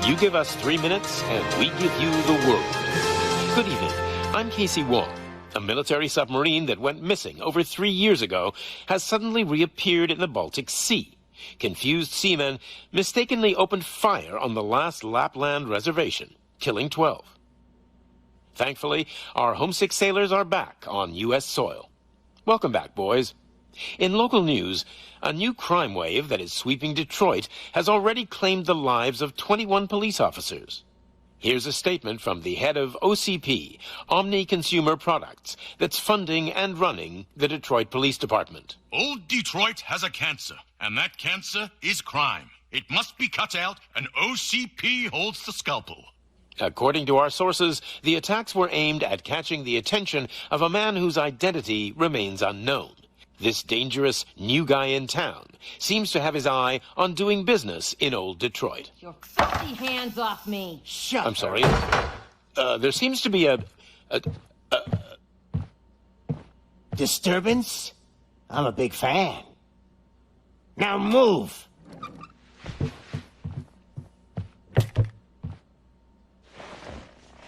You give us 3 minutes, and we give you the world. Good evening. I'm Casey Wong. A military submarine that went missing over 3 years ago has suddenly reappeared in the Baltic Sea. Confused seamen mistakenly opened fire on the last Lapland reservation, killing 12. Thankfully, our homesick sailors are back on U.S. soil. Welcome back, boys. In local news, a new crime wave that is sweeping Detroit has already claimed the lives of 21 police officers. Here's a statement from the head of OCP, Omni Consumer Products, that's funding and running the Detroit Police Department. Old Detroit has a cancer, and that cancer is crime. It must be cut out, and OCP holds the scalpel. According to our sources, the attacks were aimed at catching the attention of a man whose identity remains unknown. This dangerous new guy in town seems to have his eye on doing business in old Detroit. Your filthy hands off me. Shut I'm sorry. There seems to be a disturbance? I'm a big fan. Now move!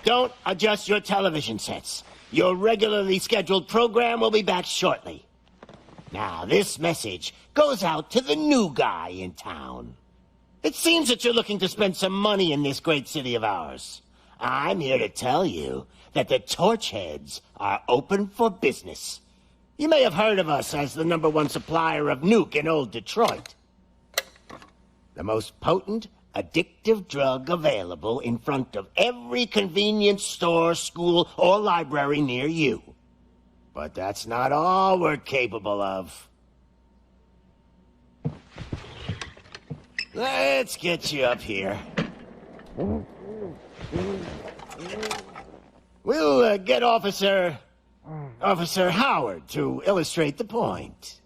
Don't adjust your television sets. Your regularly scheduled program will be back shortly. Now, this message goes out to the new guy in town. It seems that you're looking to spend some money in this great city of ours. I'm here to tell you that the Torchheads are open for business. You may have heard of us as the #1 supplier of nuke in old Detroit. The most potent, addictive drug available in front of every convenience store, school, or library near you. But that's not all we're capable of. Let's get you up here. We'll get Officer Howard to illustrate the point.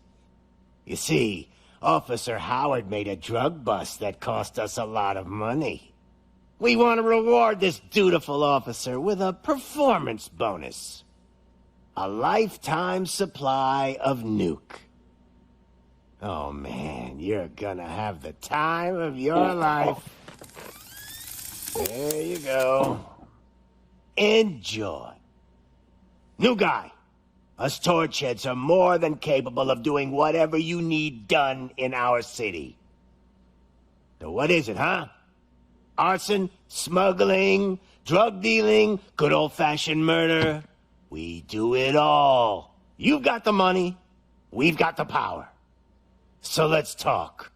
You see, Officer Howard made a drug bust that cost us a lot of money. We want to reward this dutiful officer with a performance bonus. A lifetime supply of nuke. Oh man, you're gonna have the time of your life. There you go. Enjoy. New guy. Us Torchheads are more than capable of doing whatever you need done in our city. So what is it, huh? Arson, smuggling, drug dealing, good old-fashioned murder. We do it all. You've got the money, we've got the power. So let's talk.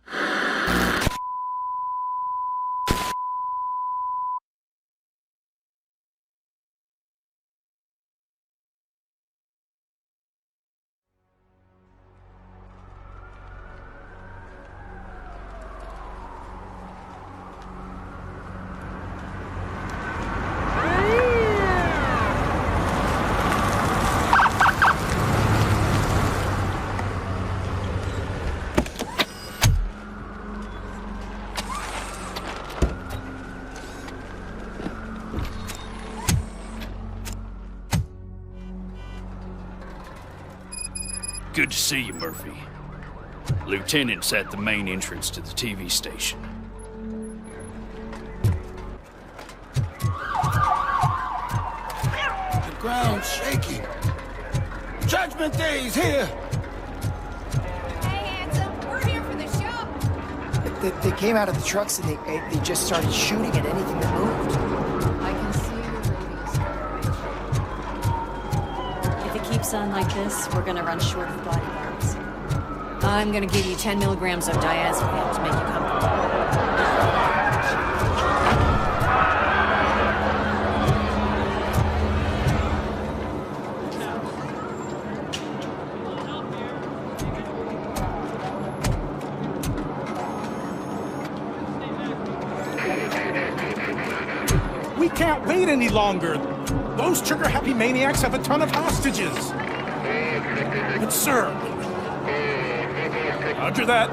Good to see you, Murphy. Lieutenant's at the main entrance to the TV station. The ground's shaking. Judgment Day's here! Hey, handsome, we're here for the show. They came out of the trucks and they just started shooting at anything that moved. I can see your radios. If it keeps on like this, we're gonna run short of bodyguards. I'm gonna give you 10 milligrams of diazepam to make you comfortable. We can't wait any longer. Those trigger-happy maniacs have a ton of hostages. But sir... Roger that.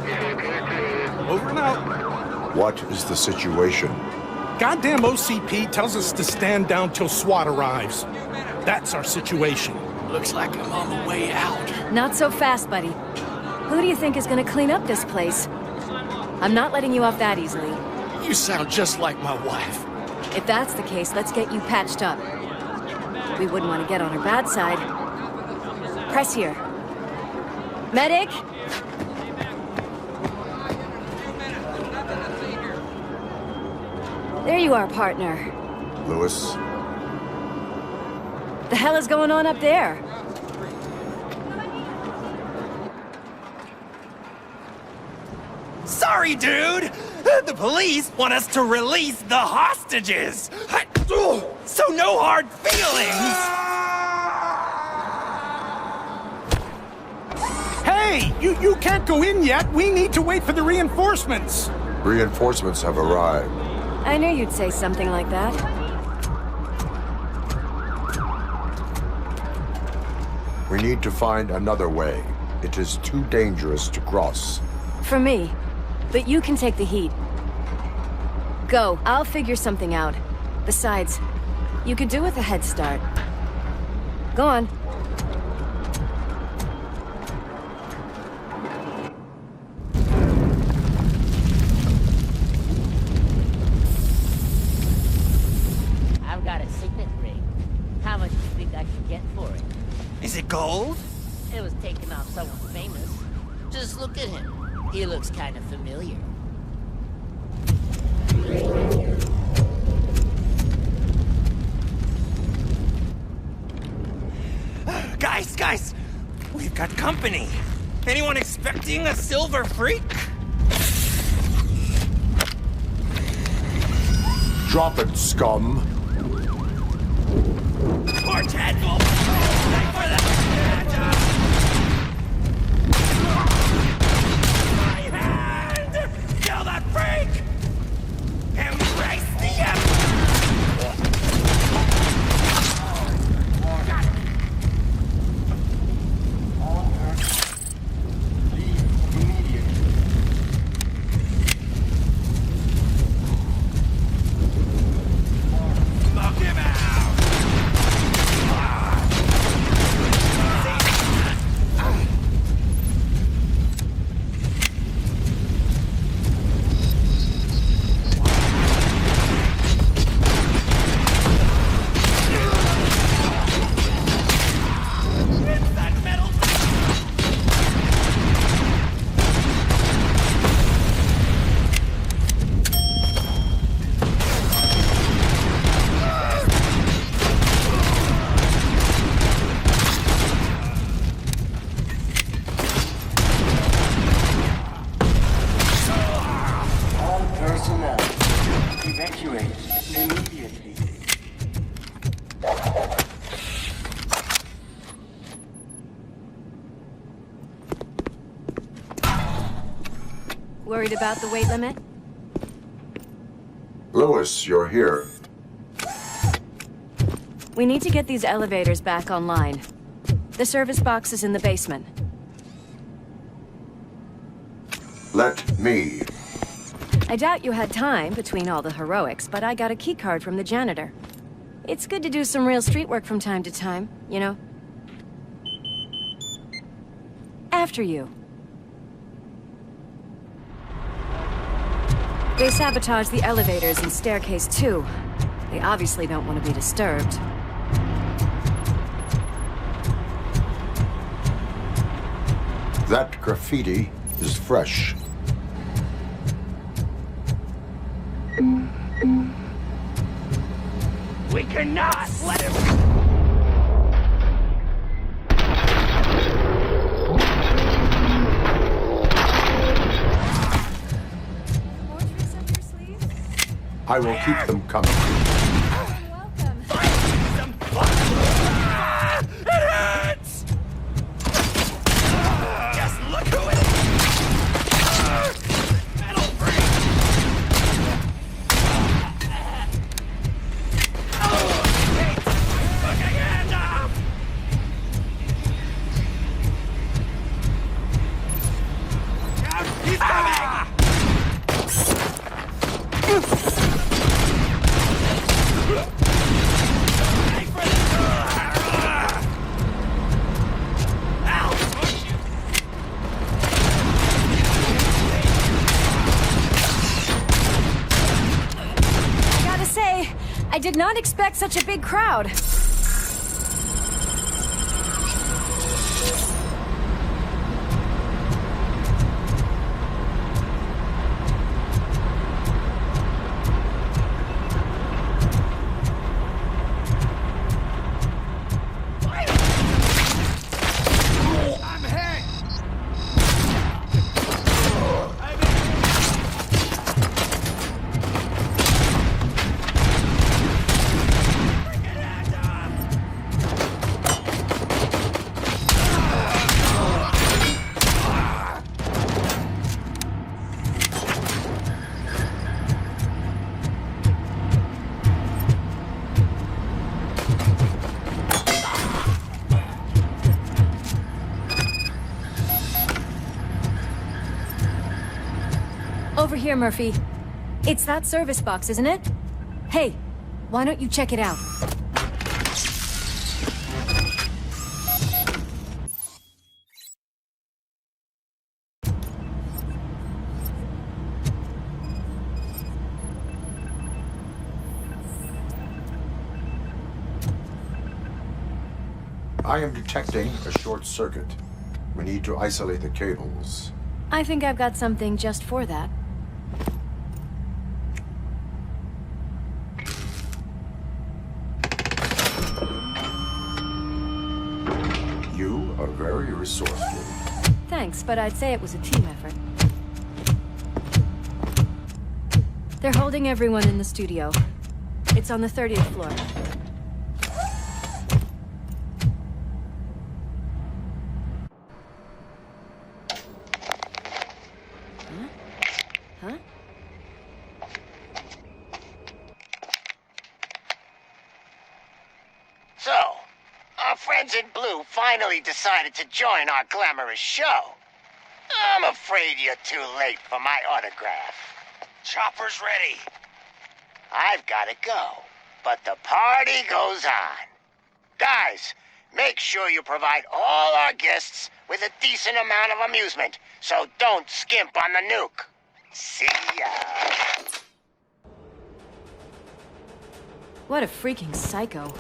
Over and out. What is the situation? Goddamn OCP tells us to stand down till SWAT arrives. That's our situation. Looks like I'm on the way out. Not so fast, buddy. Who do you think is gonna clean up this place? I'm not letting you off that easily. You sound just like my wife. If that's the case, let's get you patched up. We wouldn't want to get on her bad side. Press here. Medic? There you are, partner. Lewis, The hell is going on up there? Sorry, dude! The police want us to release the hostages! So no hard feelings! Hey, you can't go in yet. We need to wait for the reinforcements. reinforcements have arrived. I knew you'd say something like that. We need to find another way. It is too dangerous to cross. For me. But you can take the heat. Go. I'll figure something out. Besides, you could do with a head start. Go on. I've got a signet ring. How much do you think I can get for it? Is it gold? It was taken off someone famous. Just look at him. He looks kind of familiar. Guys! We've got company. Anyone expecting a silver freak? Drop it, scum. Torch head will back for the my hand! Kill that freak! Embrace the knock him out! It's that metal All personnel, evacuate immediately. Worried about the weight limit? Lewis, you're here. We need to get these elevators back online. The service box is in the basement. Let me. I doubt you had time between all the heroics, but I got a keycard from the janitor. It's good to do some real street work from time to time, you know? After you. They sabotaged the elevators and staircase too. They obviously don't want to be disturbed. That graffiti is fresh. We cannot let him. More tricks up your sleeve? I will keep them coming. Welcome. Some fun. It hurts. Just look who it is. Metal freak. Fucking hand off. He's coming. did not expect such a big crowd. Over here, Murphy. It's that service box, isn't it? Hey, why don't you check it out? I am detecting a short circuit. We need to isolate the cables. I think I've got something just for that. You are very resourceful. Thanks, but I'd say it was a team effort. They're holding everyone in the studio. It's on the 30th floor. Huh? So, our friends in blue finally decided to join our glamorous show. I'm afraid you're too late for my autograph. Chopper's ready. I've got to go, but the party goes on. Guys, make sure you provide all our guests with a decent amount of amusement, so don't skimp on the nuke. See ya. What a freaking psycho.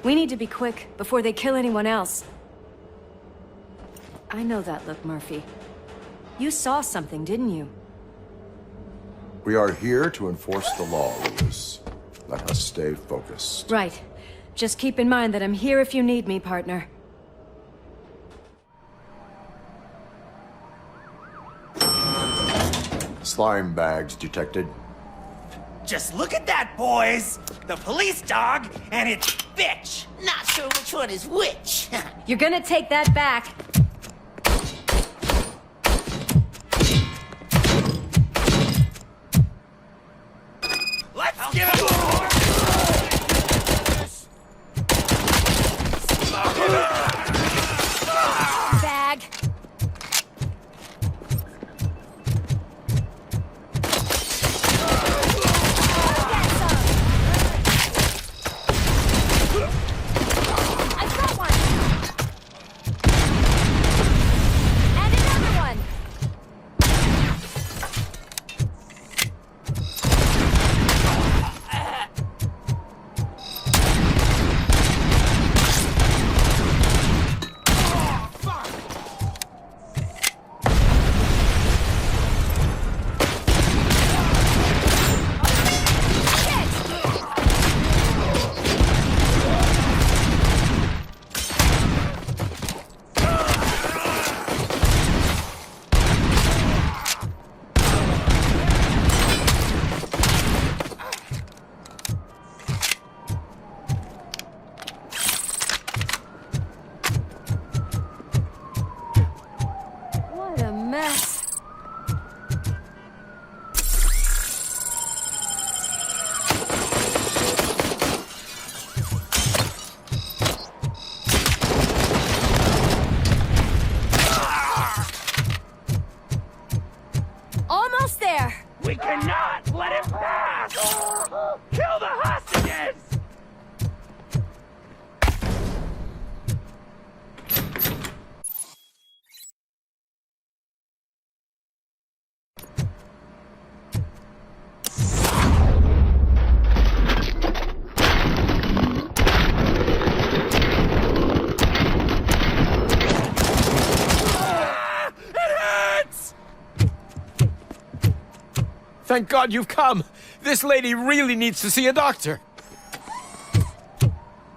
We need to be quick before they kill anyone else. I know that look, Murphy. You saw something, didn't you? We are here to enforce the law, Lewis. Let us stay focused. Right. Just keep in mind that I'm here if you need me, partner. Slime bags detected. Just look at that, boys! The police dog and its bitch! Not sure which one is which. You're gonna take that back. Let's give him more! Bag. I've got one. And another one. What a mess. Almost there. We cannot let him pass! Kill the hostages! Thank God you've come. This lady really needs to see a doctor.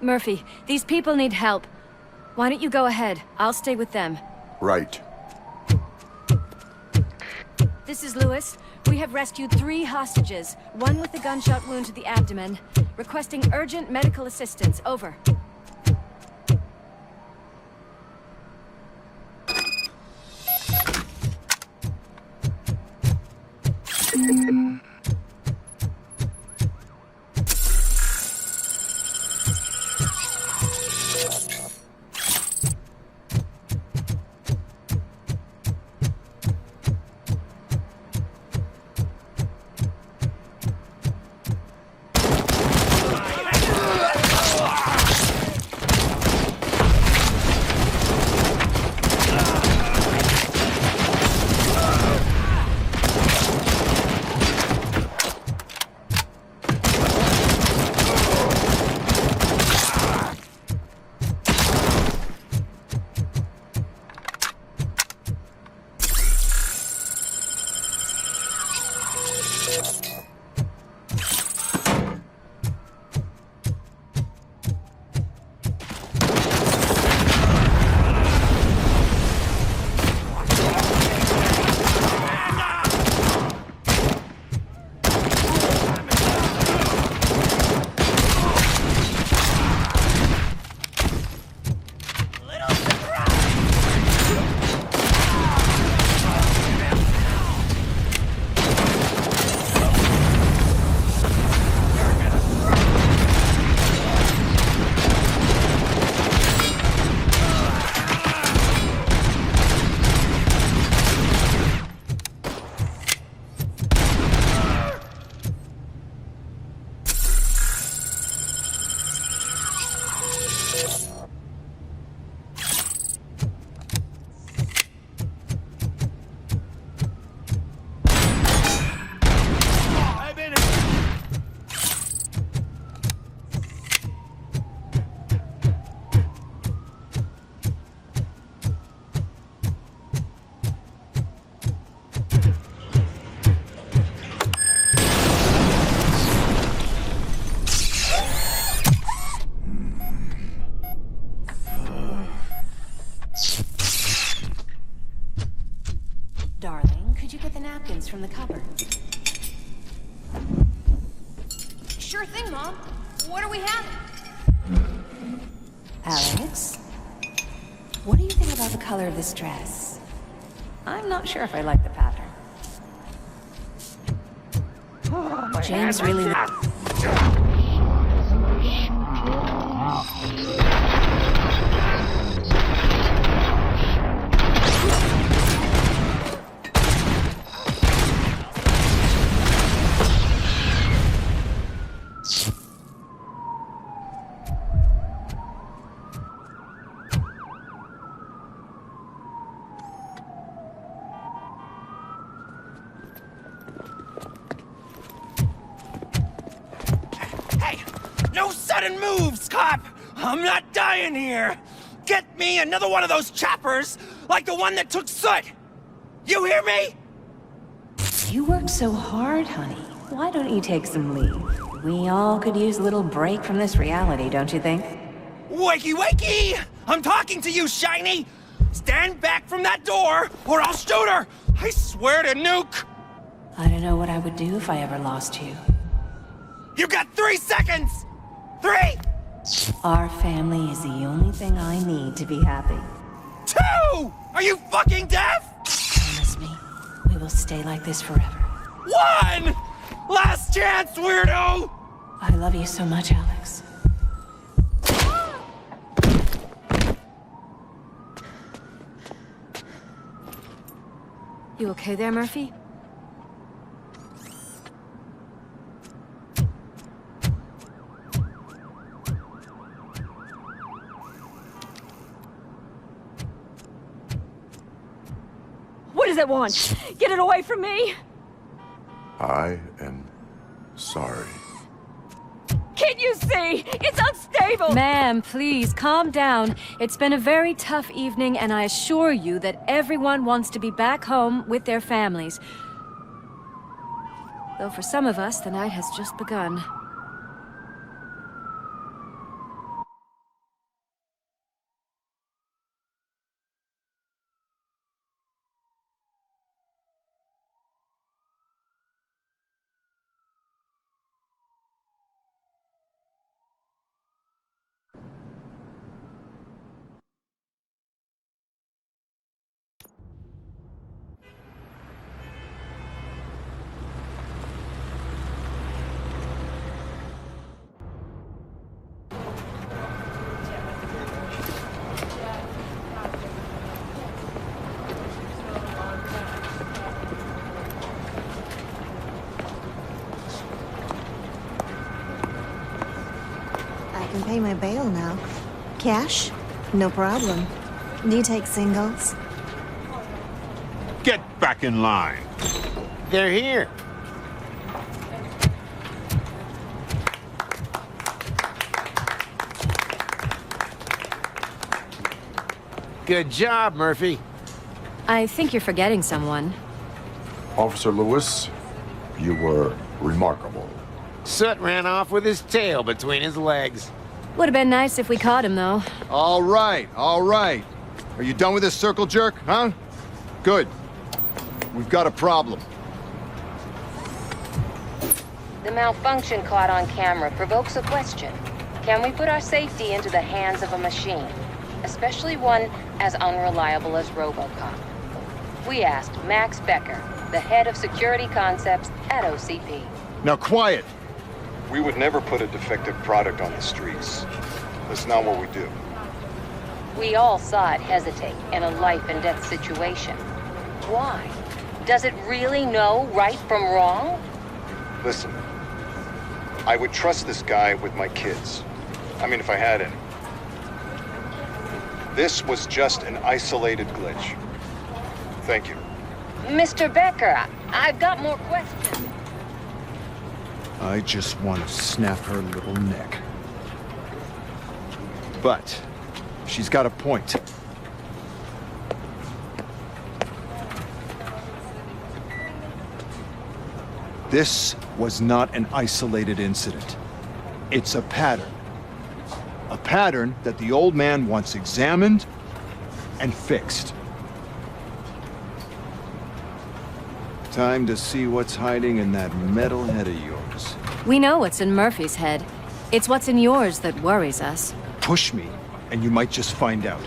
Murphy, these people need help. Why don't you go ahead? I'll stay with them. Right. This is Lewis. We have rescued 3 hostages, one with a gunshot wound to the abdomen. Requesting urgent medical assistance. Over. Darling, could you get the napkins from the cupboard? Sure thing, Mom. What are we having? Alex, what do you think about the color of this dress? I'm not sure if I like the pattern. James really... No sudden moves, cop! I'm not dying here! Get me another one of those choppers, like the one that took Soot! You hear me? You worked so hard, honey. Why don't you take some leave? We all could use a little break from this reality, don't you think? Wakey, wakey! I'm talking to you, Shiny! Stand back from that door, or I'll shoot her! I swear to nuke! I don't know what I would do if I ever lost you. You got 3 seconds! 3! Our family is the only thing I need to be happy. 2! Are you fucking deaf? Promise me, we will stay like this forever. 1! Last chance, weirdo! I love you so much, Alex. You okay there, Murphy? What does it want? Get it away from me! I am sorry. Can't you see? It's unstable! Ma'am, please, calm down. It's been a very tough evening, and I assure you that everyone wants to be back home with their families. Though for some of us, the night has just begun. I can pay my bail now. Cash? No problem. Do you take singles? Get back in line. They're here. Good job, Murphy. I think you're forgetting someone. Officer Lewis, you were remarkable. Soot ran off with his tail between his legs. Would have been nice if we caught him, though. All right, all right. Are you done with this circle jerk, huh? Good. We've got a problem. The malfunction caught on camera provokes a question. Can we put our safety into the hands of a machine? Especially one as unreliable as RoboCop. We asked Max Becker, the head of security concepts at OCP. Now quiet! We would never put a defective product on the streets. That's not what we do. We all saw it hesitate in a life-and-death situation. Why? Does it really know right from wrong? Listen, I would trust this guy with my kids. I mean, if I had any. This was just an isolated glitch. Thank you. Mr. Becker, I've got more questions. I just want to snap her little neck. But she's got a point. This was not an isolated incident. It's a pattern. A pattern that the old man wants examined and fixed. Time to see what's hiding in that metal head of yours. We know what's in Murphy's head. It's what's in yours that worries us. Push me, and you might just find out.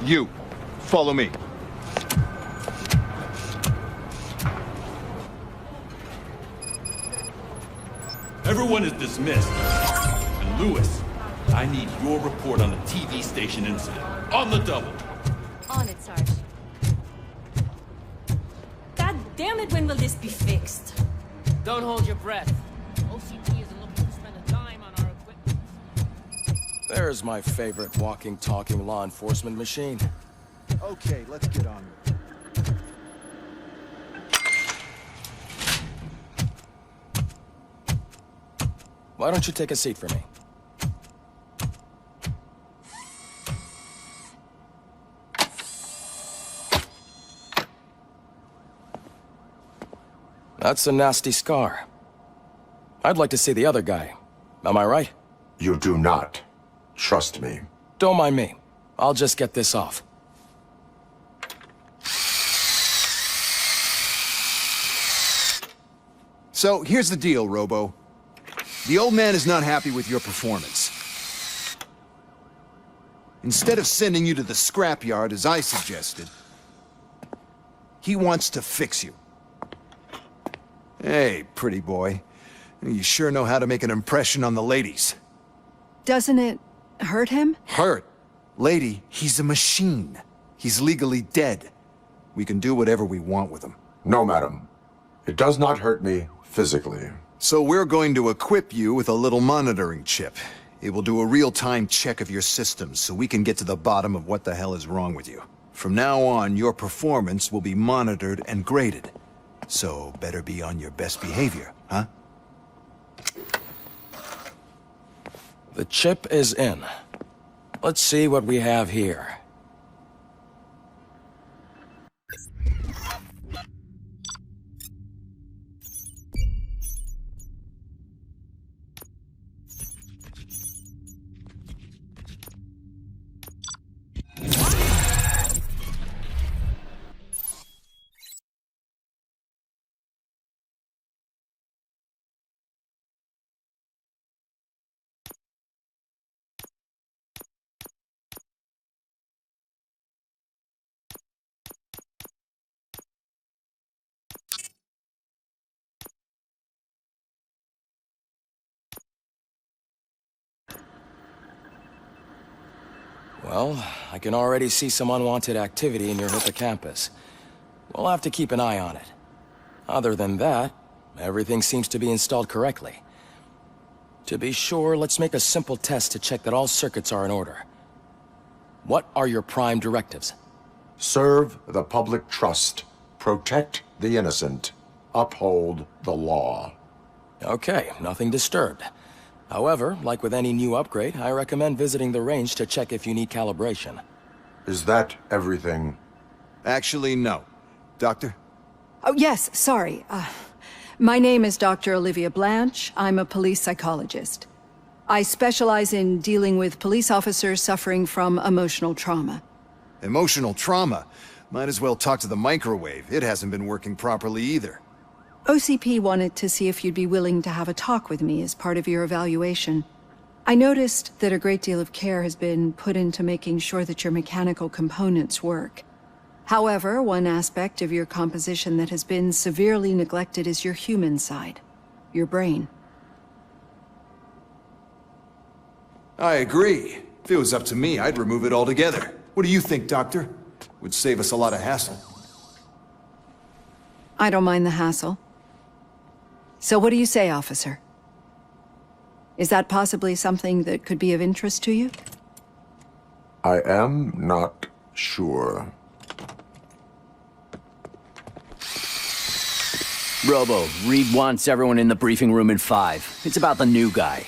You, follow me. Everyone is dismissed. And Lewis, I need your report on the TV station incident. On the double. On it, Sarge. God damn it, when will this be fixed? Don't hold your breath. OCP isn't looking to spend a dime on our equipment. There's my favorite walking, talking law enforcement machine. Okay, let's get on with it. Why don't you take a seat for me? That's a nasty scar. I'd like to see the other guy. Am I right? You do not. Trust me. Don't mind me. I'll just get this off. So, here's the deal, Robo. The old man is not happy with your performance. Instead of sending you to the scrapyard, as I suggested, he wants to fix you. Hey, pretty boy. You sure know how to make an impression on the ladies. Doesn't it hurt him? Hurt? Lady, he's a machine. He's legally dead. We can do whatever we want with him. No, madam. It does not hurt me physically. So we're going to equip you with a little monitoring chip. It will do a real-time check of your systems so we can get to the bottom of what the hell is wrong with you. From now on, your performance will be monitored and graded. So better be on your best behavior, huh? The chip is in. Let's see what we have here. Well, I can already see some unwanted activity in your hippocampus. We'll have to keep an eye on it. Other than that, everything seems to be installed correctly. To be sure, let's make a simple test to check that all circuits are in order. What are your prime directives? Serve the public trust. Protect the innocent. Uphold the law. Okay, nothing disturbed. However, like with any new upgrade, I recommend visiting the range to check if you need calibration. Is that everything? Actually, no. Doctor? Oh, yes, sorry. My name is Dr. Olivia Blanche. I'm a police psychologist. I specialize in dealing with police officers suffering from emotional trauma. Emotional trauma? Might as well talk to the microwave. It hasn't been working properly either. OCP wanted to see if you'd be willing to have a talk with me as part of your evaluation. I noticed that a great deal of care has been put into making sure that your mechanical components work. However, one aspect of your composition that has been severely neglected is your human side, your brain. I agree. If it was up to me, I'd remove it altogether. What do you think, Doctor? Would save us a lot of hassle. I don't mind the hassle. So what do you say, officer? Is that possibly something that could be of interest to you? I am not sure. Robo, Reed wants everyone in the briefing room in 5. It's about the new guy.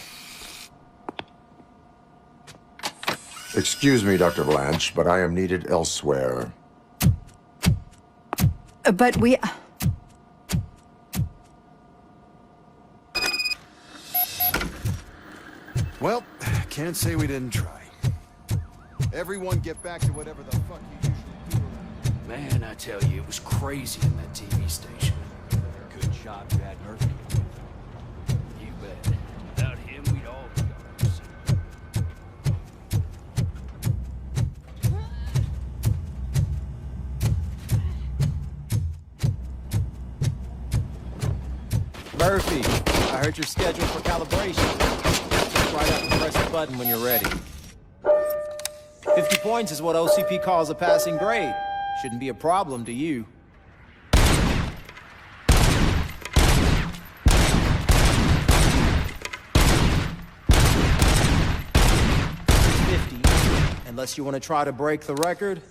Excuse me, Dr. Blanche, but I am needed elsewhere. But we... Well, can't say we didn't try. Everyone get back to whatever the fuck you usually do. Man, I tell you, it was crazy in that TV station. Good job, you had Murphy. You bet. Without him, we'd all be on Murphy, I heard you're scheduled for calibration. Right up and press the button when you're ready. 50 points is what OCP calls a passing grade. Shouldn't be a problem to you. Unless you want to try to break the record.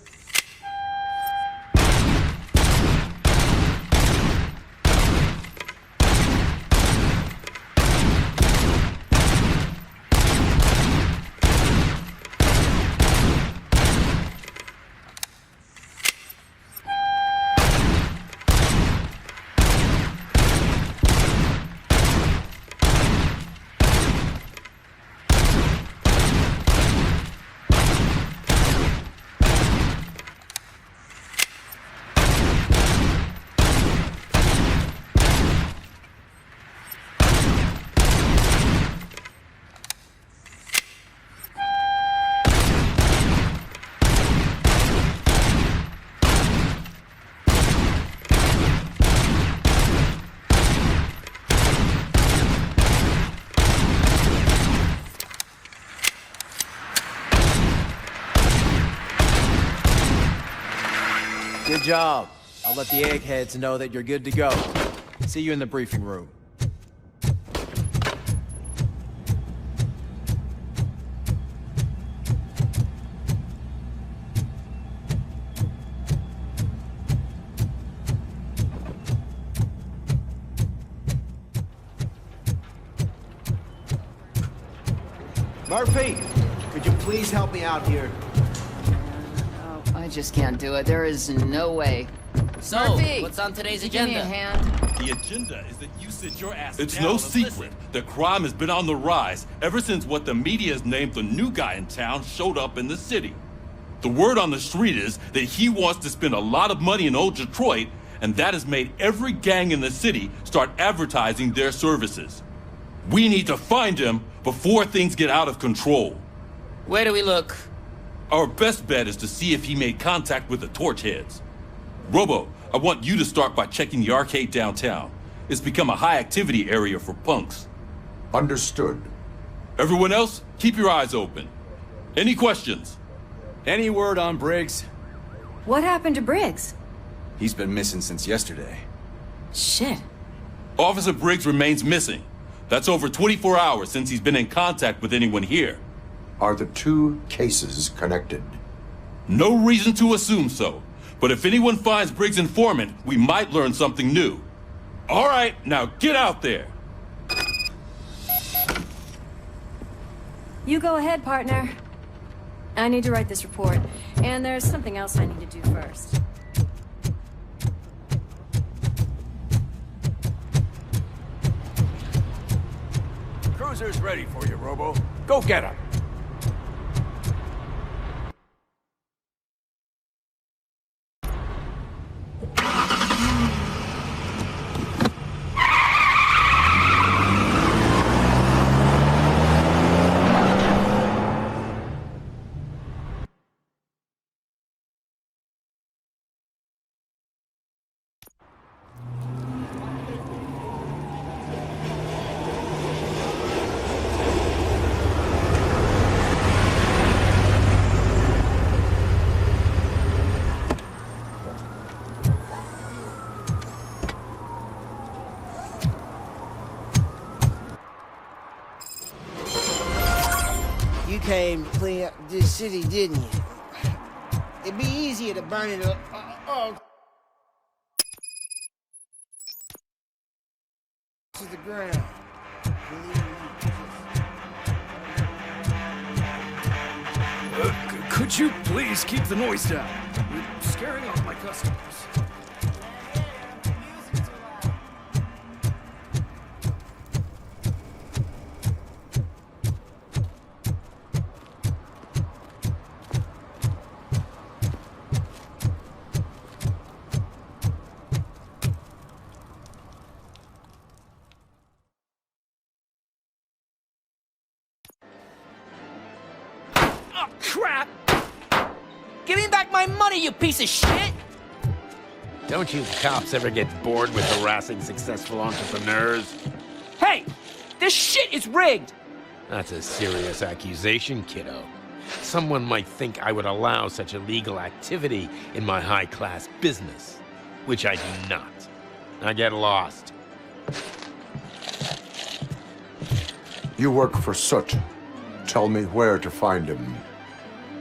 Good job. I'll let the eggheads know that you're good to go. See you in the briefing room. Murphy, could you please help me out here? I just can't do it. There is no way. So, Murphy, what's on today's give me a agenda? hand. The agenda is that you sit your ass It's no secret that crime has been on the rise ever since what the media has named the new guy in town showed up in the city. The word on the street is that he wants to spend a lot of money in old Detroit, and that has made every gang in the city start advertising their services. We need to find him before things get out of control. Where do we look? Our best bet is to see if he made contact with the Torchheads. Robo, I want you to start by checking the arcade downtown. It's become a high-activity area for punks. Understood. Everyone else, keep your eyes open. Any questions? Any word on Briggs? What happened to Briggs? He's been missing since yesterday. Shit. Officer Briggs remains missing. That's over 24 hours since he's been in contact with anyone here. Are the two cases connected? No reason to assume so. But if anyone finds Briggs' informant, we might learn something new. All right, now get out there. You go ahead, partner. I need to write this report, and there's something else I need to do first. Cruiser's ready for you, Robo. Go get him. You came to clean up this city, didn't you? It'd be easier to burn it up. To the ground. Could you please keep the noise down? You're scaring off my customers. Oh, crap! Give me back my money, you piece of shit! Don't you cops ever get bored with harassing successful entrepreneurs? Hey! This shit is rigged! That's a serious accusation, kiddo. Someone might think I would allow such illegal activity in my high-class business, which I do not. Now get lost. You work for Soot. Tell me where to find him.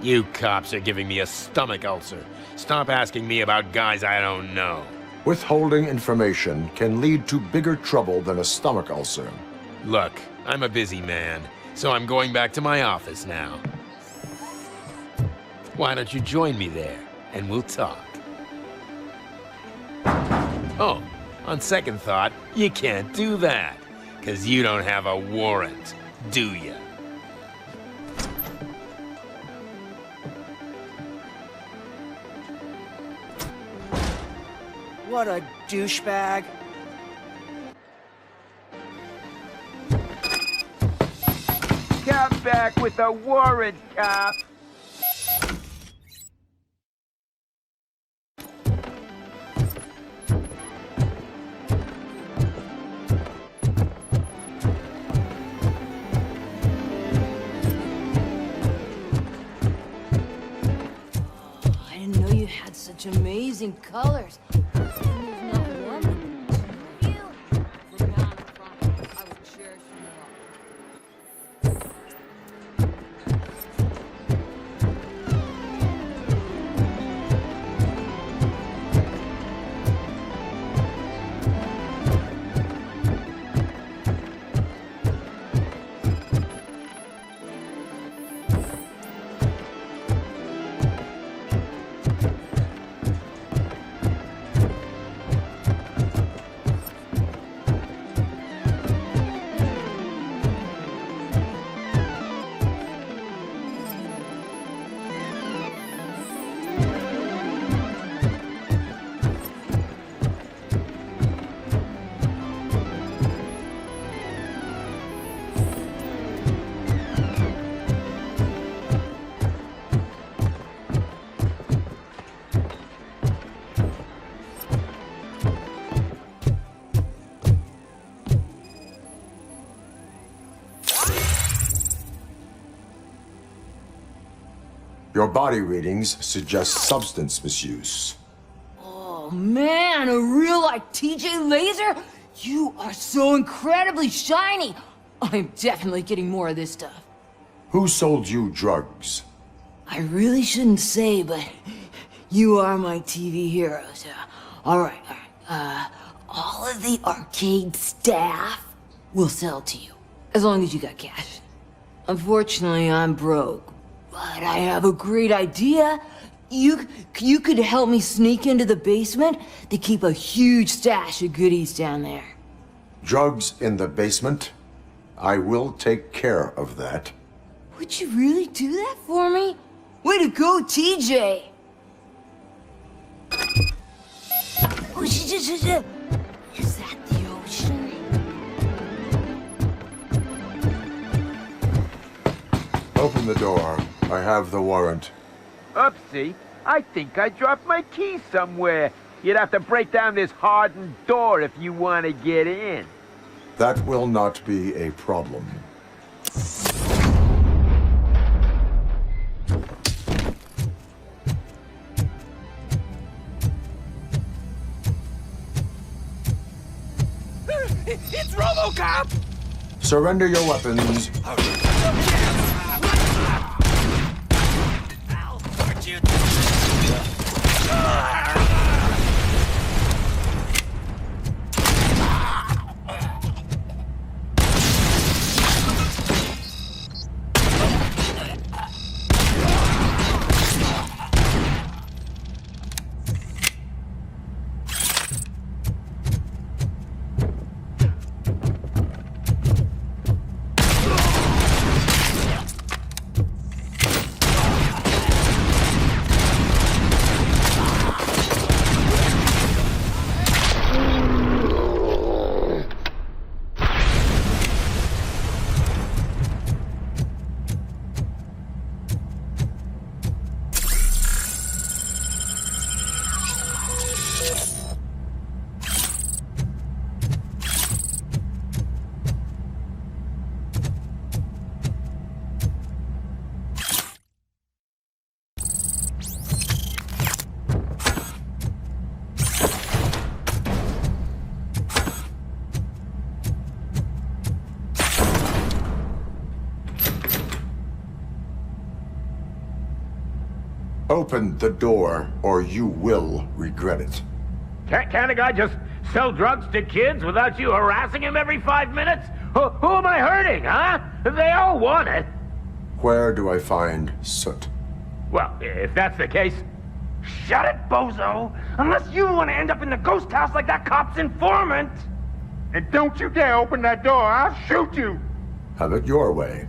You cops are giving me a stomach ulcer. Stop asking me about guys I don't know. Withholding information can lead to bigger trouble than a stomach ulcer. Look, I'm a busy man, so I'm going back to my office now. Why don't you join me there, and we'll talk. Oh, on second thought, you can't do that, 'cause you don't have a warrant, do you? What a douchebag. Come back with a warrant, cop! I didn't know you had such amazing colors. Your body readings suggest substance misuse. Oh man, a real like TJ laser? You are so incredibly shiny. I'm definitely getting more of this stuff. Who sold you drugs? I really shouldn't say, but you are my TV heroes. All right. All of the arcade staff will sell to you, as long as you got cash. Unfortunately, I'm broke, but I have a great idea. You could help me sneak into the basement. They keep a huge stash of goodies down there. Drugs in the basement? I will take care of that. Would you really do that for me? Way to go, TJ! Oh, is that the ocean? Open the door. I have the warrant. Oopsie. I think I dropped my keys somewhere. You'd have to break down this hardened door if you want to get in. That will not be a problem. It's RoboCop! Surrender your weapons. Open the door, or you will regret it. Can't a guy just sell drugs to kids without you harassing him every 5 minutes? Who am I hurting, huh? They all want it. Where do I find soot? Well, if that's the case, shut it, bozo! Unless you want to end up in the ghost house like that cop's informant! And don't you dare open that door, I'll shoot you! Have it your way.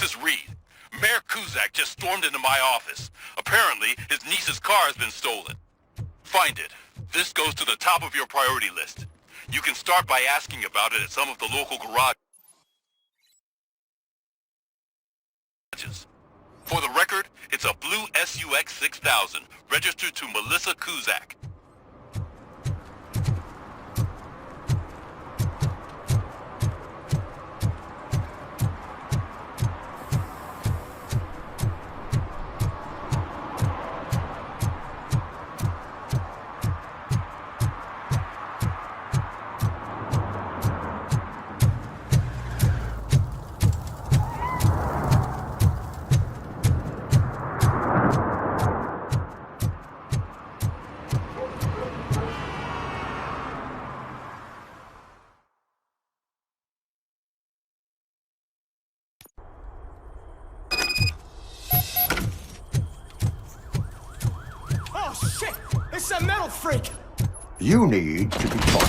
This is Reed. Mayor Kuzak just stormed into my office. Apparently, his niece's car has been stolen. Find it. This goes to the top of your priority list. You can start by asking about it at some of the local garages. For the record, it's a blue SUX 6000, registered to Melissa Kuzak. Oh shit! It's a metal freak! You need to be taught.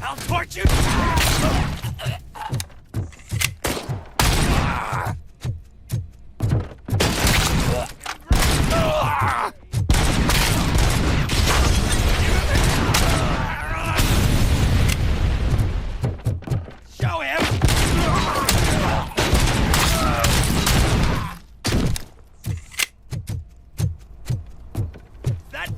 I'll torch you! Show him! That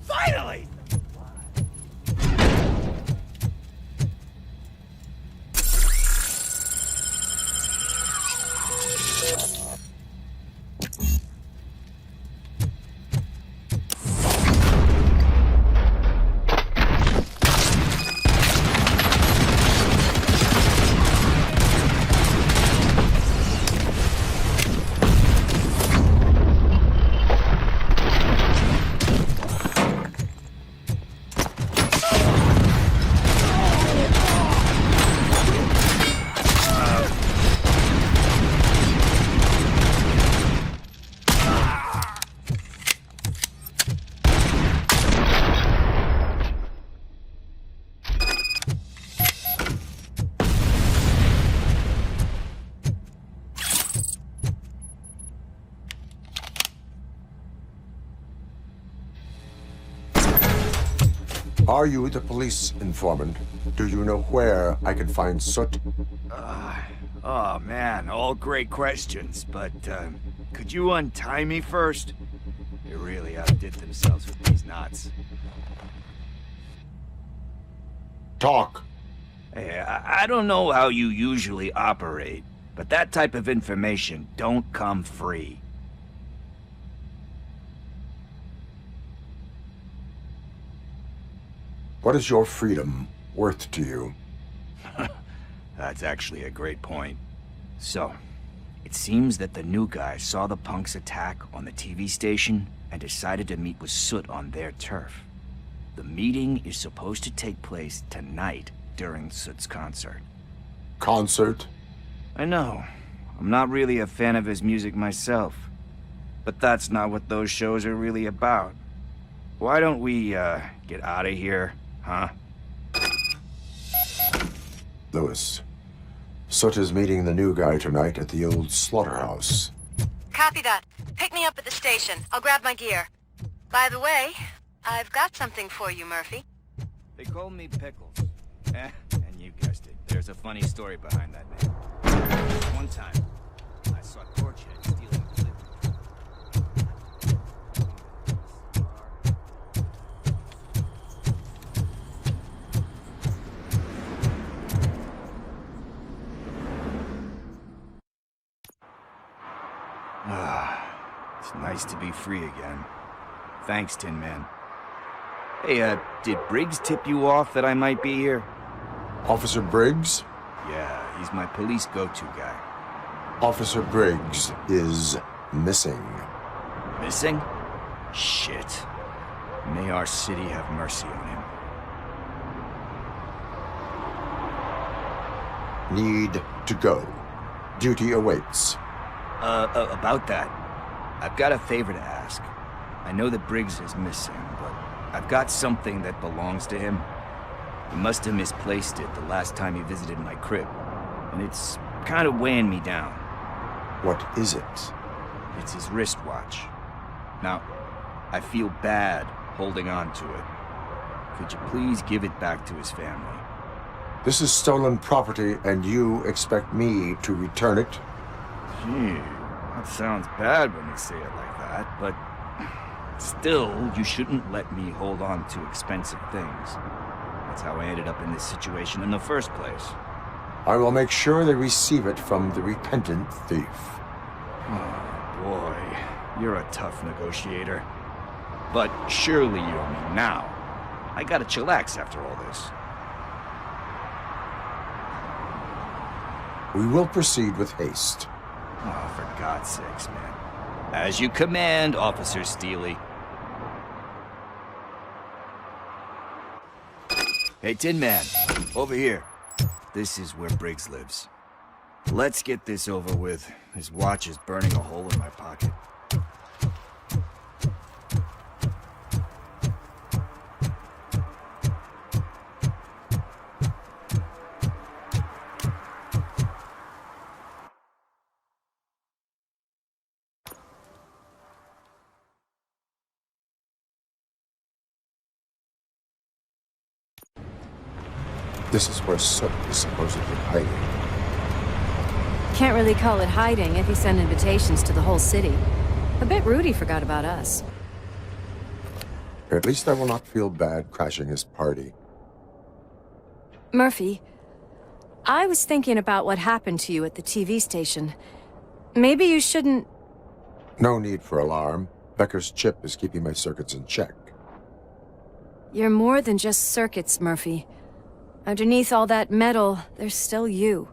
Finally! Are you the police informant? Do you know where I can find Soot? Oh man, all great questions, but could you untie me first? They really outdid themselves with these knots. Talk. Hey, I don't know how you usually operate, but that type of information don't come free. What is your freedom worth to you? That's actually a great point. So, it seems that the new guy saw the punks attack on the TV station and decided to meet with Soot on their turf. The meeting is supposed to take place tonight during Soot's concert. Concert? I know. I'm not really a fan of his music myself, But that's not what those shows are really about. Why don't we, get out of here, huh? Lewis, Soot is meeting the new guy tonight at the old slaughterhouse. Copy that. Pick me up at the station. I'll grab my gear. By the way, I've got something for you, Murphy. They call me Pickles. And you guessed it. There's a funny story behind that name. One time, I saw Torchhead stealing a liver. It's nice to be free again. Thanks, Tin Man. Hey, did Briggs tip you off that I might be here? Officer Briggs? Yeah, he's my police go-to guy. Officer Briggs is missing. Missing? Shit. May our city have mercy on him. Need to go. Duty awaits. About that, I've got a favor to ask. I know that Briggs is missing, but I've got something that belongs to him. He must have misplaced it the last time he visited my crib, and it's kind of weighing me down. What is it? It's his wristwatch. Now, I feel bad holding on to it. Could you please give it back to his family? This is stolen property, and you expect me to return it? Gee, that sounds bad when you say it like that, but still, you shouldn't let me hold on to expensive things. That's how I ended up in this situation in the first place. I will make sure they receive it from the repentant thief. Oh, boy. You're a tough negotiator. But surely you owe me now. I gotta chillax after all this. We will proceed with haste. Oh, for God's sakes, man. As you command, Officer Steely. Hey, Tin Man, over here. This is where Briggs lives. Let's get this over with. His watch is burning a hole in my pocket. This is where Soot is supposedly hiding. Can't really call it hiding if he sent invitations to the whole city. A bit rude he forgot about us. At least I will not feel bad crashing his party. Murphy, I was thinking about what happened to you at the TV station. Maybe you shouldn't... No need for alarm. Becker's chip is keeping my circuits in check. You're more than just circuits, Murphy. Underneath all that metal, there's still you.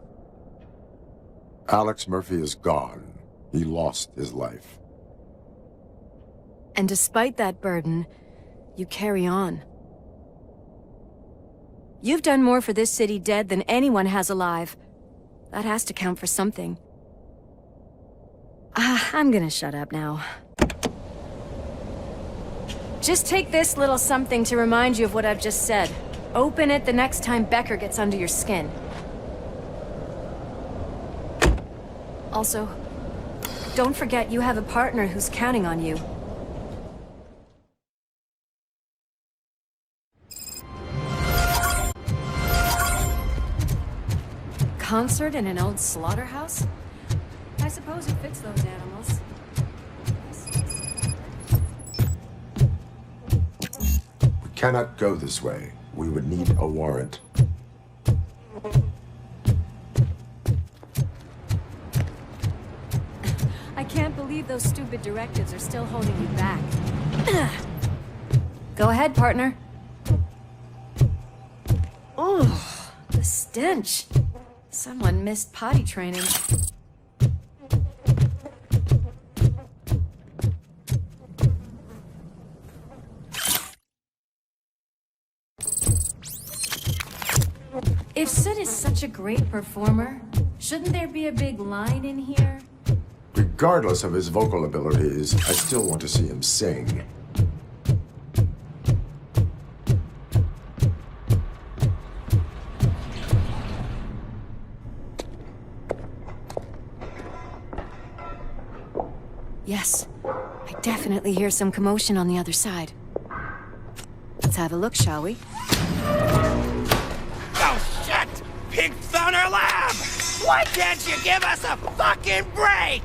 Alex Murphy is gone. He lost his life. And despite that burden, you carry on. You've done more for this city dead than anyone has alive. That has to count for something. I'm gonna shut up now. Just take this little something to remind you of what I've just said. Open it the next time Becker gets under your skin. Also, don't forget you have a partner who's counting on you. Concert in an old slaughterhouse? I suppose it fits those animals. We cannot go this way. We would need a warrant. I can't believe those stupid directives are still holding you back. Go ahead, partner. Oh, the stench. Someone missed potty training. If Sid is such a great performer, shouldn't there be a big line in here? Regardless of his vocal abilities, I still want to see him sing. Yes. I definitely hear some commotion on the other side. Let's have a look, shall we? Oh, shit! Pig found our lab! Why can't you give us a fucking break?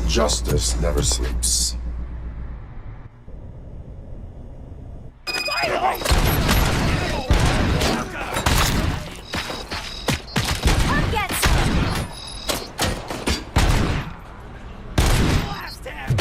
Justice never sleeps. Finally! Come get some! Blast him!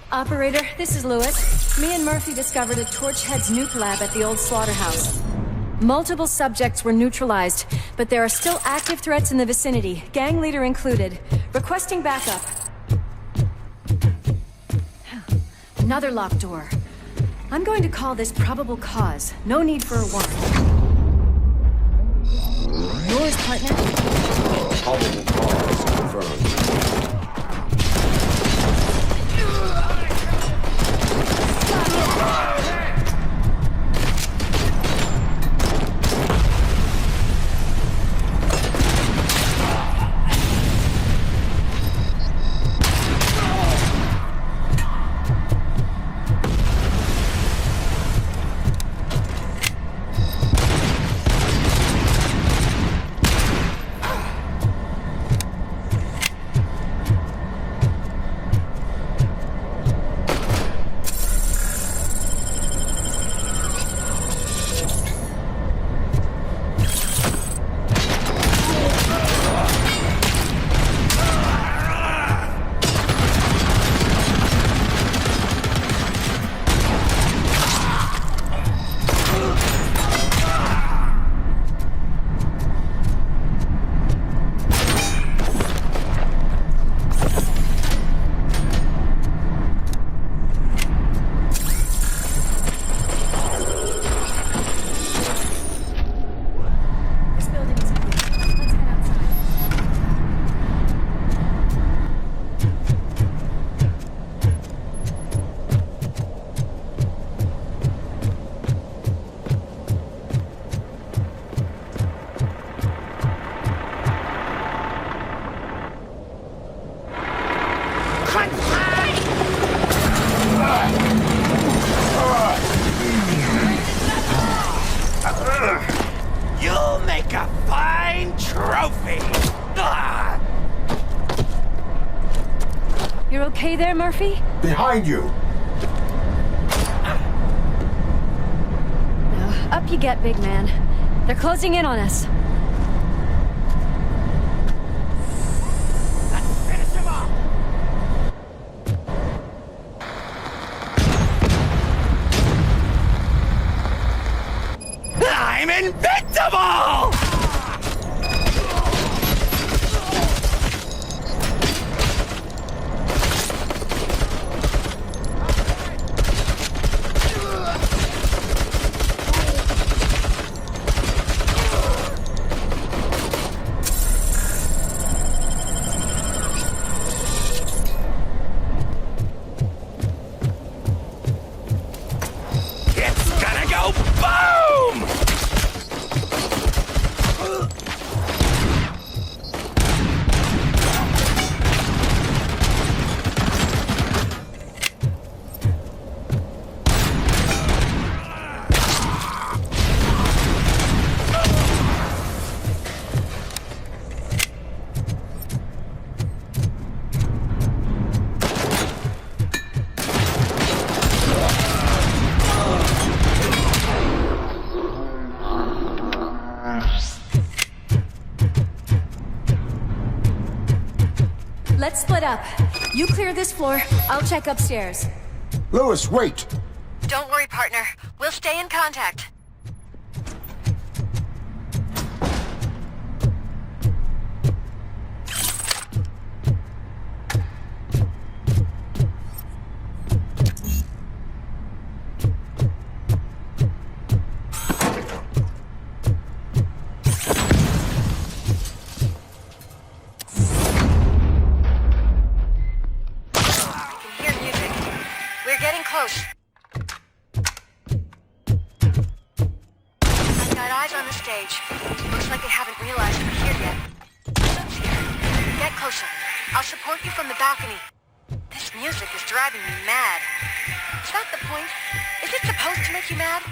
Operator, this is Lewis. Me and Murphy discovered a Torchhead's nuke lab at the old slaughterhouse. Multiple subjects were neutralized, but there are still active threats in the vicinity, gang leader included. Requesting backup. Another locked door. I'm going to call this probable cause. No need for a warrant. Yours, partner. Probable cause confirmed. You'll make a fine trophy! Ah! You're okay there, Murphy? Behind you! Now, up you get, big man. They're closing in on us. Finish him off! I'm invincible! It's gonna go boom! Let's split up. You clear this floor, I'll check upstairs. Lewis, wait! Don't worry, partner. We'll stay in contact. Looks like they haven't realized we're here yet. Soon's here. Get closer. I'll support you from the balcony. This music is driving me mad. Is that the point? Is it supposed to make you mad?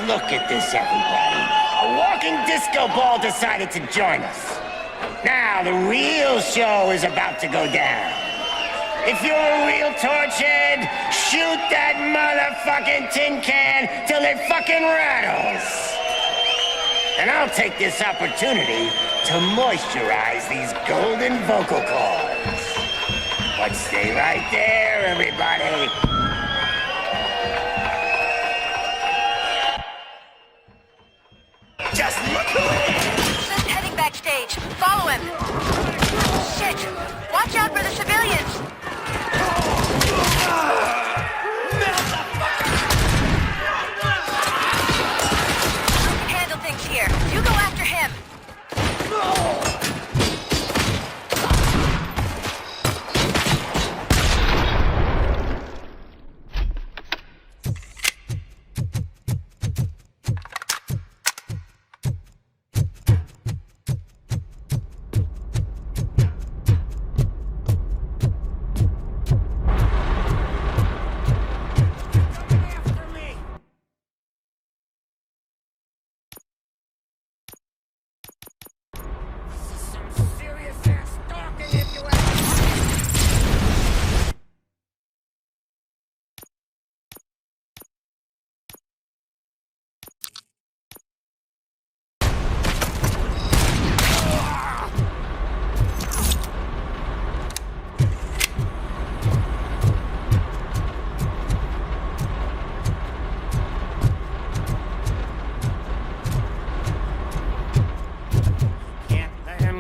Look at this, everybody. A walking disco ball decided to join us. Now, the real show is about to go down. If you're a real torchhead, shoot that motherfucking tin can till it fucking rattles. And I'll take this opportunity to moisturize these golden vocal cords. But stay right there, everybody. Just look who it is! Just heading backstage. Follow him. Shit! Watch out for the civilians! I can handle things here. You go after him.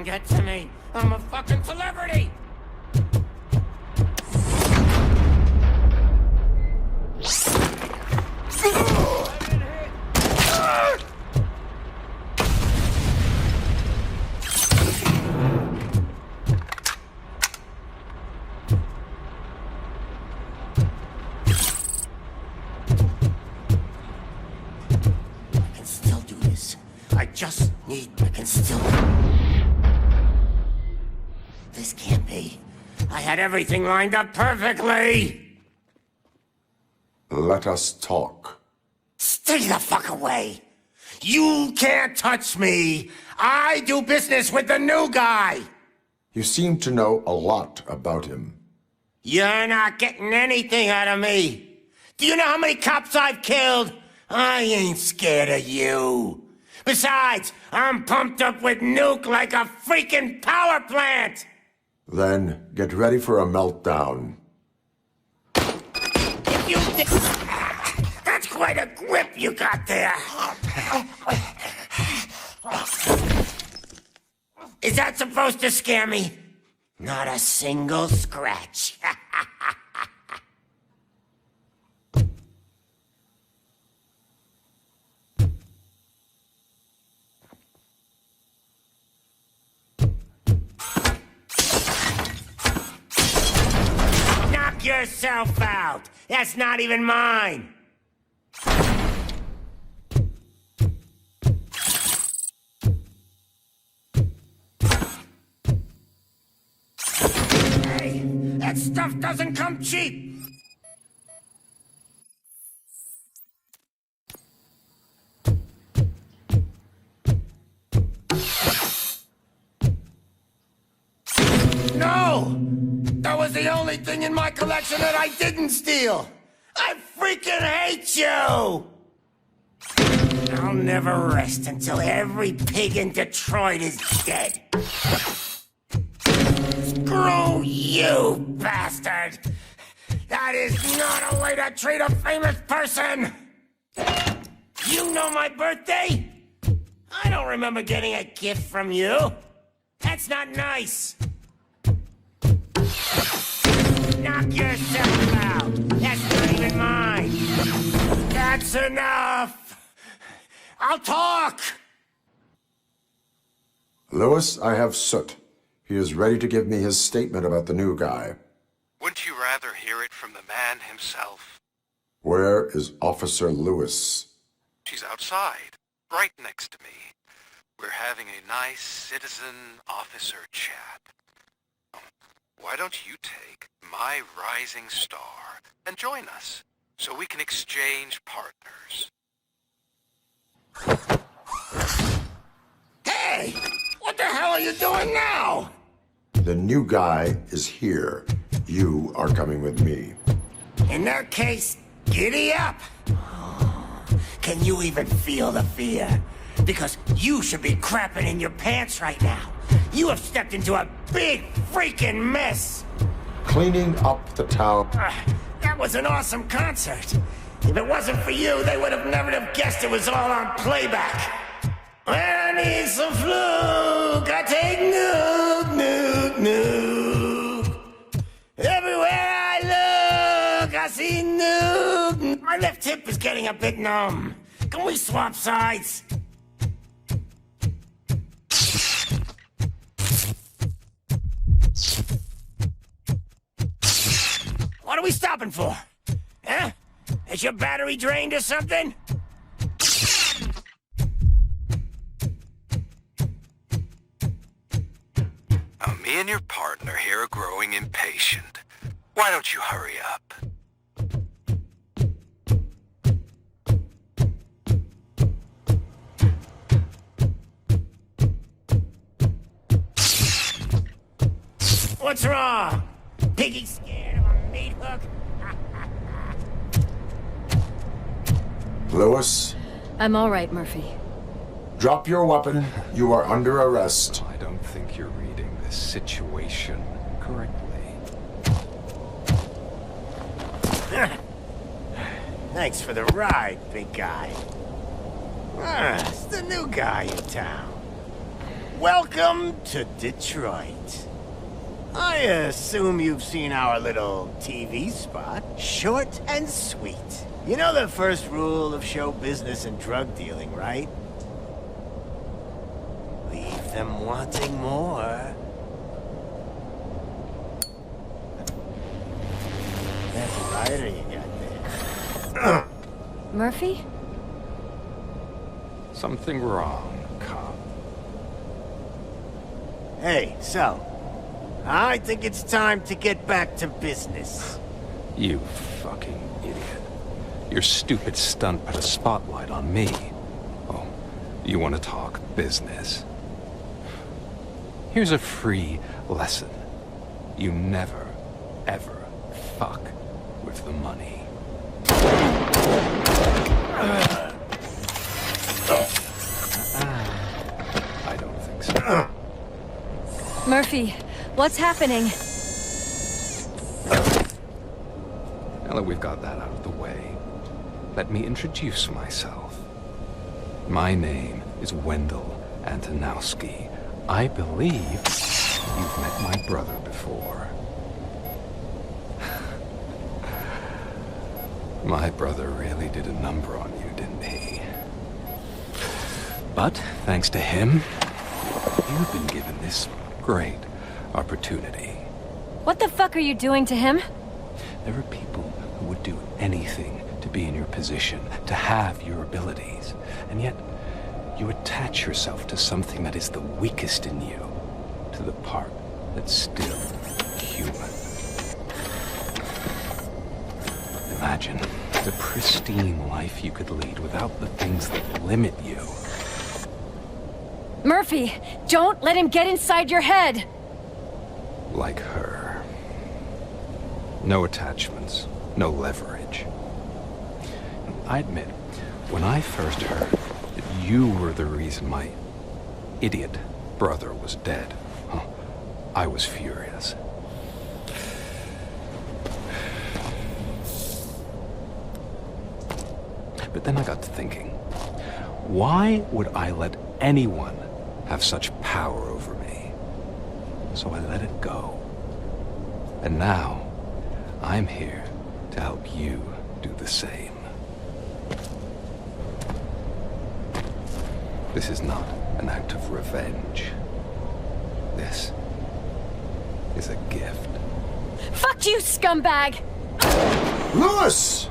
Get to me. I'm a fucking celebrity. I can still do this. I can still... This can't be. I had everything lined up perfectly! Let us talk. Stay the fuck away! You can't touch me! I do business with the new guy! You seem to know a lot about him. You're not getting anything out of me! Do you know how many cops I've killed? I ain't scared of you! Besides, I'm pumped up with nuke like a freaking power plant! Then get ready for a meltdown. If you think... That's quite a grip you got there. Is that supposed to scare me? Not a single scratch. yourself out! That's not even mine! Hey, that stuff doesn't come cheap! No! That was the only thing in my collection that I didn't steal! I freaking hate you! I'll never rest until every pig in Detroit is dead. Screw you, bastard! That is not a way to treat a famous person! You know my birthday? I don't remember getting a gift from you. That's not nice. Knock yourself out. That's not even mine. That's enough. I'll talk. Lewis, I have Soot. He is ready to give me his statement about the new guy. Wouldn't you rather hear it from the man himself? Where is Officer Lewis? She's outside, right next to me. We're having a nice citizen-officer chat. Why don't you take my rising star and join us, so we can exchange partners? Hey! What the hell are you doing now? The new guy is here. You are coming with me. In that case, giddy up! Can you even feel the fear? Because you should be crapping in your pants right now. You have stepped into a big freaking mess! Cleaning up the town. That was an awesome concert. If it wasn't for you, they would have never have guessed it was all on playback. When I need some fluke, I take nuke. Everywhere I look, I see nuke. My left hip is getting a bit numb. Can we swap sides? What are we stopping for? Huh? Is your battery drained or something? Me and your partner here are growing impatient. Why don't you hurry up? What's wrong? Piggy scared of a meat hook? Lewis? I'm all right, Murphy. Drop your weapon. You are under arrest. I don't think you're reading this situation correctly. Thanks for the ride, big guy. It's the new guy in town. Welcome to Detroit. I assume you've seen our little TV spot. Short and sweet. You know the first rule of show business and drug dealing, right? Leave them wanting more. That lighter you got there. Murphy? Something wrong, cop. Hey, so, I think it's time to get back to business. You fucking idiot. Your stupid stunt put a spotlight on me. Oh, you want to talk business? Here's a free lesson. You never, ever fuck with the money. I don't think so. Murphy, what's happening? Now that we've got that out of the way, let me introduce myself. My name is Wendell Antonowski. I believe you've met my brother before. My brother really did a number on you, didn't he? But, thanks to him, you've been given this great opportunity. What the fuck are you doing to him? There are people who would do anything to be in your position, to have your abilities. And yet, you attach yourself to something that is the weakest in you, to the part that's still human. Imagine the pristine life you could lead without the things that limit you. Murphy, don't let him get inside your head! Like her. No attachments, no leverage. I admit, when I first heard that you were the reason my idiot brother was dead, I was furious. But then I got to thinking, why would I let anyone have such power over me? So I let it go. And now, I'm here to help you do the same. This is not an act of revenge. This is a gift. Fuck you, scumbag! Lewis!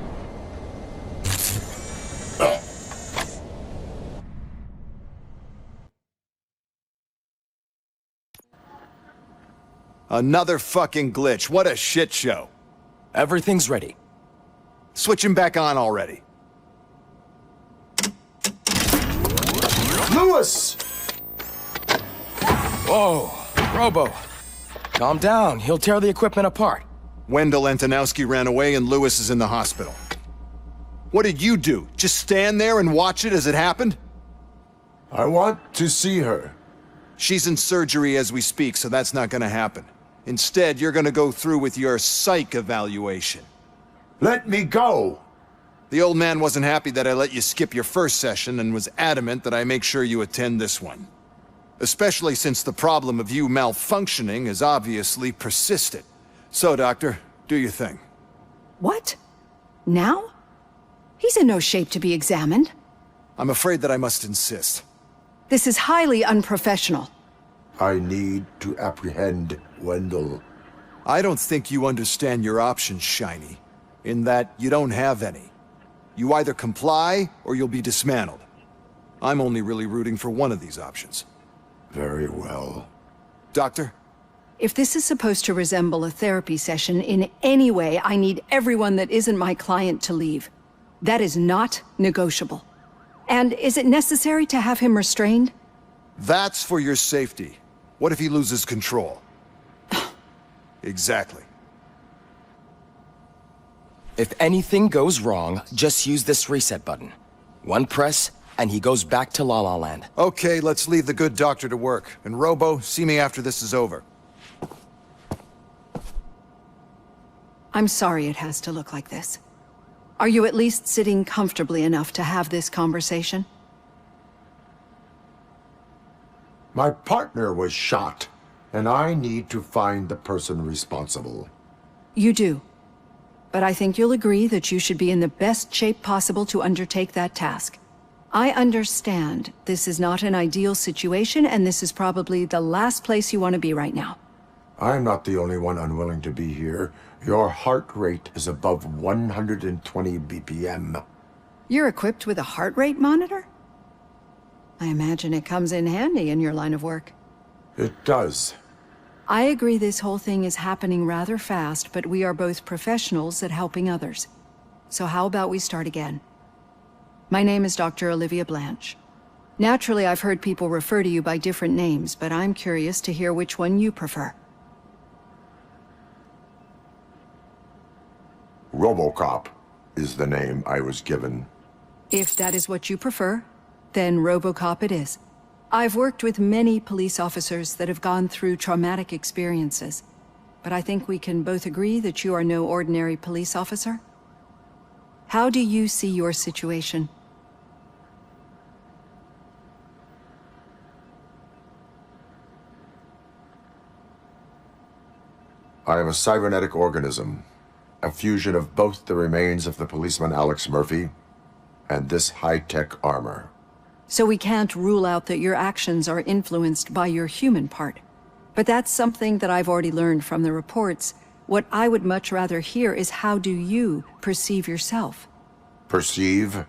Another fucking glitch. What a shit show. Everything's ready. Switch him back on already. Lewis! Whoa, Robo. Calm down. He'll tear the equipment apart. Wendell and Tanowski ran away and Lewis is in the hospital. What did you do? Just stand there and watch it as it happened? I want to see her. She's in surgery as we speak, so that's not gonna happen. Instead, you're gonna go through with your psych evaluation. Let me go! The old man wasn't happy that I let you skip your first session and was adamant that I make sure you attend this one. Especially since the problem of you malfunctioning is obviously persistent. So, Doctor, do your thing. What? Now? He's in no shape to be examined. I'm afraid that I must insist. This is highly unprofessional. I need to apprehend Wendell. I don't think you understand your options, Shiny. In that you don't have any. You either comply, or you'll be dismantled. I'm only really rooting for one of these options. Very well. Doctor? If this is supposed to resemble a therapy session in any way, I need everyone that isn't my client to leave. That is not negotiable. And is it necessary to have him restrained? That's for your safety. What if he loses control? Exactly. If anything goes wrong, just use this reset button. One press, and he goes back to La La Land. Okay, let's leave the good doctor to work. And Robo, see me after this is over. I'm sorry it has to look like this. Are you at least sitting comfortably enough to have this conversation? My partner was shot, and I need to find the person responsible. You do. But I think you'll agree that you should be in the best shape possible to undertake that task. I understand this is not an ideal situation, and this is probably the last place you want to be right now. I'm not the only one unwilling to be here. Your heart rate is above 120 BPM. You're equipped with a heart rate monitor? I imagine it comes in handy in your line of work. It does. I agree this whole thing is happening rather fast, but we are both professionals at helping others. So how about we start again? My name is Dr. Olivia Blanche. Naturally, I've heard people refer to you by different names, but I'm curious to hear which one you prefer. RoboCop is the name I was given. If that is what you prefer, then RoboCop it is. I've worked with many police officers that have gone through traumatic experiences, but I think we can both agree that you are no ordinary police officer. How do you see your situation? I am a cybernetic organism, a fusion of both the remains of the policeman Alex Murphy and this high-tech armor. So we can't rule out that your actions are influenced by your human part. But that's something that I've already learned from the reports. What I would much rather hear is how do you perceive yourself? Perceive?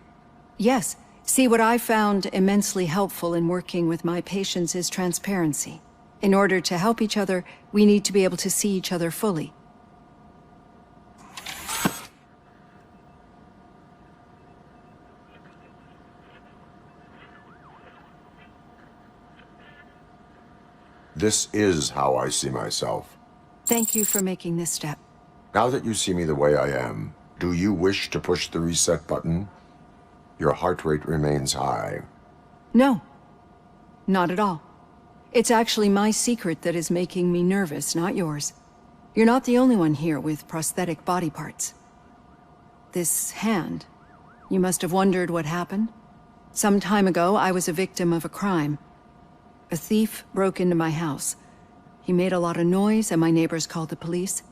Yes. See, what I found immensely helpful in working with my patients is transparency. In order to help each other, we need to be able to see each other fully. This is how I see myself. Thank you for making this step. Now that you see me the way I am, do you wish to push the reset button? Your heart rate remains high. No. Not at all. It's actually my secret that is making me nervous, not yours. You're not the only one here with prosthetic body parts. This hand, you must have wondered what happened. Some time ago, I was a victim of a crime. A thief broke into my house. He made a lot of noise and my neighbors called the police.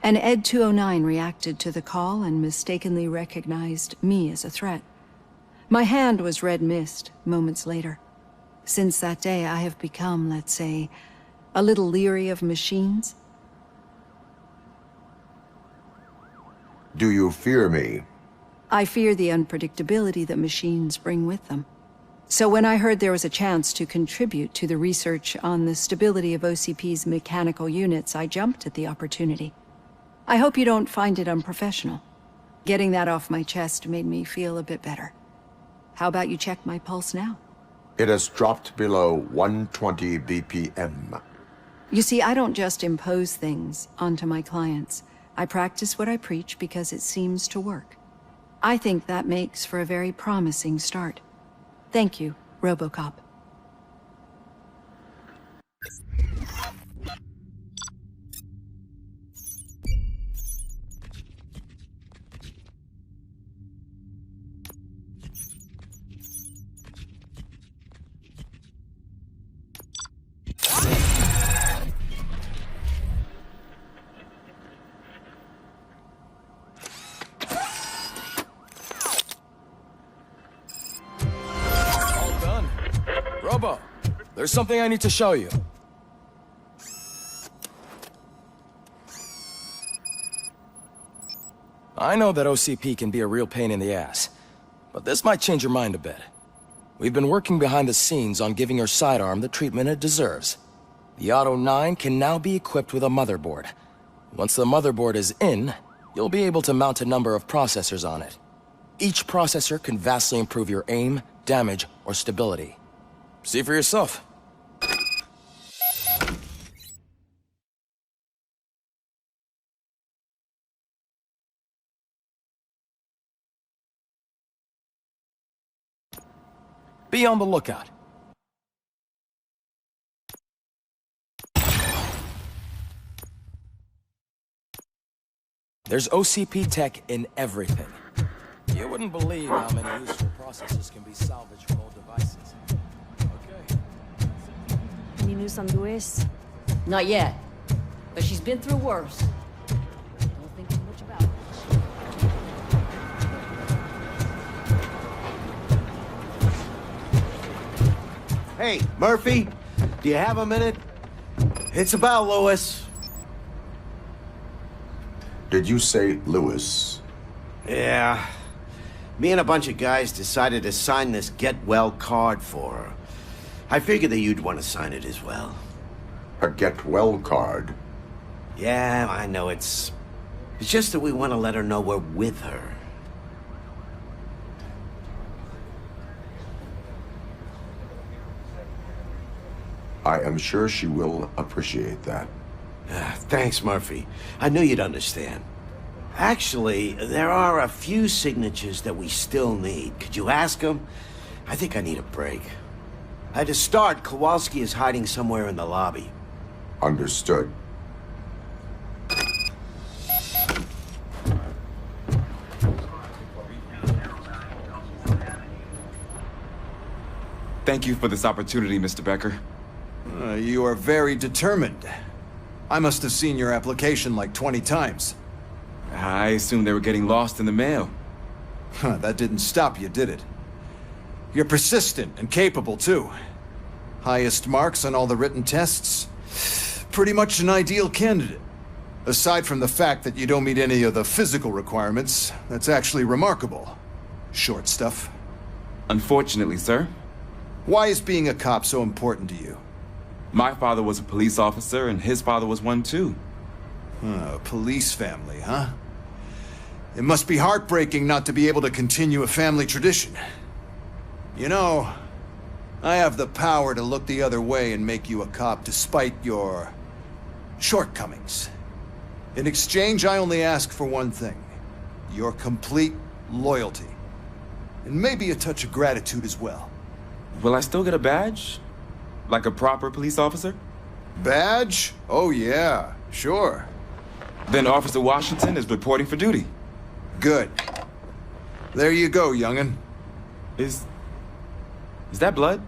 And Ed 209 reacted to the call and mistakenly recognized me as a threat. My hand was red mist moments later. Since that day, I have become, let's say, a little leery of machines. Do you fear me? I fear the unpredictability that machines bring with them. So when I heard there was a chance to contribute to the research on the stability of OCP's mechanical units, I jumped at the opportunity. I hope you don't find it unprofessional. Getting that off my chest made me feel a bit better. How about you check my pulse now? It has dropped below 120 BPM. You see, I don't just impose things onto my clients. I practice what I preach because it seems to work. I think that makes for a very promising start. Thank you, RoboCop. Robo, there's something I need to show you. I know that OCP can be a real pain in the ass, but this might change your mind a bit. We've been working behind the scenes on giving your sidearm the treatment it deserves. The Auto 9 can now be equipped with a motherboard. Once the motherboard is in, you'll be able to mount a number of processors on it. Each processor can vastly improve your aim, damage, or stability. See for yourself. Be on the lookout. There's OCP tech in everything. You wouldn't believe how many useful processors can be salvaged from old devices. Any news on Luis? Not yet, but she's been through worse. Don't think too much about it. Hey, Murphy, do you have a minute? It's about Lewis. Did you say Lewis? Yeah. Me and a bunch of guys decided to sign this get well card for her. I figured that you'd want to sign it as well. A get well card? Yeah, I know it's just that we want to let her know we're with her. I am sure she will appreciate that. Thanks, Murphy. I knew you'd understand. Actually, there are a few signatures that we still need. Could you ask them? I think I need a break. To start, Kowalski is hiding somewhere in the lobby. Understood. Thank you for this opportunity, Mr. Becker. You are very determined. I must have seen your application like 20 times. I assumed they were getting lost in the mail. That didn't stop you, did it? You're persistent and capable, too. Highest marks on all the written tests. Pretty much an ideal candidate. Aside from the fact that you don't meet any of the physical requirements, that's actually remarkable. Short stuff. Unfortunately, sir. Why is being a cop so important to you? My father was a police officer, and his father was one too. A police family, huh? It must be heartbreaking not to be able to continue a family tradition. You know, I have the power to look the other way and make you a cop despite your shortcomings. In exchange, I only ask for one thing. Your complete loyalty. And maybe a touch of gratitude as well. Will I still get a badge? Like a proper police officer? Badge? Oh yeah, sure. Then Officer Washington is reporting for duty. Good. There you go, young'un. Is that blood?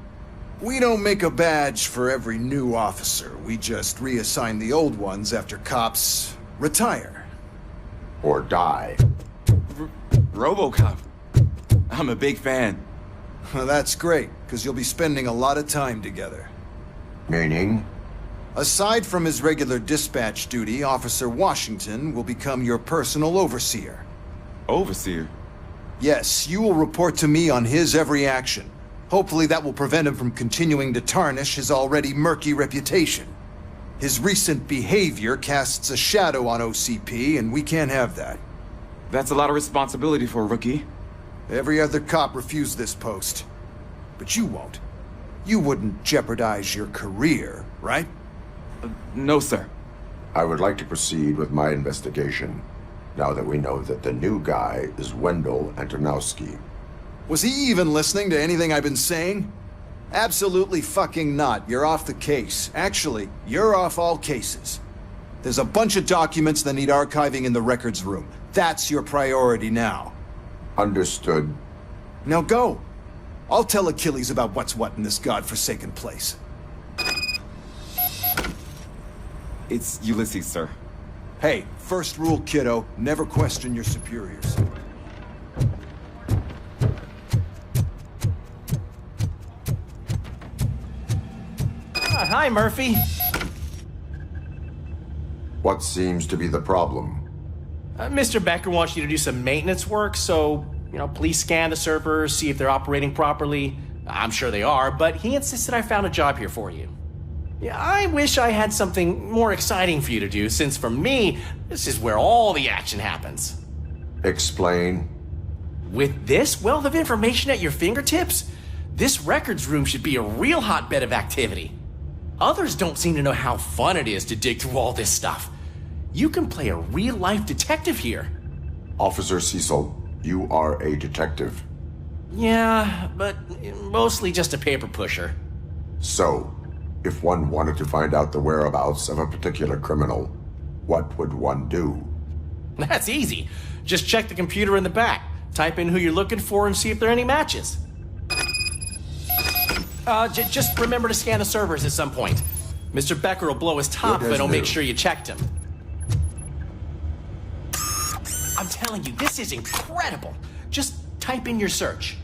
We don't make a badge for every new officer. We just reassign the old ones after cops retire. Or die. RoboCop. I'm a big fan. Well, that's great, because you'll be spending a lot of time together. Meaning? Aside from his regular dispatch duty, Officer Washington will become your personal overseer. Overseer? Yes, you will report to me on his every action. Hopefully that will prevent him from continuing to tarnish his already murky reputation. His recent behavior casts a shadow on OCP, and we can't have that. That's a lot of responsibility for a rookie. Every other cop refused this post. But you won't. You wouldn't jeopardize your career, right? No, sir. I would like to proceed with my investigation, now that we know that the new guy is Wendell Antonowski. Was he even listening to anything I've been saying? Absolutely fucking not. You're off the case. Actually, you're off all cases. There's a bunch of documents that need archiving in the records room. That's your priority now. Understood. Now go. I'll tell Achilles about what's what in this godforsaken place. It's Ulysses, sir. Hey, first rule, kiddo, never question your superiors. Hi, Murphy. What seems to be the problem? Mr. Becker wants you to do some maintenance work, so, please scan the servers, see if they're operating properly. I'm sure they are, but he insisted I found a job here for you. Yeah, I wish I had something more exciting for you to do, since for me, this is where all the action happens. Explain. With this wealth of information at your fingertips, this records room should be a real hotbed of activity. Others don't seem to know how fun it is to dig through all this stuff. You can play a real-life detective here. Officer Cecil, you are a detective. Yeah, but mostly just a paper pusher. So, if one wanted to find out the whereabouts of a particular criminal, what would one do? That's easy. Just check the computer in the back, type in who you're looking for, and see if there are any matches. Just remember to scan the servers at some point. Mr. Becker will blow his top if I don't make sure you checked him. I'm telling you, this is incredible. Just type in your search.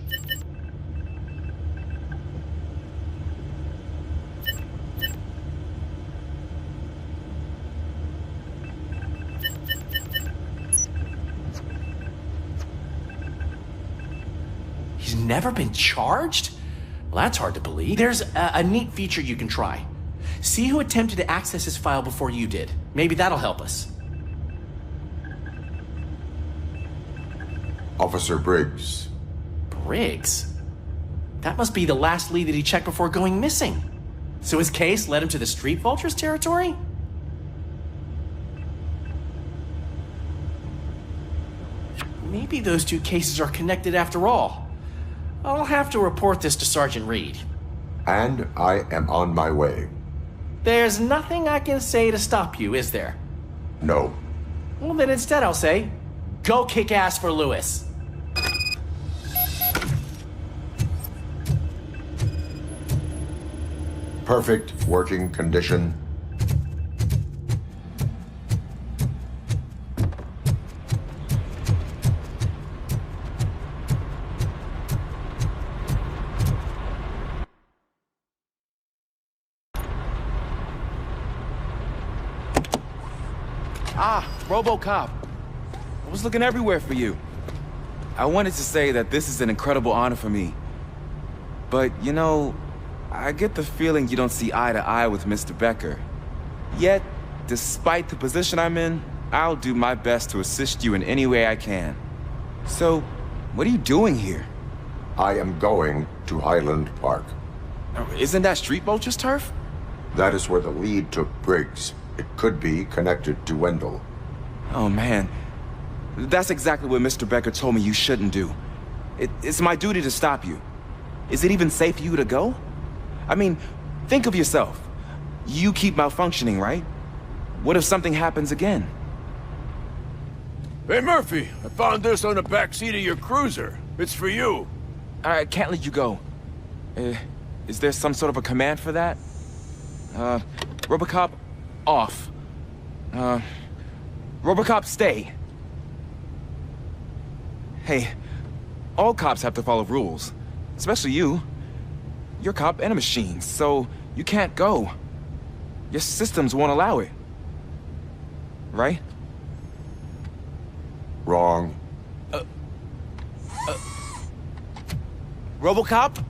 He's never been charged? Well, that's hard to believe. There's a neat feature you can try. See who attempted to access his file before you did. Maybe that'll help us. Officer Briggs. Briggs? That must be the last lead that he checked before going missing. So his case led him to the Street Vultures territory? Maybe those two cases are connected after all. I'll have to report this to Sergeant Reed. And I am on my way. There's nothing I can say to stop you, is there? No. Well, then instead I'll say, go kick ass for Lewis. Perfect working condition. RoboCop. I was looking everywhere for you. I wanted to say that this is an incredible honor for me. But, you know, I get the feeling you don't see eye to eye with Mr. Becker. Yet, despite the position I'm in, I'll do my best to assist you in any way I can. So, what are you doing here? I am going to Highland Park. Isn't that Street Vulture's turf? That is where the lead took Briggs. It could be connected to Wendell. Oh, man. That's exactly what Mr. Becker told me you shouldn't do. It's my duty to stop you. Is it even safe for you to go? I mean, think of yourself. You keep malfunctioning, right? What if something happens again? Hey, Murphy, I found this on the back seat of your cruiser. It's for you. I can't let you go. Is there some sort of a command for that? RoboCop, off. RoboCop, stay. Hey, all cops have to follow rules. Especially you. You're a cop and a machine, so you can't go. Your systems won't allow it. Right? Wrong. RoboCop?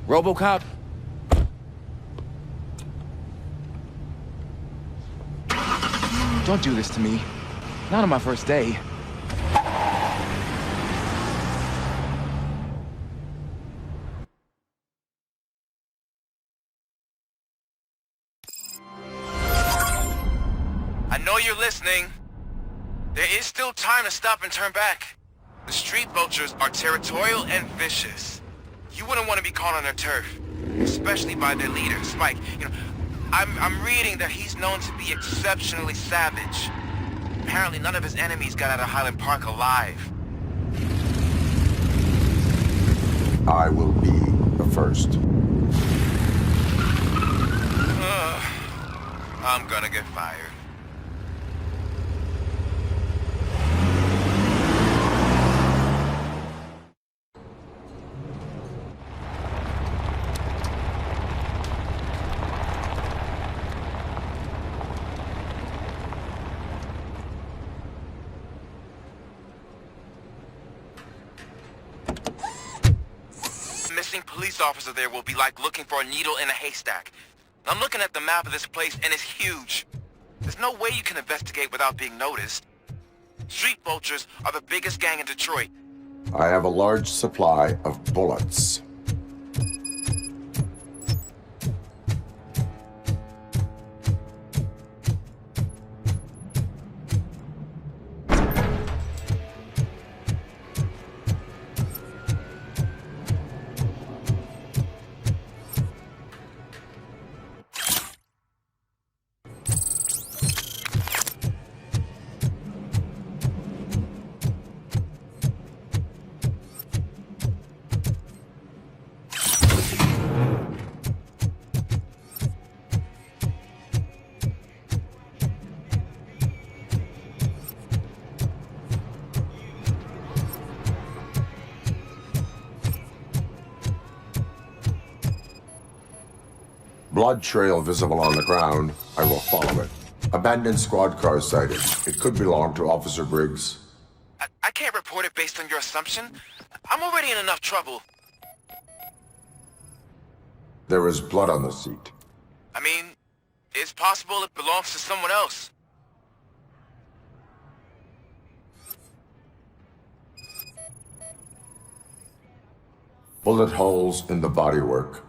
RoboCop? Don't do this to me. Not on my first day. I know you're listening. There is still time to stop and turn back. The street vultures are territorial and vicious. You wouldn't want to be caught on their turf, especially by their leader, Spike. You know, I'm reading that he's known to be exceptionally savage. Apparently none of his enemies got out of Highland Park alive. I will be the first. I'm gonna get fired. Missing police officer there will be like looking for a needle in a haystack. I'm looking at the map of this place and it's huge. There's no way you can investigate without being noticed. Street vultures are the biggest gang in Detroit. I have a large supply of bullets. Blood trail visible on the ground. I will follow it. Abandoned squad car sighted. It could belong to Officer Briggs. I can't report it based on your assumption. I'm already in enough trouble. There is blood on the seat. I mean, it's possible it belongs to someone else. Bullet holes in the bodywork.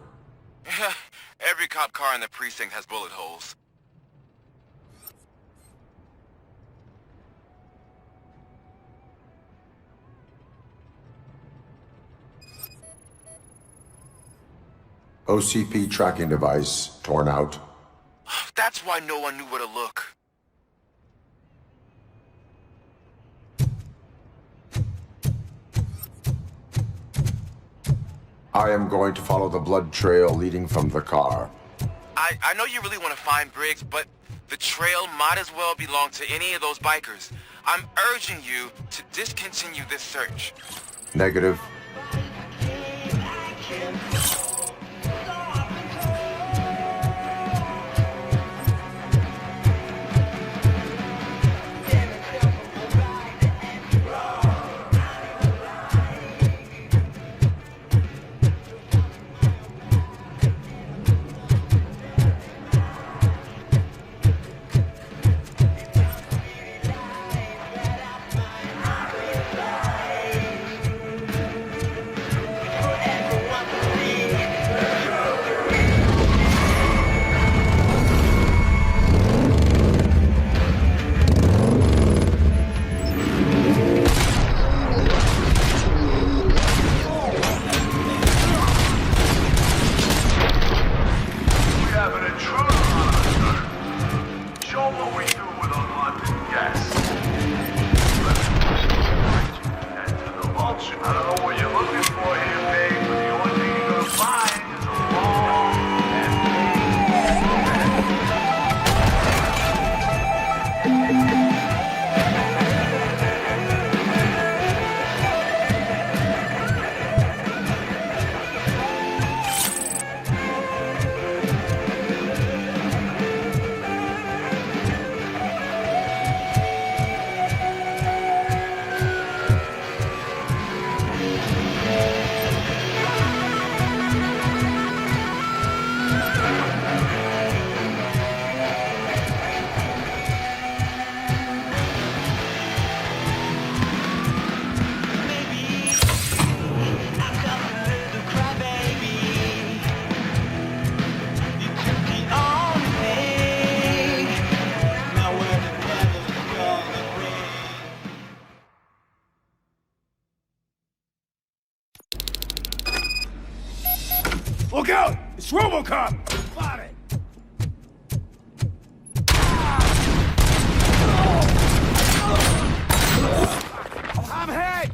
Every cop car in the precinct has bullet holes. OCP tracking device torn out. That's why no one knew where to look. I am going to follow the blood trail leading from the car. I know you really want to find Briggs, but the trail might as well belong to any of those bikers. I'm urging you to discontinue this search. Negative. Look out! It's RoboCop! Spot it! I'm hit!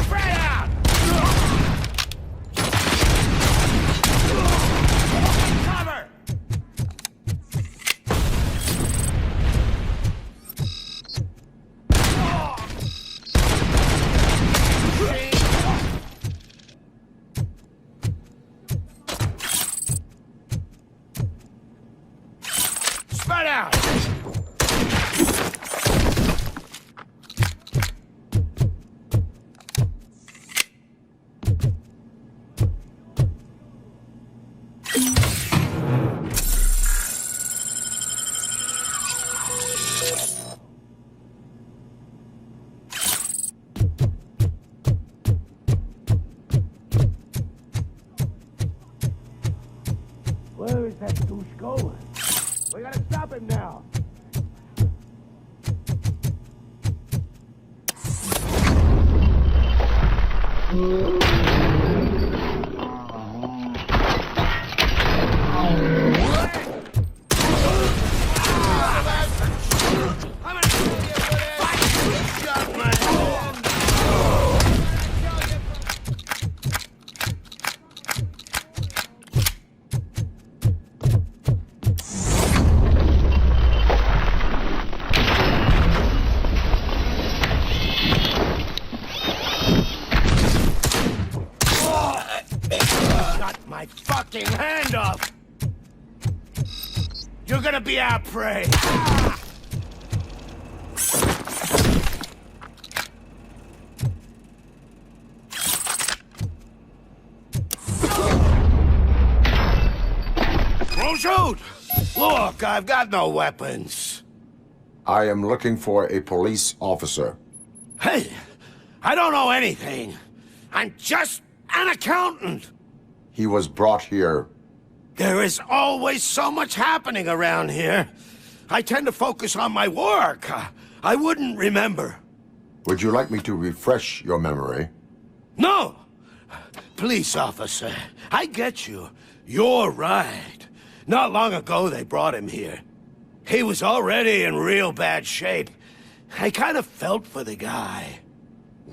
Spread out! Cover! Spread out! Where is that douche going? We gotta stop him now. Got my fucking hand up! You're gonna be our prey! Don't shoot! Look, I've got no weapons. I am looking for a police officer. Hey, I don't know anything. I'm just an accountant. He was brought here. There is always so much happening around here. I tend to focus on my work. I wouldn't remember. Would you like me to refresh your memory? No! Police officer, I get you. You're right. Not long ago they brought him here. He was already in real bad shape. I kind of felt for the guy.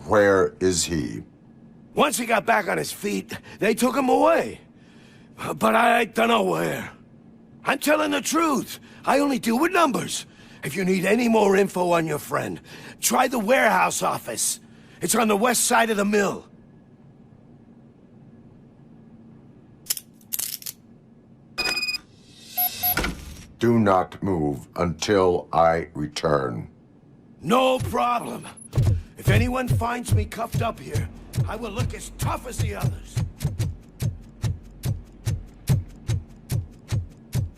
Where is he? Once he got back on his feet, they took him away. But I don't know where. I'm telling the truth. I only deal with numbers. If you need any more info on your friend, try the warehouse office. It's on the west side of the mill. Do not move until I return. No problem. If anyone finds me cuffed up here, I will look as tough as the others.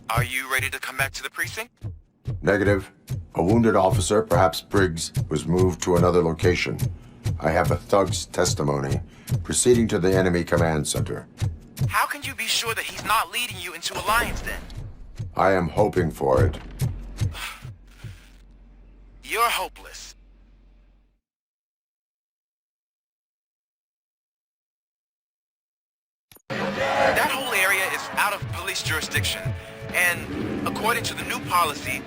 Are you ready to come back to the precinct? Negative. A wounded officer, perhaps Briggs, was moved to another location. I have a thug's testimony, proceeding to the enemy command center. How can you be sure that he's not leading you into alliance then? I am hoping for it. You're hopeless. That whole area is out of police jurisdiction, and according to the new policy,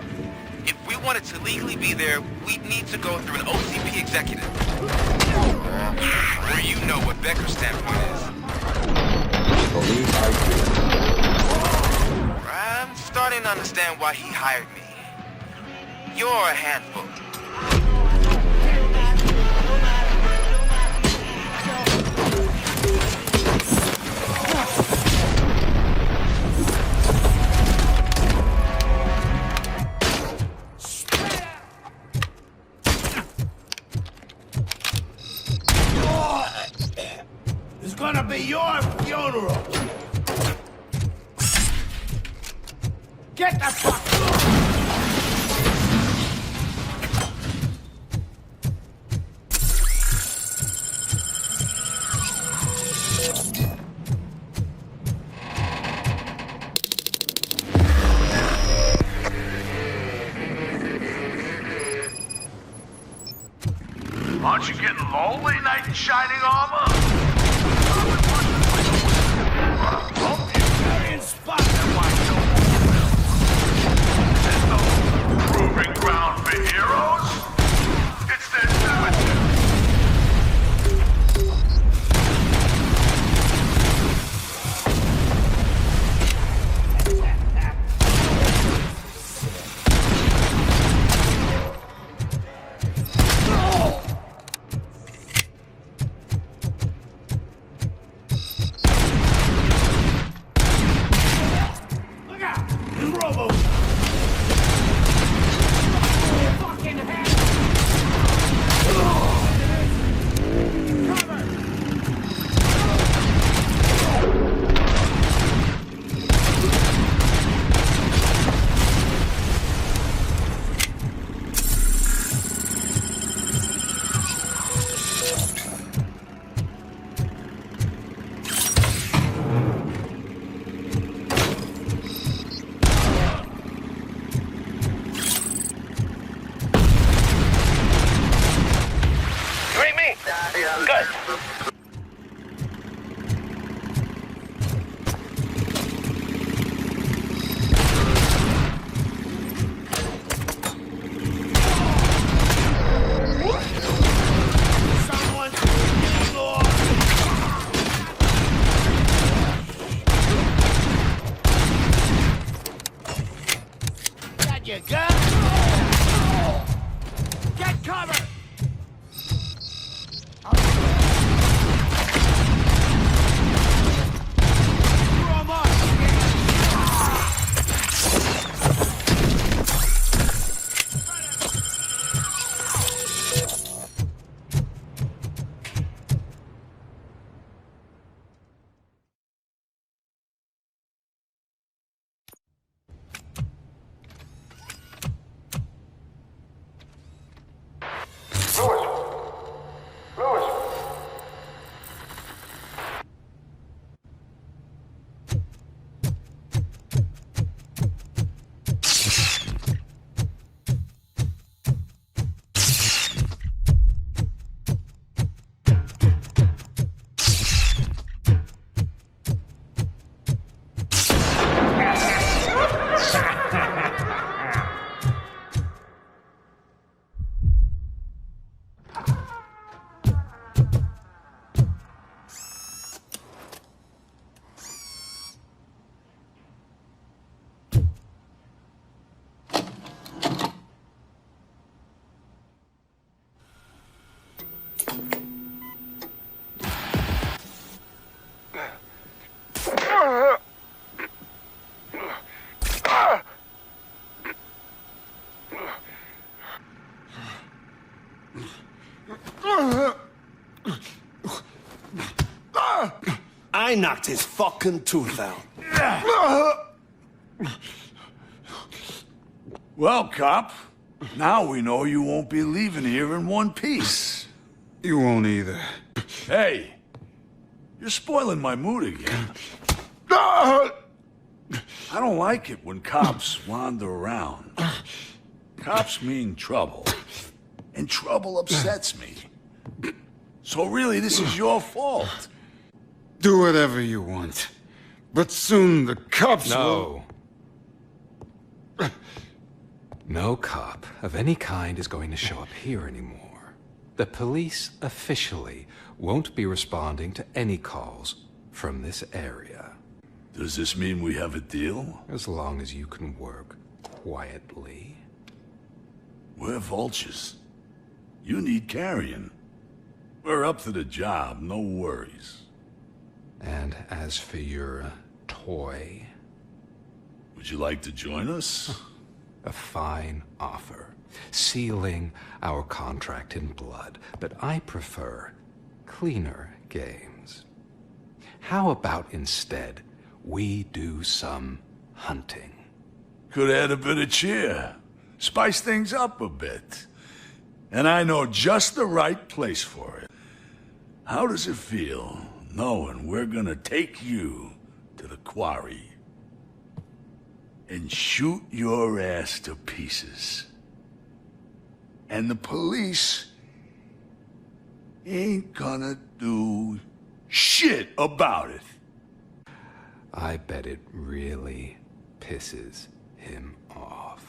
if we wanted to legally be there, we'd need to go through an OCP executive. Where you know what Becker's standpoint is. Believe I do. I'm starting to understand why he hired me. You're a handful. It's gonna be your funeral. Get the fuck! On What, you getting lonely, knight in shining armor? Hope you're carrying spots that might know. There's no proving ground for heroes. It's their cemetery. I knocked his fucking tooth out. Well, cop, now we know you won't be leaving here in one piece. You won't either. Hey, you're spoiling my mood again. I don't like it when cops wander around. Cops mean trouble, and trouble upsets me. So really, this is your fault. Do whatever you want. But soon the cops will... No cop of any kind is going to show up here anymore. The police officially won't be responding to any calls from this area. Does this mean we have a deal? As long as you can work quietly. We're vultures. You need carrion. We're up to the job, no worries. And as for your toy... Would you like to join us? A fine offer, sealing our contract in blood, but I prefer cleaner games. How about instead we do some hunting? Could add a bit of cheer, spice things up a bit. And I know just the right place for it. How does it feel knowing we're gonna take you to the quarry and shoot your ass to pieces? And the police ain't gonna do shit about it. I bet it really pisses him off.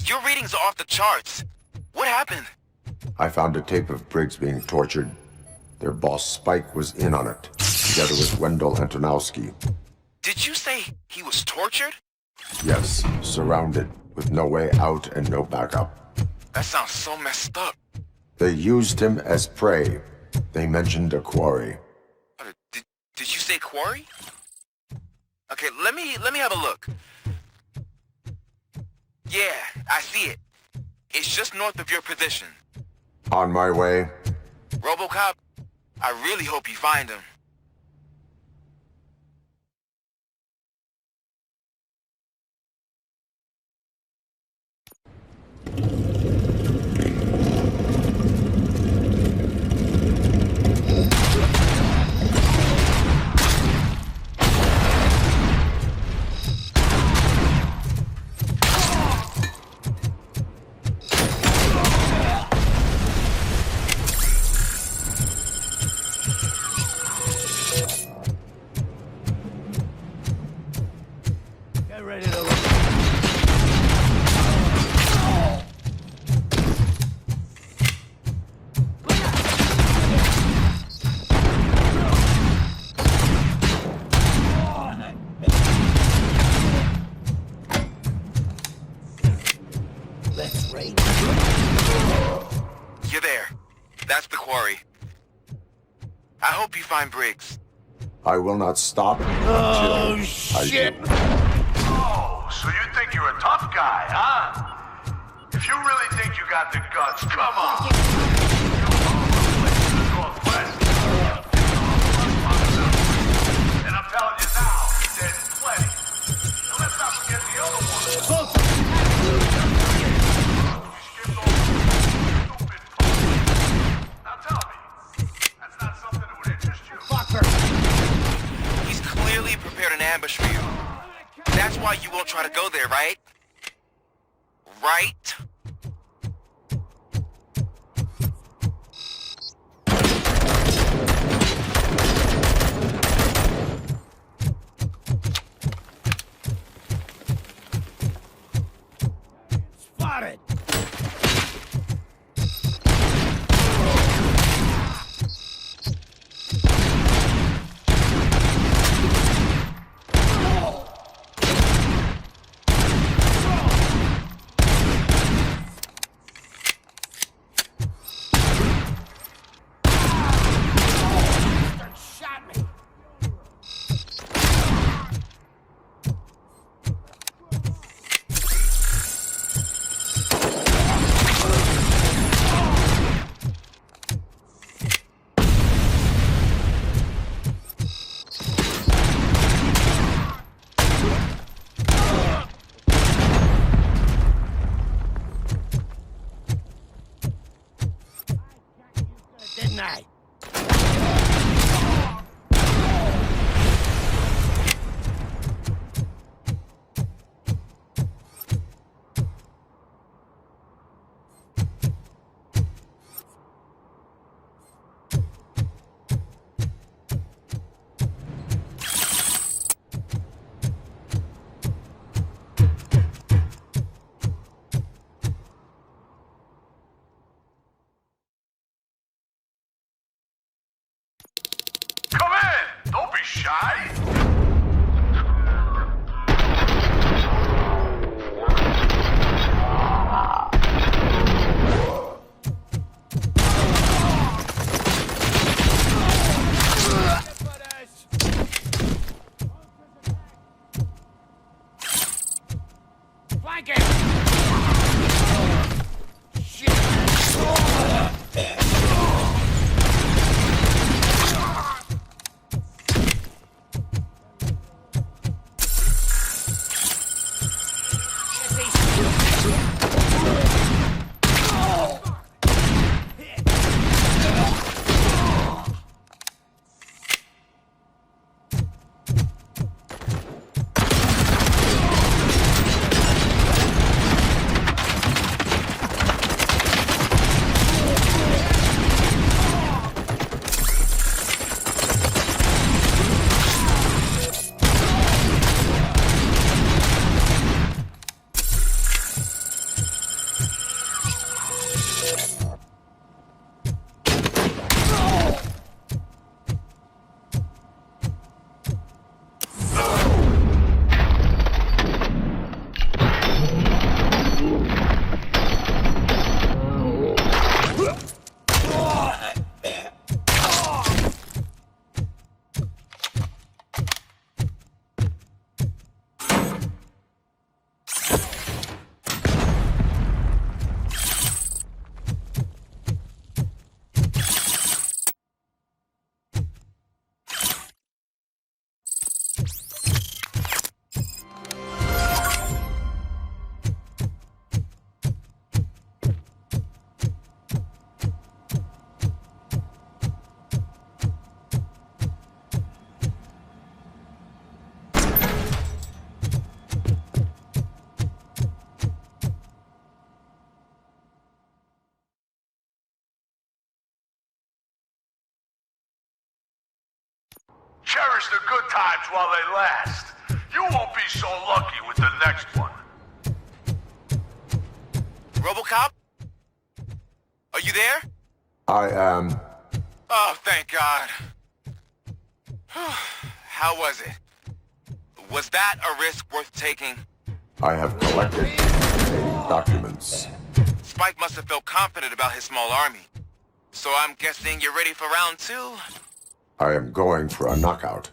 Your readings are off the charts. What happened? I found a tape of Briggs being tortured. Their boss Spike was in on it, together with Wendell Antonowski. Did you say he was tortured? Yes, surrounded, with no way out and no backup. That sounds so messed up. They used him as prey. They mentioned a quarry. Did you say quarry? Okay, let me have a look. Yeah, I see it. It's just north of your position. On my way. RoboCop, I really hope you find him. Get ready to look. Let's raid. You're there. That's the quarry. I hope you find Briggs. I will not stop Oh, until shit. I do. Oh, so you think you're a tough guy, huh? If you really think you got the guts, come on. And I'm telling you now, there's plenty. And let's not forget the other one. You skipped over stupid part. Now tell me, that's not something that would interest you? He's clearly prepared an ambush for you. That's why you won't try to go there, right? Right? Spotted. Shot me. Didn't I? Come in! Don't be shy! Flank him! Shit! Cherish the good times while they last. You won't be so lucky with the next one. RoboCop? Are you there? I am. Oh, thank God. How was it? Was that a risk worth taking? I have collected documents. Spike must have felt confident about his small army. So I'm guessing you're ready for round 2? I am going for a knockout.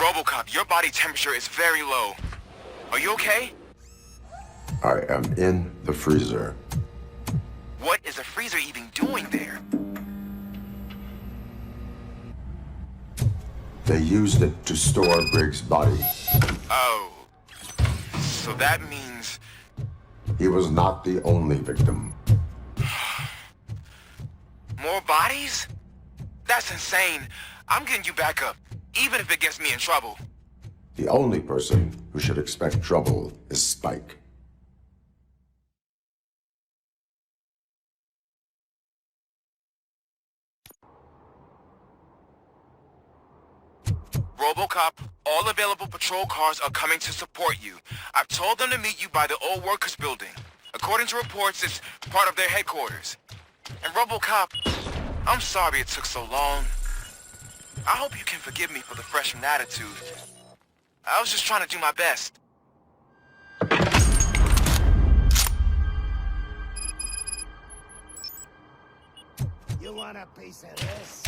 RoboCop, your body temperature is very low. Are you okay? I am in the freezer. What is a freezer even doing there? They used it to store Briggs' body. Oh. So that means... He was not the only victim. More bodies? That's insane. I'm getting you back up, even if it gets me in trouble. The only person who should expect trouble is Spike. RoboCop, all available patrol cars are coming to support you. I've told them to meet you by the old workers building. According to reports, it's part of their headquarters. And RoboCop, I'm sorry it took so long. I hope you can forgive me for the freshman attitude. I was just trying to do my best. You want a piece of this?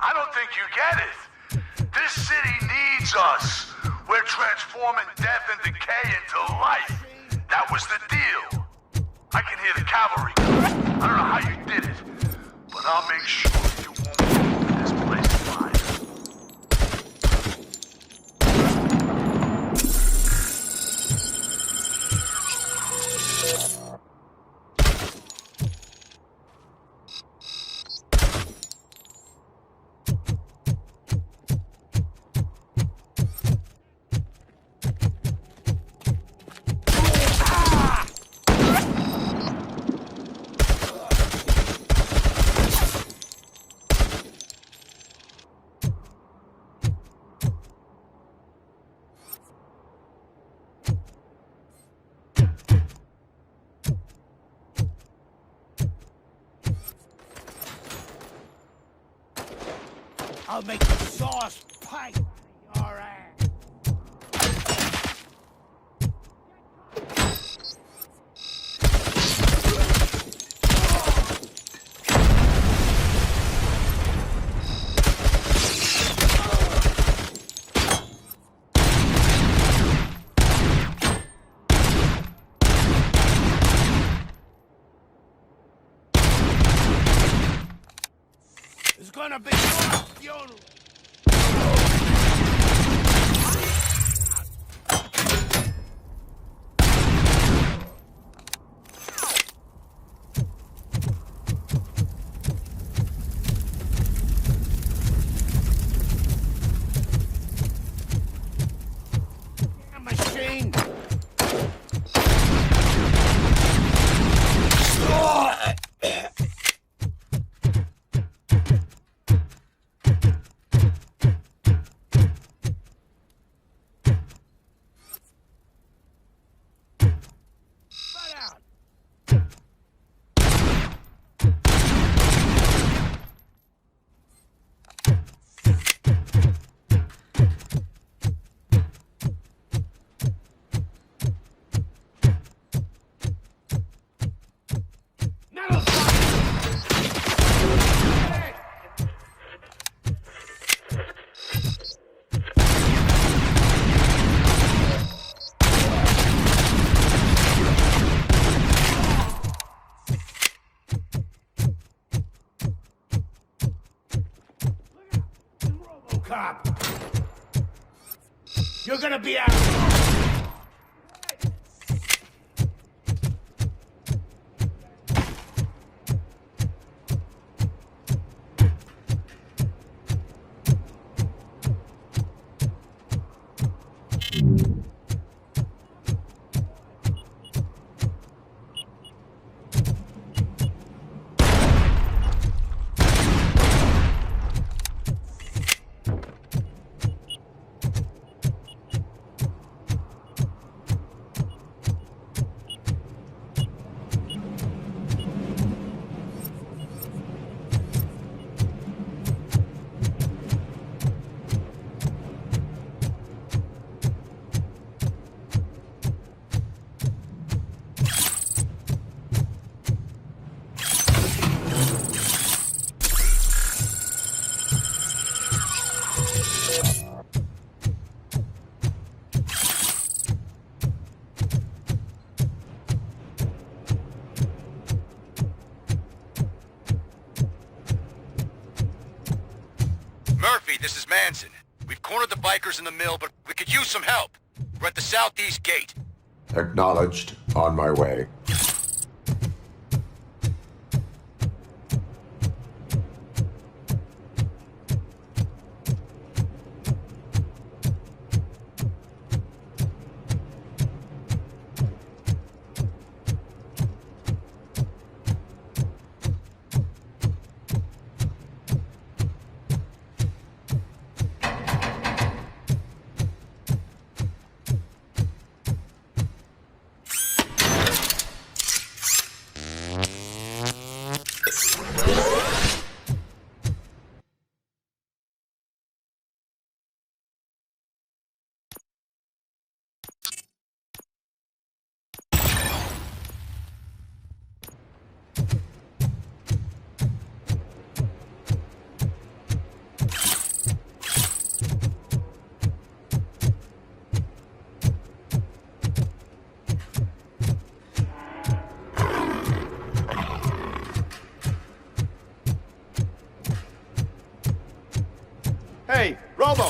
I don't think you get it. This city needs us. We're transforming death and decay into life. That was the deal. I can hear the cavalry coming. I don't know how you did it, but I'll make sure you won't leave this place alive. I'll make the sauce pipe your ass. It's gonna be more funeral. Machine. RoboCop. You're gonna be out. Murphy, this is Manson. We've cornered the bikers in the mill, but we could use some help. We're at the southeast gate. Acknowledged. On my way. Hey, Robo!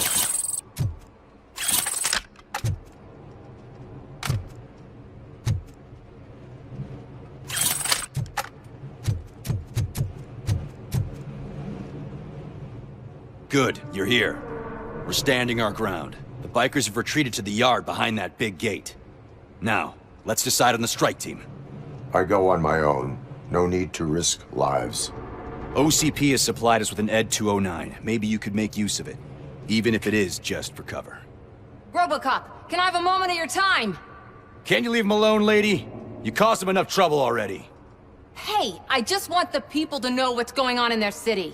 Good, you're here. We're standing our ground. The bikers have retreated to the yard behind that big gate. Now, let's decide on the strike team. I go on my own. No need to risk lives. OCP has supplied us with an ED 209. Maybe you could make use of it, even if it is just for cover. RoboCop, can I have a moment of your time? Can't you leave him alone, lady? You caused him enough trouble already. Hey, I just want the people to know what's going on in their city.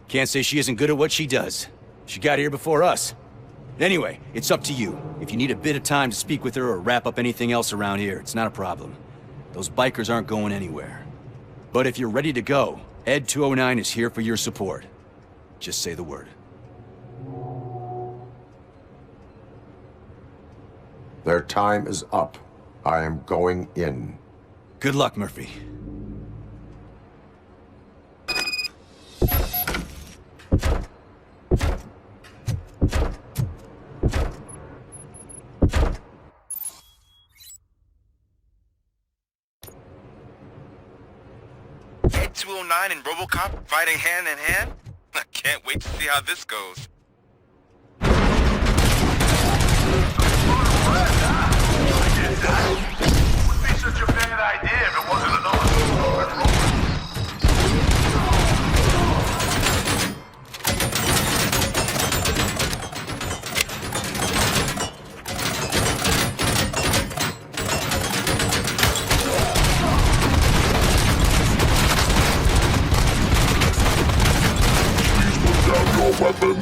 Can't say she isn't good at what she does. She got here before us. Anyway, it's up to you. If you need a bit of time to speak with her or wrap up anything else around here, it's not a problem. Those bikers aren't going anywhere. But if you're ready to go, Ed 209 is here for your support. Just say the word. Their time is up. I am going in. Good luck, Murphy. Ed 209 and RoboCop fighting hand in hand? I can't wait to see how this goes. Wouldn't be such a bad idea if it wasn't another stupid robot. Please put down your weapon.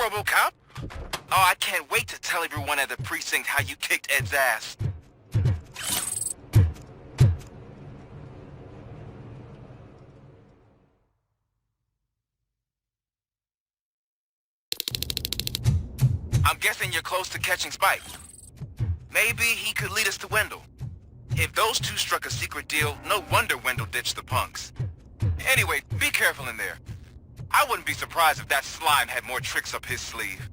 RoboCop? Oh, I can't wait to tell everyone at the precinct how you kicked Ed's ass. I'm guessing you're close to catching Spike. Maybe he could lead us to Wendell. If those two struck a secret deal, no wonder Wendell ditched the punks. Anyway, be careful in there. I wouldn't be surprised if that slime had more tricks up his sleeve.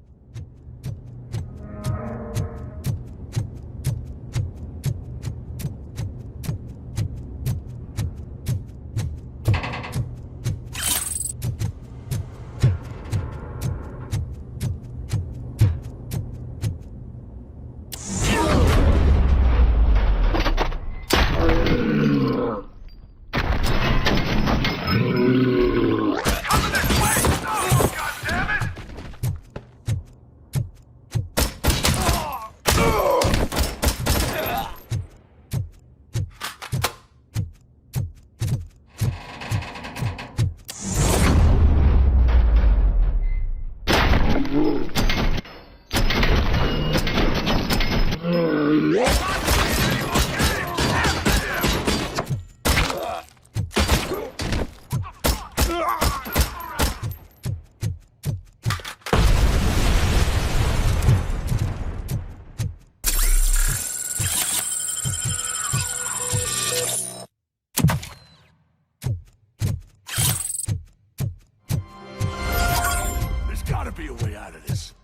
Be a way out of this.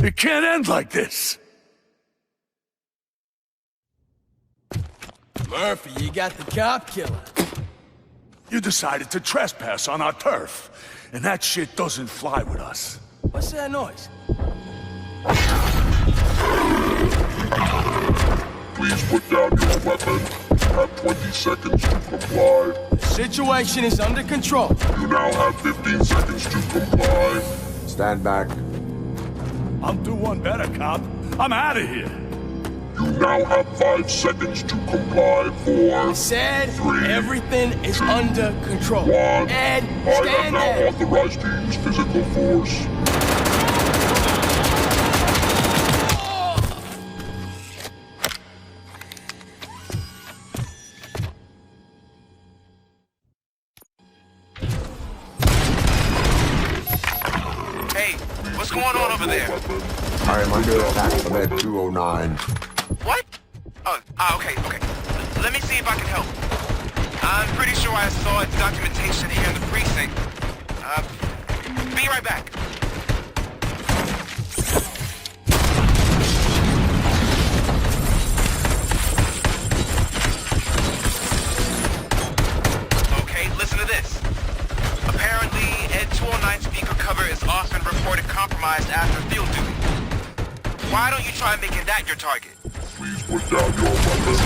It can't end like this. Murphy, you got the cop killer. You decided to trespass on our turf, and that shit doesn't fly with us. What's that noise? Please put down your weapon. You have 20 seconds to comply. The situation is under control. You now have 15 seconds to comply. Stand back. I'll do one better, cop. I'm out of here. You now have 5 seconds to comply. 4, I said 3, everything is under control. 1. Ed, I stand am now there. authorized to use physical force. Hey, what's going on over there? I am under attack from Ed 209. What? Oh, okay. Let me see if I can help. I'm pretty sure I saw its documentation here in the precinct. Be right back. Okay, listen to this. Apparently, Ed 209 speaker cover is often reported compromised after field duty. Why don't you try making that your target? Please put down your weapon.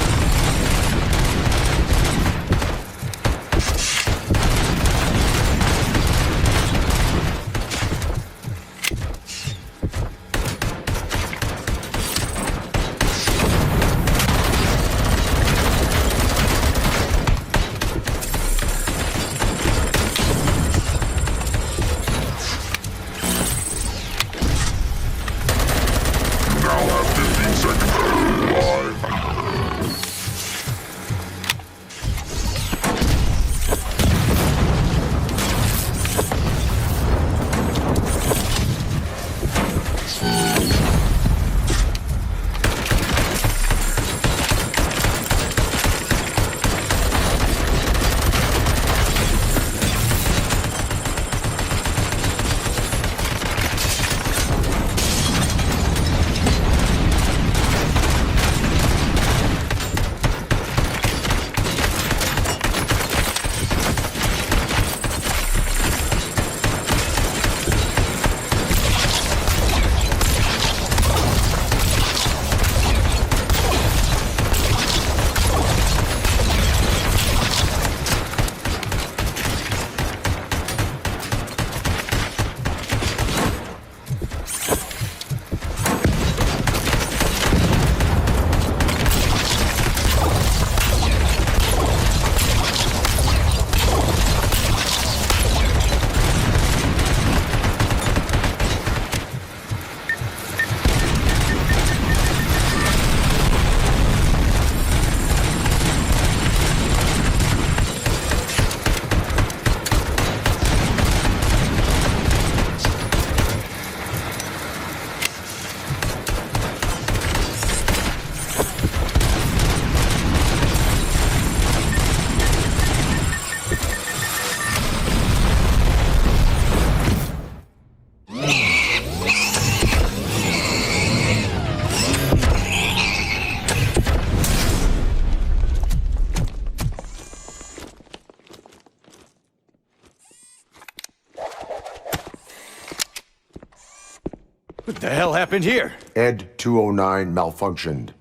What the hell happened here? Ed 209 malfunctioned.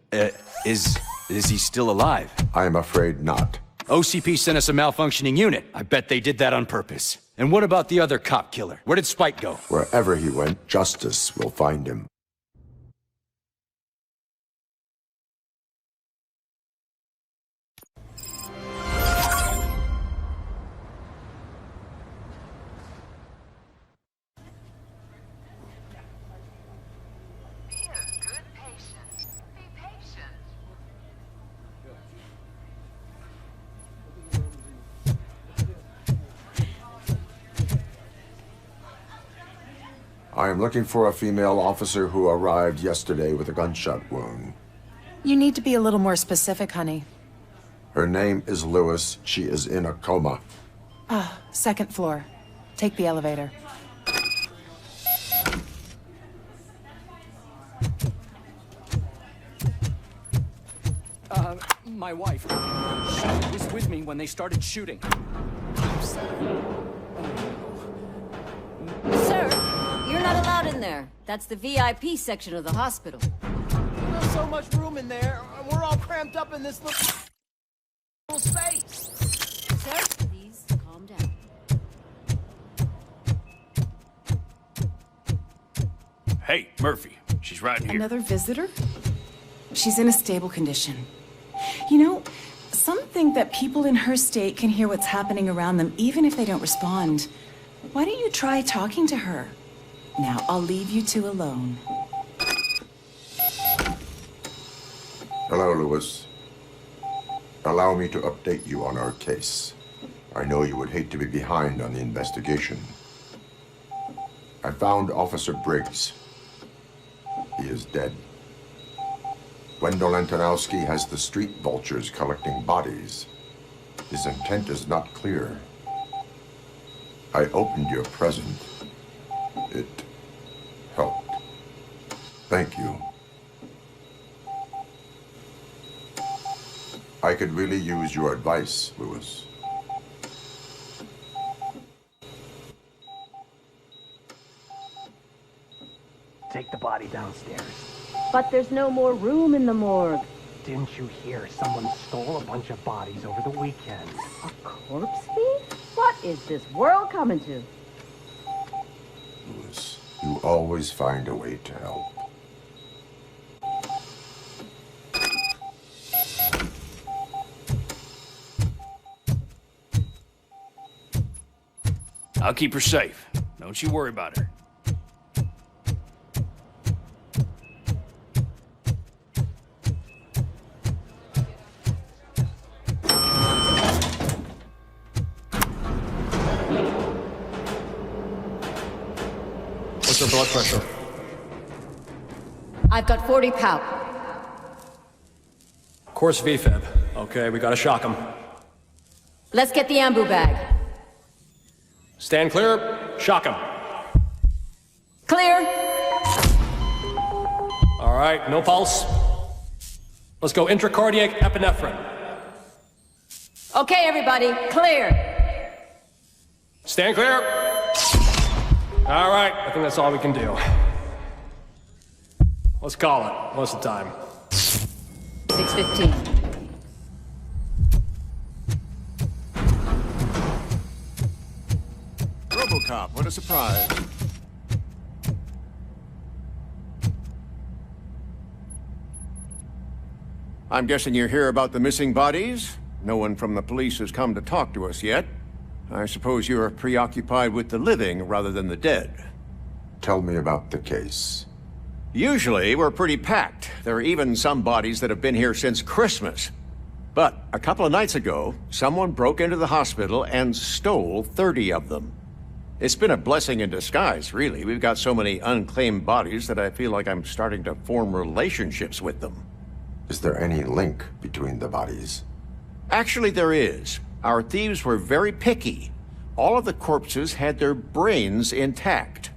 Is he still alive? I am afraid not. OCP sent us a malfunctioning unit. I bet they did that on purpose. And what about the other cop killer? Where did Spike go? Wherever he went, justice will find him. I am looking for a female officer who arrived yesterday with a gunshot wound. You need to be a little more specific, honey. Her name is Lewis. She is in a coma. Ah, second floor. Take the elevator. My wife. She was with me when they started shooting. Sir, you're not allowed in there. That's the VIP section of the hospital. There's so much room in there. We're all cramped up in this little space. Sir, please calm down. Hey, Murphy. She's right here. Another visitor? She's in a stable condition. You know, some think that people in her state can hear what's happening around them even if they don't respond. Why don't you try talking to her? Now, I'll leave you two alone. Hello, Lewis. Allow me to update you on our case. I know you would hate to be behind on the investigation. I found Officer Briggs. He is dead. Wendell Antonowski has the street vultures collecting bodies. His intent is not clear. I opened your present. It helped. Thank you. I could really use your advice, Lewis. Take the body downstairs. But there's no more room in the morgue. Didn't you hear someone stole a bunch of bodies over the weekend? A corpse thief? What is this world coming to? Lewis, you always find a way to help. I'll keep her safe. Don't you worry about her. What's her blood pressure? I've got 40 pow. Course VFib. Okay, we gotta shock him. Let's get the ambu bag. Stand clear. Shock him. Clear. All right, no pulse. Let's go intracardiac epinephrine. Okay, everybody, clear. Stand clear. All right, I think that's all we can do. Let's call it. What's the time? 6:15. RoboCop, what a surprise. I'm guessing you're here about the missing bodies? No one from the police has come to talk to us yet. I suppose you're preoccupied with the living rather than the dead. Tell me about the case. Usually, we're pretty packed. There are even some bodies that have been here since Christmas. But a couple of nights ago, someone broke into the hospital and stole 30 of them. It's been a blessing in disguise, really. We've got so many unclaimed bodies that I feel like I'm starting to form relationships with them. Is there any link between the bodies? Actually, there is. Our thieves were very picky. All of the corpses had their brains intact.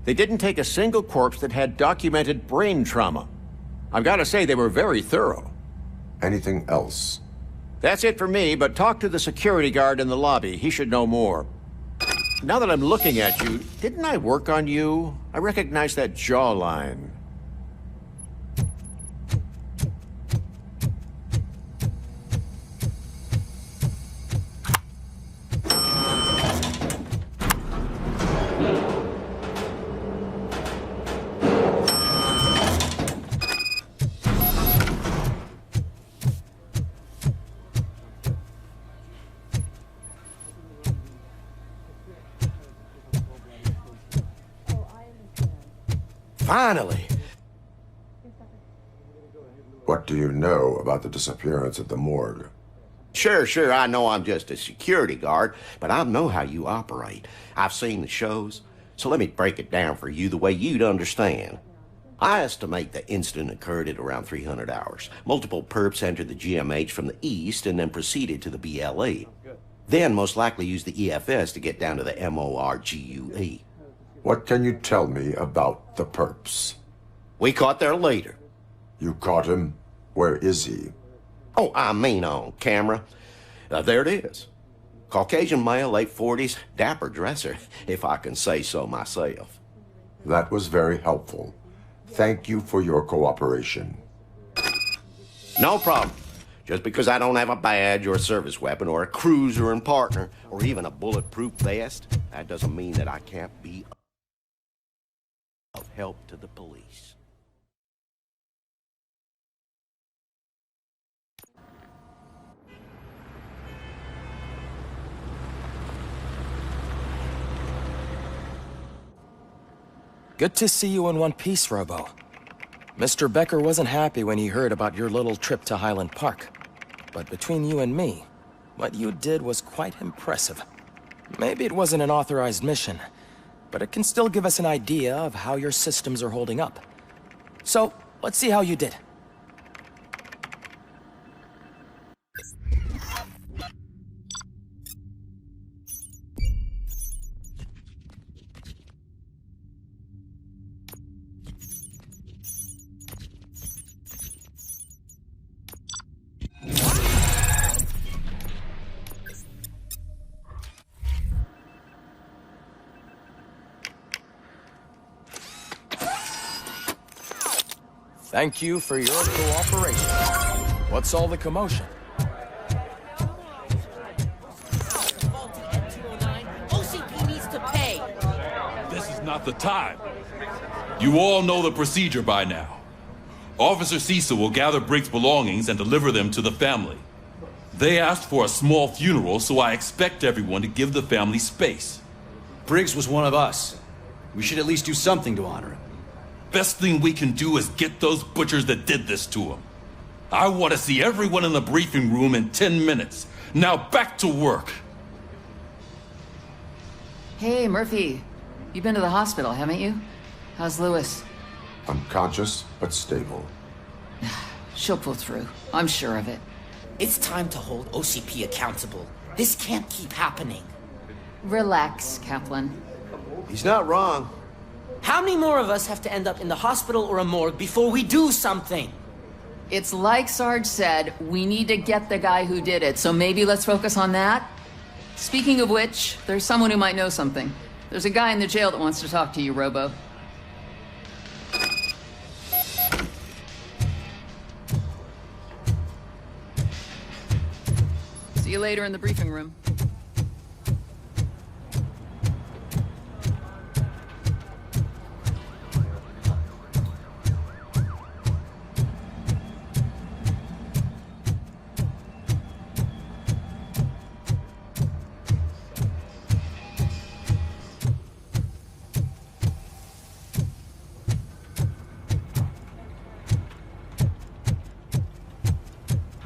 They didn't take a single corpse that had documented brain trauma. I've got to say, they were very thorough. Anything else? That's it for me, but talk to the security guard in the lobby. He should know more. Now that I'm looking at you, didn't I work on you? I recognize that jawline. Finally! What do you know about the disappearance at the morgue? Sure, I know I'm just a security guard, but I know how you operate. I've seen the shows, so let me break it down for you the way you'd understand. I estimate the incident occurred at around 300 hours. Multiple perps entered the GMH from the east and then proceeded to the BLE. Then most likely used the EFS to get down to the MORGUE. What can you tell me about the perps? We caught their leader. You caught him? Where is he? Oh, I mean on camera. There it is. Caucasian male, late 40s, dapper dresser, if I can say so myself. That was very helpful. Thank you for your cooperation. No problem. Just because I don't have a badge or a service weapon or a cruiser and partner or even a bulletproof vest, that doesn't mean that I can't be of help to the police. Good to see you in one piece, Robo. Mr. Becker wasn't happy when he heard about your little trip to Highland Park. But between you and me, what you did was quite impressive. Maybe it wasn't an authorized mission, but it can still give us an idea of how your systems are holding up. So, let's see how you did. Thank you for your cooperation. What's all the commotion? OCP needs to pay. This is not the time. You all know the procedure by now. Officer Cecil will gather Briggs' belongings and deliver them to the family. They asked for a small funeral, so I expect everyone to give the family space. Briggs was one of us. We should at least do something to honor him. Best thing we can do is get those butchers that did this to him. I want to see everyone in the briefing room in 10 minutes. Now back to work. Hey, Murphy. You've been to the hospital, haven't you? How's Lewis? Unconscious, but stable. She'll pull through. I'm sure of it. It's time to hold OCP accountable. This can't keep happening. Relax, Kaplan. He's not wrong. How many more of us have to end up in the hospital or a morgue before we do something? It's like Sarge said, we need to get the guy who did it, so maybe let's focus on that? Speaking of which, there's someone who might know something. There's a guy in the jail that wants to talk to you, Robo. See you later in the briefing room.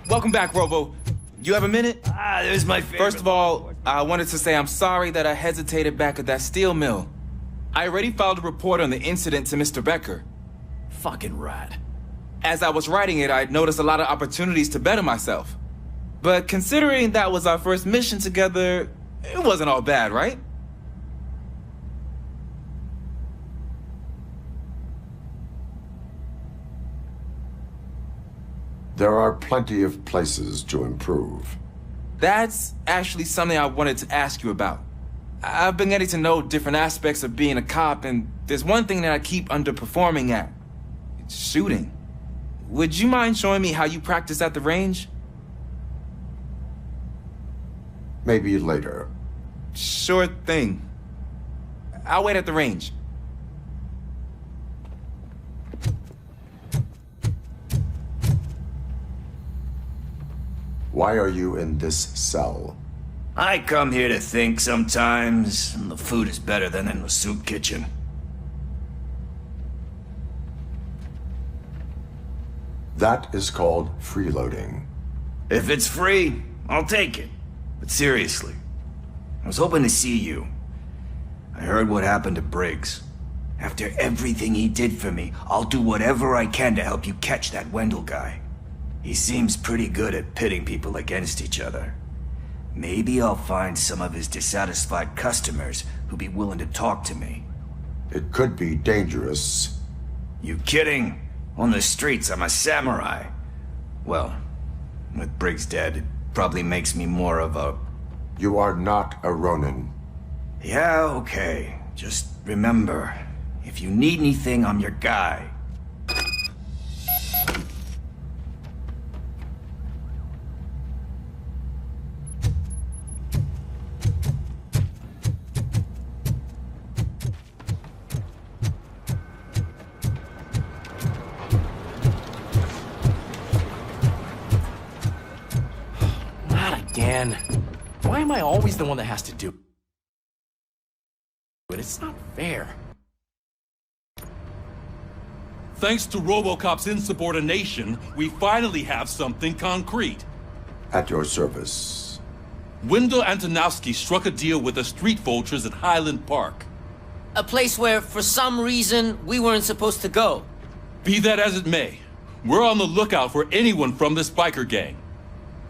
Welcome back, Robo. You have a minute? There's my favorite. First of all, I wanted to say I'm sorry that I hesitated back at that steel mill. I already filed a report on the incident to Mr. Becker. Fucking rat. As I was writing it, I noticed a lot of opportunities to better myself. But considering that was our first mission together, it wasn't all bad, right? There are plenty of places to improve. That's actually something I wanted to ask you about. I've been getting to know different aspects of being a cop, and there's one thing that I keep underperforming at. It's shooting. Would you mind showing me how you practice at the range? Maybe later. Sure thing. I'll wait at the range. Why are you in this cell? I come here to think sometimes, and the food is better than in the soup kitchen. That is called freeloading. If it's free, I'll take it. But seriously, I was hoping to see you. I heard what happened to Briggs. After everything he did for me, I'll do whatever I can to help you catch that Wendell guy. He seems pretty good at pitting people against each other. Maybe I'll find some of his dissatisfied customers who'll be willing to talk to me. It could be dangerous. You kidding? On the streets, I'm a samurai. Well, with Briggs dead, it probably makes me more of a You are not a Ronin. Yeah, okay. Just remember, if you need anything, I'm your guy. Not again. Why am I always the one that has to do it? But it's not fair. Thanks to RoboCop's insubordination, we finally have something concrete. At your service. Wendell Antonowski struck a deal with the street vultures at Highland Park. A place where, for some reason, we weren't supposed to go. Be that as it may, we're on the lookout for anyone from this biker gang.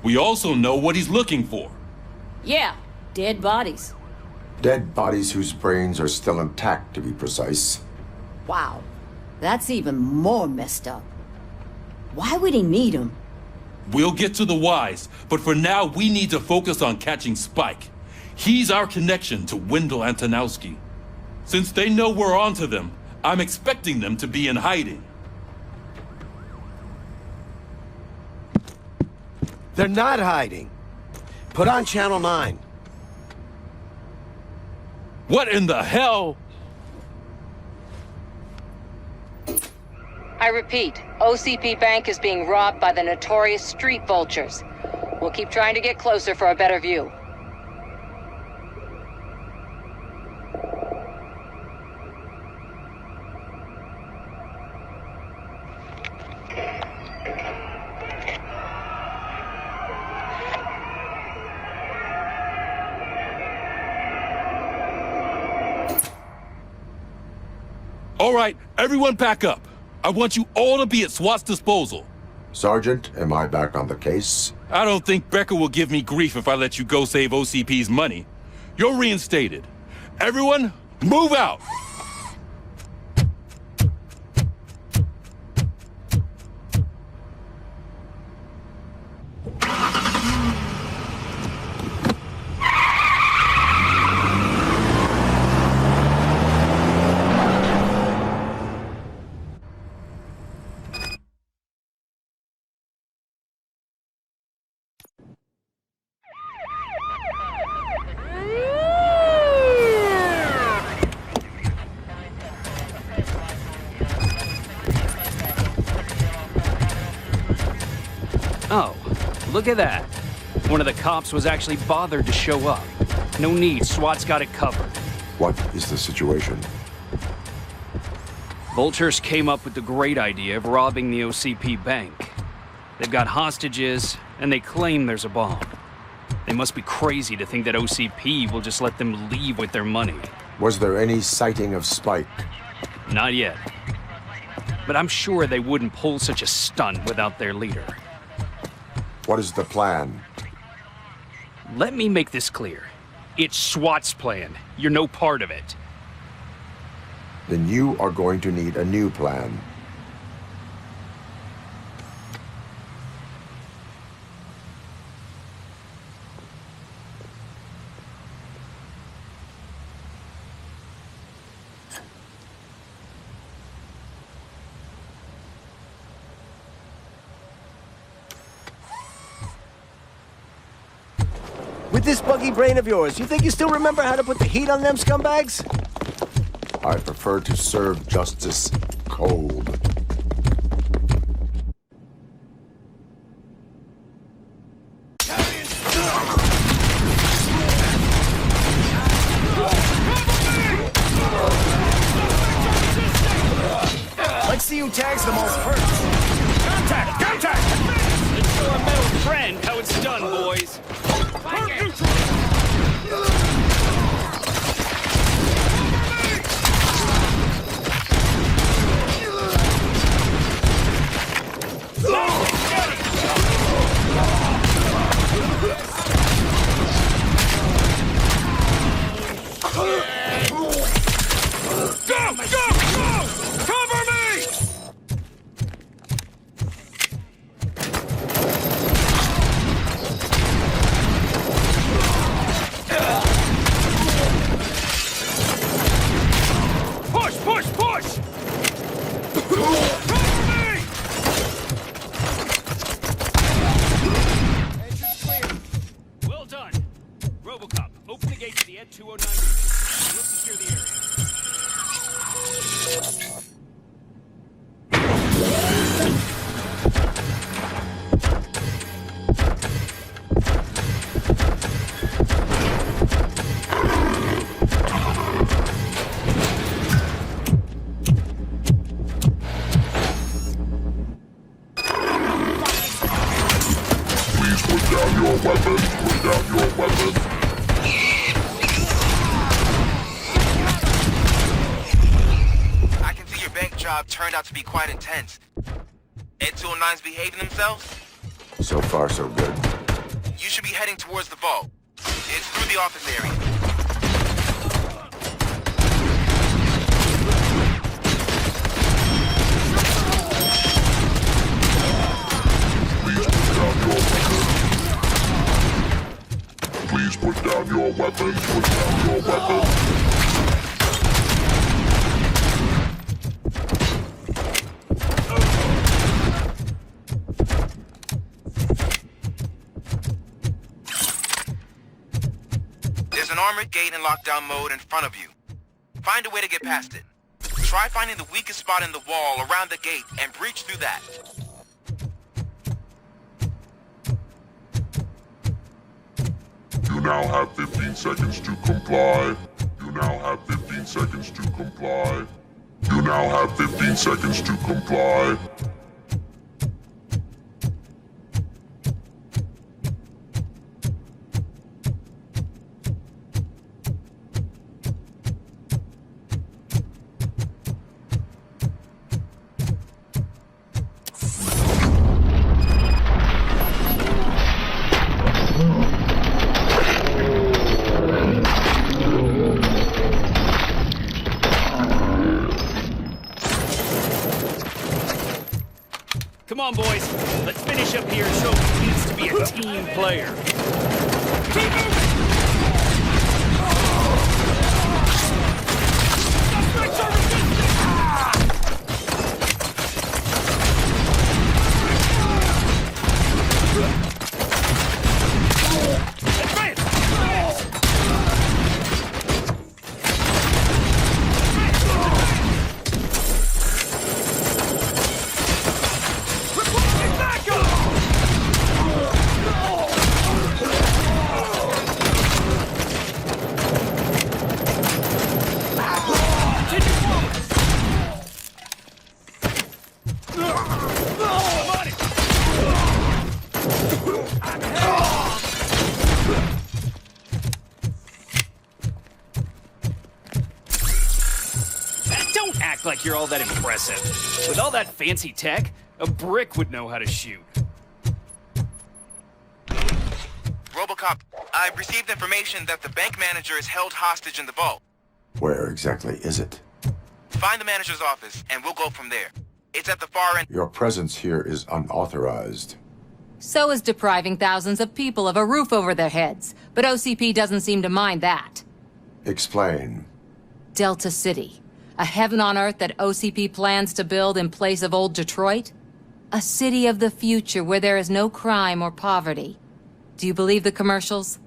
We also know what he's looking for. Yeah, dead bodies. Dead bodies whose brains are still intact, to be precise. Wow, that's even more messed up. Why would he need them? We'll get to the whys, but for now we need to focus on catching Spike. He's our connection to Wendell Antonowski. Since they know we're onto them, I'm expecting them to be in hiding. They're not hiding. Put on Channel 9. What in the hell? I repeat, OCP Bank is being robbed by the notorious street vultures. We'll keep trying to get closer for a better view. All right, everyone back up. I want you all to be at SWAT's disposal. Sergeant, am I back on the case? I don't think Becker will give me grief if I let you go save OCP's money. You're reinstated. Everyone, move out! Oh, look at that. One of the cops was actually bothered to show up. No need, SWAT's got it covered. What is the situation? Vultures came up with the great idea of robbing the OCP bank. They've got hostages, and they claim there's a bomb. They must be crazy to think that OCP will just let them leave with their money. Was there any sighting of Spike? Not yet. But I'm sure they wouldn't pull such a stunt without their leader. What is the plan? Let me make this clear. It's SWAT's plan. You're no part of it. Then you are going to need a new plan. With this buggy brain of yours, you think you still remember how to put the heat on them scumbags? I prefer to serve justice cold. Let's see who tags the most first. Contact! Contact! Let's show our metal friend how it's done, boys. Go! Cover me! gate to the Ed 209. We'll secure the area. Turned out to be quite intense. Ed 209's behaving themselves? So far, so good. You should be heading towards the vault. It's through the office area. Please put down your weapons. Put down your weapons. There's an armored gate in lockdown mode in front of you. Find a way to get past it. Try finding the weakest spot in the wall around the gate and breach through that. You now have 15 seconds to comply. You now have 15 seconds to comply. You now have 15 seconds to comply. Come on, boys. Let's finish up here and show who needs to be a team player. Keep moving! Suspects are resisting! Advance! Don't act like you're all that impressive. With all that fancy tech, a brick would know how to shoot. RoboCop, I've received information that the bank manager is held hostage in the vault. Where exactly is it? Find the manager's office, and we'll go from there. It's at the far end. Your presence here is unauthorized. So is depriving thousands of people of a roof over their heads. But OCP doesn't seem to mind that. Explain. Delta City. A heaven on earth that OCP plans to build in place of old Detroit? A city of the future where there is no crime or poverty. Do you believe the commercials?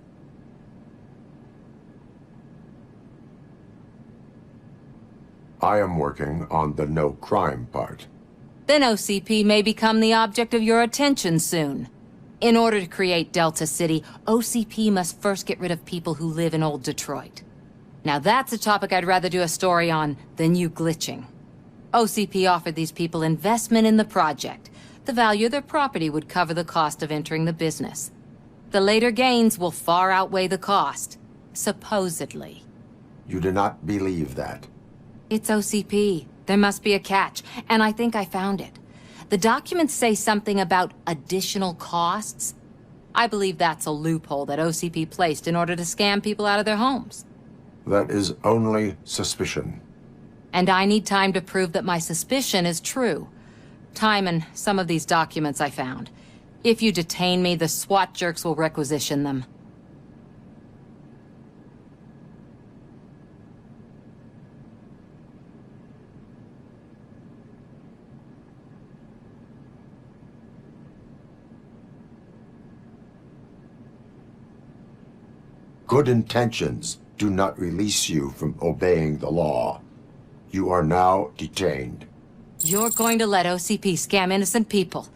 I am working on the no crime part. Then OCP may become the object of your attention soon. In order to create Delta City, OCP must first get rid of people who live in old Detroit. Now that's a topic I'd rather do a story on than you glitching. OCP offered these people investment in the project. The value of their property would cover the cost of entering the business. The later gains will far outweigh the cost, supposedly. You do not believe that? It's OCP. There must be a catch, and I think I found it. The documents say something about additional costs. I believe that's a loophole that OCP placed in order to scam people out of their homes. That is only suspicion. And I need time to prove that my suspicion is true. Time and some of these documents I found. If you detain me, the SWAT jerks will requisition them. Good intentions do not release you from obeying the law. You are now detained. You're going to let OCP scam innocent people.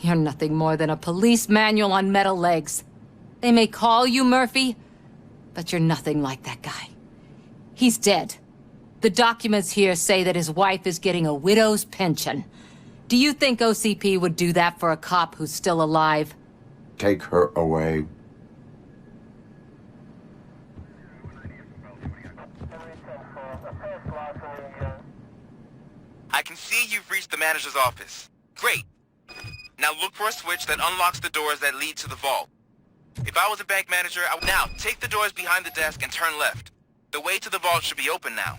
You're nothing more than a police manual on metal legs. They may call you Murphy, but you're nothing like that guy. He's dead. The documents here say that his wife is getting a widow's pension. Do you think OCP would do that for a cop who's still alive? Take her away. I can see you've reached the manager's office. Great. Now look for a switch that unlocks the doors that lead to the vault. If I was a bank manager, I would now take the doors behind the desk and turn left. The way to the vault should be open now.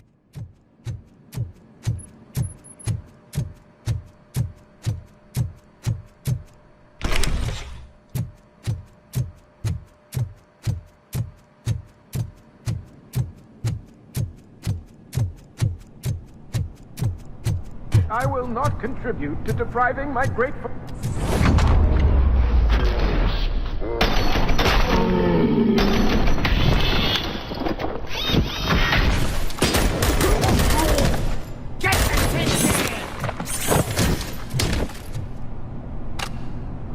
I will not contribute to depriving my grateful...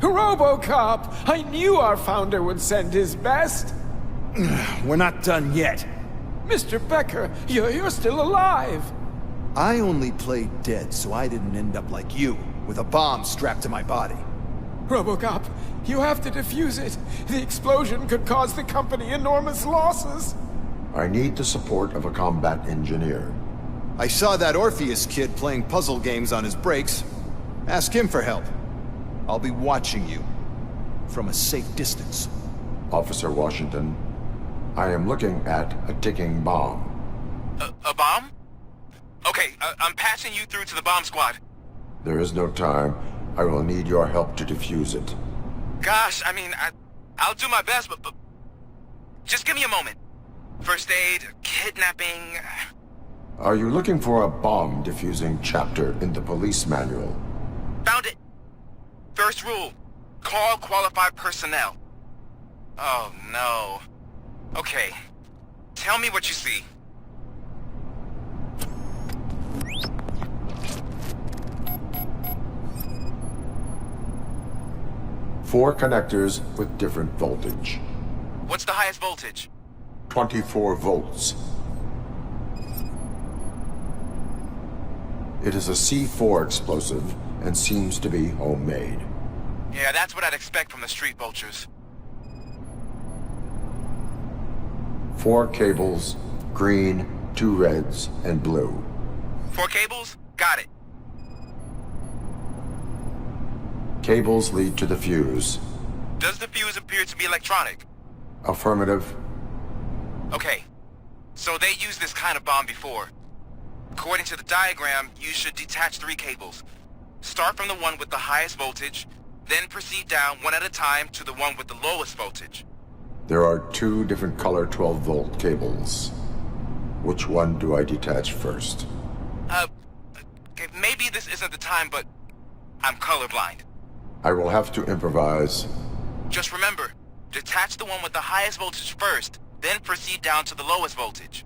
RoboCop! I knew our founder would send his best! We're not done yet. Mr. Becker, you're still alive! I only played dead so I didn't end up like you, with a bomb strapped to my body. RoboCop, you have to defuse it. The explosion could cause the company enormous losses. I need the support of a combat engineer. I saw that Orpheus kid playing puzzle games on his breaks. Ask him for help. I'll be watching you. From a safe distance. Officer Washington, I am looking at a ticking bomb. A bomb? Okay, I'm passing you through to the bomb squad. There is no time. I will need your help to defuse it. Gosh, I mean, I'll do my best, but just give me a moment. First aid, kidnapping... Are you looking for a bomb defusing chapter in the police manual? Found it. First rule, call qualified personnel. Oh, no. Okay, tell me what you see. Four connectors with different voltage. What's the highest voltage? 24 volts. It is a C4 explosive and seems to be homemade. Yeah, that's what I'd expect from the street vultures. 4 cables, green, 2 reds, and blue. 4 cables? Got it. Cables lead to the fuse. Does the fuse appear to be electronic? Affirmative. Okay, so they used this kind of bomb before. According to the diagram, you should detach 3 cables. Start from the one with the highest voltage, then proceed down one at a time to the one with the lowest voltage. There are 2 different color 12-volt cables. Which one do I detach first? Okay, maybe this isn't the time, but I'm colorblind. I will have to improvise. Just remember, detach the one with the highest voltage first, then proceed down to the lowest voltage.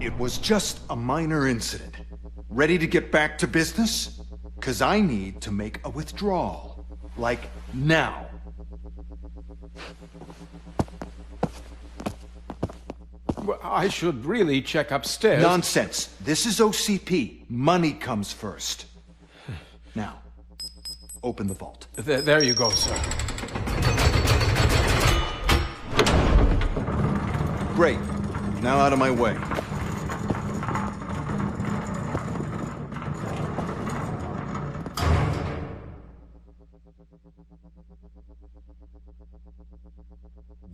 It was just a minor incident. Ready to get back to business? 'Cause I need to make a withdrawal. Like, now. Well, I should really check upstairs. Nonsense. This is OCP. Money comes first. Now, open the vault. There you go, sir. Great. Now out of my way.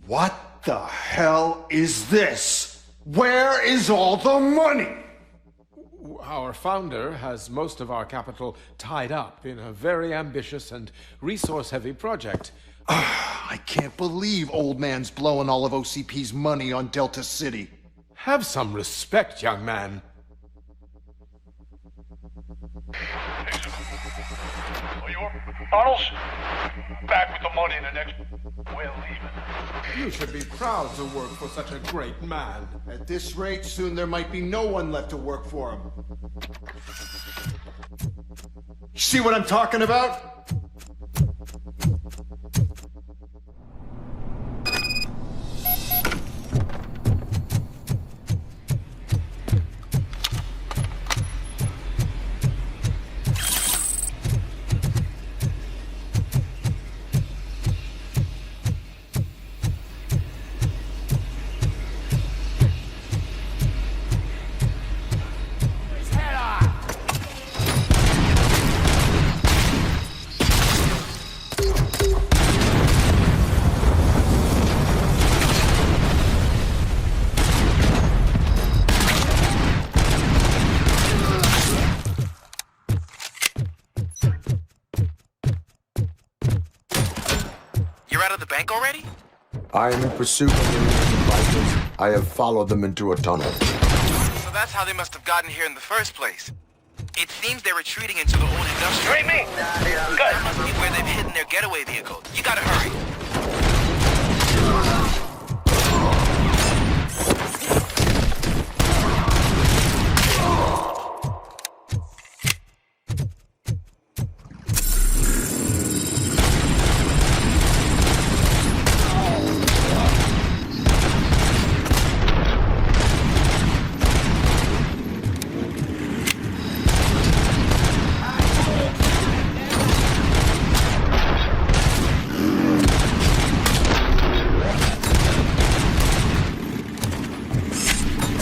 What the hell is this? Where is all the money? Our founder has most of our capital tied up in a very ambitious and resource-heavy project. I can't believe old man's blowing all of OCP's money on Delta City. Have some respect, young man. Arnold's back with the money in the next... We're leaving. You should be proud to work for such a great man. At this rate, soon there might be no one left to work for him. See what I'm talking about? Already? I am in pursuit of the remaining bikers. I have followed them into a tunnel. So that's how they must have gotten here in the first place. It seems they're retreating into the old industrial... Straight me! Good. That must be where they've hidden their getaway vehicle. You gotta hurry.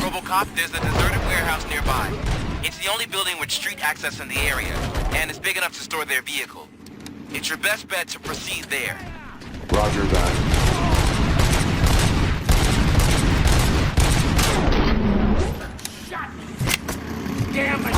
RoboCop, there's a deserted warehouse nearby. It's the only building with street access in the area, and it's big enough to store their vehicle. It's your best bet to proceed there. Roger that. Damn it!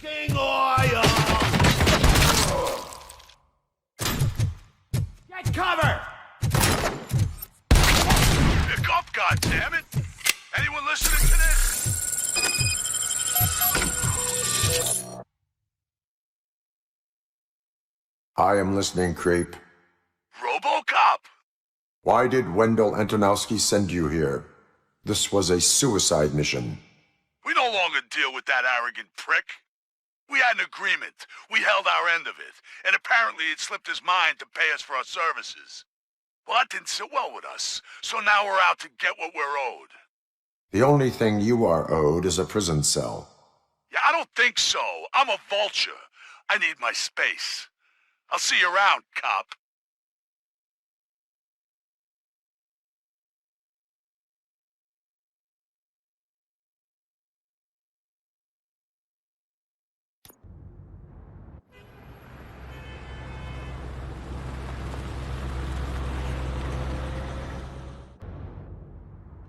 King oil! Get cover! Pick up, goddammit! Anyone listening to this? I am listening, Creep. RoboCop! Why did Wendell Antonowski send you here? This was a suicide mission. We no longer deal with that arrogant prick. We had an agreement. We held our end of it. And apparently it slipped his mind to pay us for our services. Well, that didn't sit well with us. So now we're out to get what we're owed. The only thing you are owed is a prison cell. Yeah, I don't think so. I'm a vulture. I need my space. I'll see you around, cop.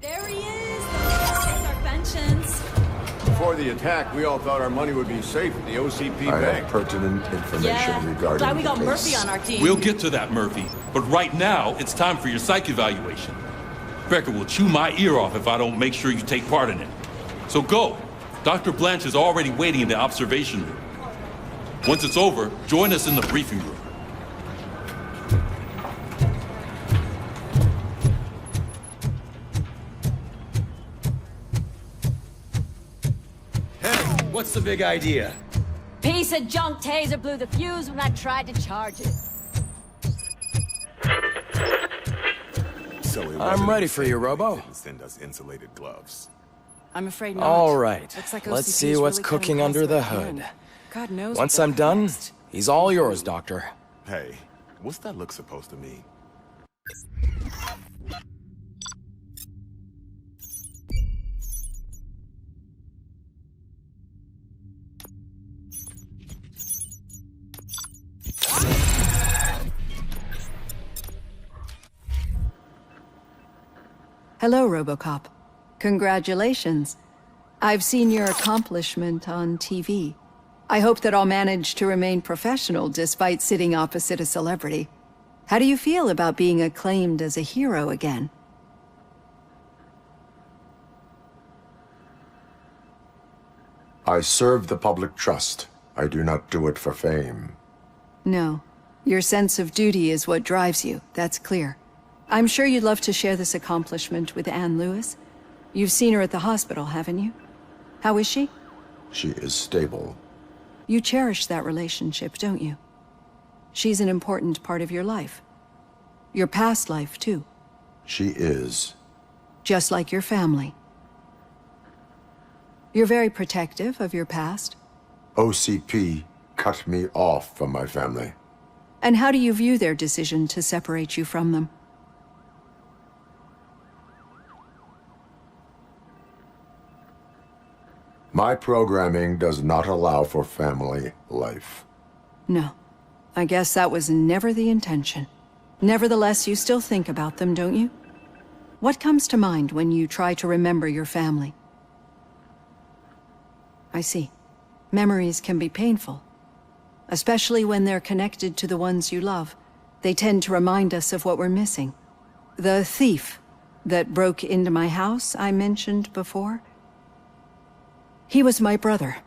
There he is! There's our pensions. Before the attack, we all thought our money would be safe at the OCP I bank. have pertinent information Yeah, regarding glad we got the Murphy case. on our team. We'll get to that, Murphy. But right now, it's time for your psych evaluation. Becker will chew my ear off if I don't make sure you take part in it. So go. Dr. Blanche is already waiting in the observation room. Once it's over, join us in the briefing room. Hey, what's the big idea? Piece of junk taser blew the fuse when I tried to charge it. So it I'm ready for you, Robo. Didn't send us insulated gloves. I'm afraid not. All right. Looks like Let's OCP see is what's really cooking cutting under the costs hood. again. God knows. Once what I'm will done, happen next. he's all yours, Doctor. Hey, what's that look supposed to mean? Hello, RoboCop. Congratulations. I've seen your accomplishment on TV. I hope that I'll manage to remain professional despite sitting opposite a celebrity. How do you feel about being acclaimed as a hero again? I serve the public trust. I do not do it for fame. No. Your sense of duty is what drives you, that's clear. I'm sure you'd love to share this accomplishment with Anne Lewis. You've seen her at the hospital, haven't you? How is she? She is stable. You cherish that relationship, don't you? She's an important part of your life. Your past life, too. She is. Just like your family. You're very protective of your past. OCP cut me off from my family. And how do you view their decision to separate you from them? My programming does not allow for family life. No. I guess that was never the intention. Nevertheless, you still think about them, don't you? What comes to mind when you try to remember your family? I see. Memories can be painful. Especially when they're connected to the ones you love. They tend to remind us of what we're missing. The thief that broke into my house I mentioned before? He was my brother.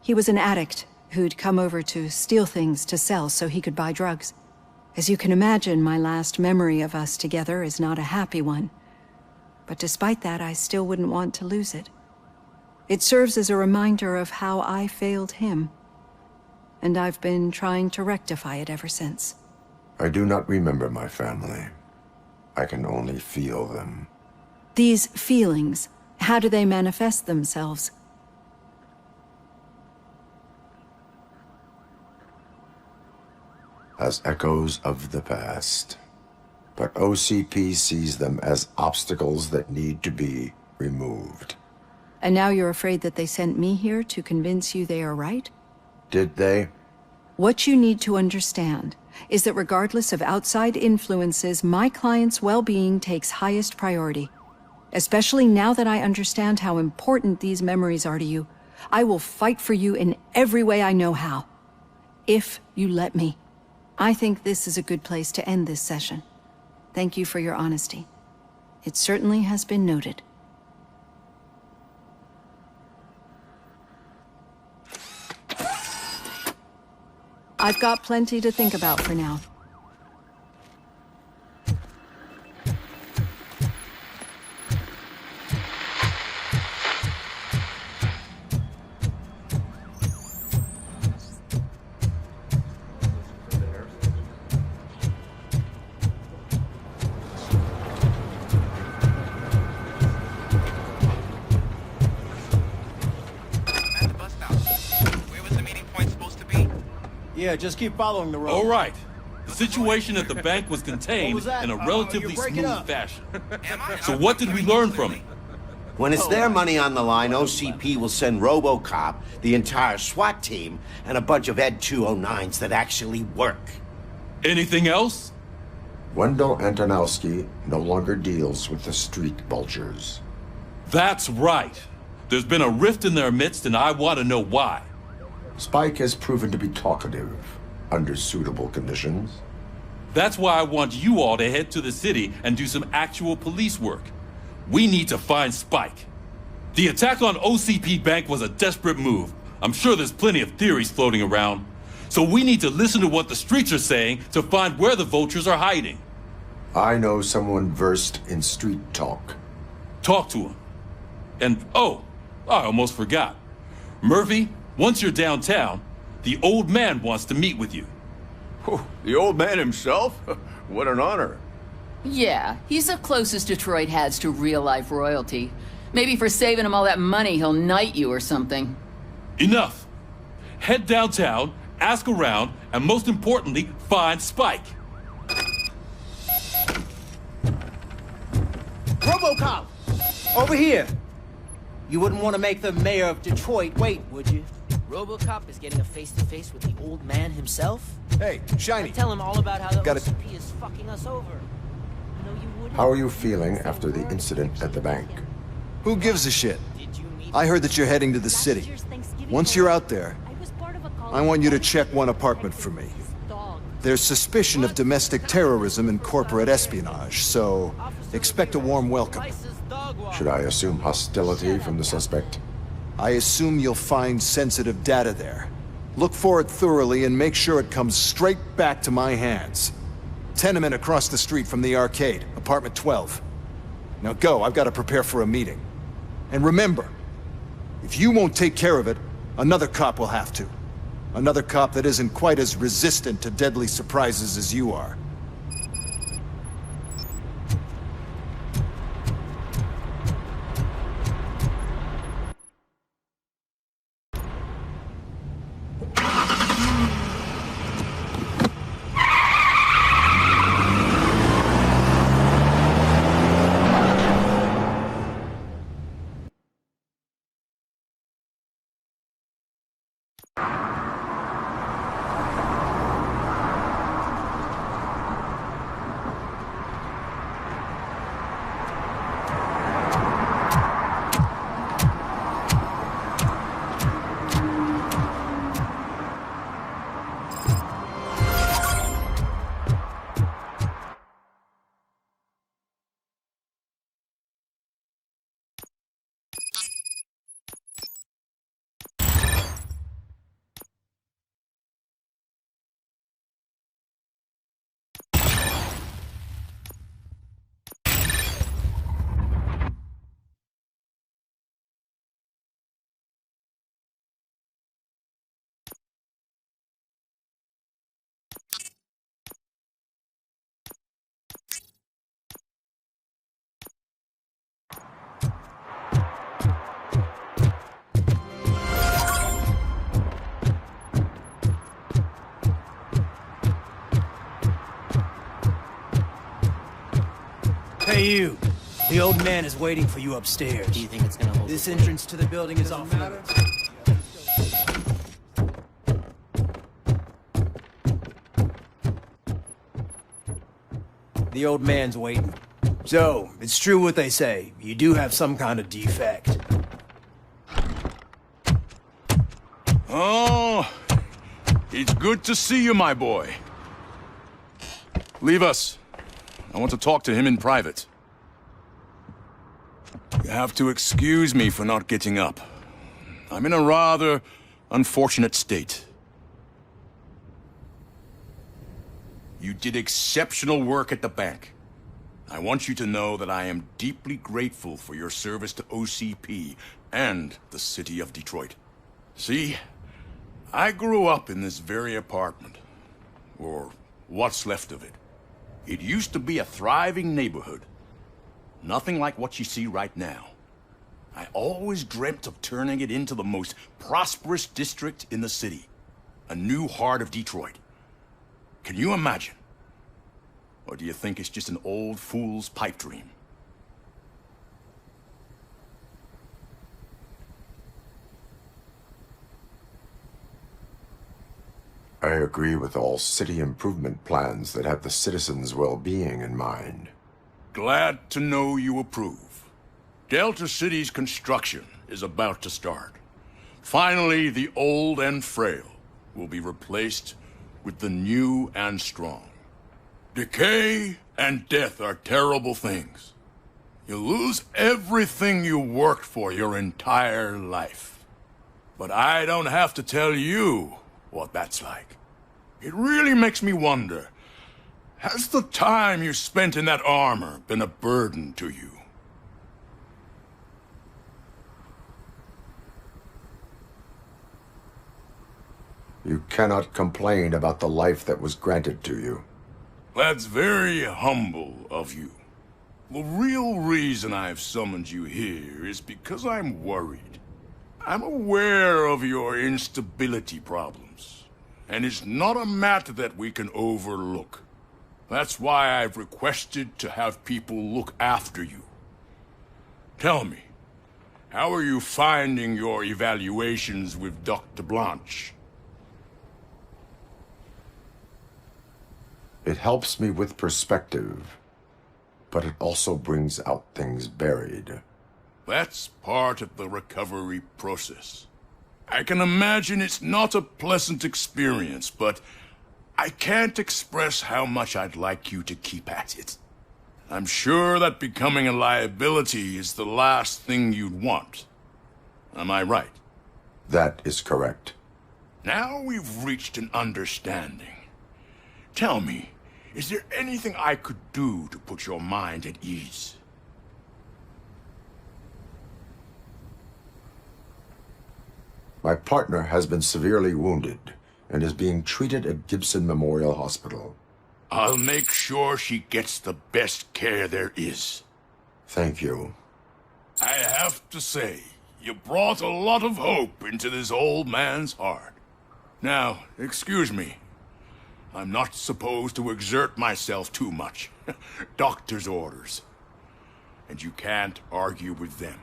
He was an addict who'd come over to steal things to sell so he could buy drugs. As you can imagine, my last memory of us together is not a happy one. But despite that, I still wouldn't want to lose it. It serves as a reminder of how I failed him. And I've been trying to rectify it ever since. I do not remember my family. I can only feel them. These feelings, how do they manifest themselves? As echoes of the past. But OCP sees them as obstacles that need to be removed. And now you're afraid that they sent me here to convince you they are right? Did they? What you need to understand is that regardless of outside influences, my client's well-being takes highest priority. Especially now that I understand how important these memories are to you. I will fight for you in every way I know how. If you let me. I think this is a good place to end this session. Thank you for your honesty. It certainly has been noted. I've got plenty to think about for now. Yeah, just keep following the road. All right. The situation at the bank was contained in a relatively smooth fashion. So what did we learn from it? When it's their money on the line, OCP will send RoboCop, the entire SWAT team, and a bunch of Ed 209s that actually work. Anything else? Wendell Antonowski no longer deals with the street vultures. That's right. There's been a rift in their midst, and I want to know why. Spike has proven to be talkative, under suitable conditions. That's why I want you all to head to the city and do some actual police work. We need to find Spike. The attack on OCP Bank was a desperate move. I'm sure there's plenty of theories floating around. So we need to listen to what the streets are saying to find where the vultures are hiding. I know someone versed in street talk. Talk to him. And, oh, I almost forgot. Murphy, once you're downtown, the old man wants to meet with you. Oh, the old man himself? What an honor. Yeah, he's the closest Detroit has to real-life royalty. Maybe for saving him all that money, he'll knight you or something. Enough. Head downtown, ask around, and most importantly, find Spike. RoboCop! Over here! You wouldn't want to make the mayor of Detroit wait, would you? RoboCop is getting a face-to-face with the old man himself? Hey, Shiny. Tell him all about how the Got it. OCP is fucking us over. You know you wouldn't. How are you feeling after the incident at the bank? Who gives a shit? I heard that you're heading to the city. Once you're out there, I want you to check one apartment for me. There's suspicion of domestic terrorism and corporate espionage, so expect a warm welcome. Should I assume hostility from the suspect? I assume you'll find sensitive data there. Look for it thoroughly and make sure it comes straight back to my hands. Tenement across the street from the arcade, apartment 12. Now go, I've got to prepare for a meeting. And remember, if you won't take care of it, another cop will have to. Another cop that isn't quite as resistant to deadly surprises as you are. Hey, you. The old man is waiting for you upstairs. Do you think it's gonna hold? This entrance to the building is off limits. The old man's waiting. So, it's true what they say. You do have some kind of defect. Oh, it's good to see you, my boy. Leave us. I want to talk to him in private. You have to excuse me for not getting up. I'm in a rather unfortunate state. You did exceptional work at the bank. I want you to know that I am deeply grateful for your service to OCP and the city of Detroit. See, I grew up in this very apartment, or what's left of it. It used to be a thriving neighborhood. Nothing like what you see right now. I always dreamt of turning it into the most prosperous district in the city. A new heart of Detroit. Can you imagine? Or do you think it's just an old fool's pipe dream? I agree with all city improvement plans that have the citizens' well-being in mind. Glad to know you approve. Delta City's construction is about to start. Finally, the old and frail will be replaced with the new and strong. Decay and death are terrible things. You lose everything you worked for your entire life. But I don't have to tell you what that's like. It really makes me wonder, has the time you spent in that armor been a burden to you? You cannot complain about the life that was granted to you. That's very humble of you. The real reason I've summoned you here is because I'm worried. I'm aware of your instability problems, and it's not a matter that we can overlook. That's why I've requested to have people look after you. Tell me, how are you finding your evaluations with Dr. Blanche? It helps me with perspective, but it also brings out things buried. That's part of the recovery process. I can imagine it's not a pleasant experience, but I can't express how much I'd like you to keep at it. I'm sure that becoming a liability is the last thing you'd want. Am I right? That is correct. Now we've reached an understanding. Tell me, is there anything I could do to put your mind at ease? My partner has been severely wounded and is being treated at Gibson Memorial Hospital. I'll make sure she gets the best care there is. Thank you. I have to say, you brought a lot of hope into this old man's heart. Now, excuse me. I'm not supposed to exert myself too much. Doctor's orders. And you can't argue with them.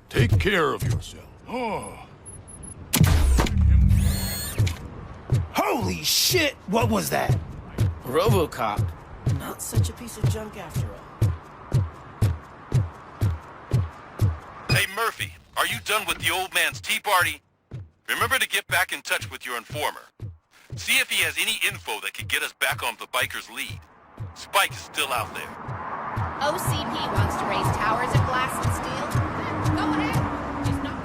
Take care of yourself. Oh. Holy shit! What was that? RoboCop. Not such a piece of junk after all. Hey, Murphy, are you done with the old man's tea party? Remember to get back in touch with your informer. See if he has any info that could get us back on the biker's lead. Spike is still out there. OCP wants to raise towers of glass and steel. Go ahead. She's not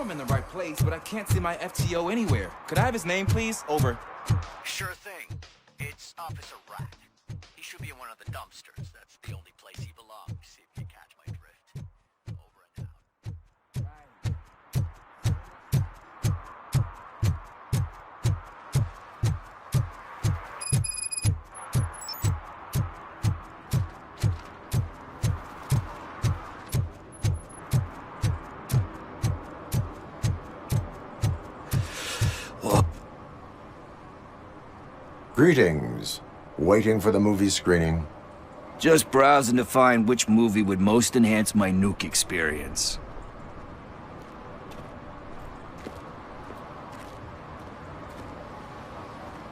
I'm in the right place, but I can't see my FTO anywhere. Could I have his name, please? Over. Sure thing. It's Officer Rat. He should be in one of the dumpsters. That's the only place he belongs, if you catch my drift. Over and out. Greetings. Waiting for the movie screening? Just browsing to find which movie would most enhance my nuke experience.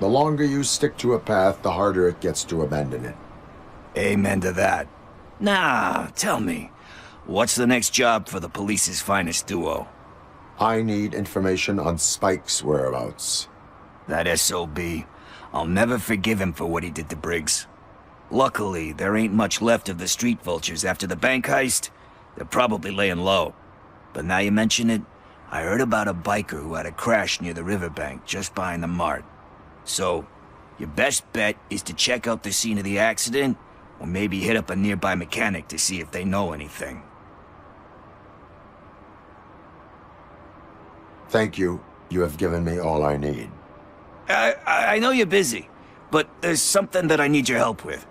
The longer you stick to a path, the harder it gets to abandon it. Amen to that. Nah, tell me, what's the next job for the police's finest duo? I need information on Spike's whereabouts. That SOB. I'll never forgive him for what he did to Briggs. Luckily, there ain't much left of the street vultures after the bank heist. They're probably laying low. But now you mention it, I heard about a biker who had a crash near the riverbank just behind the mart. So, your best bet is to check out the scene of the accident, or maybe hit up a nearby mechanic to see if they know anything. Thank you. You have given me all I need. I know you're busy, but there's something that I need your help with.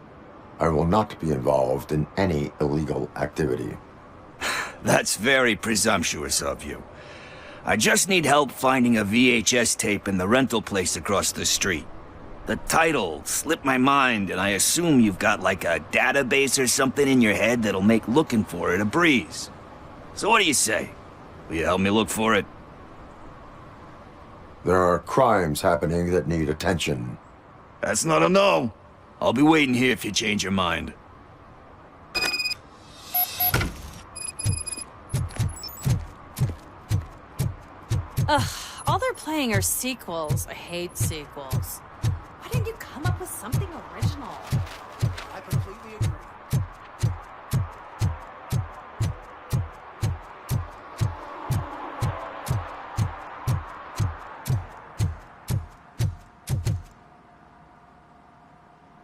I will not be involved in any illegal activity. That's very presumptuous of you. I just need help finding a VHS tape in the rental place across the street. The title slipped my mind, and I assume you've got like a database or something in your head that'll make looking for it a breeze. So what do you say? Will you help me look for it? There are crimes happening that need attention. That's not a no. I'll be waiting here if you change your mind. Ugh, all they're playing are sequels. I hate sequels. Why didn't you come up with something original? I completely agree.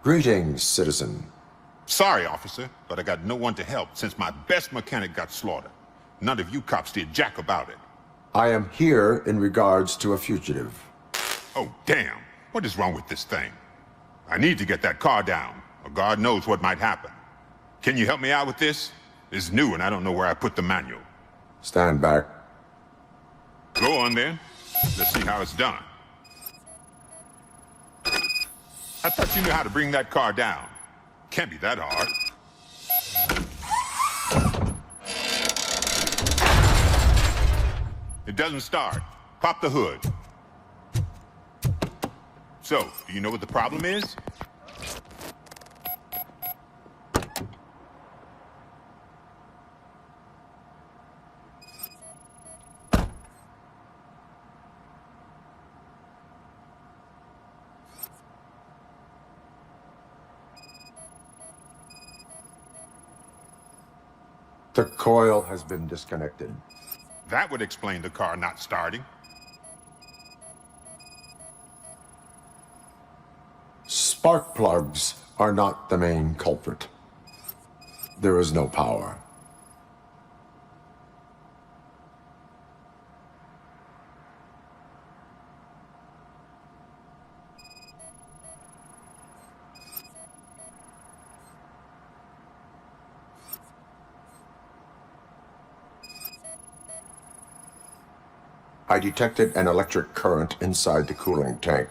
Greetings, citizen. Sorry, officer, but I got no one to help since my best mechanic got slaughtered. None of you cops did jack about it. I am here in regards to a fugitive. Oh, damn. What is wrong with this thing? I need to get that car down, or God knows what might happen. Can you help me out with this? It's new and I don't know where I put the manual. Stand back. Go on then. Let's see how it's done. I thought you knew how to bring that car down. Can't be that hard. It doesn't start. Pop the hood. So, do you know what the problem is? The coil has been disconnected. That would explain the car not starting. Spark plugs are not the main culprit. There is no power. I detected an electric current inside the cooling tank.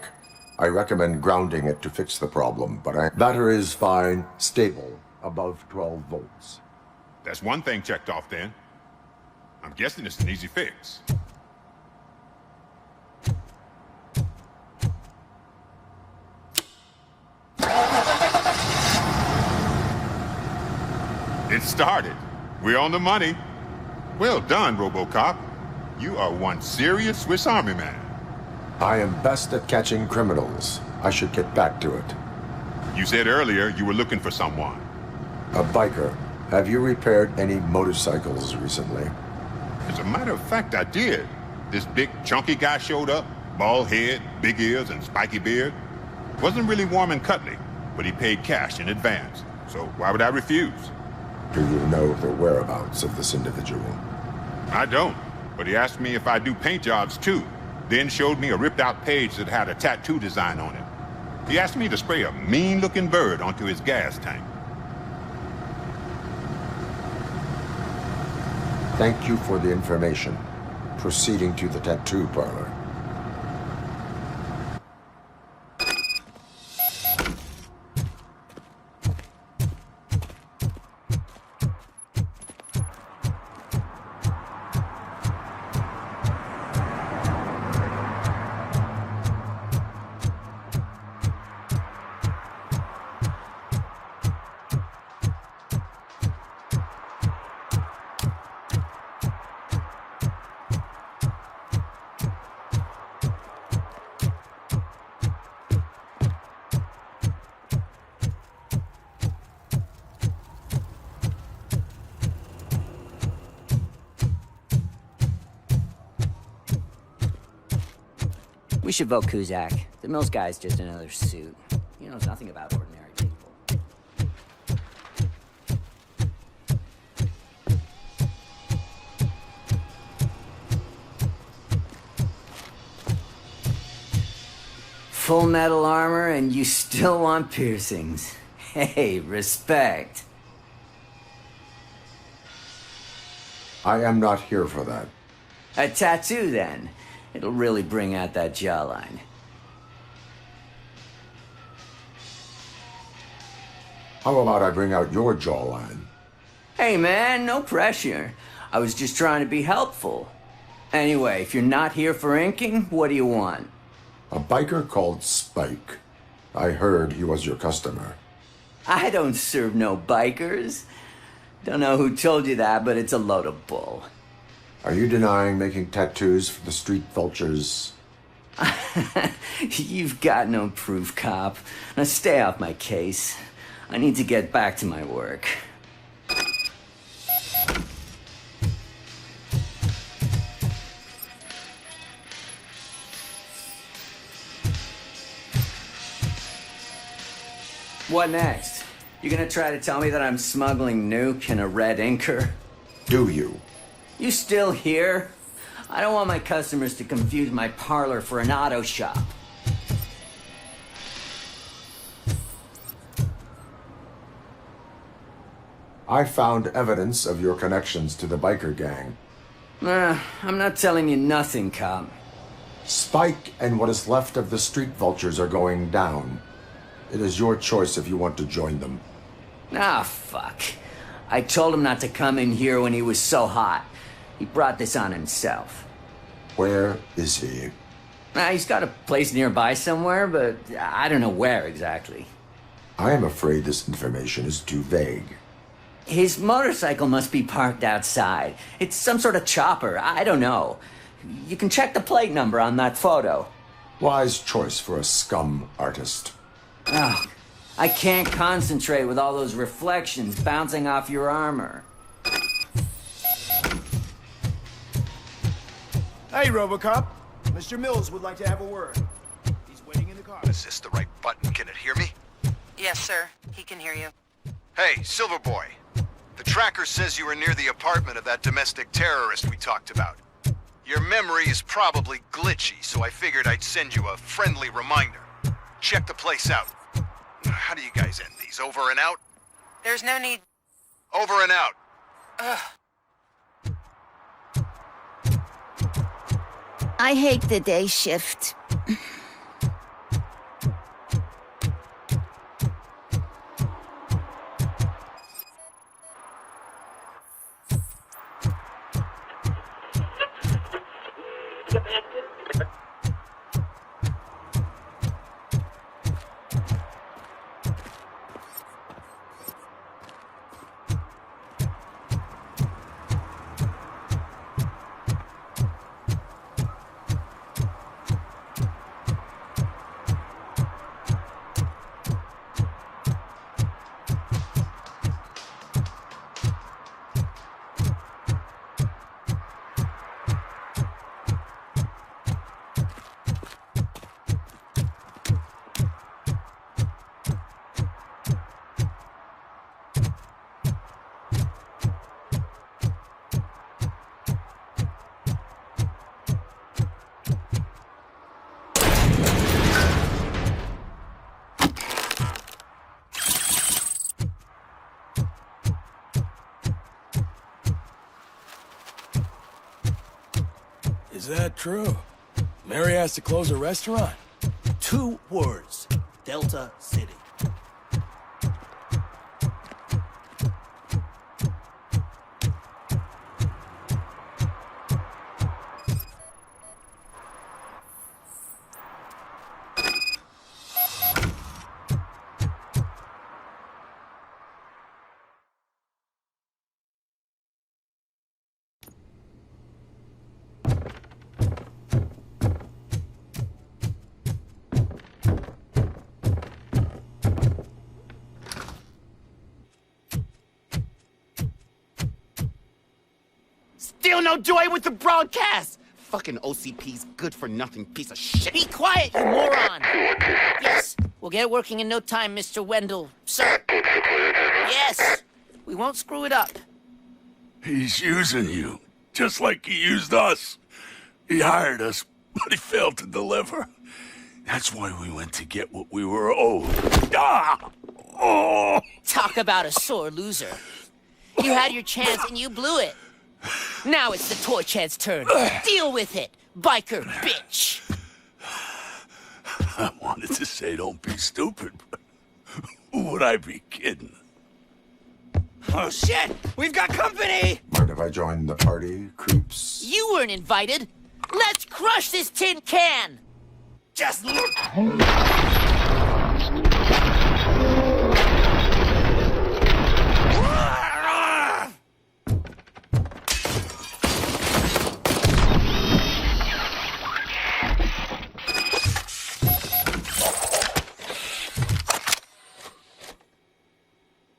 I recommend grounding it to fix the problem, but battery is fine, stable, above 12 volts. That's one thing checked off then. I'm guessing it's an easy fix. It started. We're on the money. Well done, RoboCop. You are one serious Swiss Army man. I am best at catching criminals. I should get back to it. You said earlier you were looking for someone. A biker. Have you repaired any motorcycles recently? As a matter of fact, I did. This big, chunky guy showed up. Bald head, big ears, and spiky beard. Wasn't really warm and cuddly, but he paid cash in advance. So why would I refuse? Do you know the whereabouts of this individual? I don't, but he asked me if I do paint jobs too. Then showed me a ripped-out page that had a tattoo design on it. He asked me to spray a mean-looking bird onto his gas tank. Thank you for the information. Proceeding to the tattoo parlor. should vote Kuzak. The Mills guy's just another suit. He knows nothing about ordinary people. Full metal armor and you still want piercings. Hey, respect. I am not here for that. A tattoo, then. It'll really bring out that jawline. How about I bring out your jawline? Hey, man, no pressure. I was just trying to be helpful. Anyway, if you're not here for inking, what do you want? A biker called Spike. I heard he was your customer. I don't serve no bikers. Don't know who told you that, but it's a load of bull. Are you denying making tattoos for the street vultures? You've got no proof, cop. Now stay off my case. I need to get back to my work. What next? You gonna try to tell me that I'm smuggling Nuke in a red inker? Do you? You still here? I don't want my customers to confuse my parlor for an auto shop. I found evidence of your connections to the biker gang. I'm not telling you nothing, cop. Spike and what is left of the street vultures are going down. It is your choice if you want to join them. Ah, fuck. I told him not to come in here when he was so hot. He brought this on himself. Where is he? He's got a place nearby somewhere, but I don't know where exactly. I am afraid this information is too vague. His motorcycle must be parked outside. It's some sort of chopper. I don't know. You can check the plate number on that photo. Wise choice for a scum artist. Oh, I can't concentrate with all those reflections bouncing off your armor. Hey, RoboCop. Mr. Mills would like to have a word. He's waiting in the car. Is this the right button? Can it hear me? Yes, sir. He can hear you. Hey, Silverboy. The tracker says you were near the apartment of that domestic terrorist we talked about. Your memory is probably glitchy, so I figured I'd send you a friendly reminder. Check the place out. How do you guys end these? Over and out? There's no need. Over and out. Ugh. I hate the day shift. Is that true? Mary has to close a restaurant? 2 words. Delta City. Still no joy with the broadcast! fucking OCP's good-for-nothing piece of shit. Be quiet, you moron! Yes, we'll get it working in no time, Mr. Wendell. Sir. Yes, we won't screw it up. He's using you, just like he used us. He hired us, but he failed to deliver. That's why we went to get what we were owed. Ah! Oh! Talk about a sore loser. You had your chance and you blew it. Now it's the toy chance turn. Deal with it, biker bitch. I wanted to say don't be stupid, but who would I be kidding? Oh shit! We've got company! Mind if I join the party, creeps? You weren't invited. Let's crush this tin can! Just look!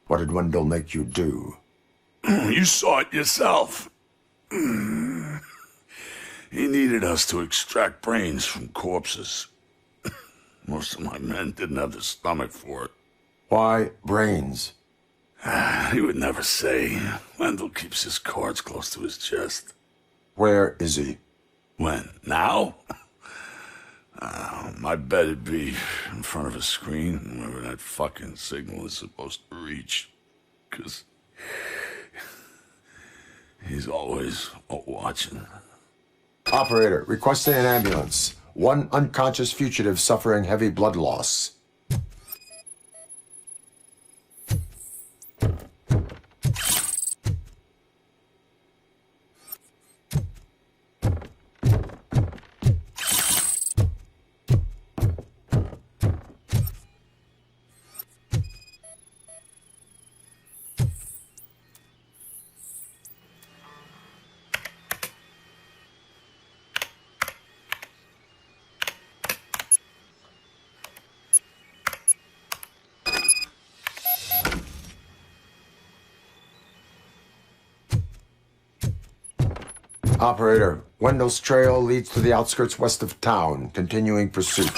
What did Wendell make you do? You saw it yourself. He needed us to extract brains from corpses. Most of my men didn't have the stomach for it. Why brains? He would never say. Wendell keeps his cards close to his chest. Where is he? When? Now? My bet it'd be in front of a screen, wherever that fucking signal is supposed to reach. 'Cause he's always watching. Operator, requesting an ambulance. One unconscious fugitive suffering heavy blood loss. Operator, Wendell's trail leads to the outskirts west of town. Continuing pursuit.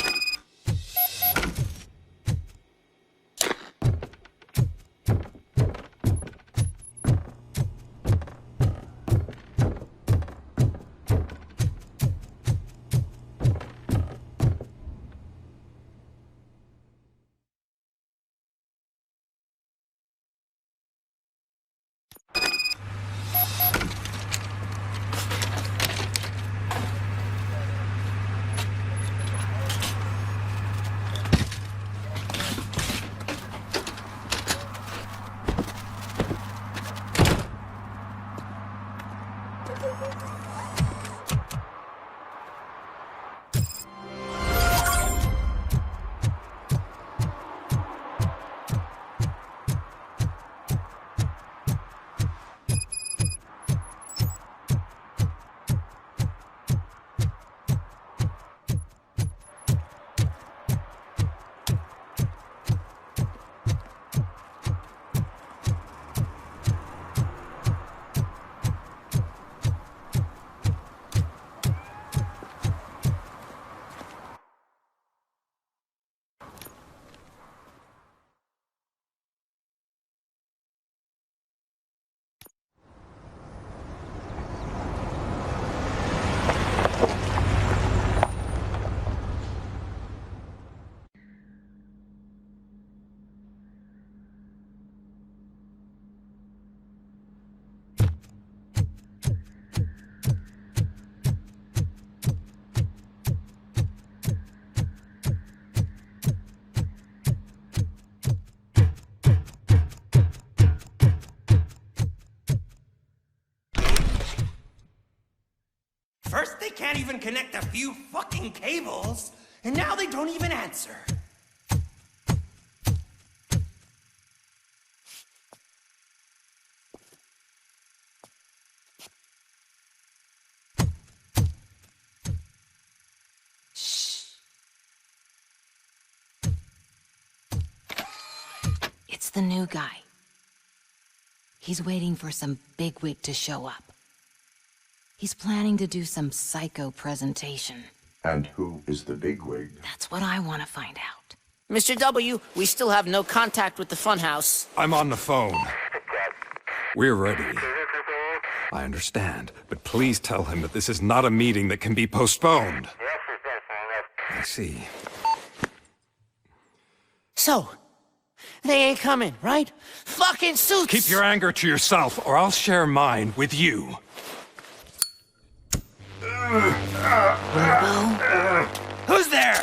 First, they can't even connect a few fucking cables, and now they don't even answer. It's the new guy. He's waiting for some bigwig to show up. He's planning to do some psycho presentation. And who is the bigwig? That's what I want to find out. Mr. W, we still have no contact with the funhouse. I'm on the phone. We're ready. I understand, but please tell him that this is not a meeting that can be postponed. I see. So, they ain't coming, right? Fucking suits! Keep your anger to yourself, or I'll share mine with you. Robo? Who's there?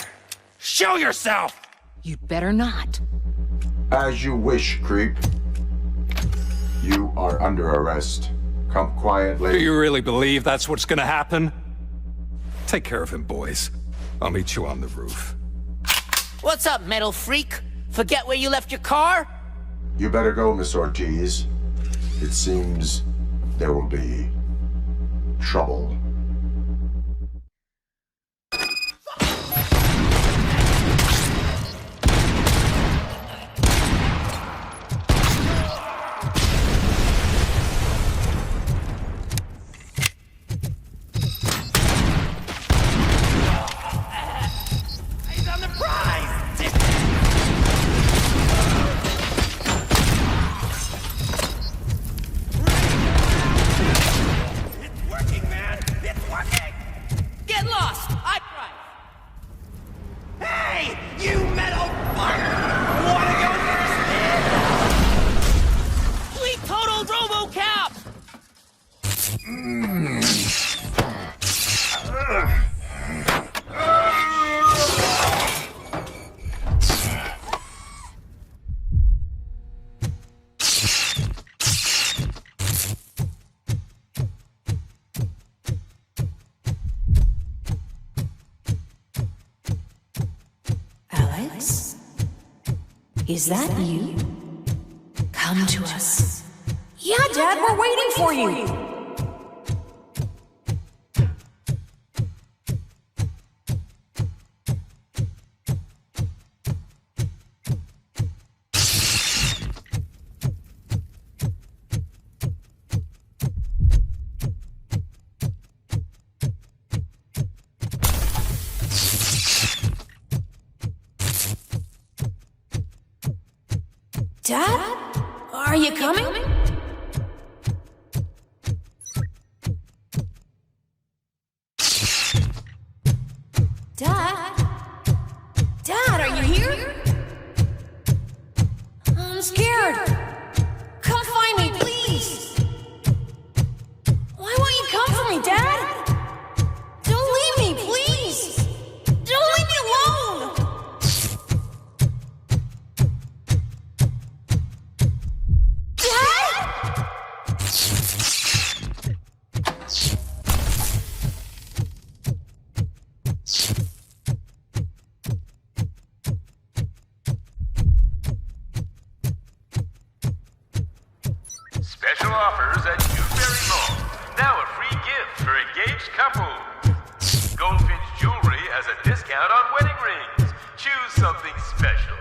Show yourself! You'd better not. As you wish, creep. You are under arrest. Come quietly. Do you really believe that's what's gonna happen? Take care of him, boys. I'll meet you on the roof. What's up, metal freak? Forget where you left your car? You better go, Miss Ortiz. It seems there will be trouble. Is that you? Come to us. Yeah, Dad, we're waiting for you. Dad? Are you coming? Dad? Dad, are you here? I'm scared. Come find me, please. Why won't you come for me, Dad? Don't leave me, please. Don't leave me alone. Special offers at Newberry Mall. Now a free gift for engaged couples. Goldfinch Jewelry has a discount on wedding rings. Choose something special.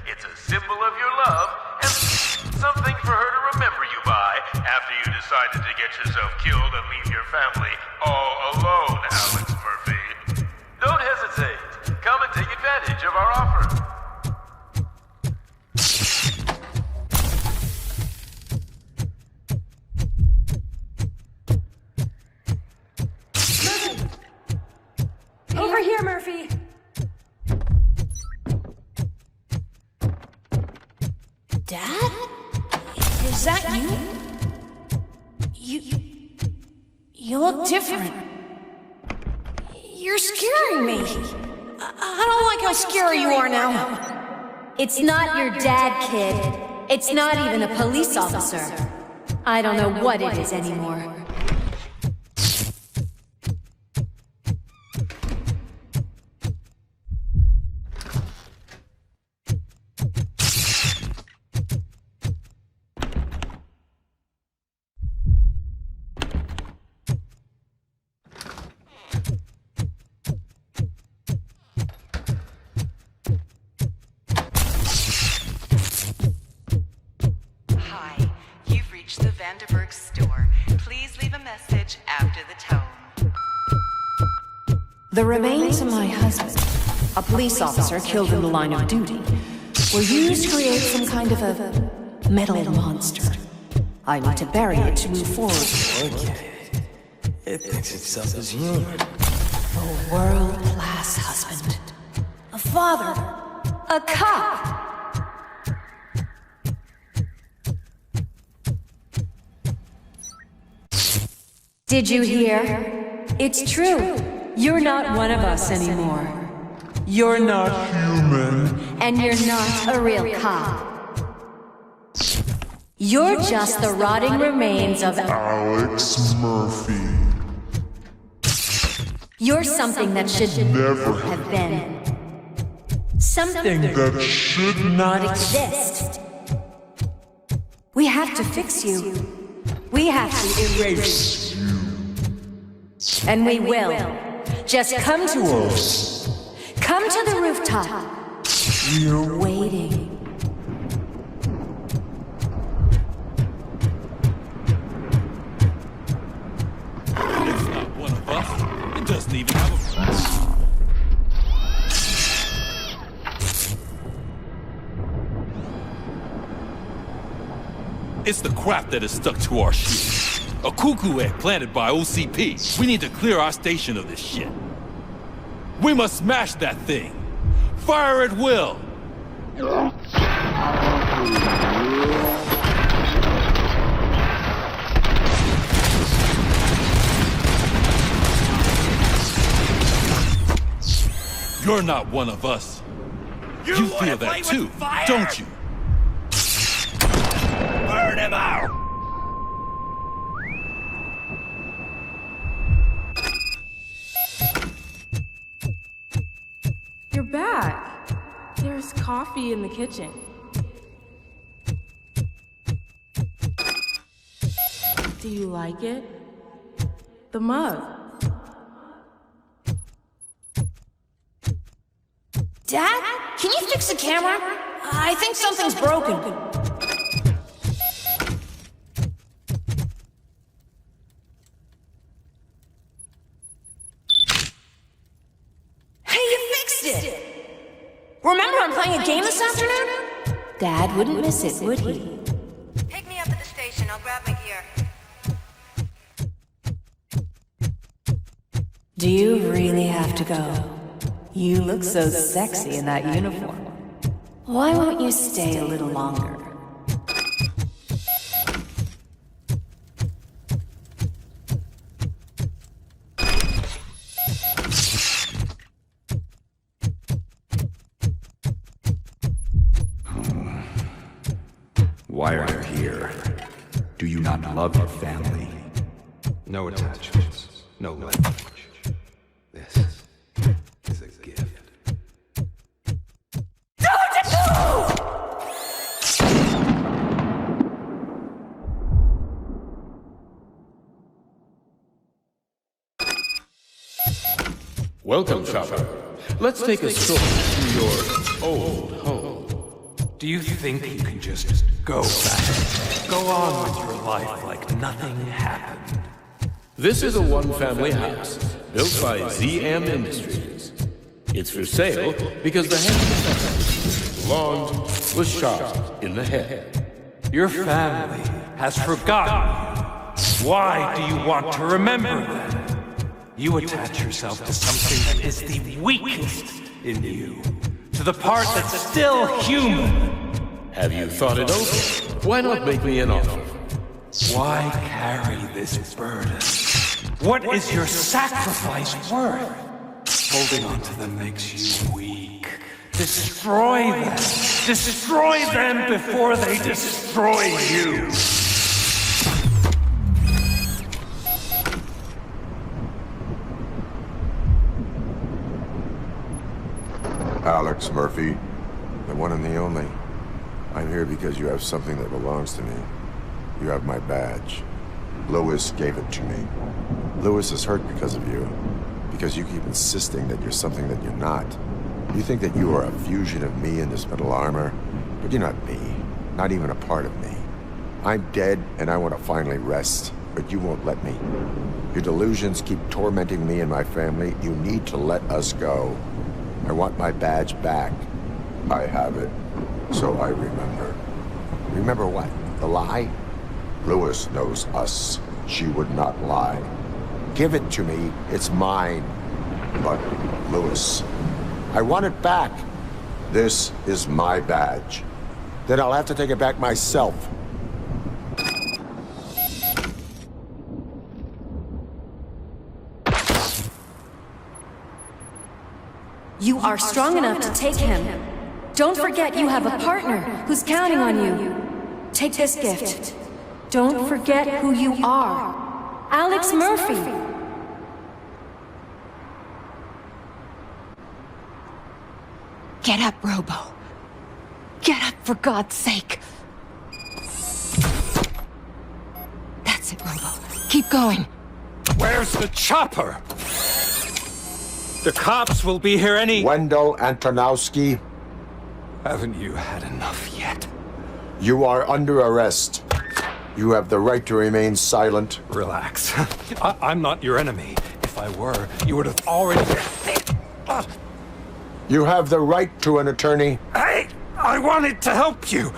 It's a symbol of your love and something for her to remember you by after you decided to get yourself killed and leave your family all alone, Alex Murphy. Don't hesitate. Come and take advantage of our offer. Over here, Murphy. Dad? Is that you? You look different. You're scaring me. I don't like how scary you are now. It's not your dad, kid. It's not even a police officer. I don't know what it is anymore. Vanderberg store. Please leave a message after the tone. The remains of my husband, a police officer killed in the line of duty, were used to create some kind of a metal monster. I need to bury it to move forward. Okay. It thinks itself as human. A world-class husband. A father. A cop. Did you hear? It's true. You're not one of us anymore. You're not human. And you're not a real cop. You're just the rotting remains of Alex Murphy. You're something that should never have been. Something that should not exist. We have to fix you. We have to erase you. And we will. Just come to us. Come to the rooftop. We're waiting. It's not one of us. It doesn't even have a... It's the crap that is stuck to our shit. A cuckoo egg planted by OCP. We need to clear our station of this shit. We must smash that thing. Fire at will. You're not one of us. You feel that too, don't you? Burn him out! You're back. There's coffee in the kitchen. Do you like it? The mug. Dad? Can you fix the camera? I think something's broken. Hey, you fixed it! Remember I'm playing a game this afternoon? Dad wouldn't miss it, would he? Pick me up at the station. I'll grab my gear. Do you really have to go? You look so sexy in that uniform. Why won't you stay a little longer? Why are you here? Do you not love your family? No attachments, no language. This is a gift. Welcome, Chopper. Let's take a stroll through your old home. Do you think you can just go back? Go on with your life like nothing happened? This is a one-family house built by ZM Industries. It's for sale because the head of the family belonged was shot in the head. Your family has forgotten you. Why do you want to remember them? You attach yourself to something that is the weakest in you, to the part that's still human. Have you thought it over? Why not make me an offer? Why carry this burden? What is your sacrifice worth? Holding on to them makes you weak. Destroy them! Destroy them before they destroy you! Alex Murphy, the one and the only. I'm here because you have something that belongs to me. You have my badge. Lewis gave it to me. Lewis is hurt because of you. Because you keep insisting that you're something that you're not. You think that you are a fusion of me in this metal armor, but you're not me. Not even a part of me. I'm dead, and I want to finally rest. but you won't let me. Your delusions keep tormenting me and my family. You need to let us go. I want my badge back. I have it, so I remember. Remember what? The lie? Lewis knows us. She would not lie. Give it to me. It's mine. But, Lewis, I want it back. This is my badge. Then I'll have to take it back myself. You are strong enough to take him. Don't forget you have a partner who's counting on you. Take this gift. Don't forget who you are. Alex Murphy. Get up, Robo. Get up, for God's sake. That's it, Robo. Keep going. Where's the chopper? The cops will be here any... Wendell Antonowski. Haven't you had enough yet? You are under arrest. You have the right to remain silent. Relax. I'm not your enemy. If I were, you would have already... You have the right to an attorney. Hey! I wanted to help you.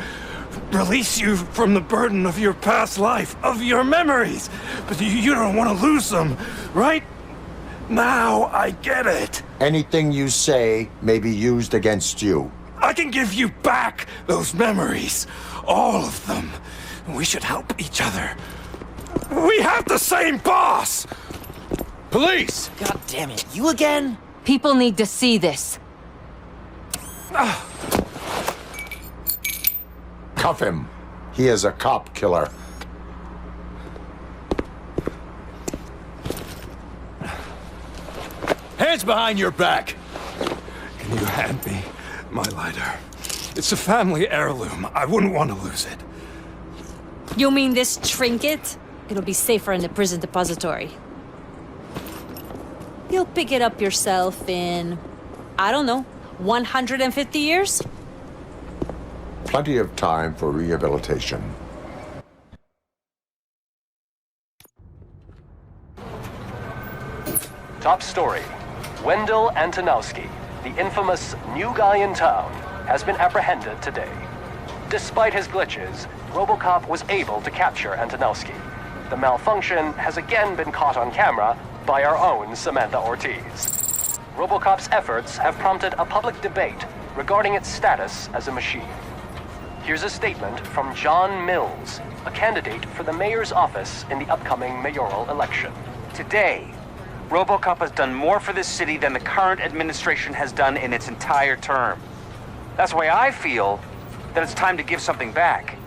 Release you from the burden of your past life, of your memories. But you don't want to lose them, right? Now I get it. Anything you say may be used against you. I can give you back those memories. All of them. We should help each other. We have the same boss! Police! God damn it, you again? People need to see this. Cuff him. He is a cop killer. Hands behind your back! Can you hand me my lighter? It's a family heirloom. I wouldn't want to lose it. You mean this trinket? It'll be safer in the prison depository. You'll pick it up yourself in, I don't know, 150 years? Plenty of time for rehabilitation. Top story. Wendell Antonowski, the infamous new guy in town, has been apprehended today. Despite his glitches, RoboCop was able to capture Antonowski. The malfunction has again been caught on camera by our own Samantha Ortiz. RoboCop's efforts have prompted a public debate regarding its status as a machine. Here's a statement from John Mills, a candidate for the mayor's office in the upcoming mayoral election. Today, RoboCop has done more for this city than the current administration has done in its entire term. That's why I feel that it's time to give something back.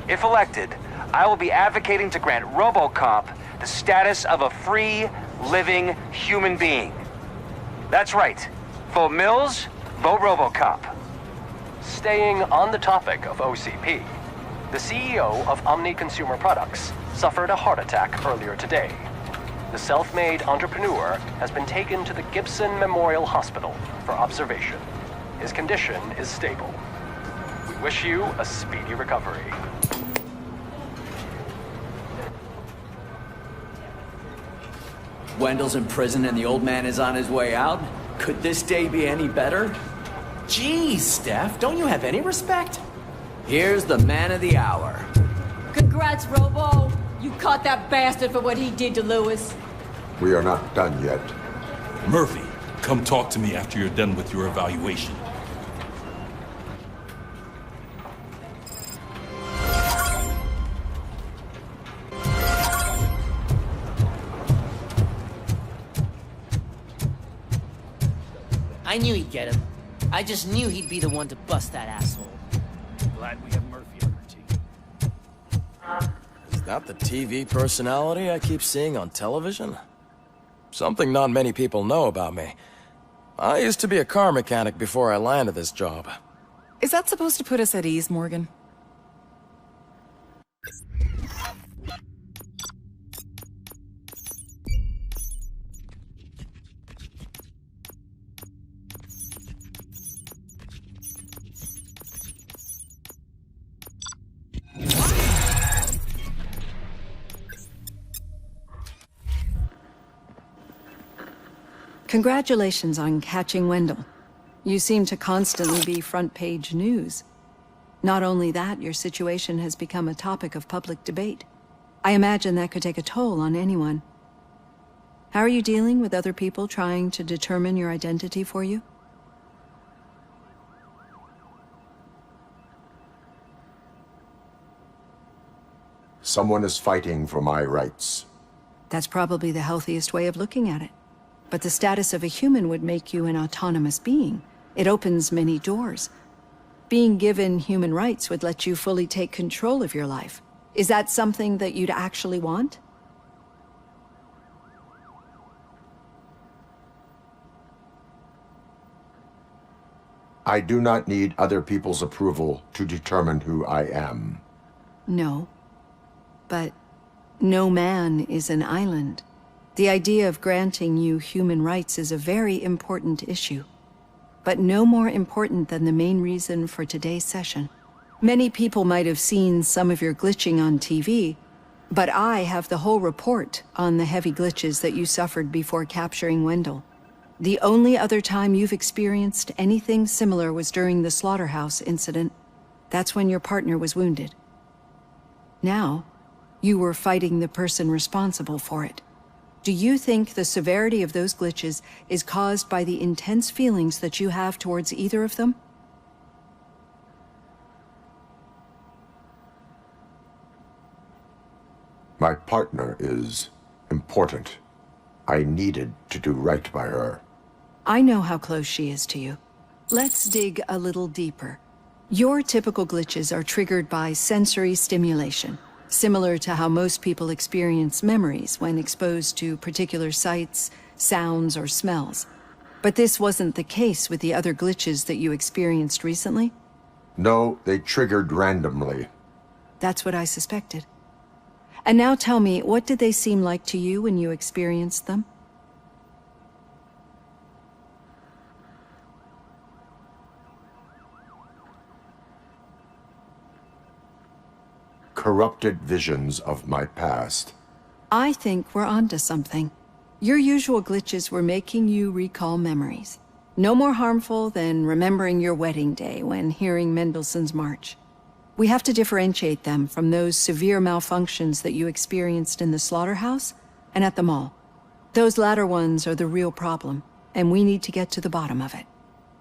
If elected, I will be advocating to grant RoboCop the status of a free, living human being. That's right. Vote Mills, vote RoboCop. Staying on the topic of OCP, the CEO of Omni Consumer Products suffered a heart attack earlier today. The self-made entrepreneur has been taken to the Gibson Memorial Hospital for observation. His condition is stable. We wish you a speedy recovery. Wendell's in prison and the old man is on his way out? Could this day be any better? Geez, Steph, don't you have any respect? Here's the man of the hour. Congrats, Robo. You caught that bastard for what he did to Lewis. We are not done yet. Murphy, come talk to me after you're done with your evaluation. I knew he'd get him. I just knew he'd be the one to bust that asshole. Glad we have Murphy on our team. Is that the TV personality I keep seeing on television? Something not many people know about me. I used to be a car mechanic before I landed this job. Is that supposed to put us at ease, Morgan? Congratulations on catching Wendell. You seem to constantly be front-page news. Not only that, your situation has become a topic of public debate. I imagine that could take a toll on anyone. How are you dealing with other people trying to determine your identity for you? Someone is fighting for my rights. That's probably the healthiest way of looking at it. But the status of a human would make you an autonomous being. It opens many doors. Being given human rights would let you fully take control of your life. Is that something that you'd actually want? I do not need other people's approval to determine who I am. No. But no man is an island. The idea of granting you human rights is a very important issue. But no more important than the main reason for today's session. Many people might have seen some of your glitching on TV, but I have the whole report on the heavy glitches that you suffered before capturing Wendell. The only other time you've experienced anything similar was during the slaughterhouse incident. That's when your partner was wounded. Now, you were fighting the person responsible for it. Do you think the severity of those glitches is caused by the intense feelings that you have towards either of them? My partner is important. I needed to do right by her. I know how close she is to you. Let's dig a little deeper. Your typical glitches are triggered by sensory stimulation, similar to how most people experience memories when exposed to particular sights, sounds, or smells. But this wasn't the case with the other glitches that you experienced recently? No, they triggered randomly. That's what I suspected. And now tell me, what did they seem like to you when you experienced them? Corrupted visions of my past. I think we're onto something. Your usual glitches were making you recall memories. No more harmful than remembering your wedding day when hearing Mendelssohn's March. We have to differentiate them from those severe malfunctions that you experienced in the slaughterhouse and at the mall. Those latter ones are the real problem, and we need to get to the bottom of it.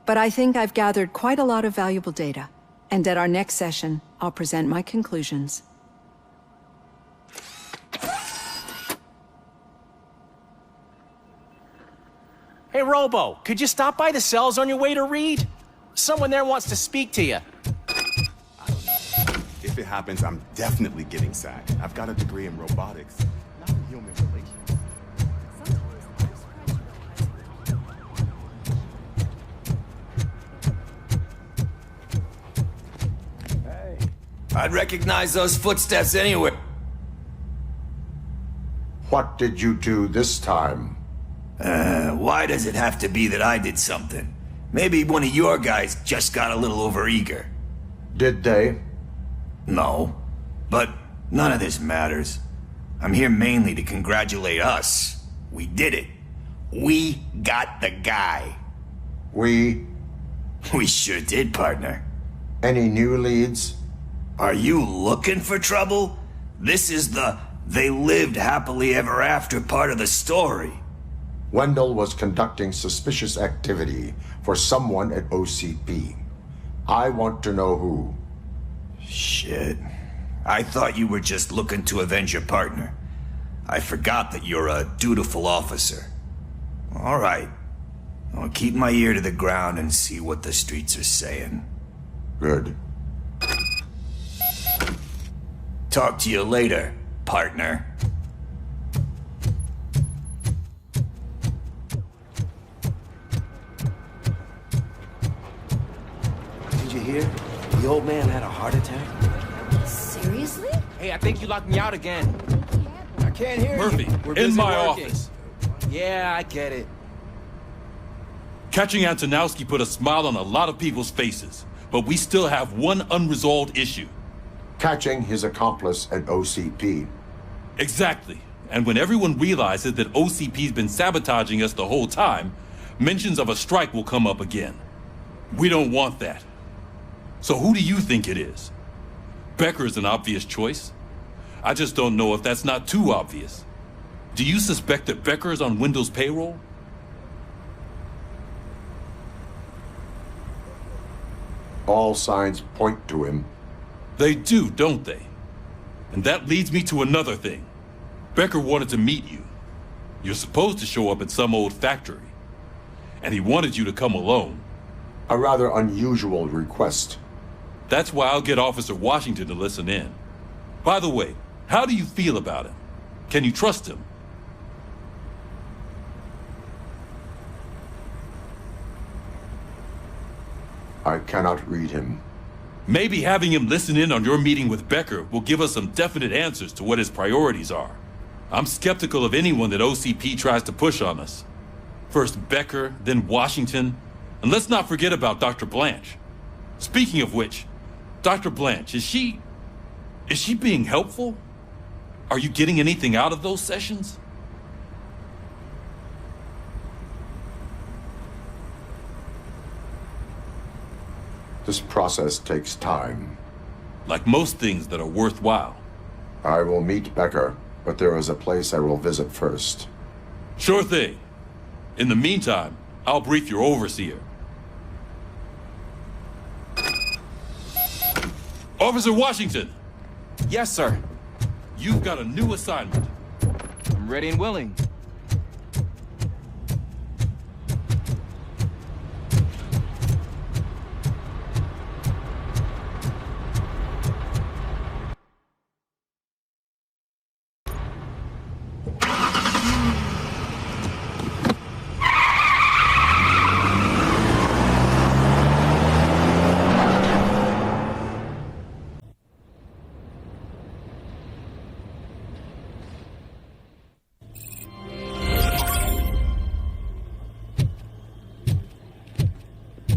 But I think I've gathered quite a lot of valuable data, and at our next session, I'll present my conclusions. Hey, Robo, could you stop by the cells on your way to Reed? Someone there wants to speak to you. If it happens, I'm definitely getting sacked. I've got a degree in robotics, not in human relations. Hey. I'd recognize those footsteps anywhere. What did you do this time? Why does it have to be that I did something? Maybe one of your guys just got a little overeager. Did they? No, but none of this matters. I'm here mainly to congratulate us. We did it. We got the guy. We sure did, partner. Any new leads? Are you looking for trouble? This is the they lived happily ever after part of the story. Wendell was conducting suspicious activity for someone at OCP. I want to know who. Shit. I thought you were just looking to avenge your partner. I forgot that you're a dutiful officer. All right. I'll keep my ear to the ground and see what the streets are saying. Good. Talk to you later, partner. Did you hear? The old man had a heart attack. Seriously? Hey, I think you locked me out again. I can't hear Murphy, you. We're in busy my working. office. Yeah, I get it. Catching Antonowski put a smile on a lot of people's faces, but we still have one unresolved issue. Catching his accomplice at OCP. Exactly. And when everyone realizes that OCP's been sabotaging us the whole time, mentions of a strike will come up again. We don't want that. So who do you think it is? Becker is an obvious choice. I just don't know if that's not too obvious. Do you suspect that Becker is on Wendell's payroll? All signs point to him. They do, don't they? And that leads me to another thing. Becker wanted to meet you. You're supposed to show up at some old factory. And he wanted you to come alone. A rather unusual request. That's why I'll get Officer Washington to listen in. By the way, how do you feel about him? Can you trust him? I cannot read him. Maybe having him listen in on your meeting with Becker will give us some definite answers to what his priorities are. I'm skeptical of anyone that OCP tries to push on us. First Becker, then Washington, and let's not forget about Dr. Blanche. Speaking of which, Dr. Blanche, is she being helpful? Are you getting anything out of those sessions? This process takes time. Like most things that are worthwhile. I will meet Becker, but there is a place I will visit first. Sure thing. In the meantime, I'll brief your overseer. Officer Washington! Yes, sir. You've got a new assignment. I'm ready and willing.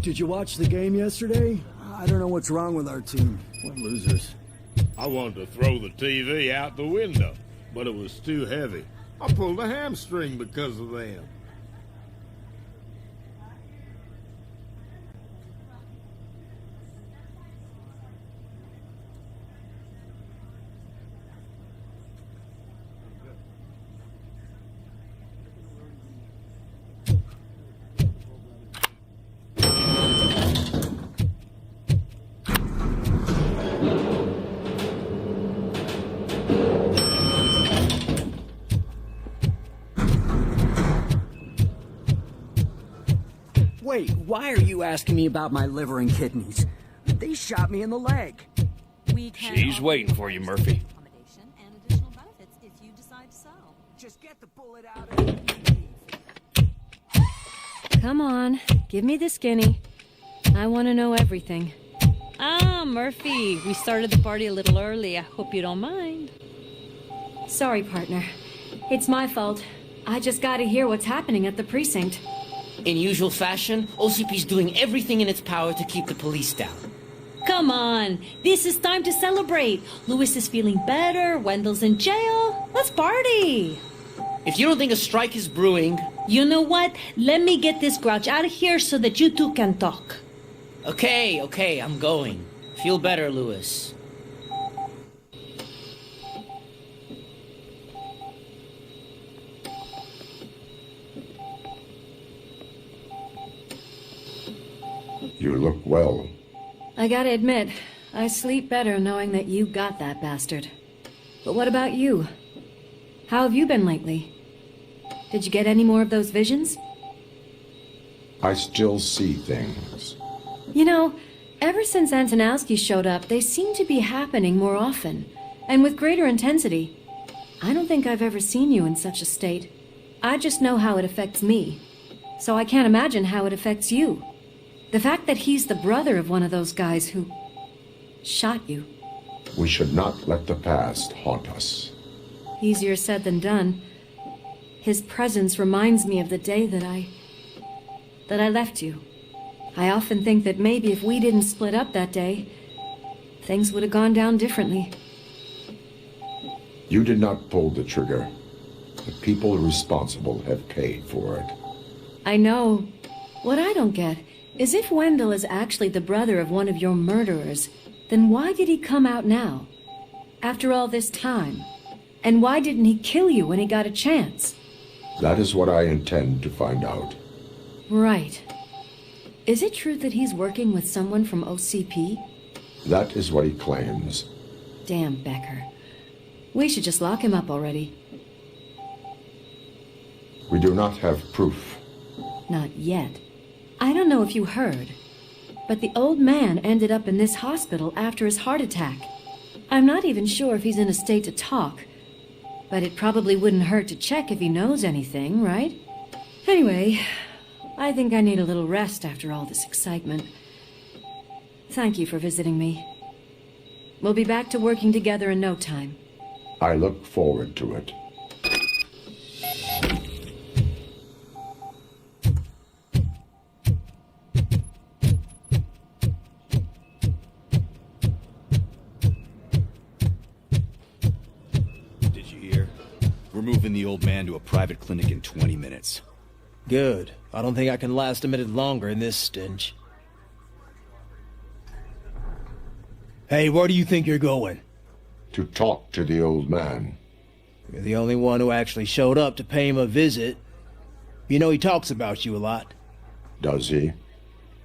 Did you watch the game yesterday? I don't know what's wrong with our team. We're losers. I wanted to throw the TV out the window, but it was too heavy. I pulled a hamstring because of them. Wait, why are you asking me about my liver and kidneys? They shot me in the leg. She's waiting for you, Murphy. Just get the bullet out of Come on, give me the skinny. I want to know everything. Ah, Murphy, we started the party a little early. I hope you don't mind. Sorry, partner. It's my fault. I just gotta hear what's happening at the precinct. In usual fashion, OCP's doing everything in its power to keep the police down. Come on, this is time to celebrate. Lewis is feeling better, Wendell's in jail. Let's party. If you don't think a strike is brewing... You know what? Let me get this grouch out of here so that you two can talk. Okay, I'm going. Feel better, Lewis. You look well. I gotta admit, I sleep better knowing that you got that bastard. But what about you? How have you been lately? Did you get any more of those visions? I still see things. You know, ever since Antonowski showed up, they seem to be happening more often, and with greater intensity. I don't think I've ever seen you in such a state. I just know how it affects me, so I can't imagine how it affects you. The fact that he's the brother of one of those guys who shot you. We should not let the past haunt us. Easier said than done. His presence reminds me of the day that I left you. I often think that maybe if we didn't split up that day, things would have gone down differently. You did not pull the trigger. The people responsible have paid for it. I know. What I don't get is if Wendell is actually the brother of one of your murderers, then why did he come out now? After all this time? And why didn't he kill you when he got a chance? That is what I intend to find out. Right. Is it true that he's working with someone from OCP? That is what he claims. Damn Becker. We should just lock him up already. We do not have proof. Not yet. I don't know if you heard, but the old man ended up in this hospital after his heart attack. I'm not even sure if he's in a state to talk, but it probably wouldn't hurt to check if he knows anything, right? Anyway, I think I need a little rest after all this excitement. Thank you for visiting me. We'll be back to working together in no time. I look forward to it. Did you hear? We're moving the old man to a private clinic in 20 minutes. Good. I don't think I can last a minute longer in this stench. Hey, where do you think you're going? To talk to the old man. You're the only one who actually showed up to pay him a visit. You know he talks about you a lot. Does he?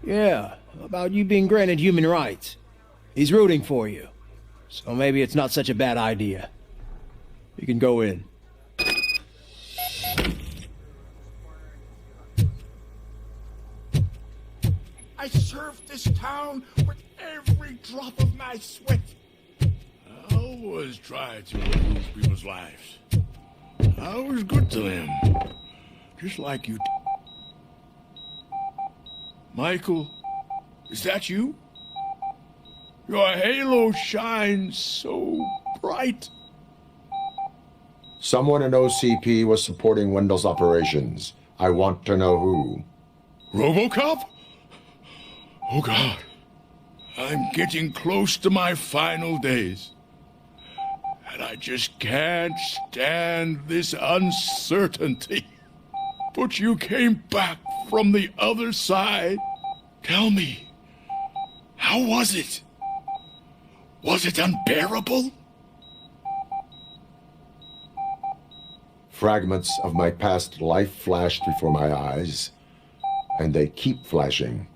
Yeah, about you being granted human rights. He's rooting for you. So maybe it's not such a bad idea. You can go in. I served this town with every drop of my sweat. I always try to improve people's lives. I was good to them. Just like you. Michael, is that you? Your halo shines so bright. Someone in OCP was supporting Wendell's operations. I want to know who. RoboCop? Oh God. I'm getting close to my final days. And I just can't stand this uncertainty. But you came back from the other side. Tell me, how was it? Was it unbearable? Fragments of my past life flashed before my eyes, and they keep flashing.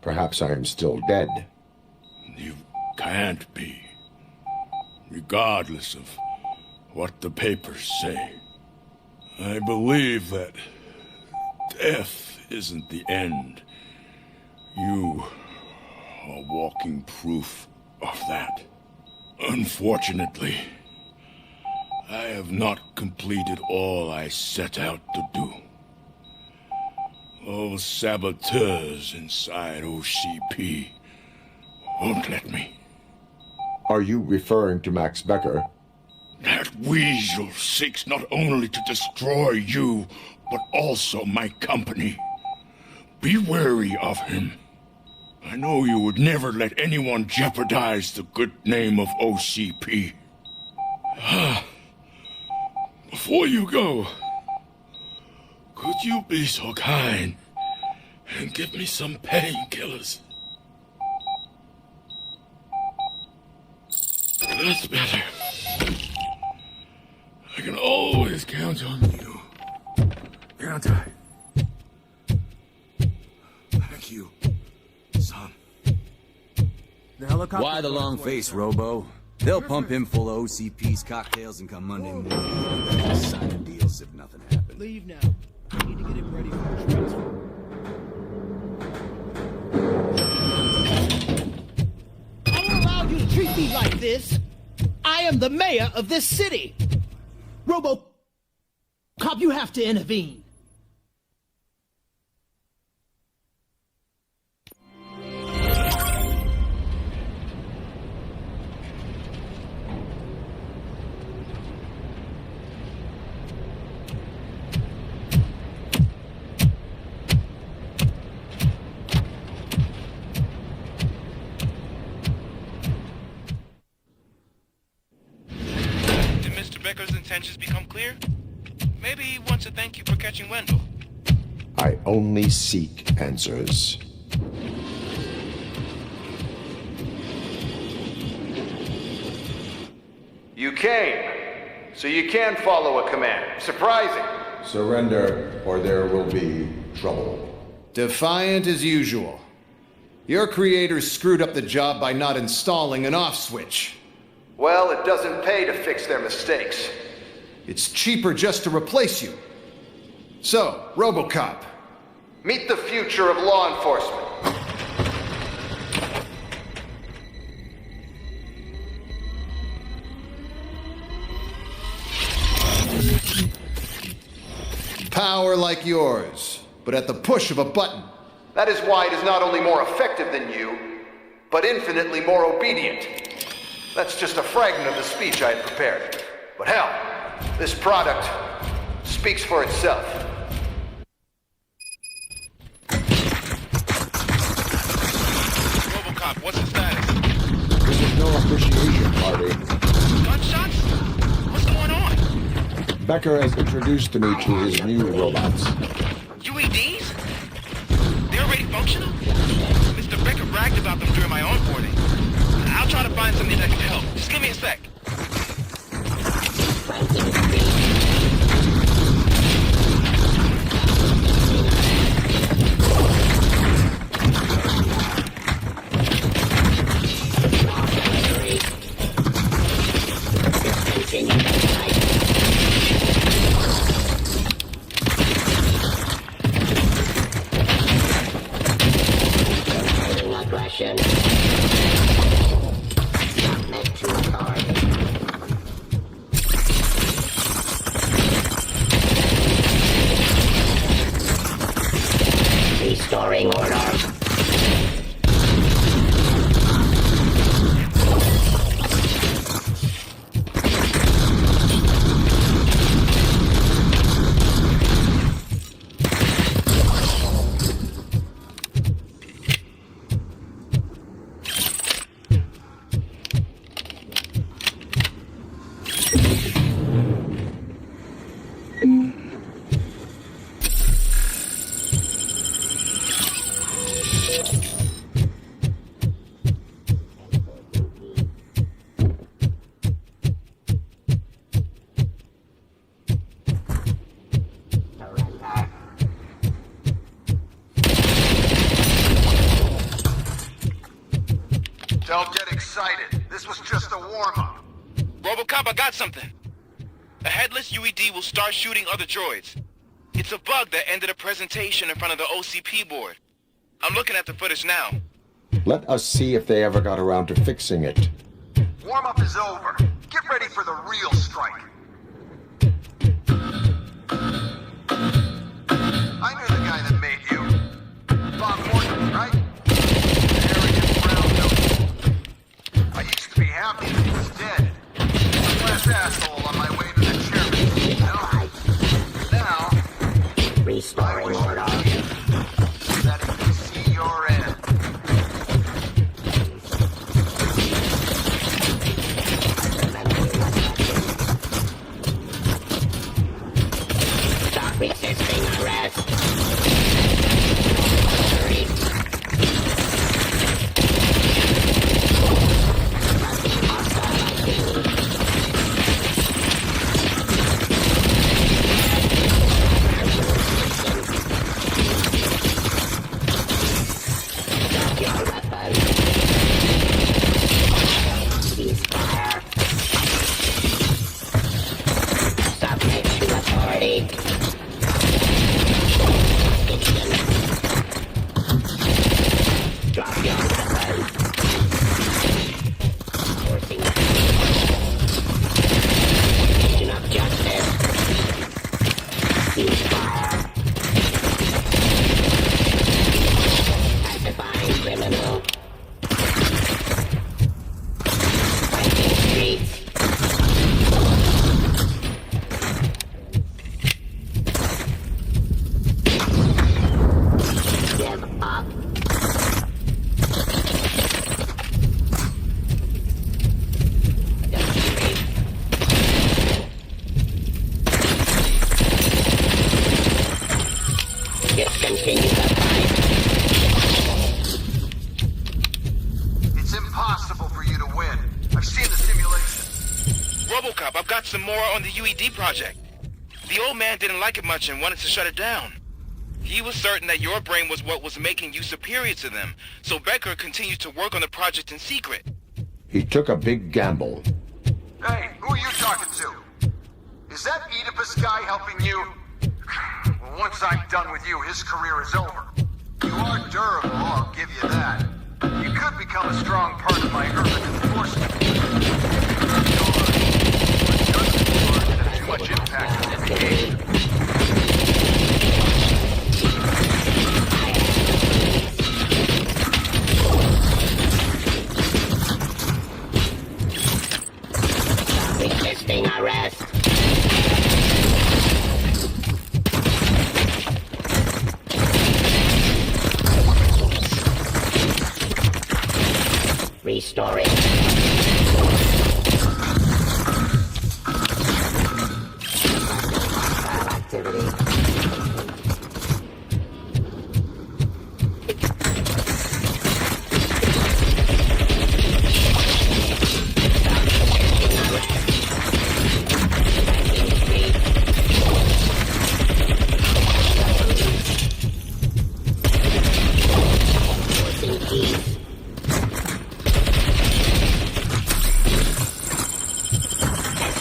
Perhaps I am still dead. You can't be. Regardless of what the papers say. I believe that death isn't the end. You are walking proof of that. Unfortunately, I have not completed all I set out to do. Those saboteurs inside OCP won't let me. Are you referring to Max Becker? That weasel seeks not only to destroy you, but also my company. Be wary of him. I know you would never let anyone jeopardize the good name of OCP. Before you go, could you be so kind and give me some painkillers? That's better. I can always count on you. Can't I? Thank you, son. Why the long face, Robo? They'll pump him full of OCP's cocktails and come Monday morning. Sign a deal as if nothing happened. Leave now. I need to get him ready for the transfer. I won't allow you to treat me like this. I am the mayor of this city. RoboCop, you have to intervene. Becker's intentions become clear? Maybe he wants to thank you for catching Wendell. I only seek answers. You came, so you can follow a command. Surprising. Surrender, or there will be trouble. Defiant as usual. Your creators screwed up the job by not installing an off switch. Well, it doesn't pay to fix their mistakes. It's cheaper just to replace you. So, RoboCop, meet the future of law enforcement. Power like yours, but at the push of a button. That is why it is not only more effective than you, but infinitely more obedient. That's just a fragment of the speech I had prepared. But hell, this product speaks for itself. RoboCop, what's the status? This is no appreciation party. Gunshots? What's going on? Becker has introduced to me to his new robots. UEDs? They're already functional? Mr. Becker bragged about them during my onboarding. I'll try to find something that can help. Just give me a sec. Restoring order. Don't get excited. This was just a warm-up. RoboCop, I got something. A headless UED will start shooting other droids. It's a bug that ended a presentation in front of the OCP board. I'm looking at the footage now. Let us see if they ever got around to fixing it. Warm-up is over. Get ready for the real strike. I knew the guy that made you. Bob Morgan, right? Arrogant brown nose. I used to be happy that he was dead. One last asshole on my way to the chairman. Now, Restoring order. that he can see your end. Stop resisting arrest. impossible for you to win. I've seen the simulation. RoboCop, I've got some more on the UED project. The old man didn't like it much and wanted to shut it down. He was certain that your brain was what was making you superior to them, so Becker continued to work on the project in secret. He took a big gamble. Hey, who are you talking to? Is that Oedipus guy helping you? Well, once I'm done with you, his career is over. You are durable, I'll give you that. You could become a strong part of my urban enforcement. Too much impact on the engagement. Resisting arrest. Restoring. Activity.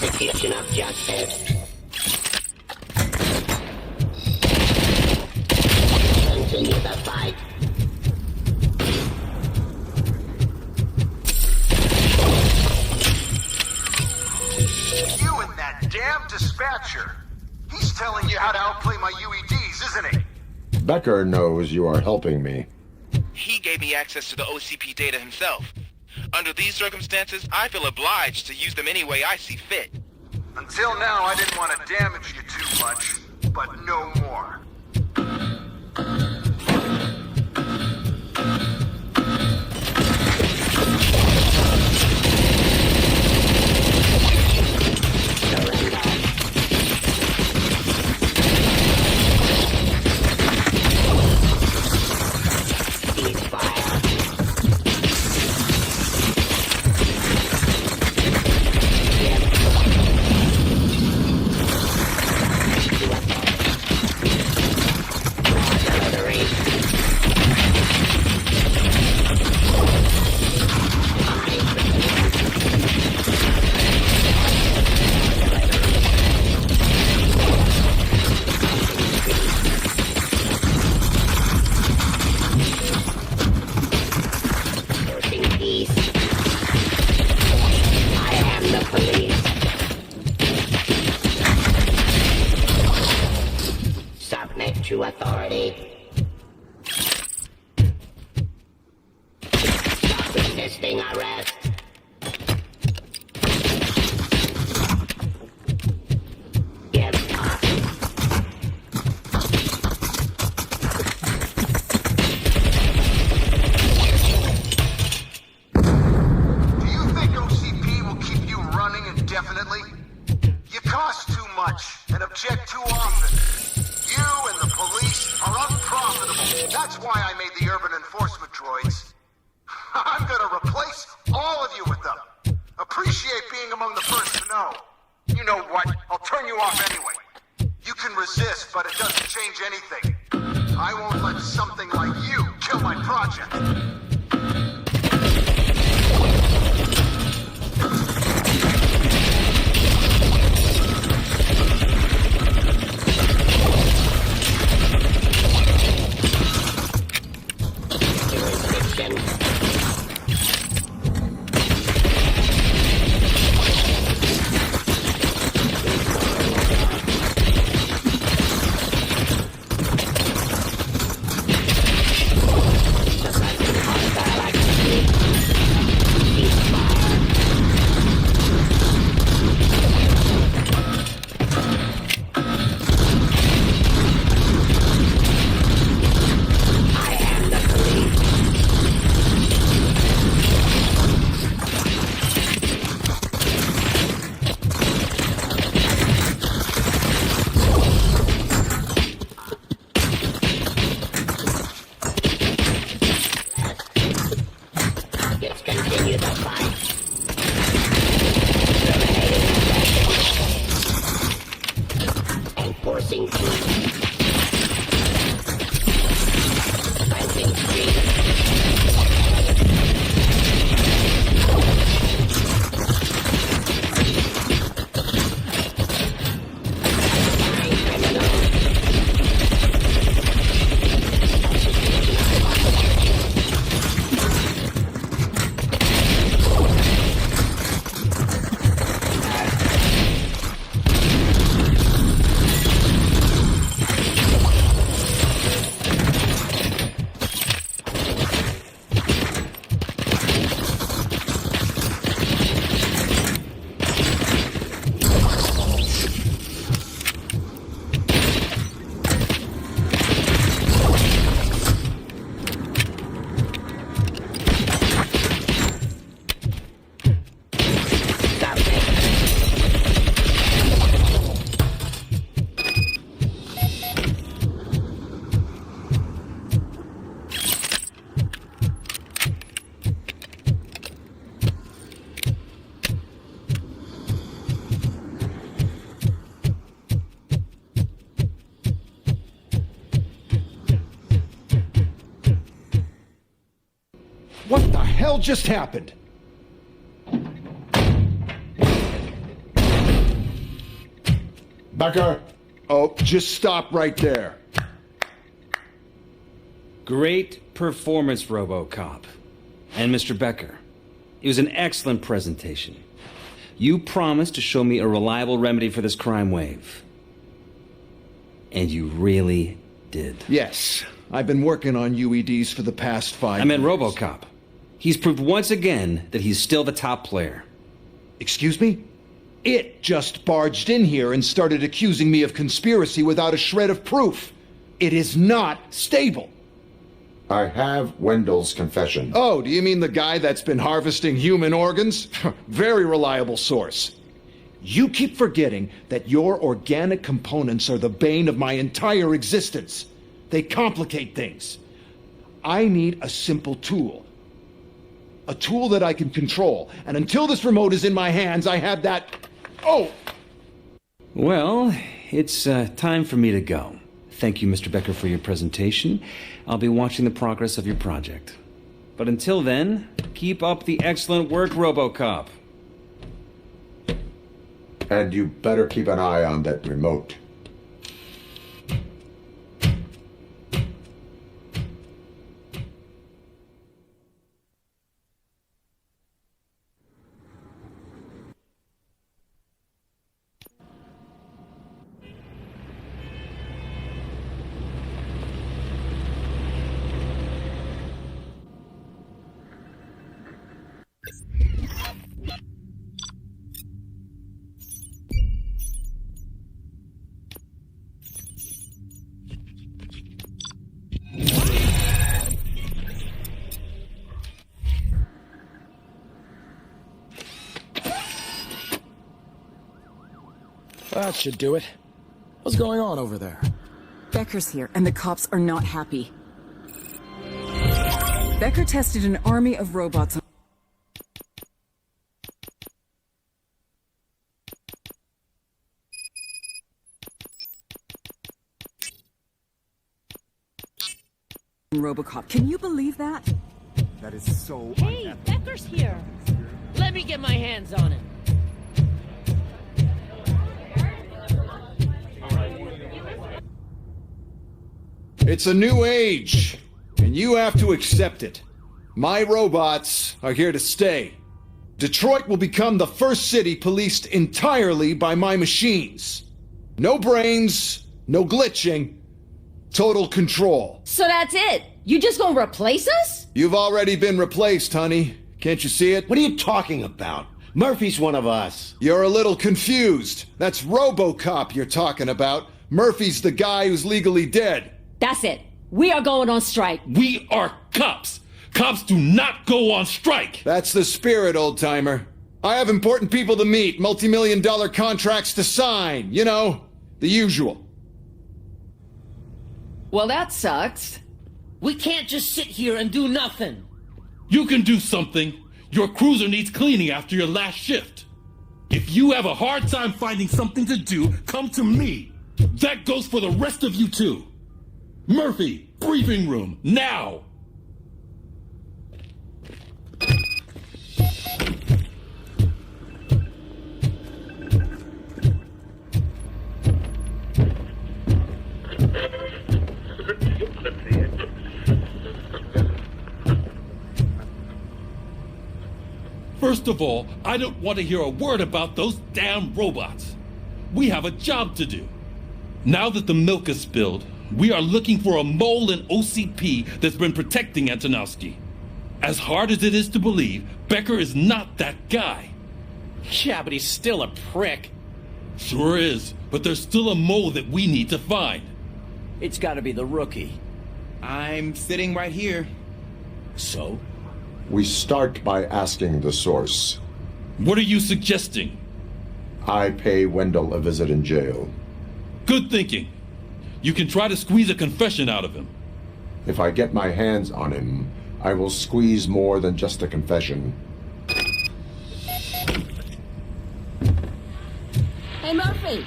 Execution of justice. Continue the fight. You and that damn dispatcher. He's telling you how to outplay my UEDs, isn't he? Becker knows you are helping me. He gave me access to the OCP data himself. Under these circumstances, I feel obliged to use them any way I see fit. Until now, I didn't want to damage you too much, but no more. To authority. Stop resisting arrest. Give up. Do you think OCP will keep you running indefinitely? You cost too much and object too often. You and the police are unprofitable. That's why I made the urban enforcement droids. I'm gonna replace all of you with them. Appreciate being among the first to know. You know what? I'll turn you off anyway. You can resist, but it doesn't change anything. I won't let something like you kill my project. Enforcing freedom. Granting freedom. What the hell just happened? Becker! Oh, just stop right there. Great performance, RoboCop. And Mr. Becker. It was an excellent presentation. You promised to show me a reliable remedy for this crime wave. And you really did. Yes, I've been working on UEDs for the past 5 years. I meant RoboCop. He's proved once again that he's still the top player. Excuse me? It just barged in here and started accusing me of conspiracy without a shred of proof. It is not stable. I have Wendell's confession. Oh, do you mean the guy that's been harvesting human organs? Very reliable source. You keep forgetting that your organic components are the bane of my entire existence. They complicate things. I need a simple tool. A tool that I can control. And until this remote is in my hands, I have that... Oh! Well, it's time for me to go. Thank you, Mr. Becker, for your presentation. I'll be watching the progress of your project. But until then, keep up the excellent work, RoboCop. And you better keep an eye on that remote. That should do it. What's going on over there? Becker's here, and the cops are not happy. Becker tested an army of robots on RoboCop. Can you believe that? That is so Hey, Becker's here. Let me get my hands on him. It's a new age, and you have to accept it. My robots are here to stay. Detroit will become the first city policed entirely by my machines. No brains, no glitching, total control. So that's it? You just gonna replace us? You've already been replaced, honey. Can't you see it? What are you talking about? Murphy's one of us. You're a little confused. That's RoboCop you're talking about. Murphy's the guy who's legally dead. That's it. We are going on strike. We are cops. Cops do not go on strike. That's the spirit, old-timer. I have important people to meet, multi-million-dollar contracts to sign. You know, the usual. Well, that sucks. We can't just sit here and do nothing. You can do something. Your cruiser needs cleaning after your last shift. If you have a hard time finding something to do, come to me. That goes for the rest of you too. Murphy, briefing room, now! First of all, I don't want to hear a word about those damn robots. We have a job to do. Now that the milk is spilled, we are looking for a mole in OCP that's been protecting Antonowski. As hard as it is to believe, Becker is not that guy. Yeah, but he's still a prick. Sure is, but there's still a mole that we need to find. It's gotta be the rookie. I'm sitting right here. So? We start by asking the source. What are you suggesting? I pay Wendell a visit in jail. Good thinking. You can try to squeeze a confession out of him. If I get my hands on him, I will squeeze more than just a confession. Hey, Murphy.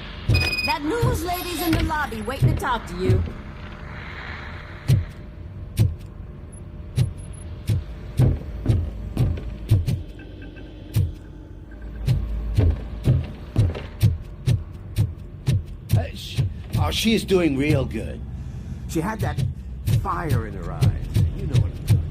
That news lady's in the lobby waiting to talk to you. Oh, she is doing real good. She had that fire in her eyes. You know what I'm talking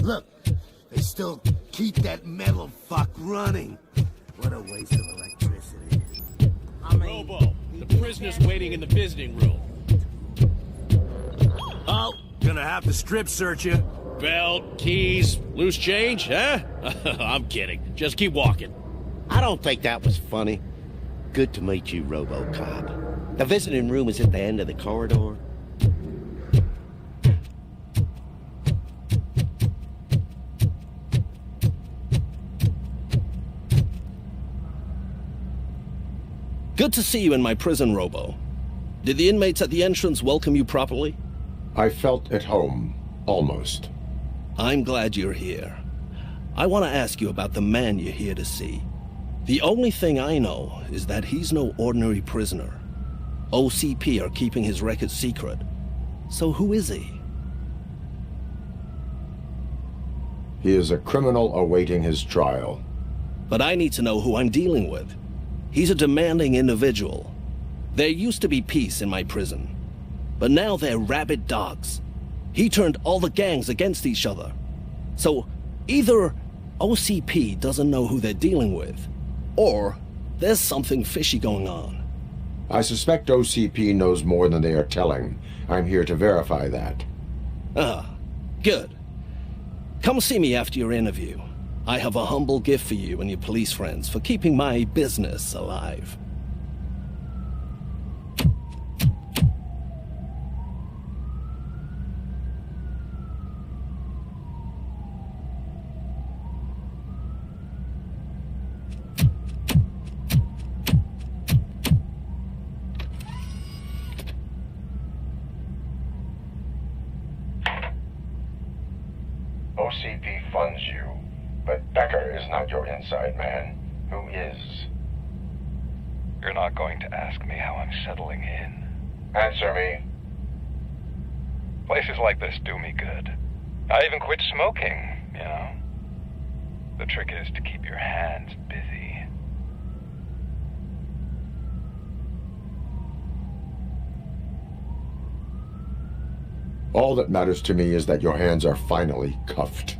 Look, they still keep that metal fuck running. What a waste of electricity. Robo, the prisoner's waiting in the visiting room. Oh, gonna have to strip search you. Belt, keys, loose change, huh? I'm kidding. Just keep walking. I don't think that was funny. Good to meet you, RoboCop. The visiting room is at the end of the corridor. Good to see you in my prison, Robo. Did the inmates at the entrance welcome you properly? I felt at home, almost. I'm glad you're here. I want to ask you about the man you're here to see. The only thing I know is that he's no ordinary prisoner. OCP are keeping his record secret. So who is he? He is a criminal awaiting his trial. But I need to know who I'm dealing with. He's a demanding individual. There used to be peace in my prison, but now they're rabid dogs. He turned all the gangs against each other. So either OCP doesn't know who they're dealing with, or there's something fishy going on. I suspect OCP knows more than they are telling. I'm here to verify that. Ah, good. Come see me after your interview. I have a humble gift for you and your police friends for keeping my business alive. OCP funds you. But Becker is not your inside man. Who is? You're not going to ask me how I'm settling in. Answer me. Places like this do me good. I even quit smoking, you know. The trick is to keep your hands busy. All that matters to me is that your hands are finally cuffed.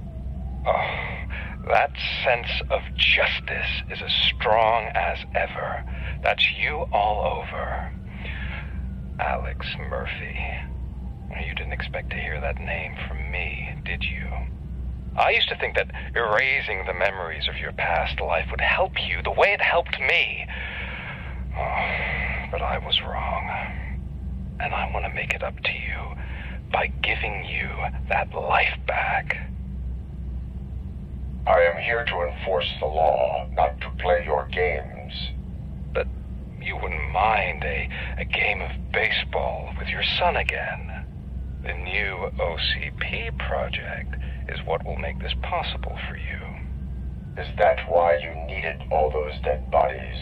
Oh, that sense of justice is as strong as ever. That's you all over. Alex Murphy. You didn't expect to hear that name from me, did you? I used to think that erasing the memories of your past life would help you the way it helped me. Oh, but I was wrong. And I want to make it up to you by giving you that life back. I am here to enforce the law, not to play your games. But you wouldn't mind a game of baseball with your son again. The new OCP project is what will make this possible for you. Is that why you needed all those dead bodies?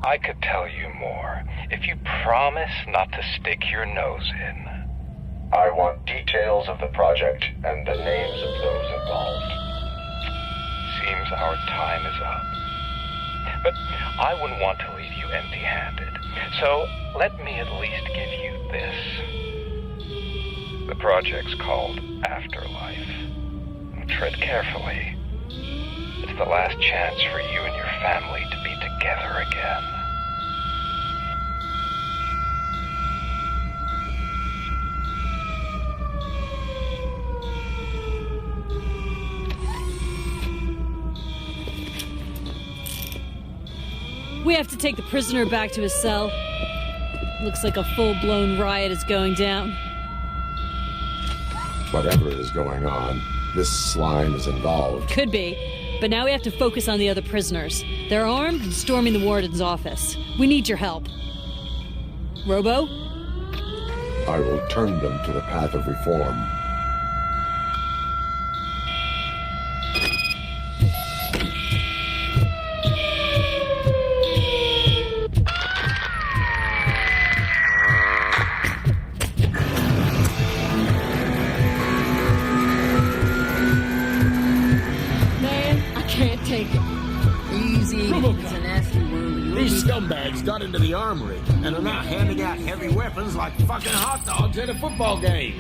I could tell you more if you promise not to stick your nose in. I want details of the project and the names of those involved. Seems our time is up. But I wouldn't want to leave you empty-handed. So let me at least give you this. The project's called Afterlife. Tread carefully. It's the last chance for you and your family to be together again. We have to take the prisoner back to his cell. Looks like a full-blown riot is going down. Whatever is going on, this slime is involved. Could be. But now we have to focus on the other prisoners. They're armed and storming the warden's office. We need your help. Robo? I will turn them to the path of reform. These scumbags got into the armory and are now handing out heavy weapons like fucking hot dogs at a football game.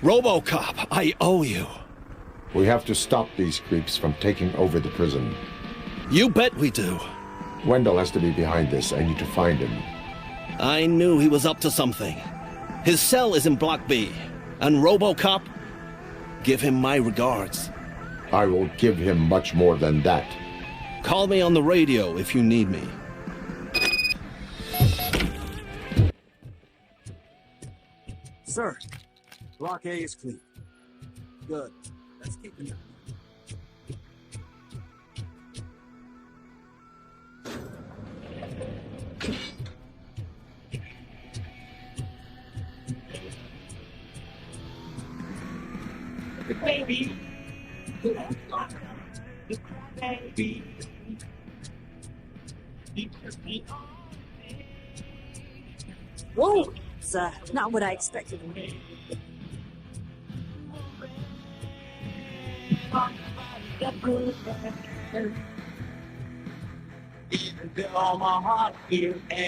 RoboCop, I owe you. We have to stop these creeps from taking over the prison. You bet we do. Wendell has to be behind this. I need to find him. I knew he was up to something. His cell is in Block B. And RoboCop, give him my regards. I will give him much more than that. Call me on the radio if you need me. Sir, Block A is clear. Good. Let's keep it up. Baby. Baby. Whoa, sir, not what I expected. We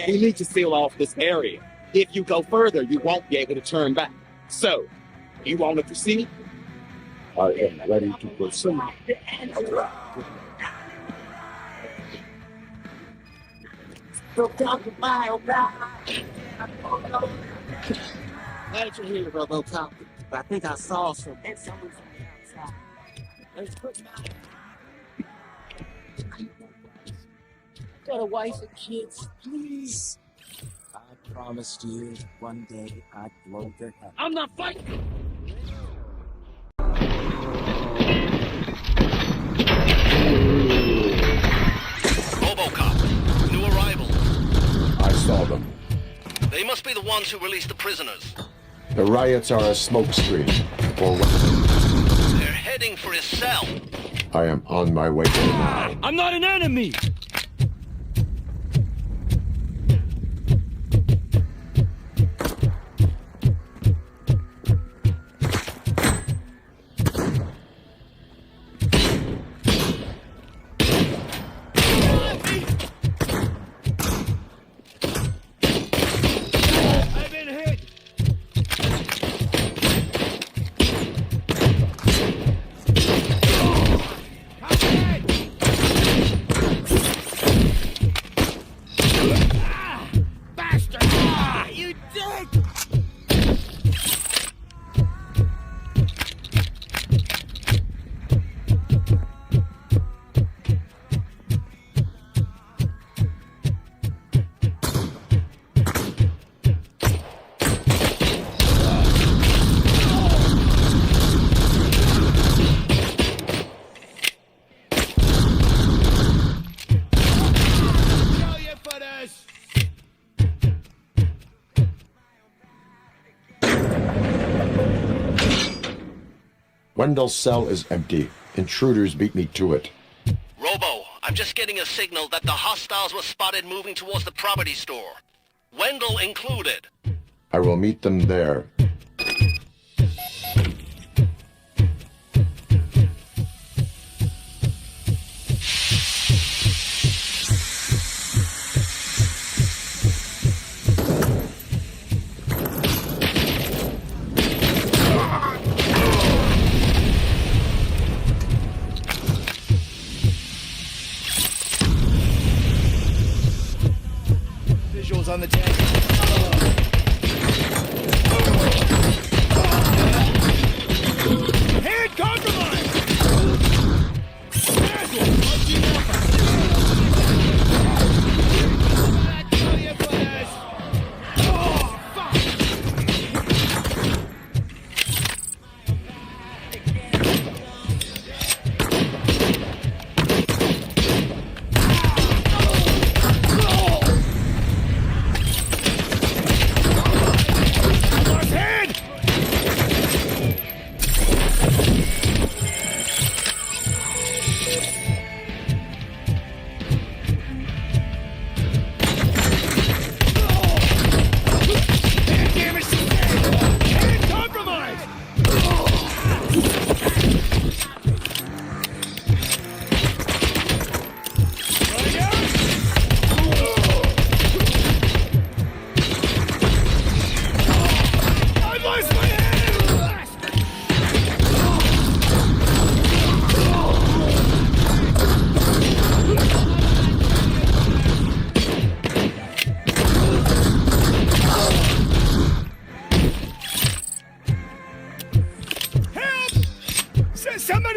need to seal off this area. If you go further, you won't be able to turn back. So, you want to proceed? I am ready to proceed. Glad you're here, RoboCop. But I think I saw some. Got a wife and kids, please. I promised you one day I'd blow their head. I'm not fighting. RoboCop, new arrival. I saw them. They must be the ones who released the prisoners. The riots are a smokescreen. They're heading for his cell. I am on my way there now. I'm not an enemy! Wendell's cell is empty. Intruders beat me to it. Robo, I'm just getting a signal that the hostiles were spotted moving towards the property store. Wendell included. I will meet them there. Visuals on the deck.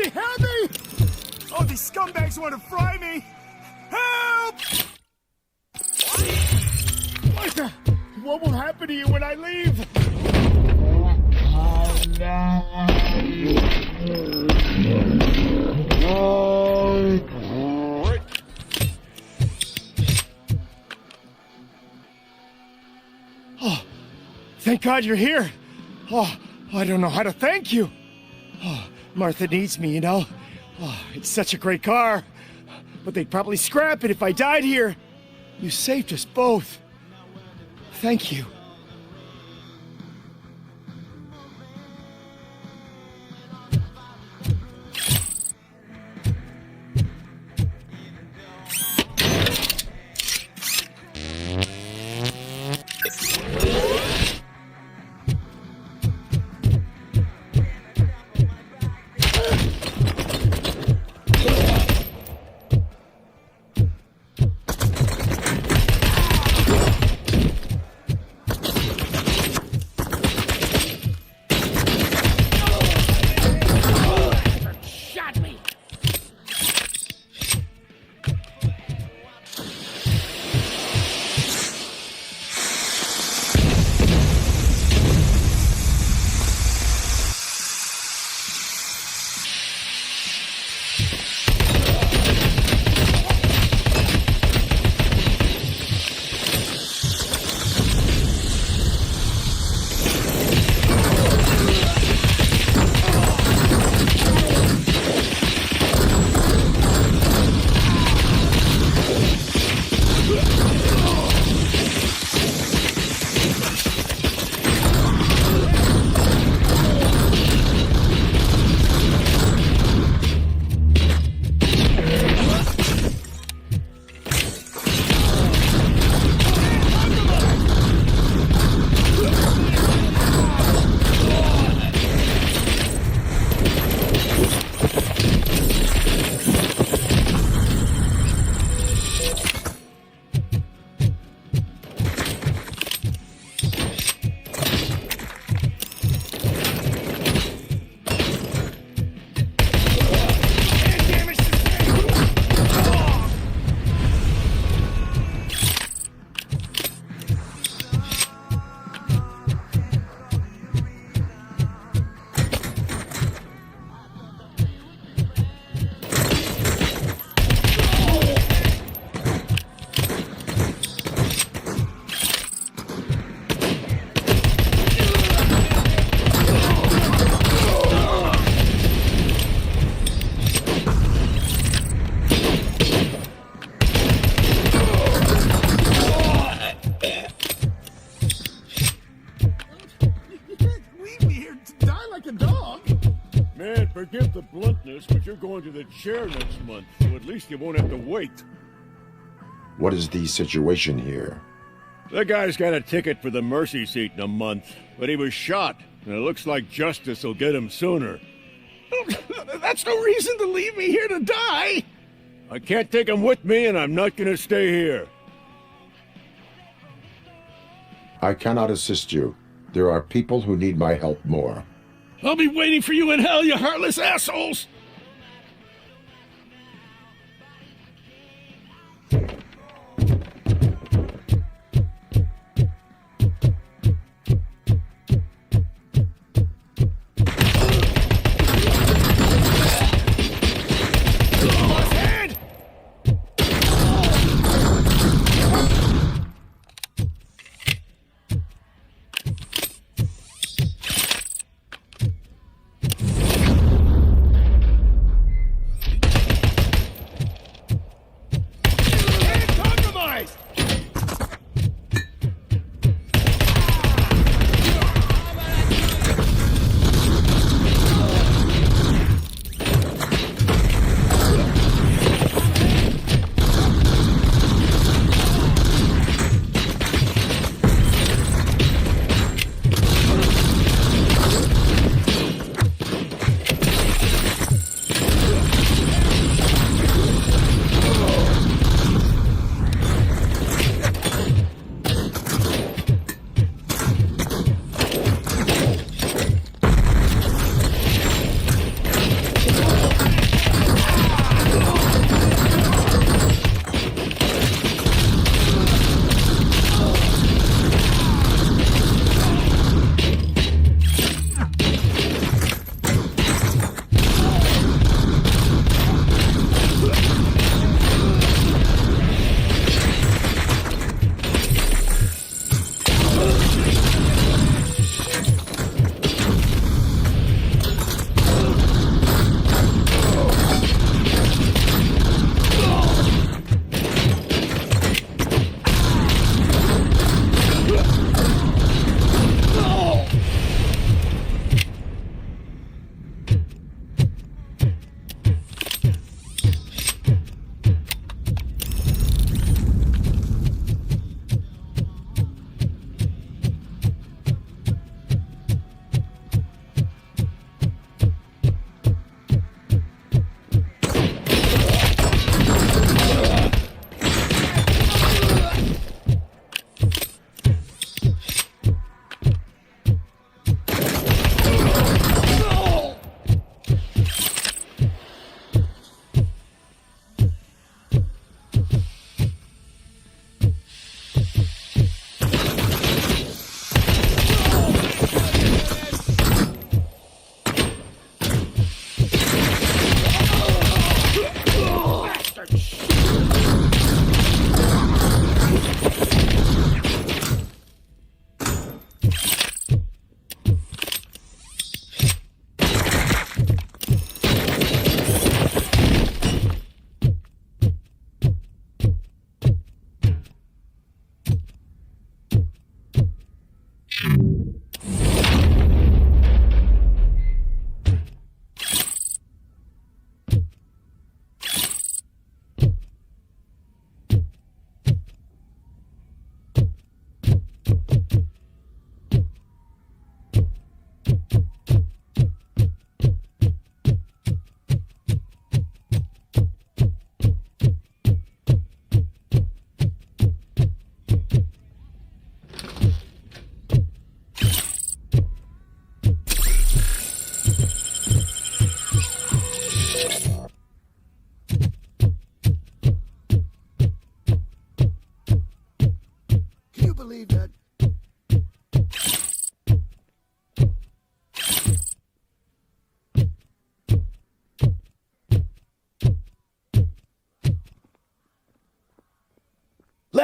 me! Help me! Oh, these scumbags want to fry me! Help! What will happen to you when I leave? Oh, thank God you're here. Oh, I don't know how to thank you. Oh, Martha needs me, you know. Oh, it's such a great car. But they'd probably scrap it if I died here. You saved us both. Thank you. Forgive the bluntness, but you're going to the chair next month, so at least you won't have to wait. What is the situation here? The guy's got a ticket for the mercy seat in a month, but he was shot, and it looks like justice will get him sooner. That's no reason to leave me here to die! I can't take him with me, and I'm not gonna stay here. I cannot assist you. There are people who need my help more. I'll be waiting for you in hell, you heartless assholes!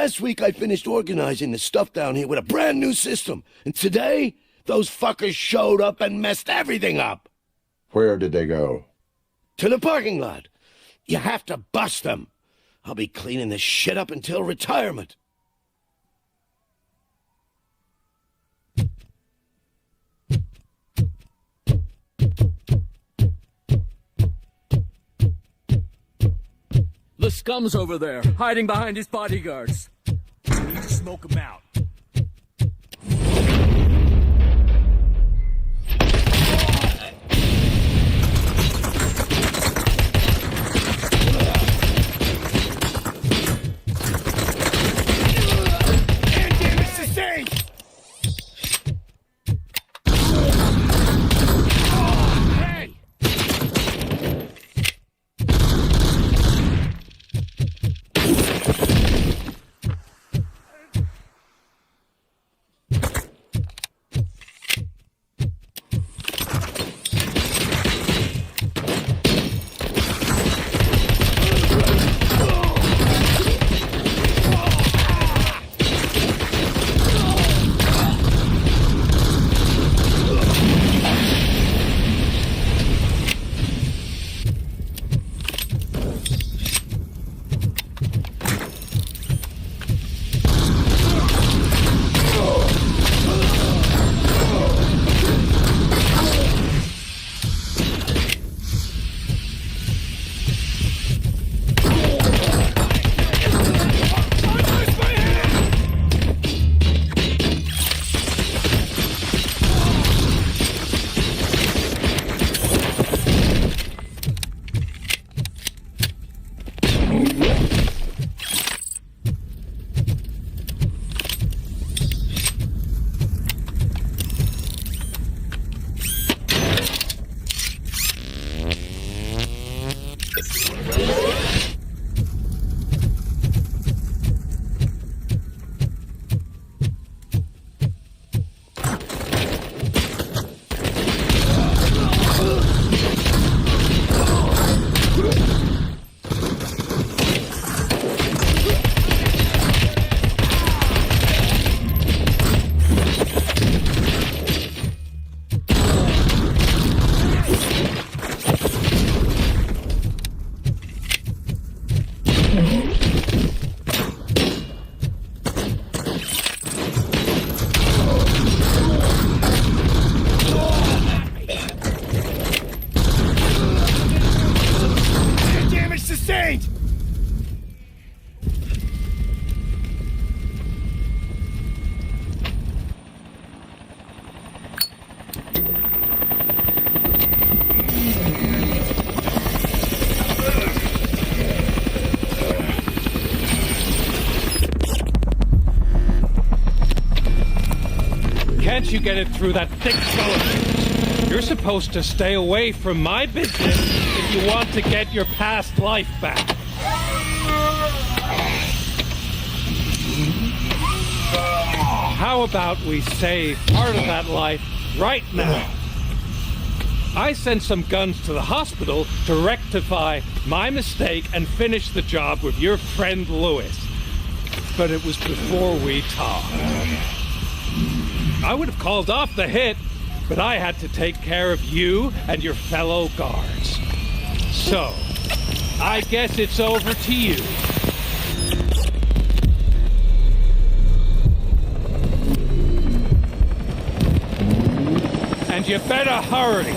Last week I finished organizing the stuff down here with a brand new system. And today, those fuckers showed up and messed everything up. Where did they go? To the parking lot. You have to bust them. I'll be cleaning this shit up until retirement. The scum's over there, hiding behind his bodyguards. We need to smoke him out. Can't you get it through that thick skull? You're supposed to stay away from my business if you want to get your past life back. How about we save part of that life right now? I sent some guns to the hospital to rectify my mistake and finish the job with your friend Lewis. But it was before we talked. I would have called off the hit, but I had to take care of you and your fellow guards. So, I guess it's over to you. And you better hurry.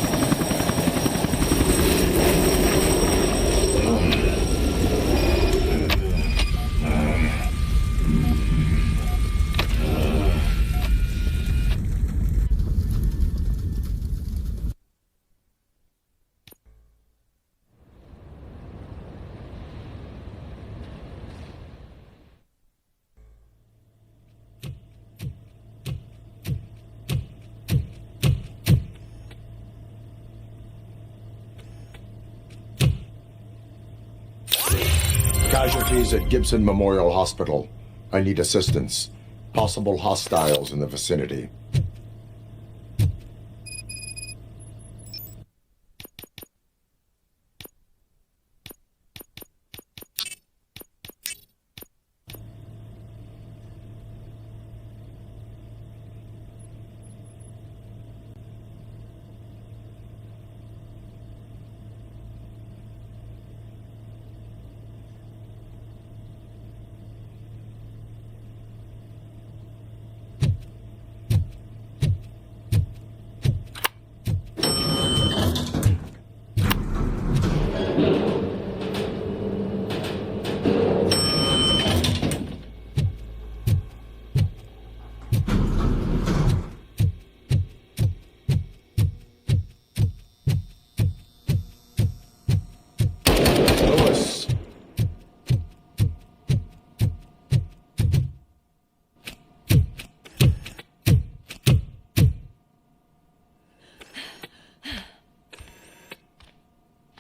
Casualties at Gibson Memorial Hospital. I need assistance. Possible hostiles in the vicinity.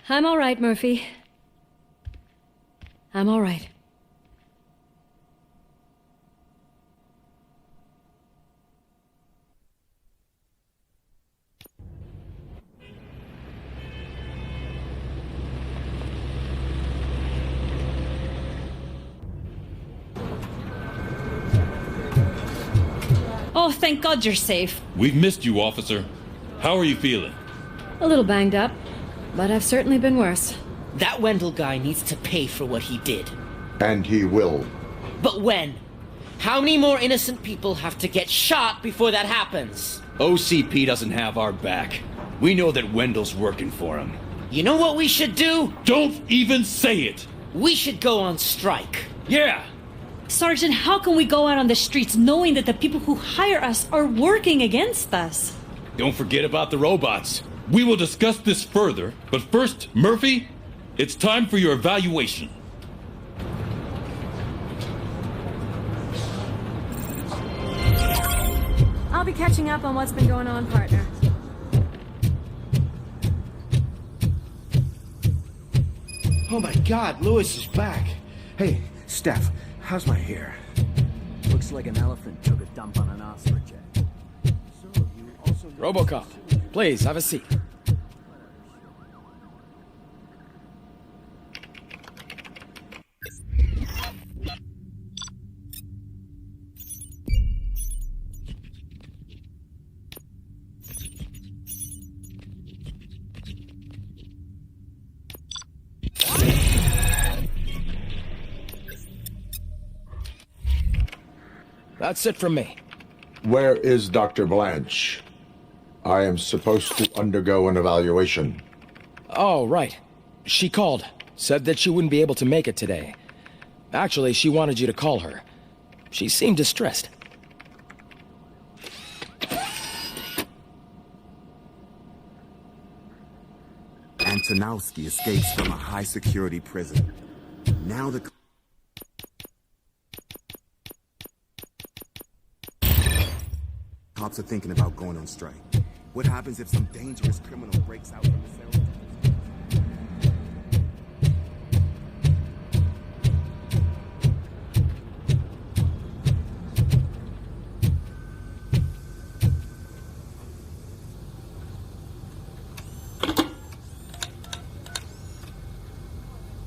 I'm all right, Murphy. I'm all right. Oh, thank God you're safe. We've missed you, officer. How are you feeling? A little banged up, but I've certainly been worse. That Wendell guy needs to pay for what he did. And he will. But when? How many more innocent people have to get shot before that happens? OCP doesn't have our back. We know that Wendell's working for him. You know what we should do? Don't even say it! We should go on strike. Yeah! Sergeant, how can we go out on the streets knowing that the people who hire us are working against us? Don't forget about the robots. We will discuss this further, but first, Murphy, it's time for your evaluation. I'll be catching up on what's been going on, partner. Oh my God, Lewis is back. Hey, Steph, how's my hair? Looks like an elephant took a dump on an ostrich. RoboCop, please, have a seat. That's it from me. Where is Dr. Blanche? I am supposed to undergo an evaluation. Oh, right. She called. Said that she wouldn't be able to make it today. Actually, she wanted you to call her. She seemed distressed. Antonowski escapes from a high-security prison. Now the... cops are thinking about going on strike. What happens if some dangerous criminal breaks out from the cell?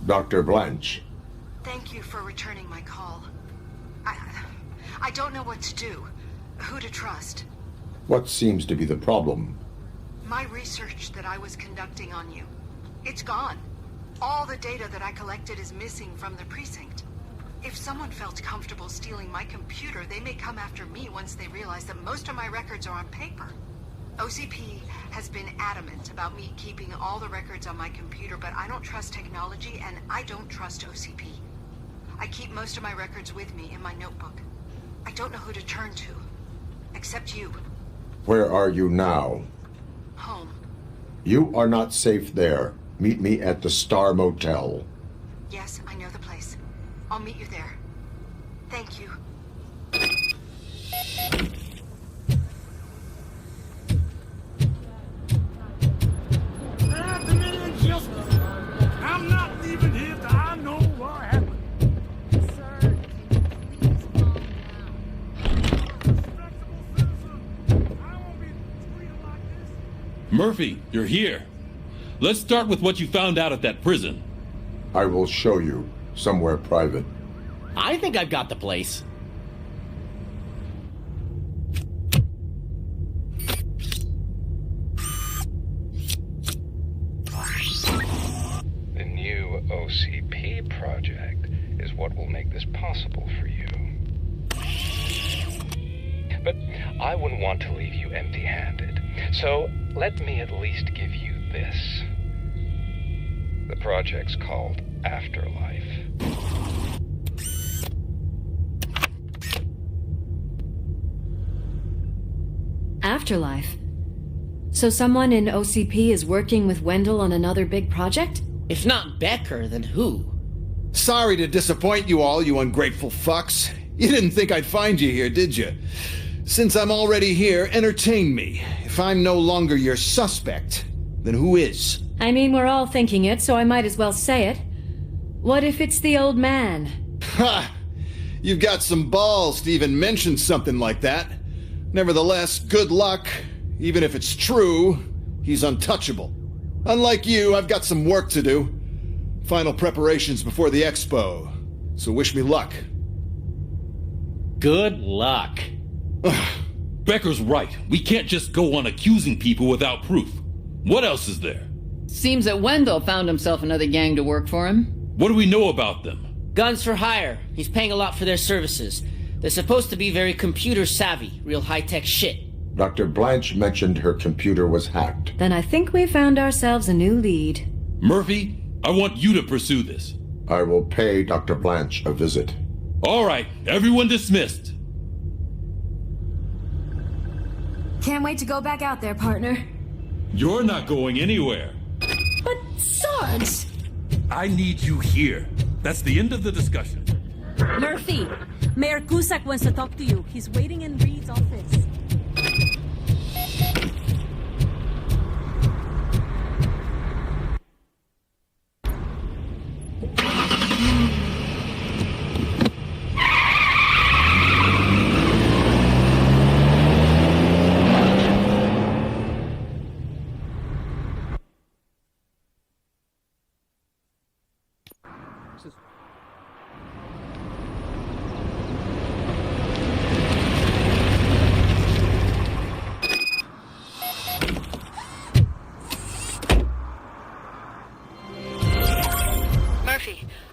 Dr. Blanche. Thank you for returning my call. I don't know what to do. Who to trust. What seems to be the problem? My research that I was conducting on you. It's gone. All the data that I collected is missing from the precinct. If someone felt comfortable stealing my computer, they may come after me once they realize that most of my records are on paper. OCP has been adamant about me keeping all the records on my computer, but I don't trust technology and I don't trust OCP. I keep most of my records with me in my notebook. I don't know who to turn to, except you. Where are you now? Home. You are not safe there. Meet me at the Star Motel. Yes, I know the place. I'll meet you there. Thank you. I'm not leaving here till I know what happened. Murphy, you're here. Let's start with what you found out at that prison. I will show you somewhere private. I think I've got the place. The new OCP project is what will make this possible for you. But I wouldn't want to leave you empty-handed, so let me at least give you this. The project's called Afterlife. Afterlife? So someone in OCP is working with Wendell on another big project? If not Becker, then who? Sorry to disappoint you all, you ungrateful fucks. You didn't think I'd find you here, did you? Since I'm already here, entertain me. If I'm no longer your suspect, then who is? I mean, we're all thinking it, so I might as well say it. What if it's the old man? Ha! You've got some balls to even mention something like that. Nevertheless, good luck. Even if it's true, he's untouchable. Unlike you, I've got some work to do. Final preparations before the expo. So wish me luck. Good luck. Becker's right. We can't just go on accusing people without proof. What else is there? Seems that Wendell found himself another gang to work for him. What do we know about them? Guns for hire. He's paying a lot for their services. They're supposed to be very computer savvy, real high-tech shit. Dr. Blanche mentioned her computer was hacked. Then I think we found ourselves a new lead. Murphy, I want you to pursue this. I will pay Dr. Blanche a visit. All right, everyone dismissed. Can't wait to go back out there, partner. You're not going anywhere. But, Sarge! I need you here. That's the end of the discussion. Murphy, Mayor Cusack wants to talk to you. He's waiting in Reed's office.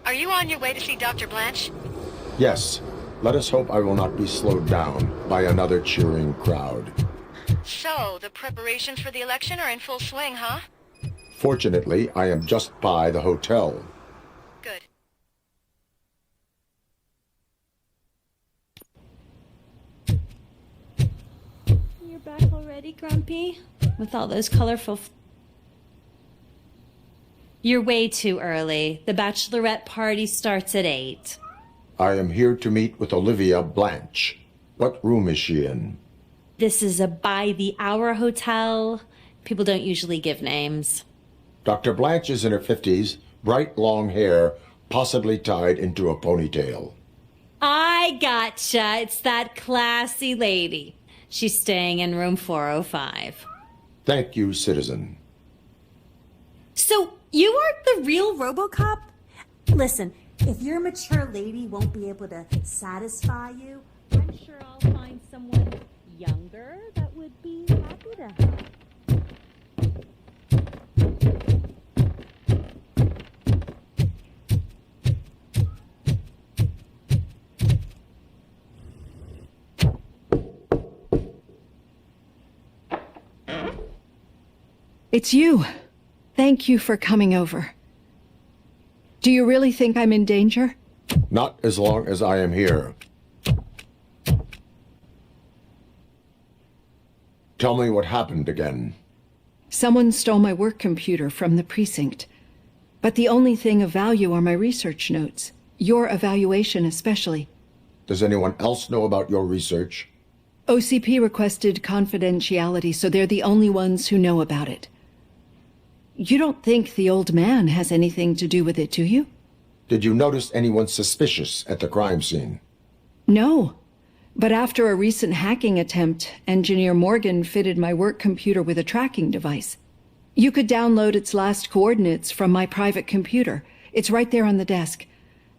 Are you on your way to see Dr. Blanche? Yes. Let us hope I will not be slowed down by another cheering crowd. So, the preparations for the election are in full swing, huh? Fortunately, I am just by the hotel. Good. You're back already, Grumpy? With all those colorful... You're way too early. The bachelorette party starts at 8. I am here to meet with Olivia Blanche. What room is she in? This is a by-the-hour hotel. People don't usually give names. Dr. Blanche is in her 50s, bright long hair, possibly tied into a ponytail. I gotcha. It's that classy lady. She's staying in room 405. Thank you, citizen. So, you aren't the real RoboCop? Listen, if your mature lady won't be able to satisfy you, I'm sure I'll find someone younger that would be happy to help. It's you. Thank you for coming over. Do you really think I'm in danger? Not as long as I am here. Tell me what happened again. Someone stole my work computer from the precinct. But the only thing of value are my research notes. Your evaluation especially. Does anyone else know about your research? OCP requested confidentiality, so they're the only ones who know about it. You don't think the old man has anything to do with it, do you? Did you notice anyone suspicious at the crime scene? No. But after a recent hacking attempt, Engineer Morgan fitted my work computer with a tracking device. You could download its last coordinates from my private computer. It's right there on the desk.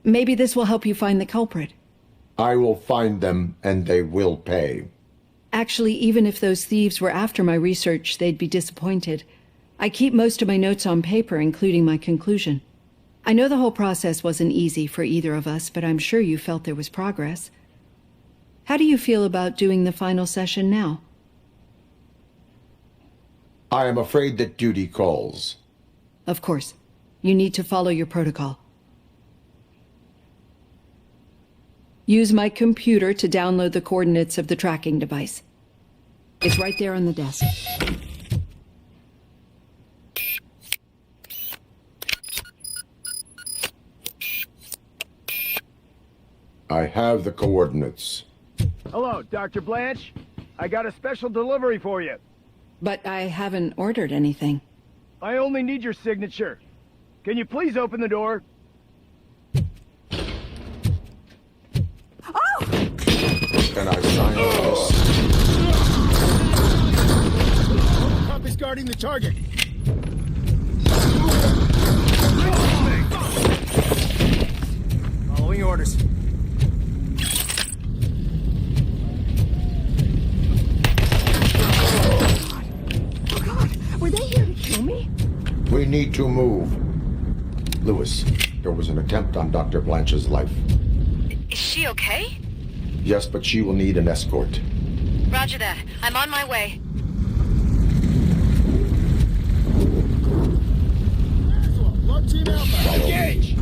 Maybe this will help you find the culprit. I will find them, and they will pay. Actually, even if those thieves were after my research, they'd be disappointed. I keep most of my notes on paper, including my conclusion. I know the whole process wasn't easy for either of us, but I'm sure you felt there was progress. How do you feel about doing the final session now? I am afraid that duty calls. Of course. You need to follow your protocol. Use my computer to download the coordinates of the tracking device. It's right there on the desk. I have the coordinates. Hello, Dr. Blanche. I got a special delivery for you. But I haven't ordered anything. I only need your signature. Can you please open the door? Oh! And I signed this. Cop is guarding the target. Following orders. Oh God! Were they here to kill me? We need to move. Lewis, there was an attempt on Dr. Blanche's life. Is she okay? Yes, but she will need an escort. Roger that. I'm on my way. Blood team Alpha, engage!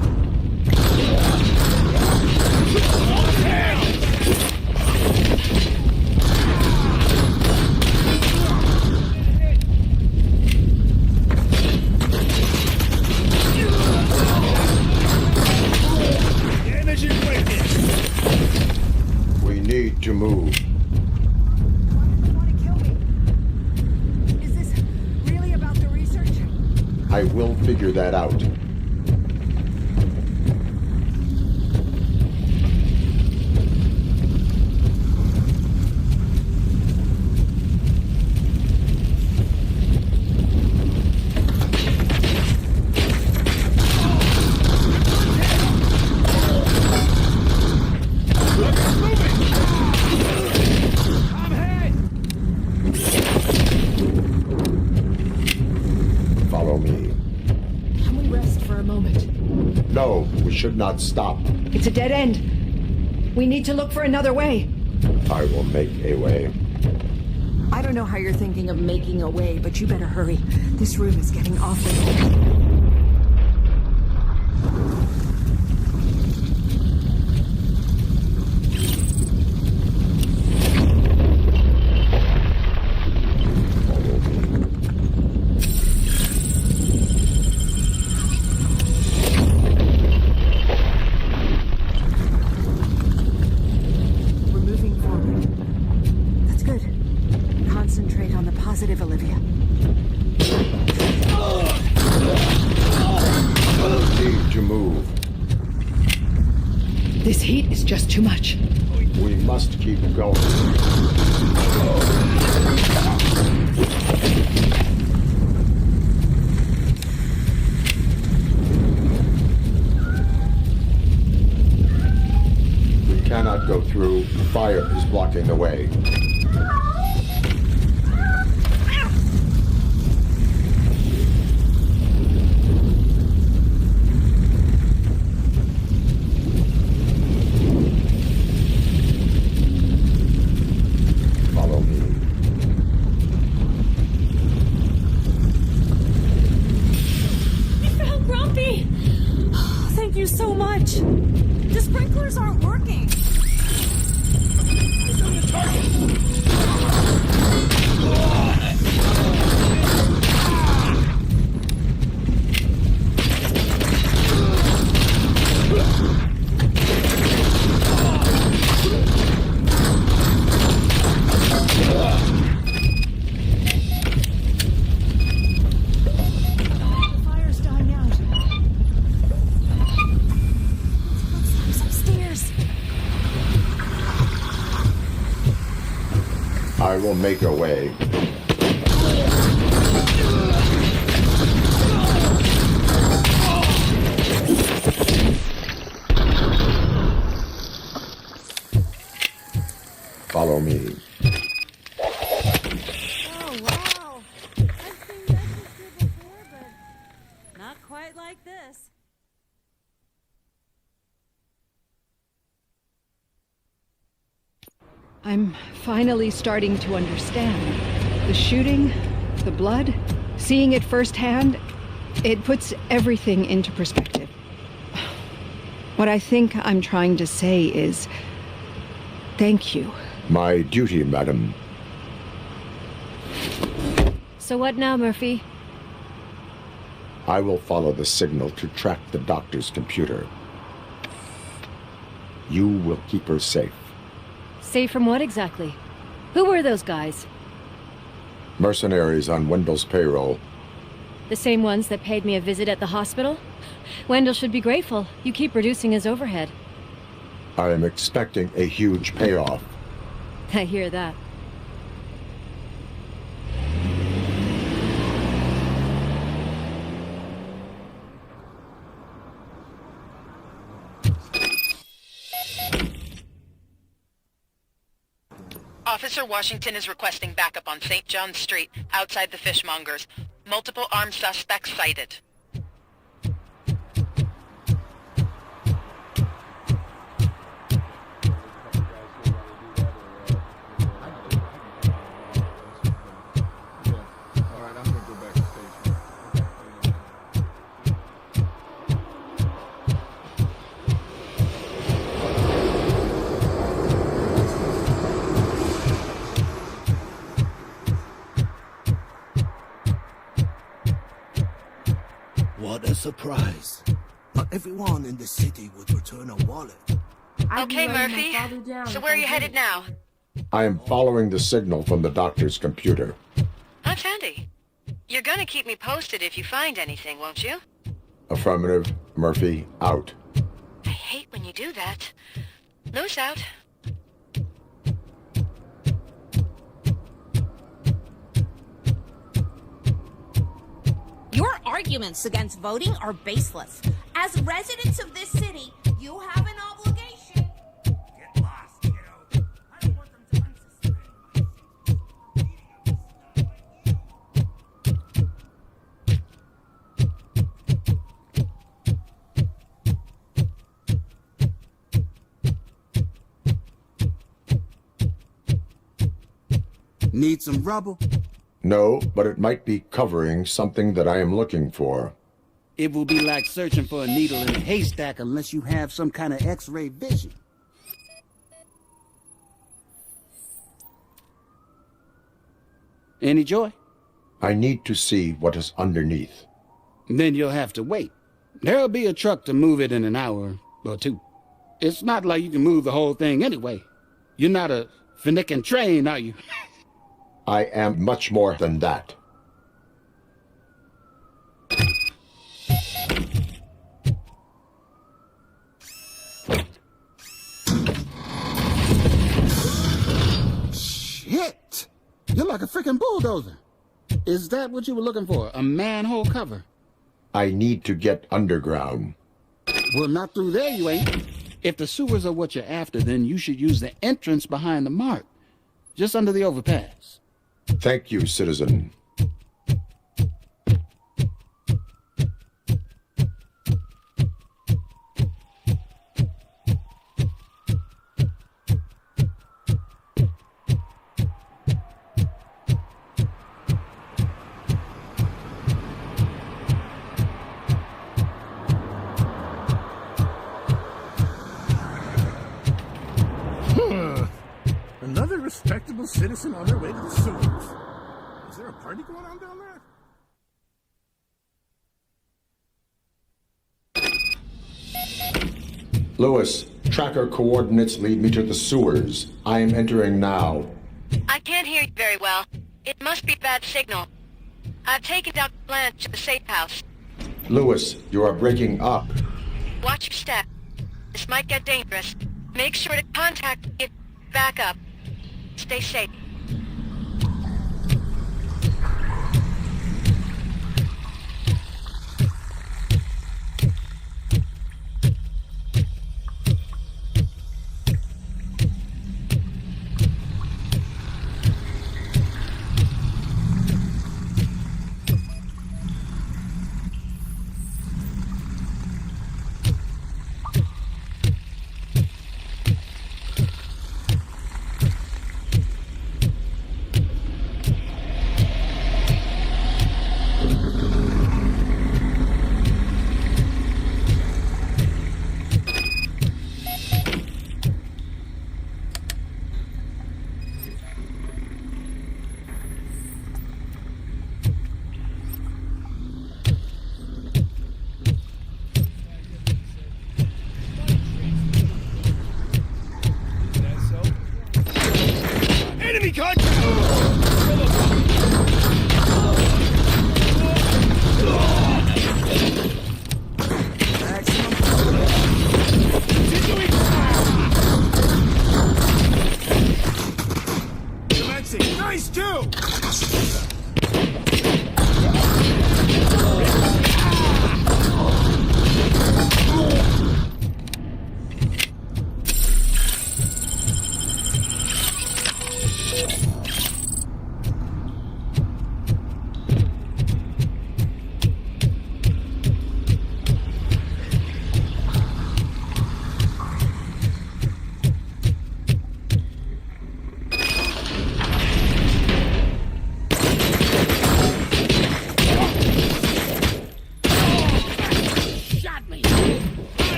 Damage inflicted. We need to move. Is this really about the research? I will figure that out. Follow me. Can we rest for a moment? No, we should not stop. It's a dead end. We need to look for another way. I will make a way. I don't know how you're thinking of making a way, but you better hurry. This room is getting awfully cold. We're moving forward. That's good. Concentrate on the positive, Olivia. Need to move. This heat is just too much. We must keep going. We cannot go through. Fire is blocking the way. Follow me. You felt grumpy! Thank you so much. The sprinklers aren't working. It's on the target. The fire's dying out. Footsteps upstairs. I will make a way. Follow me. Oh, wow. I've seen Dexter before, but not quite like this. I'm finally starting to understand. The shooting, the blood, seeing it firsthand, it puts everything into perspective. What I think I'm trying to say is, thank you. My duty, madam. So what now, Murphy? I will follow the signal to track the doctor's computer. You will keep her safe. Safe from what exactly? Who were those guys? Mercenaries on Wendell's payroll. The same ones that paid me a visit at the hospital? Wendell should be grateful. You keep reducing his overhead. I am expecting a huge payoff. I hear that. Officer Washington is requesting backup on St. John Street, outside the fishmongers. Multiple armed suspects sighted. What a surprise. Not everyone in the city would return a wallet. Okay, Murphy. So where are you headed now? I am following the signal from the doctor's computer. That's handy. You're gonna keep me posted if you find anything, won't you? Affirmative. Murphy, out. I hate when you do that. Loose out. Your arguments against voting are baseless. As residents of this city, you have an obligation. Get lost, kiddo. I don't want them to unsuspect Need some rubber? No, but it might be covering something that I am looking for. It will be like searching for a needle in a haystack unless you have some kind of X-ray vision. Any joy? I need to see what is underneath. Then you'll have to wait. There'll be a truck to move it in an hour or two. It's not like you can move the whole thing anyway. You're not a finicking train, are you? I am much more than that. Shit! You're like a freaking bulldozer. Is that what you were looking for? A manhole cover? I need to get underground. Well, not through there, you ain't. If the sewers are what you're after, then you should use the entrance behind the mark. Just under the overpass. Thank you, citizen. Another respectable citizen on their way to the sewers. Is there a party going on down there? Lewis, tracker coordinates lead me to the sewers. I am entering now. I can't hear you very well. It must be a bad signal. I've taken Dr. Blanche to the safe house. Lewis, you are breaking up. Watch your step. This might get dangerous. Make sure to contact me. Back up. Stay safe.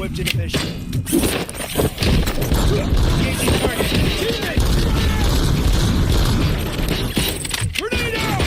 whipped inhibition. Engaging target. Teammate! Grenade out!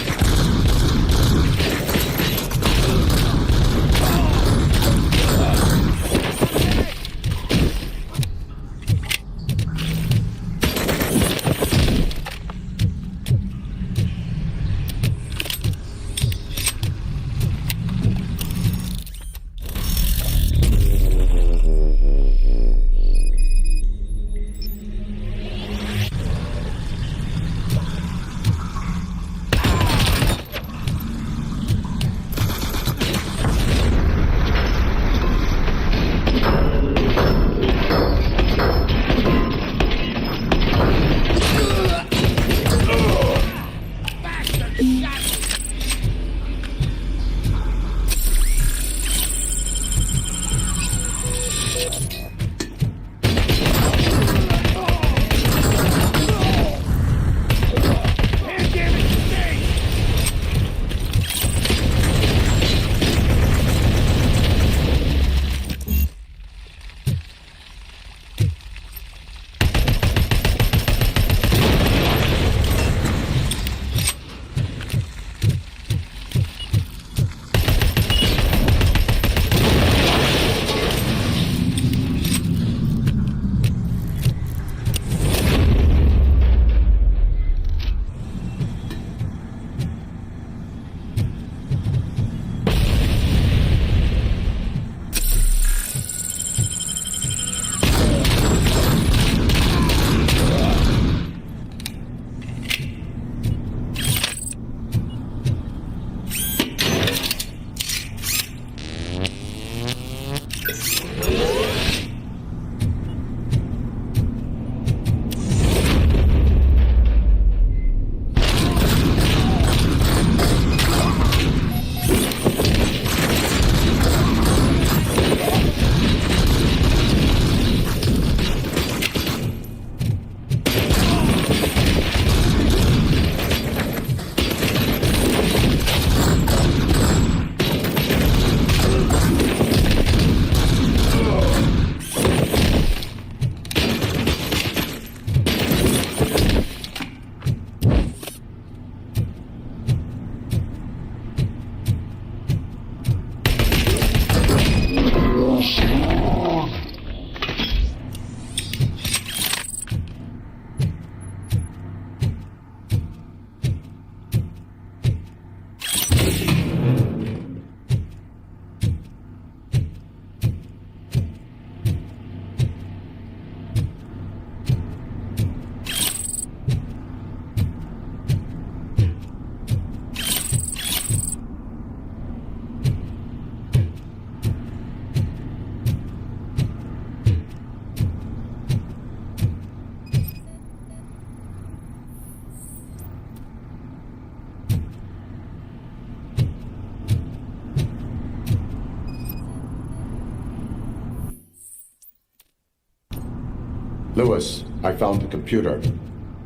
Lewis, I found the computer.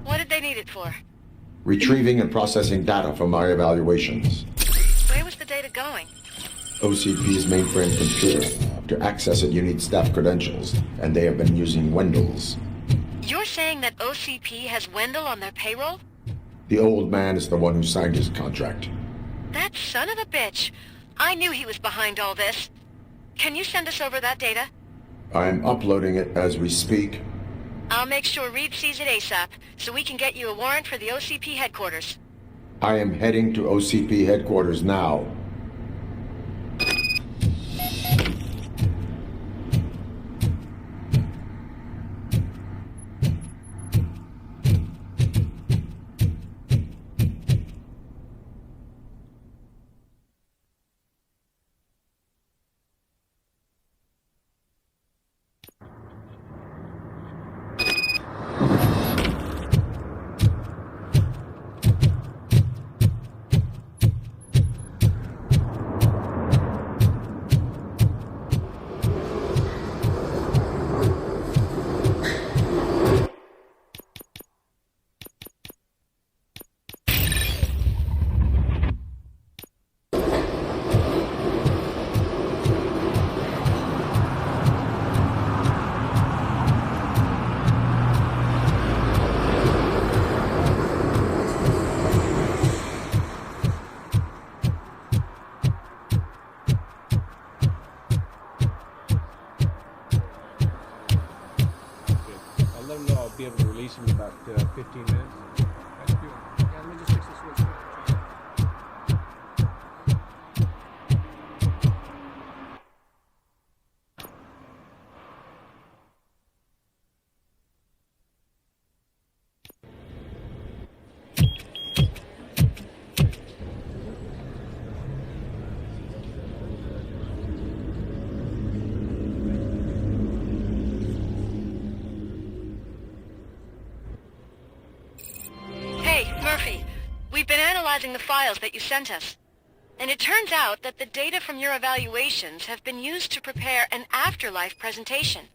What did they need it for? Retrieving and processing data from our evaluations. Where was the data going? OCP's mainframe computer. To access it, you need staff credentials, and they have been using Wendell's. You're saying that OCP has Wendell on their payroll? The old man is the one who signed his contract. That son of a bitch. I knew he was behind all this. Can you send us over that data? I'm uploading it as we speak. I'll make sure Reed sees it ASAP, so we can get you a warrant for the OCP headquarters. I am heading to OCP headquarters now. release in about 15 minutes. Yeah, let me just fix the switch. The files that you sent us. And it turns out that the data from your evaluations have been used to prepare an afterlife presentation.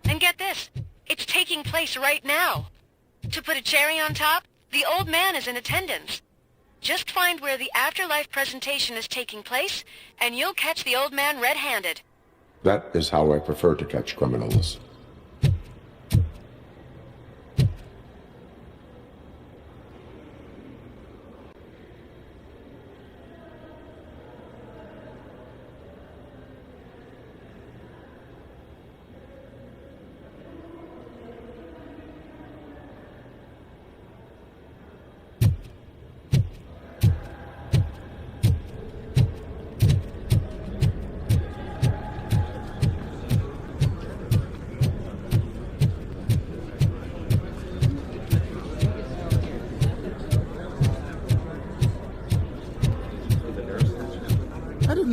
And get this, it's taking place right now. To put a cherry on top, the old man is in attendance. Just find where the afterlife presentation is taking place, and you'll catch the old man red-handed. That is how I prefer to catch criminals.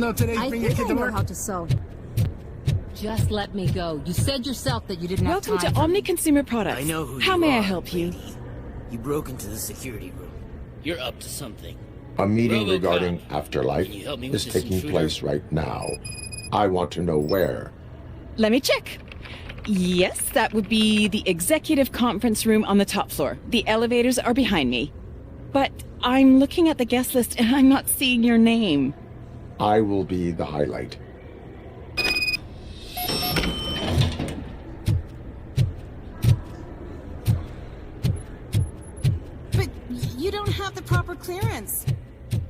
I think I know how to sew. Just let me go. You said yourself that you didn't have time. Welcome to Omni Consumer Products. I know who How you may I are, help you? lady. You broke into the security room. You're up to something. A meeting RoboCop. regarding afterlife Can you help me with is this taking intruder? place right now. I want to know where. Let me check. Yes, that would be the executive conference room on the top floor. The elevators are behind me. But I'm looking at the guest list and I'm not seeing your name. I will be the highlight. But you don't have the proper clearance.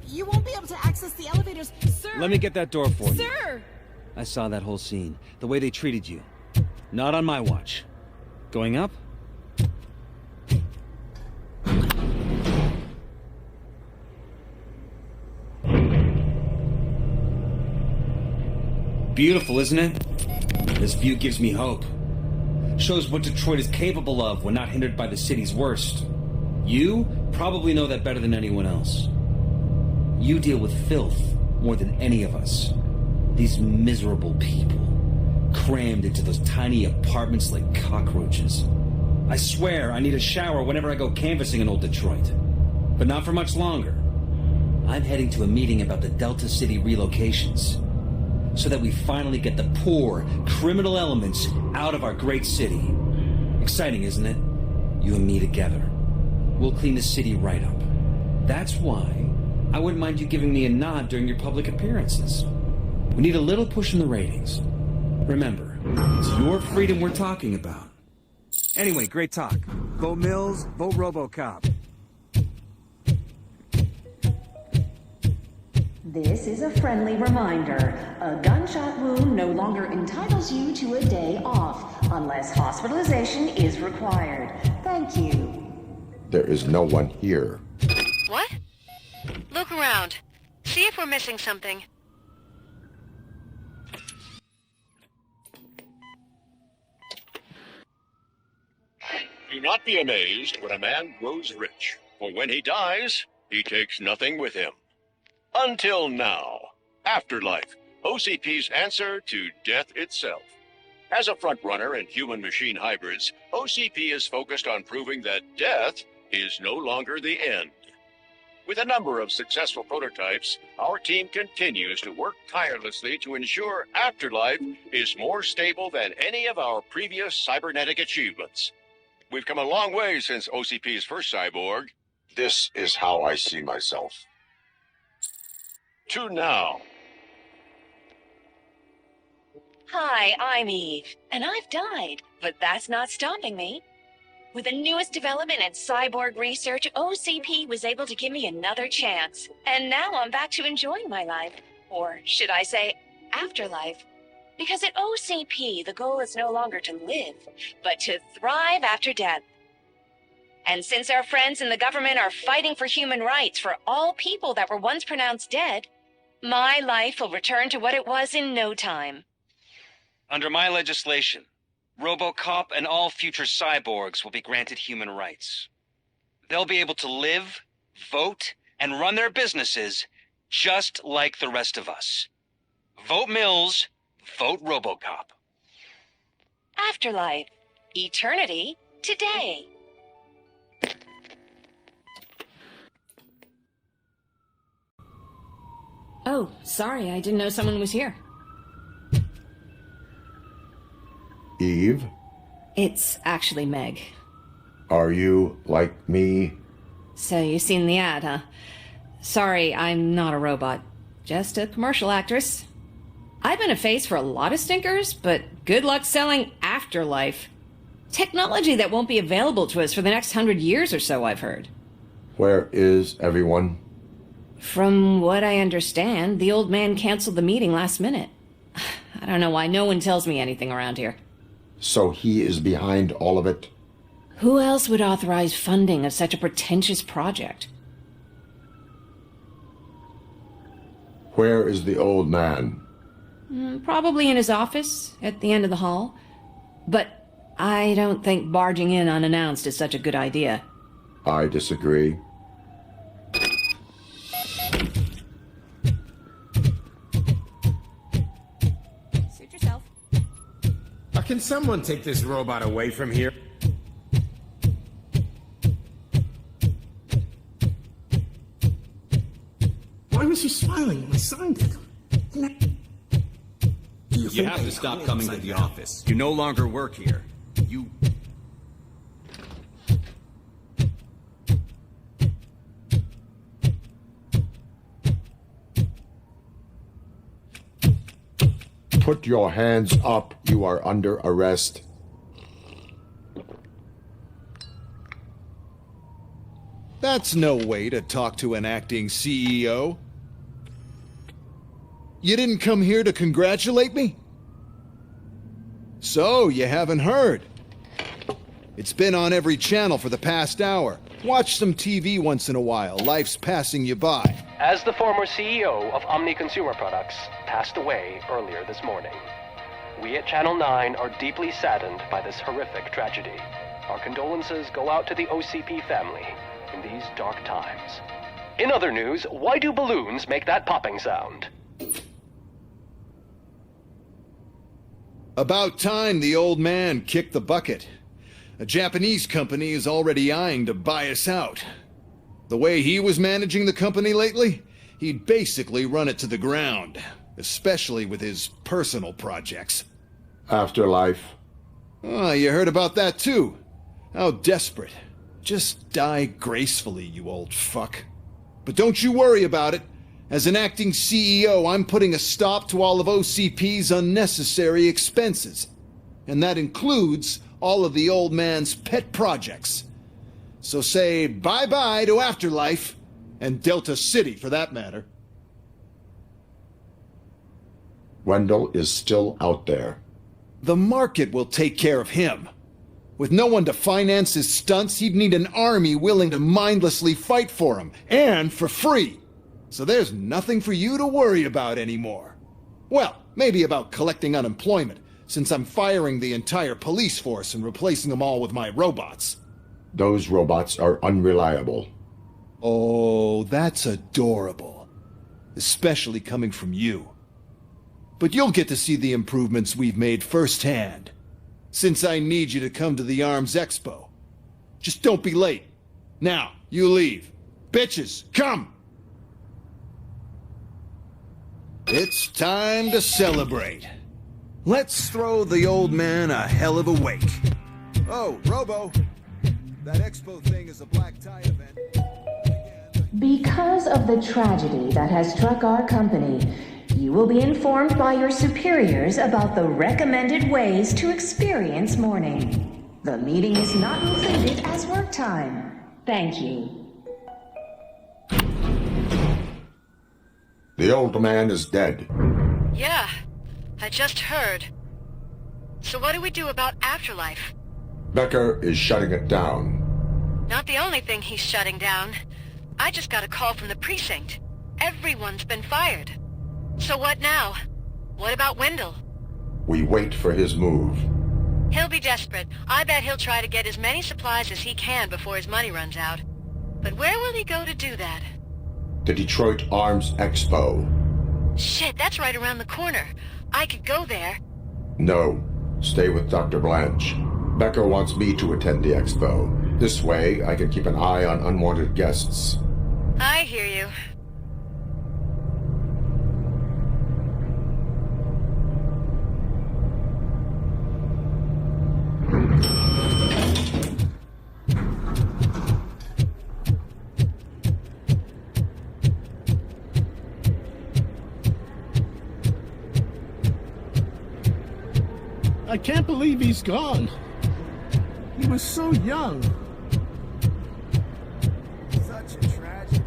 You won't be able to access the elevators, sir. Let me get that door for you. Sir! I saw that whole scene. The way they treated you. Not on my watch. Going up? Beautiful, isn't it? This view gives me hope. Shows what Detroit is capable of when not hindered by the city's worst. You probably know that better than anyone else. You deal with filth more than any of us. These miserable people, crammed into those tiny apartments like cockroaches. I swear I need a shower whenever I go canvassing in old Detroit. But not for much longer. I'm heading to a meeting about the Delta City relocations, so that we finally get the poor, criminal elements out of our great city. Exciting, isn't it? You and me together. We'll clean the city right up. That's why I wouldn't mind you giving me a nod during your public appearances. We need a little push in the ratings. Remember, it's your freedom we're talking about. Anyway, great talk. Vote Mills, vote RoboCop. This is a friendly reminder. A gunshot wound no longer entitles you to a day off, unless hospitalization is required. Thank you. There is no one here. What? Look around. See if we're missing something. Do not be amazed when a man grows rich, for when he dies, he takes nothing with him. Until now. Afterlife, OCP's answer to death itself. As a frontrunner in human-machine hybrids, OCP is focused on proving that death is no longer the end. With a number of successful prototypes, our team continues to work tirelessly to ensure Afterlife is more stable than any of our previous cybernetic achievements. We've come a long way since OCP's first cyborg. This is how I see myself. To now. Hi, I'm Eve, and I've died, but that's not stopping me. With the newest development in cyborg research, OCP was able to give me another chance. And now I'm back to enjoying my life. Or should I say, afterlife. Because at OCP, the goal is no longer to live, but to thrive after death. And since our friends in the government are fighting for human rights for all people that were once pronounced dead, my life will return to what it was in no time. Under my legislation, RoboCop and all future cyborgs will be granted human rights. They'll be able to live, vote, and run their businesses just like the rest of us. Vote Mills, vote RoboCop. Afterlife. Eternity. Today. Oh, sorry, I didn't know someone was here. Eve, It's actually Meg. are you like me? So you've seen the ad, huh? Sorry, I'm not a robot. Just a commercial actress. I've been a face for a lot of stinkers, but good luck selling Afterlife. Technology that won't be available to us for the next 100 years or so, I've heard. Where is everyone? From what I understand, the old man canceled the meeting last minute. I don't know why no one tells me anything around here. So he is behind all of it? Who else would authorize funding of such a pretentious project? Where is the old man? Probably in his office, at the end of the hall. But I don't think barging in unannounced is such a good idea. I disagree. Suit yourself. Can someone take this robot away from here? Why was you smiling when I signed it? You have to stop coming to the office. You no longer work here. You... Put your hands up. You are under arrest. That's no way to talk to an acting CEO. You didn't come here to congratulate me? So, you haven't heard. It's been on every channel for the past hour. Watch some TV once in a while. Life's passing you by. As the former CEO of Omni Consumer Products passed away earlier this morning, we at Channel 9 are deeply saddened by this horrific tragedy. Our condolences go out to the OCP family in these dark times. In other news, why do balloons make that popping sound? About time the old man kicked the bucket. A Japanese company is already eyeing to buy us out. The way he was managing the company lately, he'd basically run it to the ground, especially with his personal projects. Afterlife. Oh, you heard about that too. How desperate. Just die gracefully, you old fuck. But don't you worry about it. As an acting CEO, I'm putting a stop to all of OCP's unnecessary expenses. And that includes all of the old man's pet projects. So say bye-bye to Afterlife, and Delta City for that matter. Wendell is still out there. The market will take care of him. With no one to finance his stunts, he'd need an army willing to mindlessly fight for him, and for free. So there's nothing for you to worry about anymore. Well, maybe about collecting unemployment, since I'm firing the entire police force and replacing them all with my robots. Those robots are unreliable. Oh, that's adorable. Especially coming from you. But you'll get to see the improvements we've made firsthand. Since I need you to come to the Arms Expo. Just don't be late. Now, you leave. Bitches, come! It's time to celebrate. Let's throw the old man a hell of a wake. Oh, Robo, that expo thing is a black tie event. Because of the tragedy that has struck our company, you will be informed by your superiors about the recommended ways to experience mourning. The meeting is not included as work time. Thank you. The old man is dead. Yeah, I just heard. So what do we do about Afterlife? Becker is shutting it down. Not the only thing he's shutting down. I just got a call from the precinct. Everyone's been fired. So what now? What about Wendell? We wait for his move. He'll be desperate. I bet he'll try to get as many supplies as he can before his money runs out. But where will he go to do that? The Detroit Arms Expo. Shit, that's right around the corner. I could go there. No. Stay with Dr. Blanche. Becker wants me to attend the expo. This way, I can keep an eye on unwanted guests. I hear you. I can't believe he's gone. He was so young. Such a tragedy.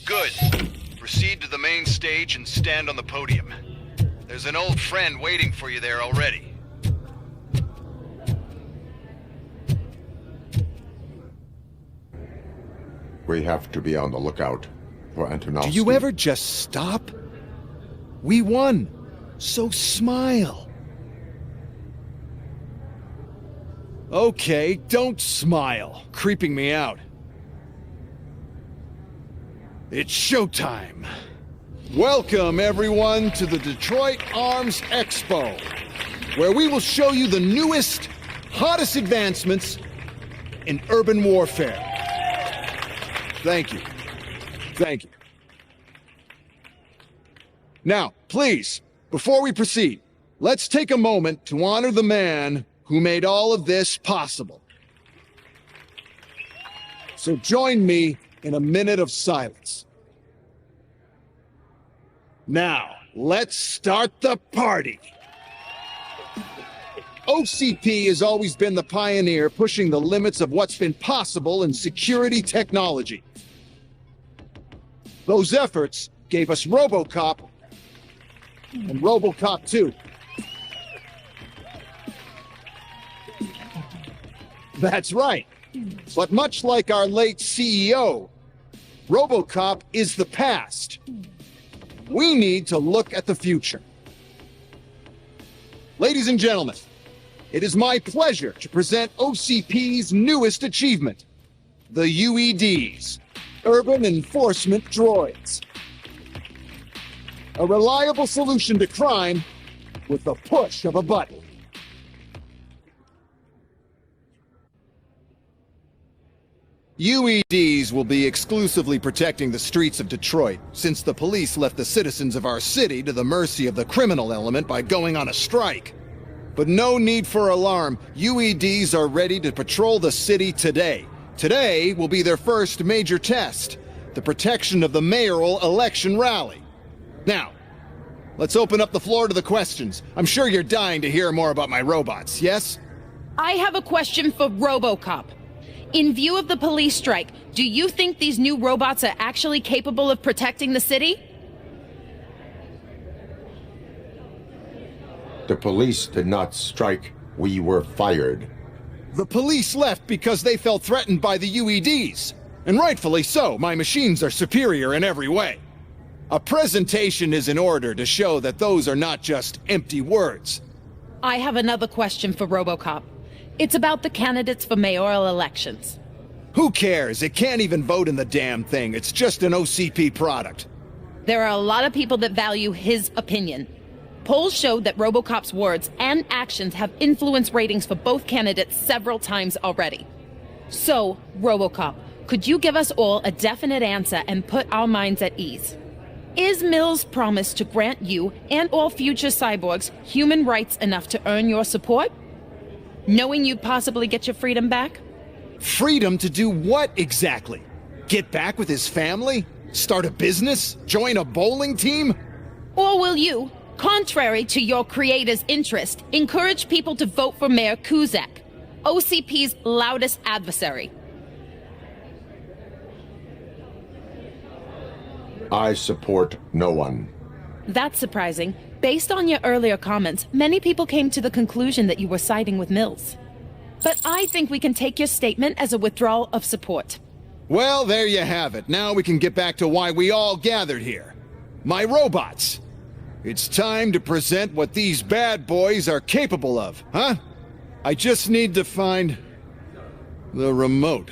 Good. Proceed to the main stage and stand on the podium. There's an old friend waiting for you there already. We have to be on the lookout for Antonovsky. Do you ever just stop? We won. So smile. Okay, don't smile. Creeping me out. It's showtime. Welcome, everyone, to the Detroit Arms Expo, where we will show you the newest, hottest advancements in urban warfare. Thank you. Thank you. Now, please, before we proceed, let's take a moment to honor the man who made all of this possible. So join me in a minute of silence. Now, let's start the party. OCP has always been the pioneer pushing the limits of what's been possible in security technology. Those efforts gave us RoboCop and RoboCop 2. That's right. But much like our late CEO, RoboCop is the past. We need to look at the future. Ladies and gentlemen, it is my pleasure to present OCP's newest achievement, the UEDs, Urban Enforcement Droids. A reliable solution to crime with the push of a button. UEDs will be exclusively protecting the streets of Detroit, since the police left the citizens of our city to the mercy of the criminal element by going on a strike. But no need for alarm. UEDs are ready to patrol the city today. Today will be their first major test, the protection of the mayoral election rally. Now, let's open up the floor to the questions. I'm sure you're dying to hear more about my robots, yes? I have a question for RoboCop. In view of the police strike, do you think these new robots are actually capable of protecting the city? The police did not strike. We were fired. The police left because they felt threatened by the UEDs. And rightfully so. My machines are superior in every way. A presentation is in order to show that those are not just empty words. I have another question for RoboCop. It's about the candidates for mayoral elections. Who cares? It can't even vote in the damn thing. It's just an OCP product. There are a lot of people that value his opinion. Polls showed that RoboCop's words and actions have influenced ratings for both candidates several times already. So, RoboCop, could you give us all a definite answer and put our minds at ease? Is Mills' promise to grant you and all future cyborgs human rights enough to earn your support? Knowing you'd possibly get your freedom back? Freedom to do what exactly? Get back with his family? Start a business? Join a bowling team? Or will you, contrary to your creator's interest, encourage people to vote for Mayor Kuzak, OCP's loudest adversary? I support no one. That's surprising. Based on your earlier comments, many people came to the conclusion that you were siding with Mills. But I think we can take your statement as a withdrawal of support. Well, there you have it. Now we can get back to why we all gathered here. My robots. It's time to present what these bad boys are capable of, huh? I just need to find the remote.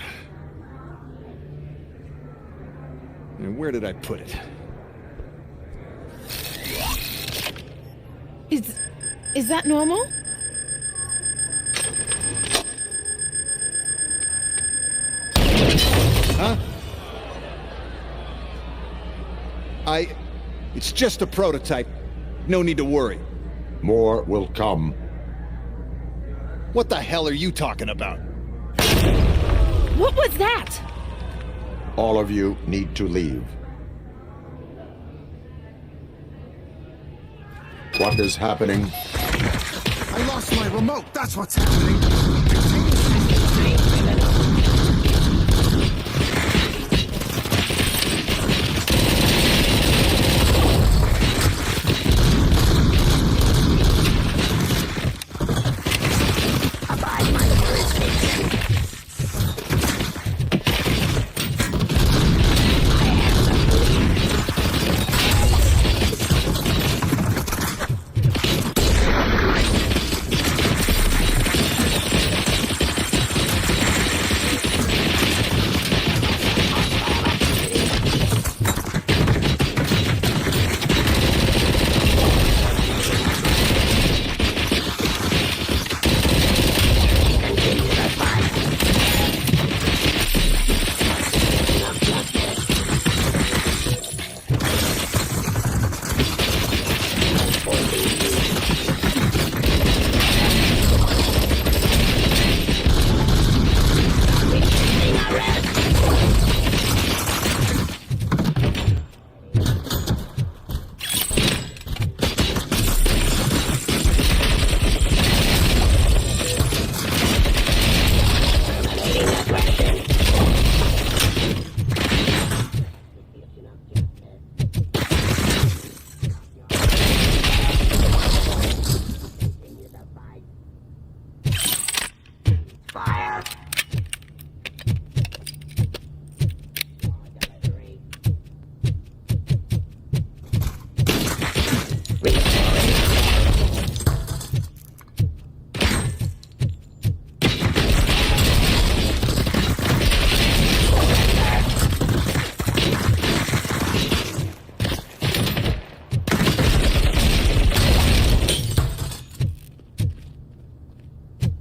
And where did I put it? Is that normal? Huh? It's just a prototype. No need to worry. More will come. What the hell are you talking about? What was that? All of you need to leave. What is happening? I lost my remote. That's what's happening.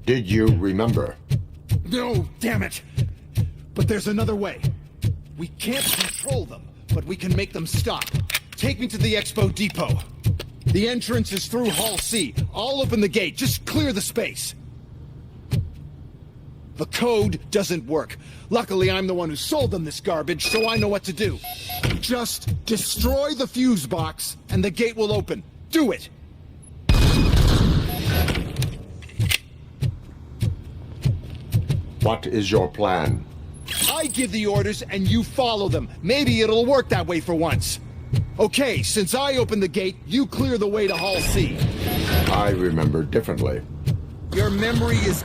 Did you remember? No, damn it! But there's another way. We can't control them, but we can make them stop. Take me to the Expo Depot. The entrance is through Hall C. I'll open the gate. Just clear the space. The code doesn't work. Luckily, I'm the one who sold them this garbage, so I know what to do. Just destroy the fuse box, and the gate will open. Do it! What is your plan? I give the orders and you follow them. Maybe it'll work that way for once. Okay, since I opened the gate, you clear the way to Hall C. I remember differently. Your memory is...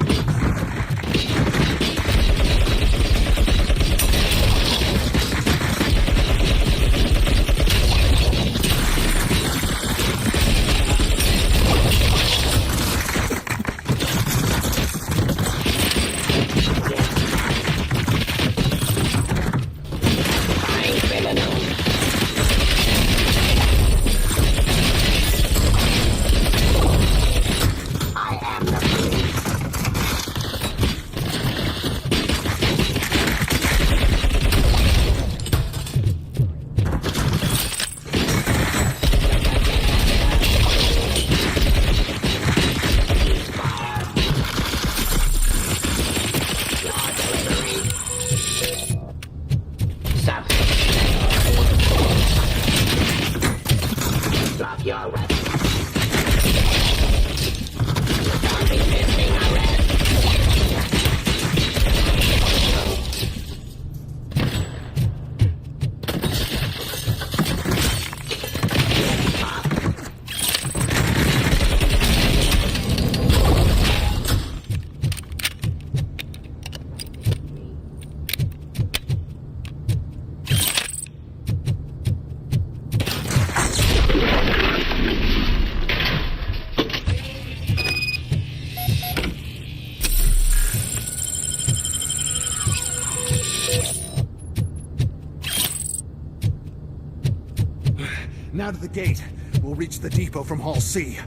out of the gate, we'll reach the depot from Hall C.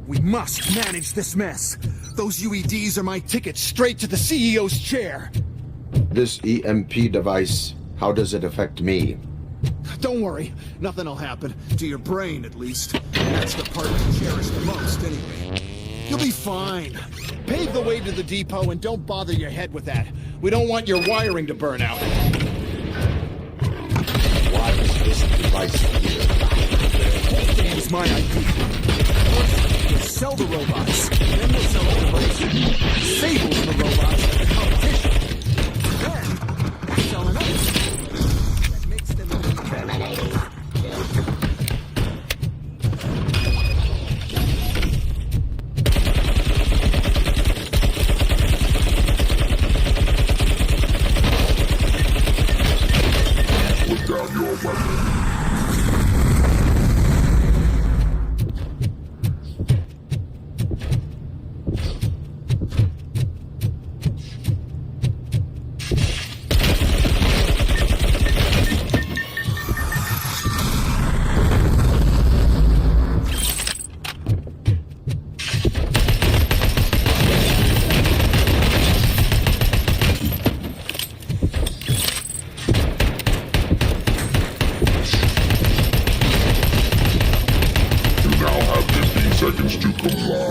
We must manage this mess. Those UEDs are my ticket straight to the CEO's chair. This EMP device, how does it affect me? Don't worry, nothing'll happen. To your brain, at least. And that's the part I cherish the most, anyway. You'll be fine. Pave the way to the depot and don't bother your head with that. We don't want your wiring to burn out. Why is this device here? The whole thing is my idea. First, we'll sell the robots. Then we'll sell the device. Disable the robots to the competition. Then, we'll sell another thing that makes them independent. Seconds to comply.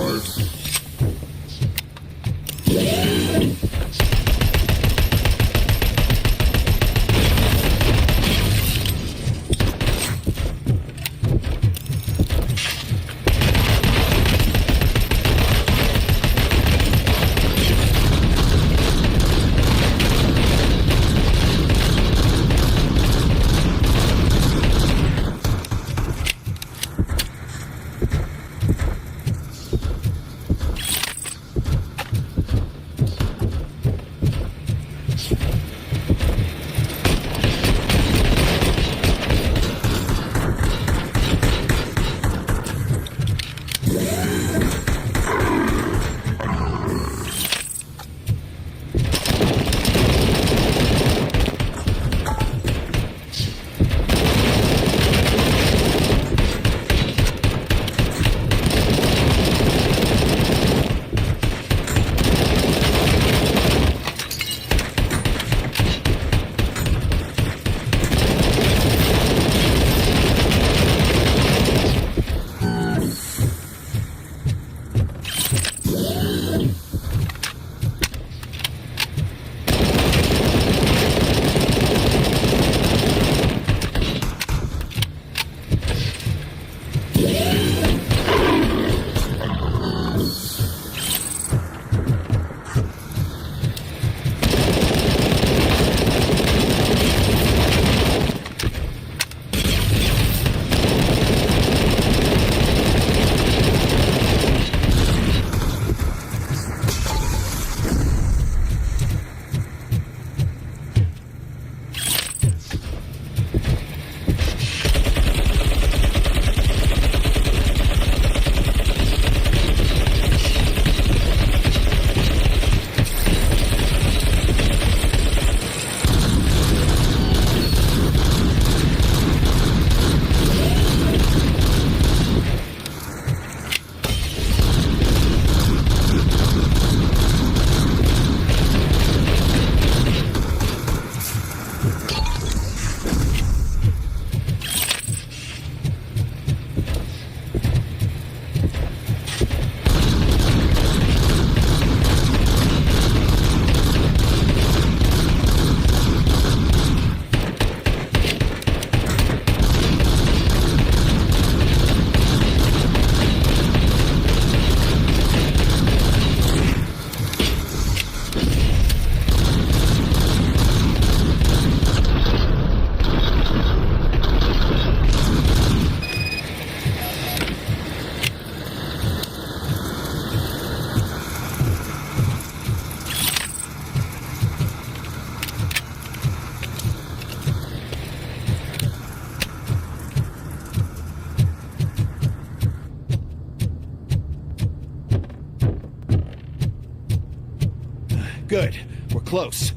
Good. We're close.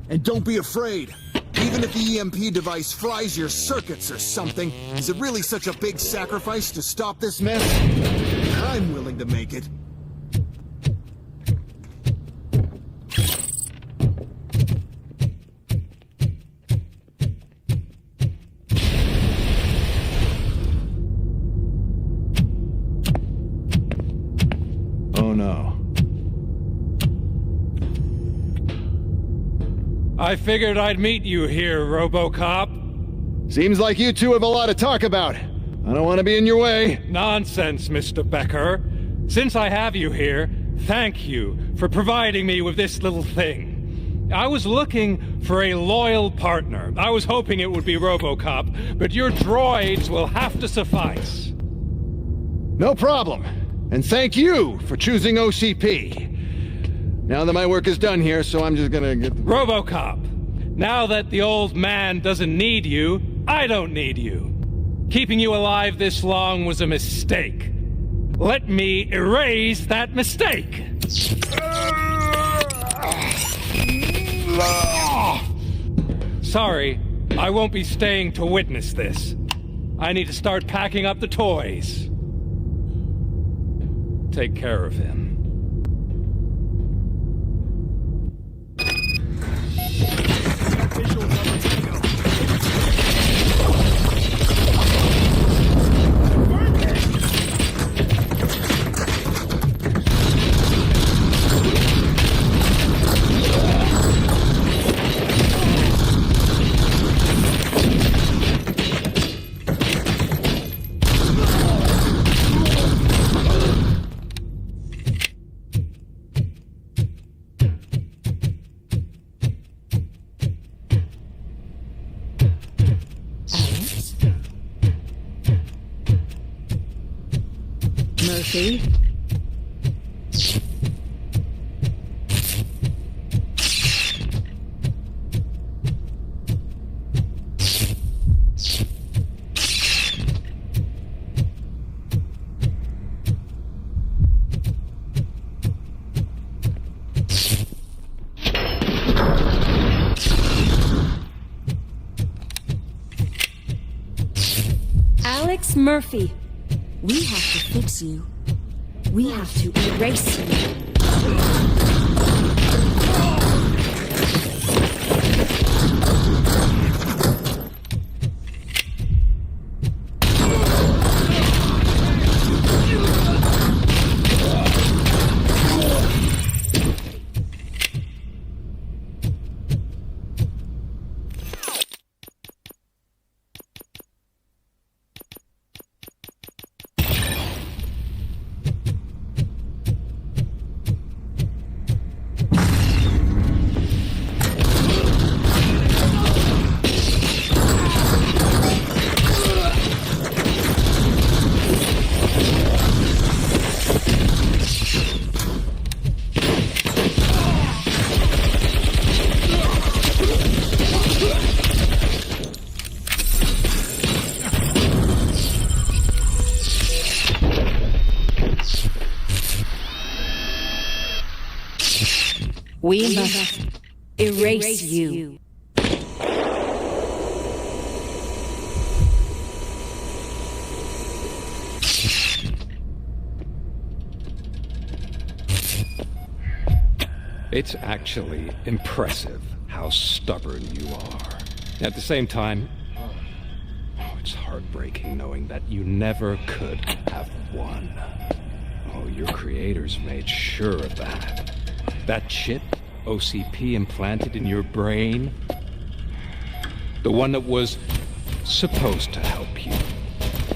And don't be afraid. Even if the EMP device fries your circuits or something, is it really such a big sacrifice to stop this mess? I'm willing to make it. Oh no. I figured I'd meet you here, RoboCop. Seems like you two have a lot to talk about. I don't want to be in your way. Nonsense, Mr. Becker. Since I have you here, thank you for providing me with this little thing. I was looking for a loyal partner. I was hoping it would be RoboCop, but your droids will have to suffice. No problem. And thank you for choosing OCP. Now that my work is done here, so I'm just gonna get... RoboCop, now that the old man doesn't need you, I don't need you. Keeping you alive this long was a mistake. Let me erase that mistake. Sorry, I won't be staying to witness this. I need to start packing up the toys. Take care of him. Murphy? Alex Murphy, we have to fix you. We have to erase you. We must erase you. It's actually impressive how stubborn you are. At the same time, it's heartbreaking knowing that you never could have won. Oh, your creators made sure of that. That chip OCP implanted in your brain, the one that was supposed to help you,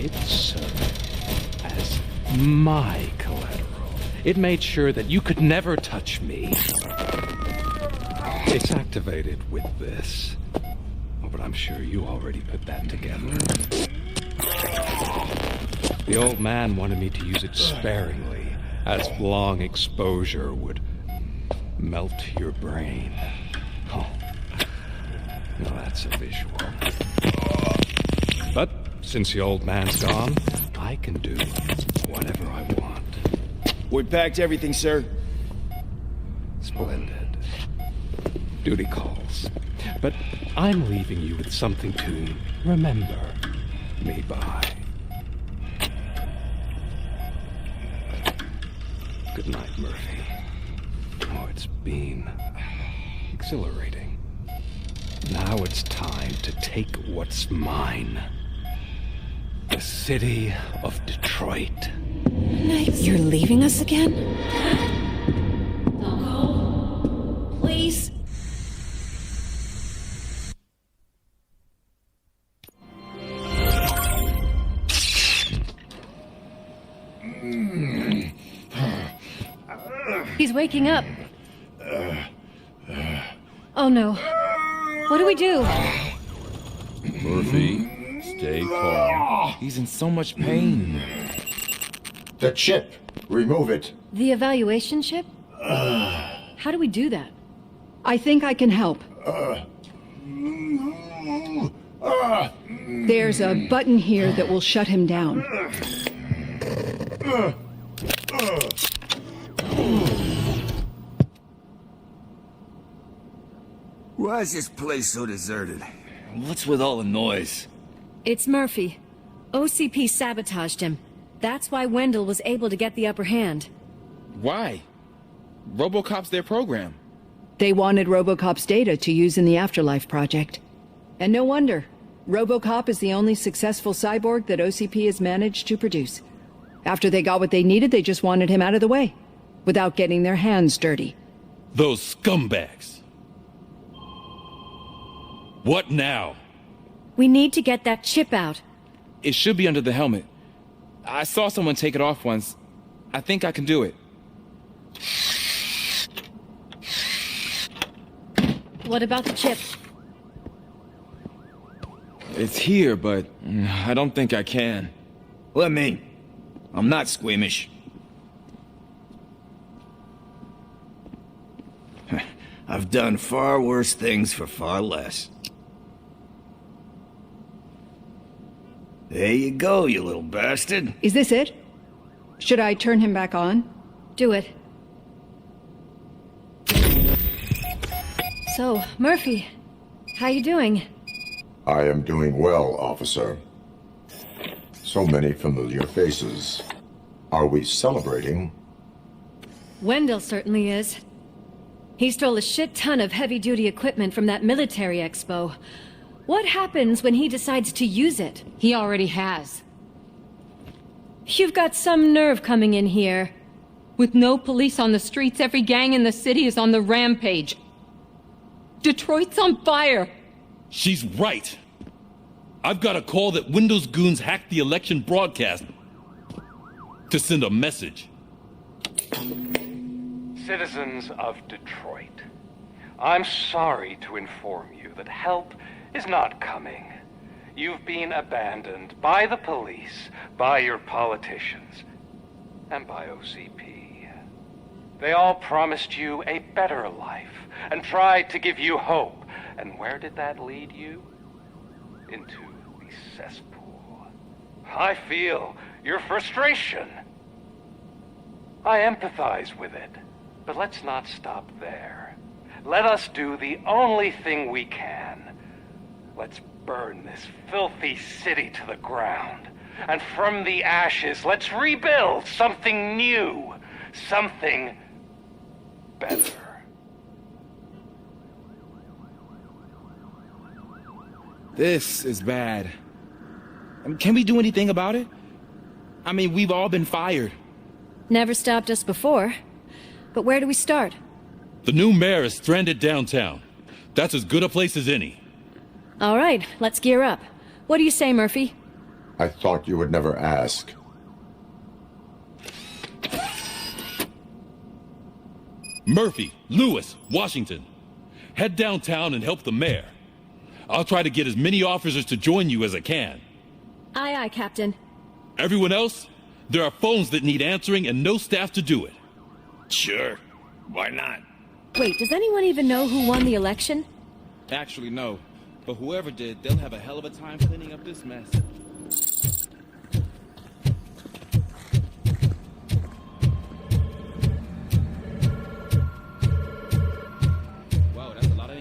it served as my collateral. It made sure that you could never touch me. It's activated with this. Oh, but I'm sure you already put that together. The old man wanted me to use it sparingly, as long exposure would melt your brain. Oh, now that's a visual. But since the old man's gone, I can do whatever I want. We packed everything, sir. Splendid. duty calls. But I'm leaving you with something to remember me by. Good night, Murphy. Oh, it's been exhilarating. Now it's time to take what's mine. The city of Detroit. You're leaving us again? Don't go. Please. He's waking up. Oh no. What do we do? Murphy, stay calm. He's in so much pain. The chip. Remove it. The evaluation chip? How do we do that? I think I can help. There's a button here that will shut him down. Why is this place so deserted? What's with all the noise? It's Murphy. OCP sabotaged him. That's why Wendell was able to get the upper hand. Why? RoboCop's their program. They wanted RoboCop's data to use in the Afterlife project. And no wonder. RoboCop is the only successful cyborg that OCP has managed to produce. After they got what they needed, they just wanted him out of the way, without getting their hands dirty. Those scumbags. What now? We need to get that chip out. It should be under the helmet. I saw someone take it off once. I think I can do it. What about the chip? It's here, but I don't think I can. Let me. I'm not squeamish. I've done far worse things for far less. There you go, you little bastard. Is this it? Should I turn him back on? Do it. So, Murphy, how you doing? I am doing well, officer. So many familiar faces. Are we celebrating? Wendell certainly is. He stole a shit ton of heavy-duty equipment from that military expo. What happens when he decides to use it? He already has. You've got some nerve coming in here. With no police on the streets, every gang in the city is on the rampage. Detroit's on fire! She's right. I've got a call that Windows goons hacked the election broadcast to send a message. Citizens of Detroit, I'm sorry to inform you that help is not coming. You've been abandoned by the police, by your politicians, and by OCP. They all promised you a better life and tried to give you hope. And where did that lead you? Into the cesspool. I feel your frustration. I empathize with it, but let's not stop there. Let us do the only thing we can. Let's burn this filthy city to the ground. And from the ashes, let's rebuild something new. Something better. This is bad. Can we do anything about it? I mean, we've all been fired. Never stopped us before. But where do we start? The new mayor is stranded downtown. That's as good a place as any. All right, let's gear up. What do you say, Murphy? I thought you would never ask. Murphy, Lewis, Washington. Head downtown and help the mayor. I'll try to get as many officers to join you as I can. Aye, aye, Captain. Everyone else? There are phones that need answering and no staff to do it. Sure. Why not? Wait, does anyone even know who won the election? Actually, no. But whoever did, they'll have a hell of a time cleaning up this mess. Wow, that's a lot of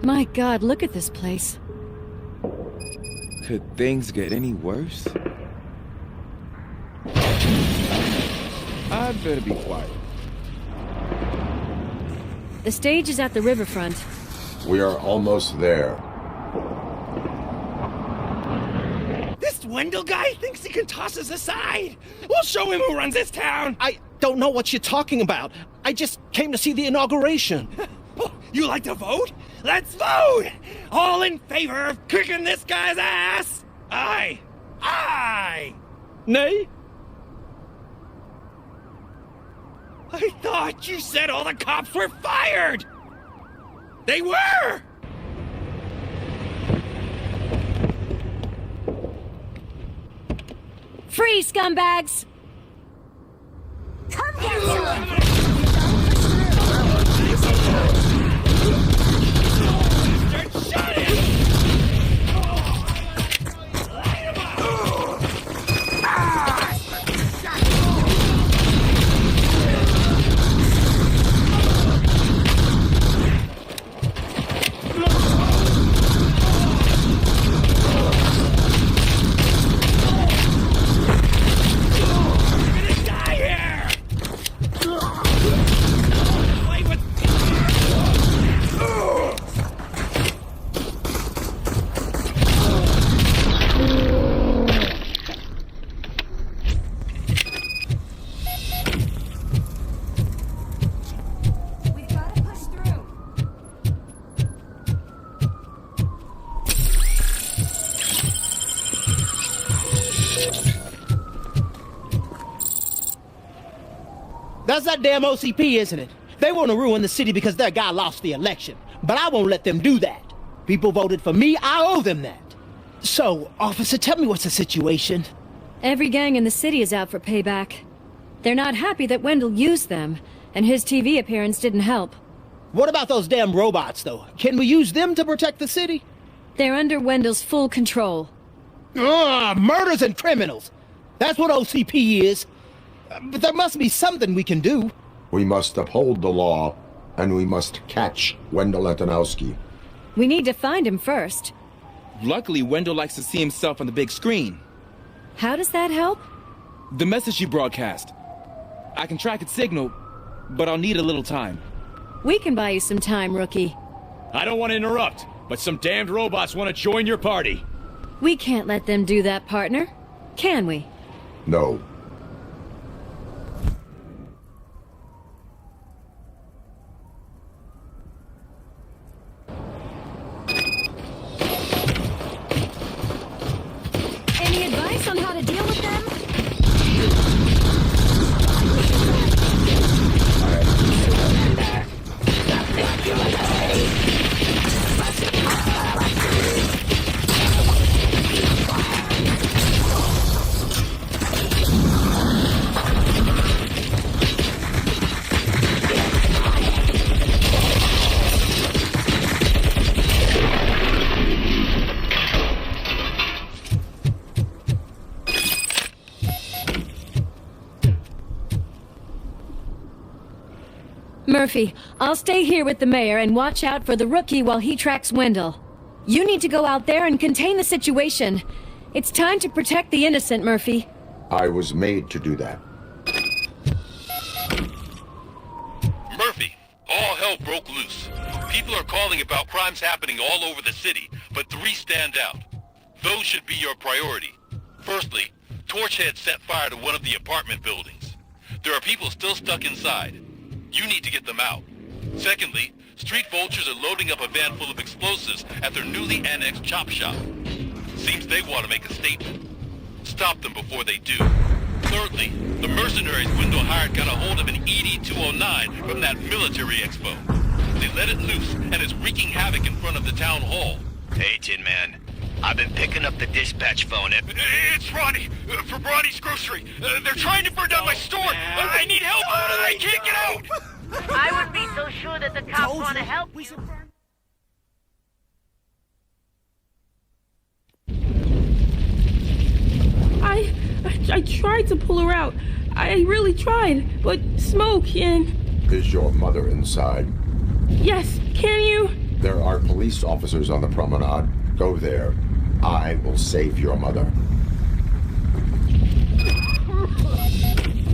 My God, look at this place. Could things get any worse? I'd better be quiet. The stage is at the riverfront. We are almost there. This Wendell guy thinks he can toss us aside. We'll show him who runs this town. I don't know what you're talking about. I just came to see the inauguration. You like to vote? Let's vote! All in favor of kicking this guy's ass? Aye. Aye. Nay? I thought you said all the cops were fired! They were! Free, scumbags! Come get some! That's that damn OCP, isn't it? They want to ruin the city because their guy lost the election. But I won't let them do that. People voted for me, I owe them that. So, officer, tell me what's the situation. Every gang in the city is out for payback. They're not happy that Wendell used them, and his TV appearance didn't help. What about those damn robots, though? Can we use them to protect the city? They're under Wendell's full control. Murders and criminals. That's what OCP is. But there must be something we can do. We must uphold the law, and we must catch Wendell Antonowski. We need to find him first. Luckily, Wendell likes to see himself on the big screen. How does that help? The message you broadcast. I can track its signal, but I'll need a little time. We can buy you some time, rookie. I don't want to interrupt, but some damned robots want to join your party. We can't let them do that, partner. Can we? No. Any advice on how to deal with them? Murphy, I'll stay here with the mayor and watch out for the rookie while he tracks Wendell. You need to go out there and contain the situation. It's time to protect the innocent, Murphy. I was made to do that. Murphy, all hell broke loose. People are calling about crimes happening all over the city, but 3 stand out. Those should be your priority. Firstly, Torchhead set fire to one of the apartment buildings. There are people still stuck inside. You need to get them out. Secondly, street vultures are loading up a van full of explosives at their newly annexed chop shop. Seems they want to make a statement. Stop them before they do. Thirdly, the mercenaries Wendell hired got a hold of an ED-209 from that military expo. They let it loose and it's wreaking havoc in front of the town hall. Hey, Tin Man. I've been picking up the dispatch phone. It's Ronnie, for Ronnie's Grocery. They're trying to burn down my store. I need help. I can't get out. I wouldn't be so sure that the cops want to help you. I tried to pull her out. I really tried, but smoke and... Is your mother inside? Yes, can you? There are police officers on the promenade. Go there. I will save your mother.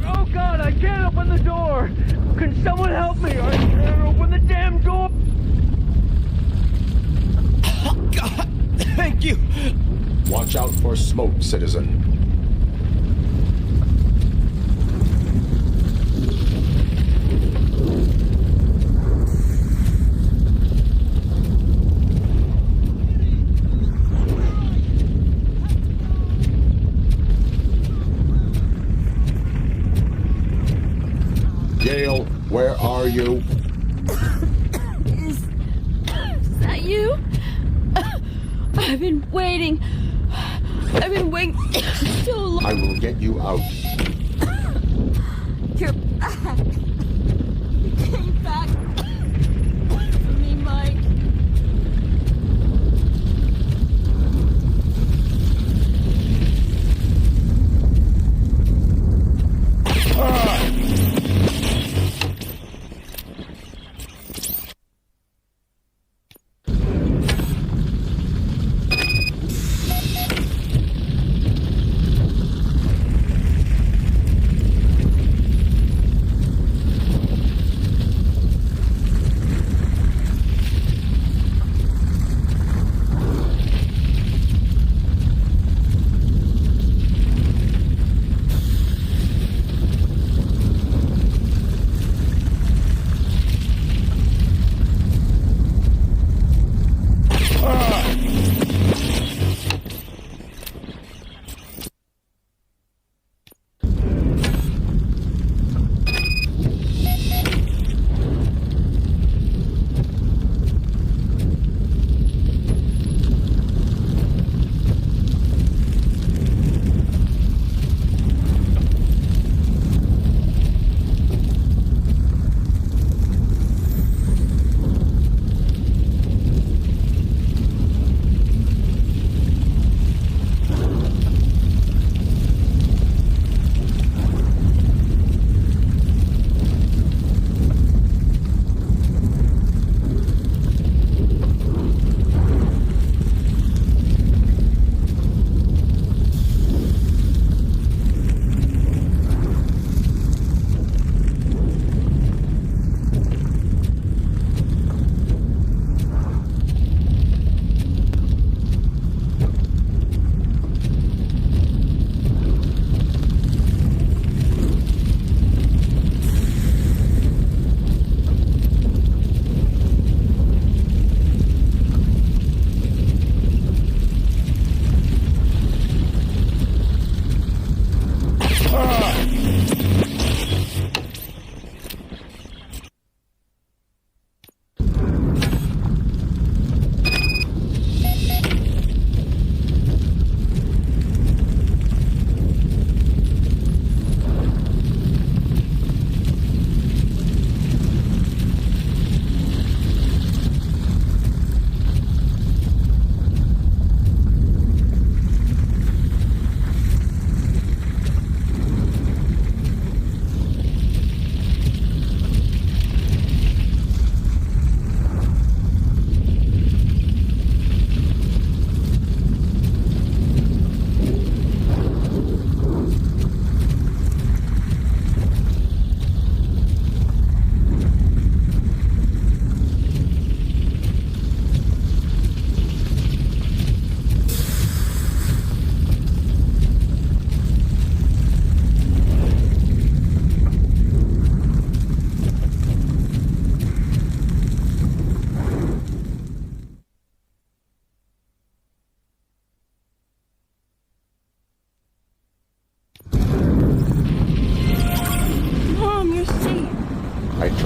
Oh God, I can't open the door! Can someone help me? I can't open the damn door! Oh God, thank you! Watch out for smoke, citizen. Gail, where are you? Is that you? I've been waiting. I've been waiting so long. I will get you out. You're back. You came back for me, Mike.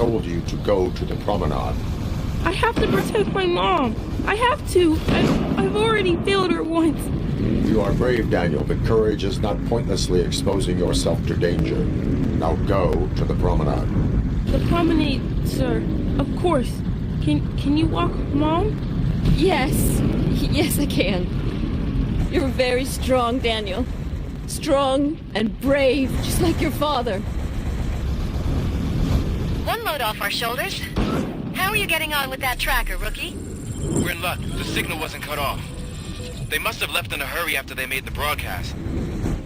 told you to go to the promenade. I have to protect my mom. I have to. I've already failed her once. You are brave, Daniel, but courage is not pointlessly exposing yourself to danger. Now go to the promenade. The promenade, sir. Of course. Can you walk, Mom? Yes. Yes, I can. You're very strong, Daniel. Strong and brave, just like your father. One load off our shoulders. How are you getting on with that tracker, rookie? We're in luck. The signal wasn't cut off. They must have left in a hurry after they made the broadcast.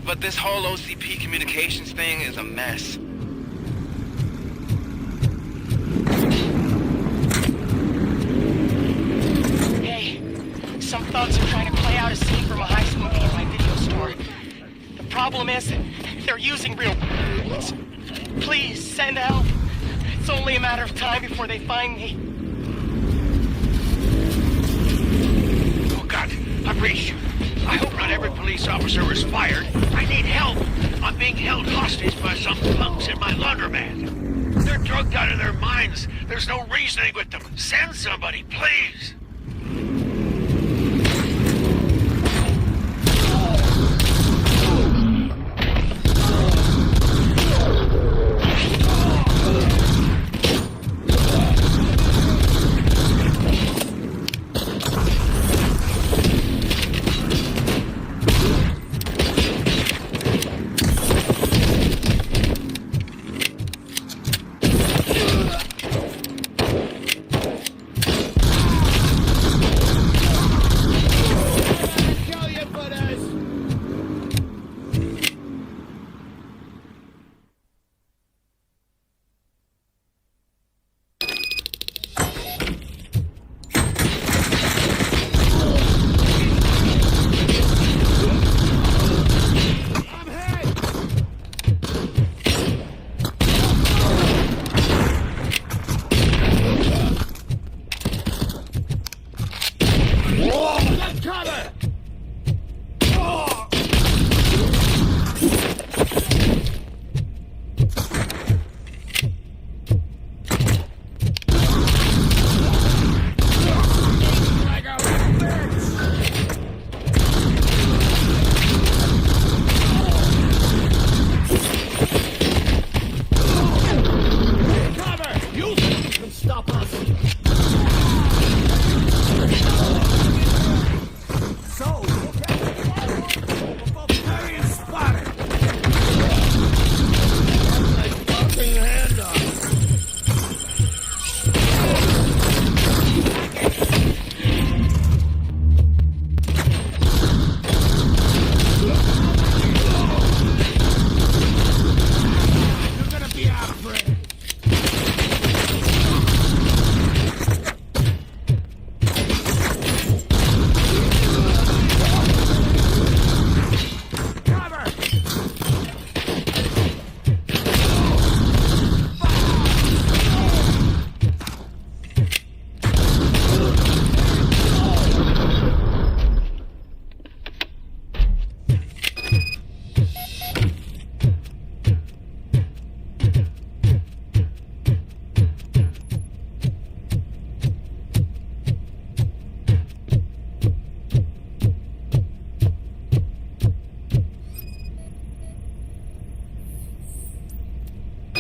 But this whole OCP communications thing is a mess. Hey, some thugs are trying to play out a scene from a heist movie in my video store. The problem is, they're using real bullets. Please, send help. It's only a matter of time before they find me. Oh God, I'm reached. I hope not every police officer was fired. I need help. I'm being held hostage by some punks in my laundromat. They're drugged out of their minds. There's no reasoning with them. Send somebody, please.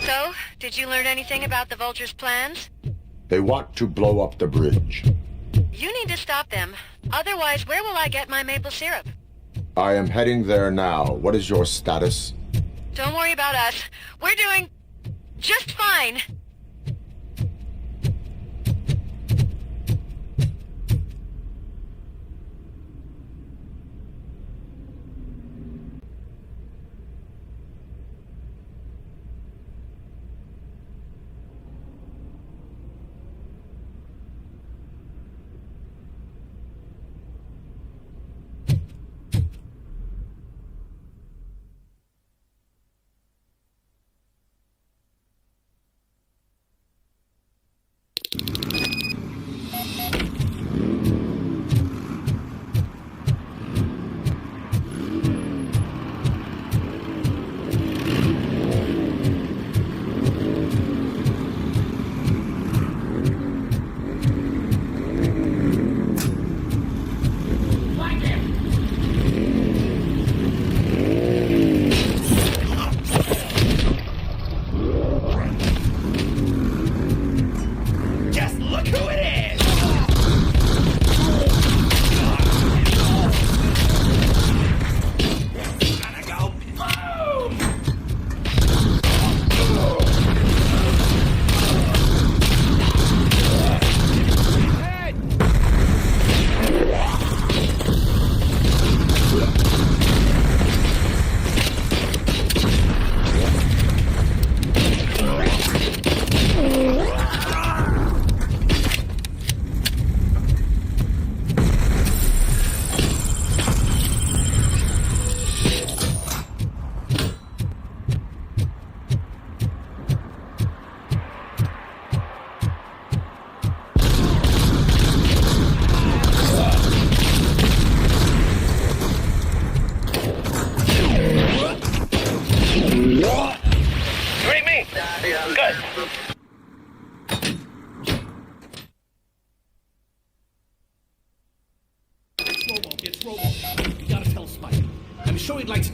So, did you learn anything about the Vulture's plans? They want to blow up the bridge. You need to stop them. Otherwise, where will I get my maple syrup? I am heading there now. What is your status? Don't worry about us. We're doing just fine. tell Spike. I'm sure he'd like to...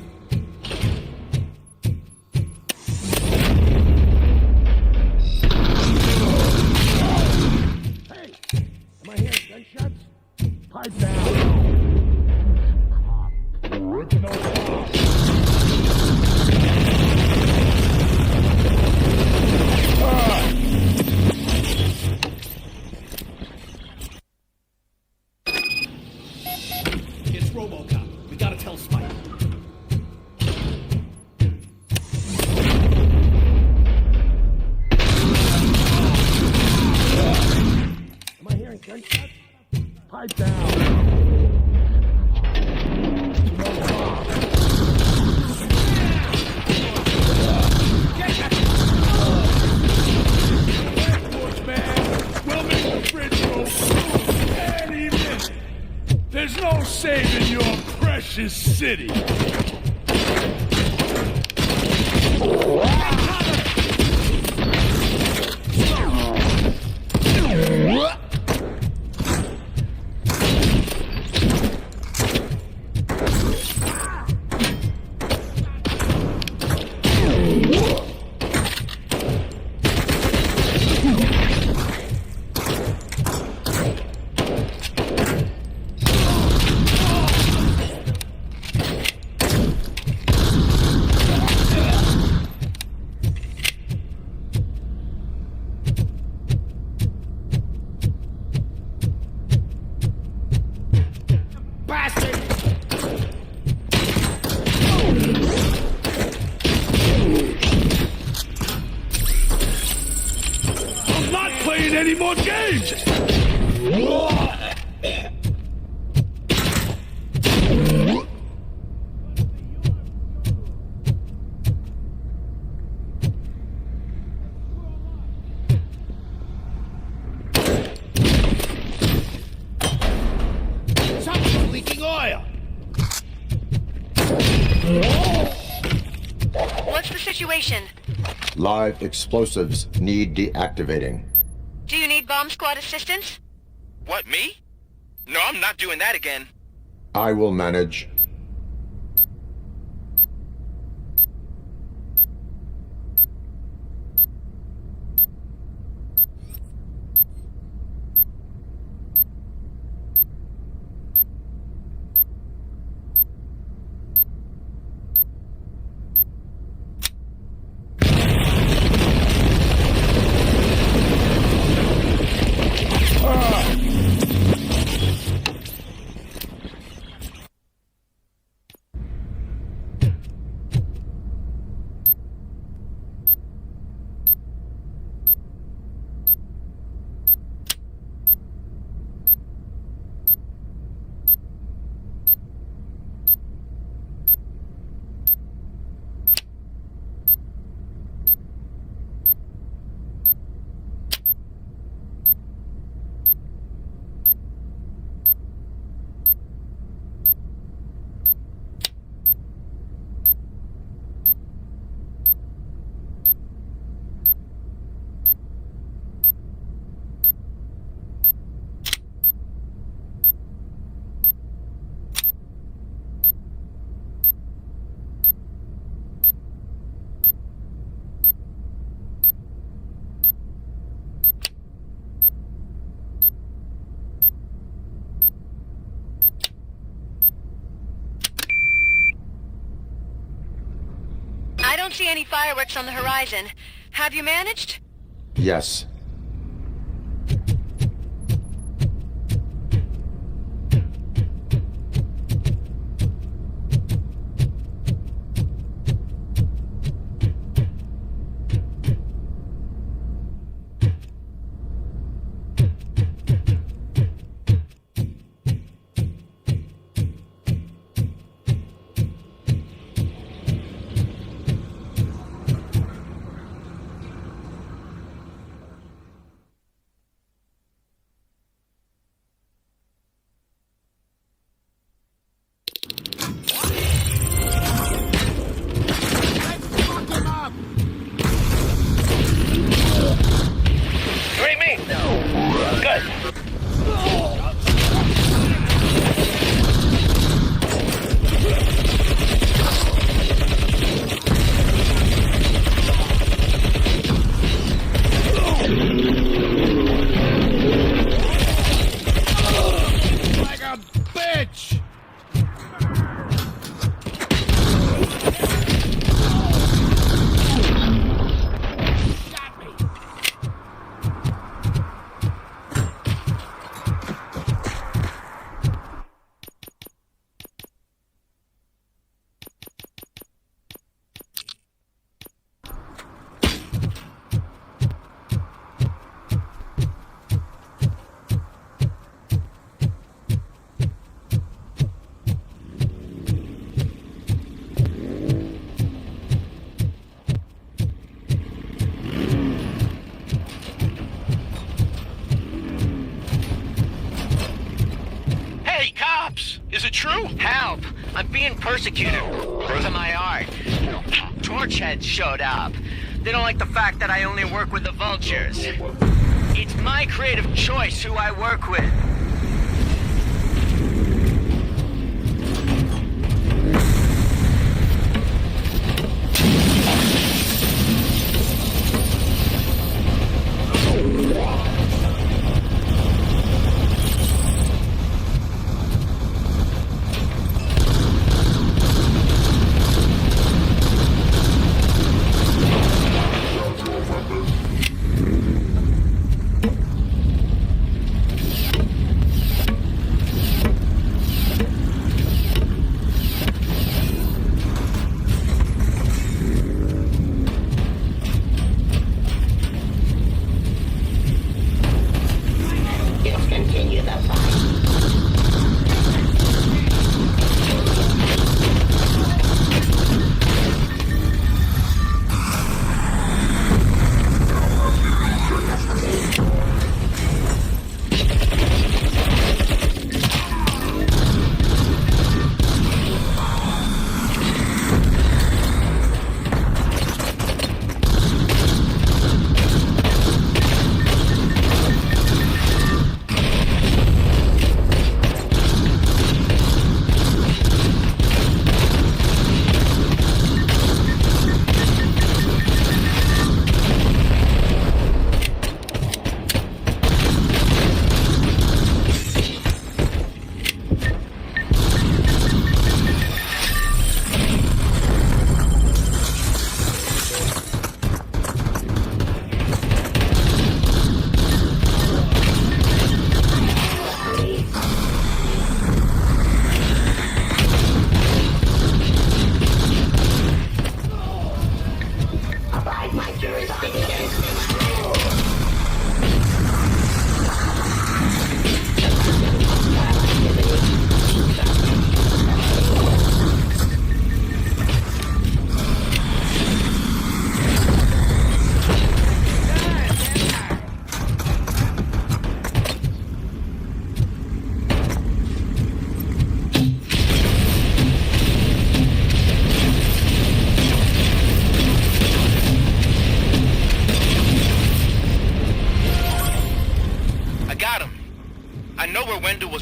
Hey! Am I hearing gunshots? Pipe down! Original boss! It's RoboCop. We gotta tell Spike. Am I hearing gunshots? Pipe down! We'll make the bridge go smooth any minute. There's no saving your precious city. I'm not playing any more games! Something's leaking oil! What's the situation? Live explosives need deactivating. Do you need bomb squad assistance? What, me? No, I'm not doing that again. I will manage. I don't see any fireworks on the horizon. Have you managed? Yes. true? Help! I'm being persecuted because of my art. Torchheads showed up. They don't like the fact that I only work with the vultures. It's my creative choice who I work with.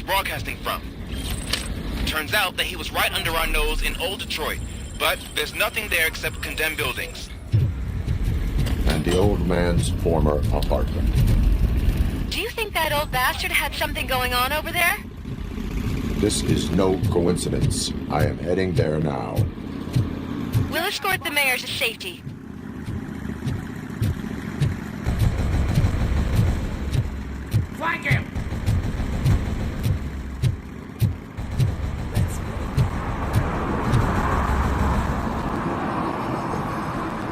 Broadcasting from. Turns out that he was right under our nose in old Detroit, but there's nothing there except condemned buildings. And the old man's former apartment. Do you think that old bastard had something going on over there? This is no coincidence. I am heading there now. We'll escort the mayor to safety. Flank him!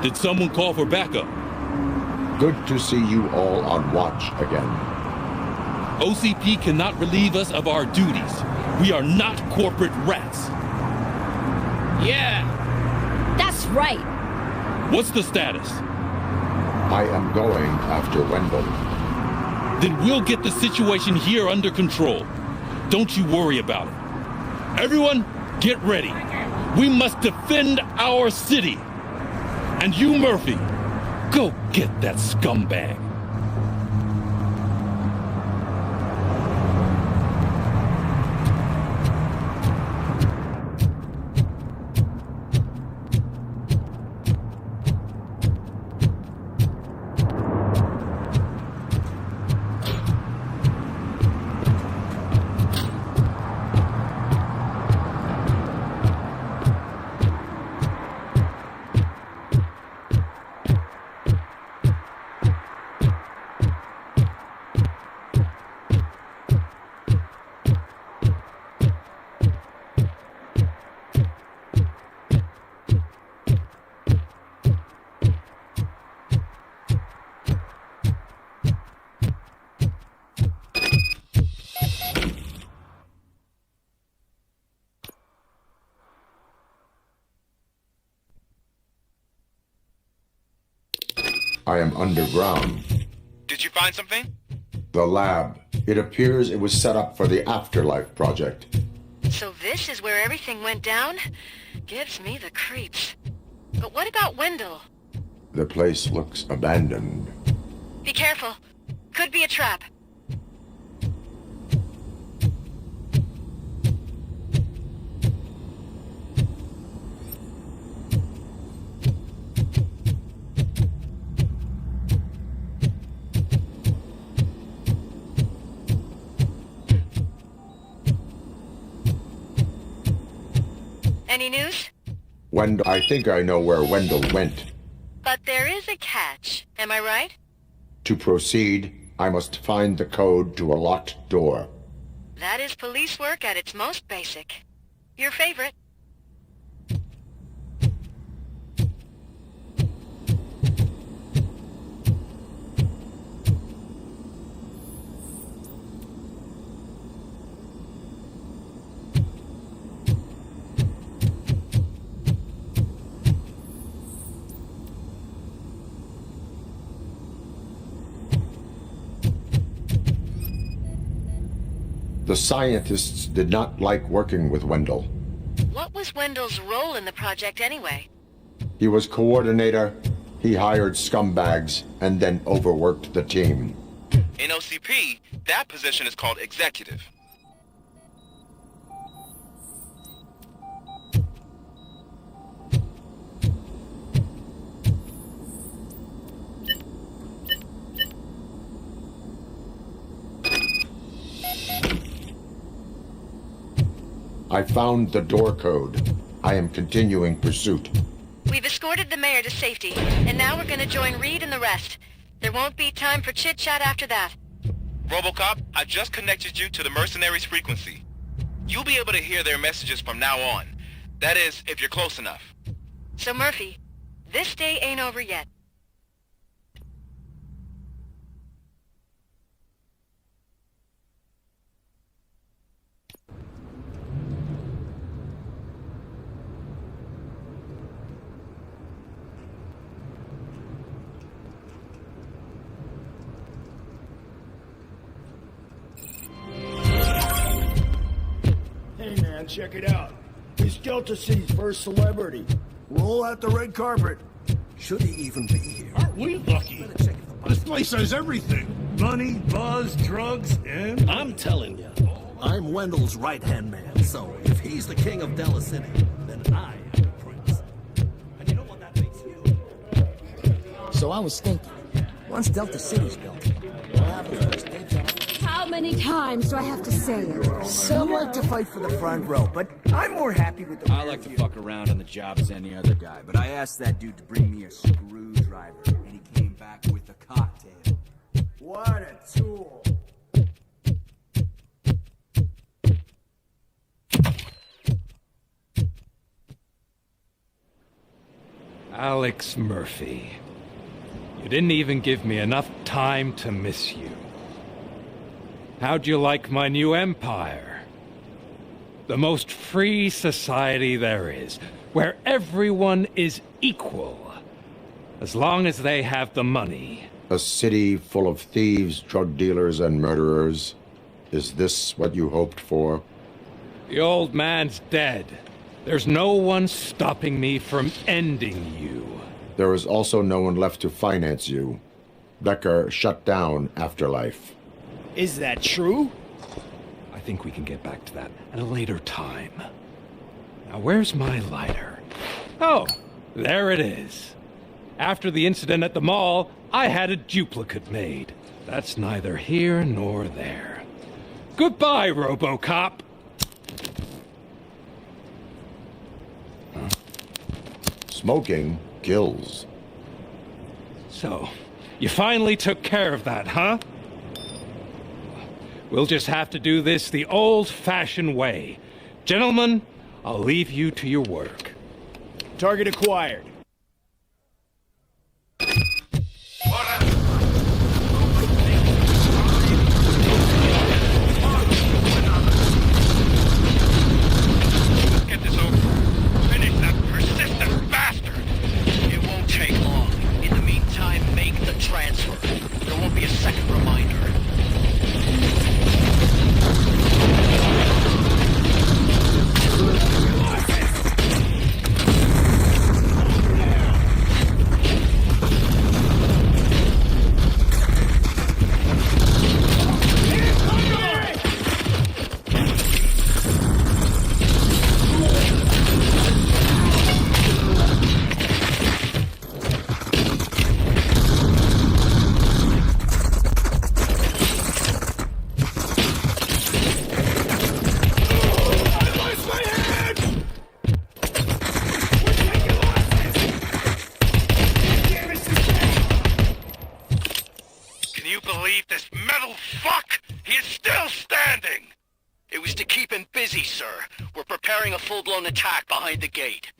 Did someone call for backup? Good to see you all on watch again. OCP cannot relieve us of our duties. We are not corporate rats. Yeah. That's right. What's the status? I am going after Wendell. Then we'll get the situation here under control. Don't you worry about it. Everyone, get ready. We must defend our city. And you, Murphy, go get that scumbag. I am underground. Did you find something? The lab. It appears it was set up for the Afterlife project. So this is where everything went down? Gives me the creeps. But what about Wendell? The place looks abandoned. Be careful. Could be a trap. Any news? I think I know where Wendell went. But there is a catch, am I right? To proceed, I must find the code to a locked door. That is police work at its most basic. Your favorite. The scientists did not like working with Wendell. What was Wendell's role in the project anyway? He was coordinator, he hired scumbags, and then overworked the team. In OCP, that position is called executive. I found the door code. I am continuing pursuit. We've escorted the mayor to safety, and now we're gonna join Reed and the rest. There won't be time for chit-chat after that. RoboCop, I just connected you to the mercenaries' frequency. You'll be able to hear their messages from now on. That is, if you're close enough. So Murphy, this day ain't over yet. Hey man, check it out. He's Delta City's first celebrity. Roll out the red carpet. Should he even be here? Aren't we lucky? This place has everything. Money, buzz, drugs, and... I'm telling you, I'm Wendell's right-hand man, so if he's the king of Delta City, then I am the prince. And you know what that makes you? So I was thinking, once Delta City's built, we'll have the first day job. How many times do I have to say it? Some like to fight for the front row, but I'm more happy with the I like to fuck around on the job as any other guy, but I asked that dude to bring me a screwdriver, and he came back with a cocktail. What a tool. Alex Murphy. You didn't even give me enough time to miss you. How'd you like my new empire? The most free society there is, where everyone is equal, as long as they have the money. A city full of thieves, drug dealers, and murderers. Is this what you hoped for? The old man's dead. There's no one stopping me from ending you. There is also no one left to finance you. Becker shut down Afterlife. Is that true? I think we can get back to that at a later time. Now, where's my lighter? Oh, there it is. After the incident at the mall, I had a duplicate made. That's neither here nor there. Goodbye, RoboCop! Smoking kills. So, you finally took care of that, huh? We'll just have to do this the old-fashioned way. Gentlemen, I'll leave you to your work. Target acquired. Get this over. Finish that persistent bastard. It won't take long. In the meantime, make the transfer. There won't be a second reminder. preparing a full-blown attack behind the gate.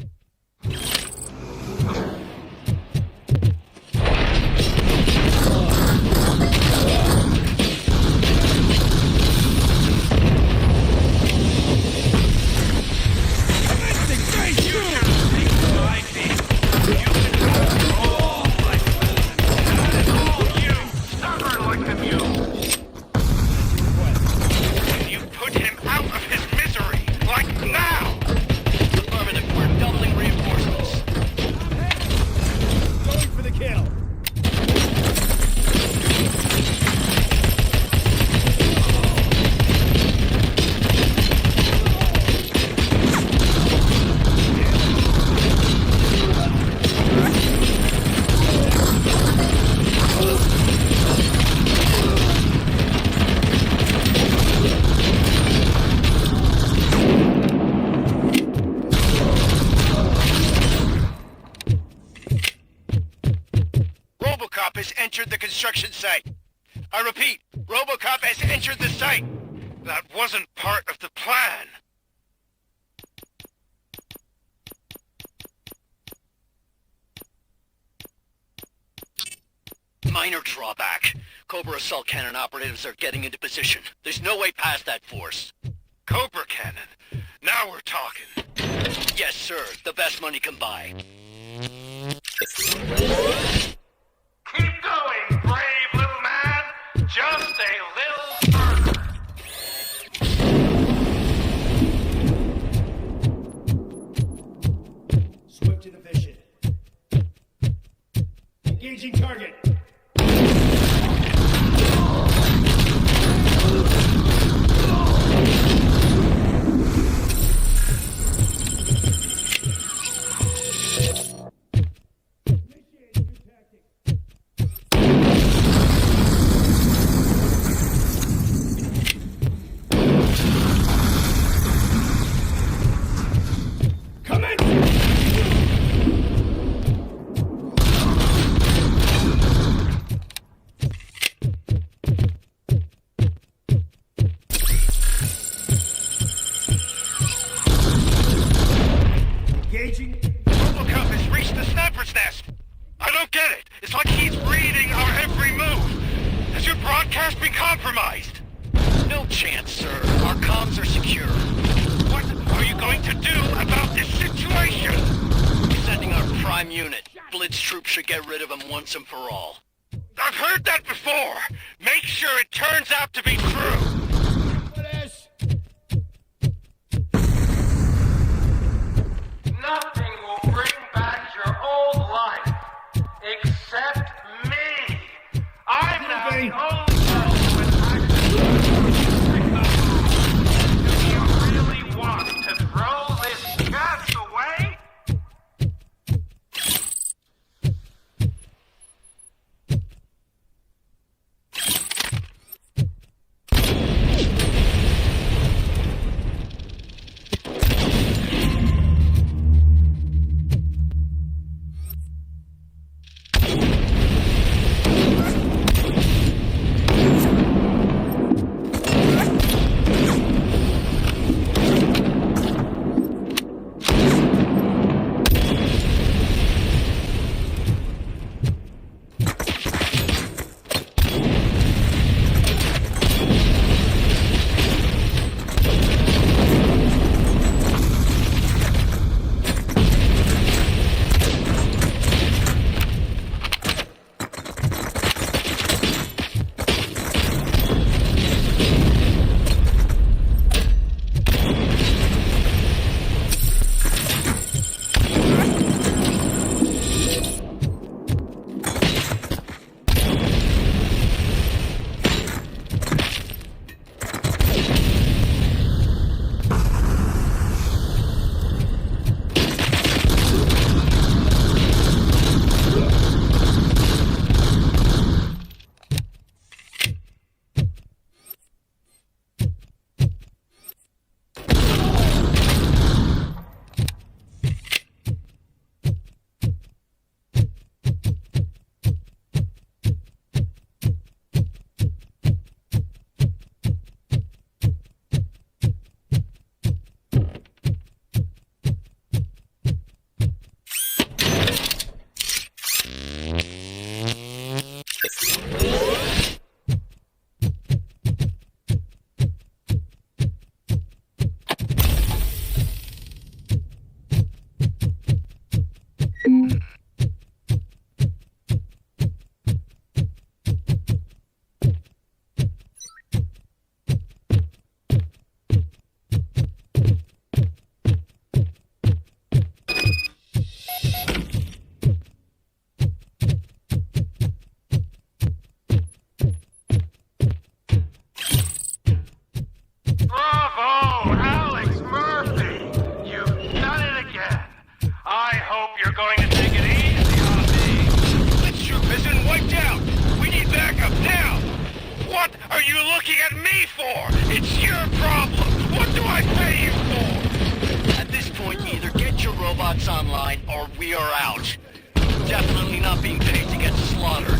RoboCop has entered the construction site. I repeat, RoboCop has entered the site. That wasn't part of the plan. Minor drawback. Cobra assault cannon operatives are getting into position. There's no way past that force. Cobra cannon? Now we're talking. Yes, sir. The best money can buy. Keep going, brave little man. Just a little further. Swim to the vision. Engaging target. RoboCop has reached the sniper's nest. I don't get it. It's like he's reading our every move. Has your broadcast been compromised? No chance, sir. Our comms are secure. What are you going to do about this situation? Sending our prime unit. Blitz troops should get rid of him once and for all. I've heard that before. Make sure it turns out to be true. Nothing will bring back your old life, except me. I'm now the only one with access. Do you really want to throw this chance away? going to take it easy on me. This troop has been wiped out. We need backup now. What are you looking at me for? It's your problem. What do I pay you for? At this point, you either get your robots online or we are out. Definitely not being paid to get slaughtered.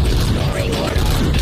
Restoring order.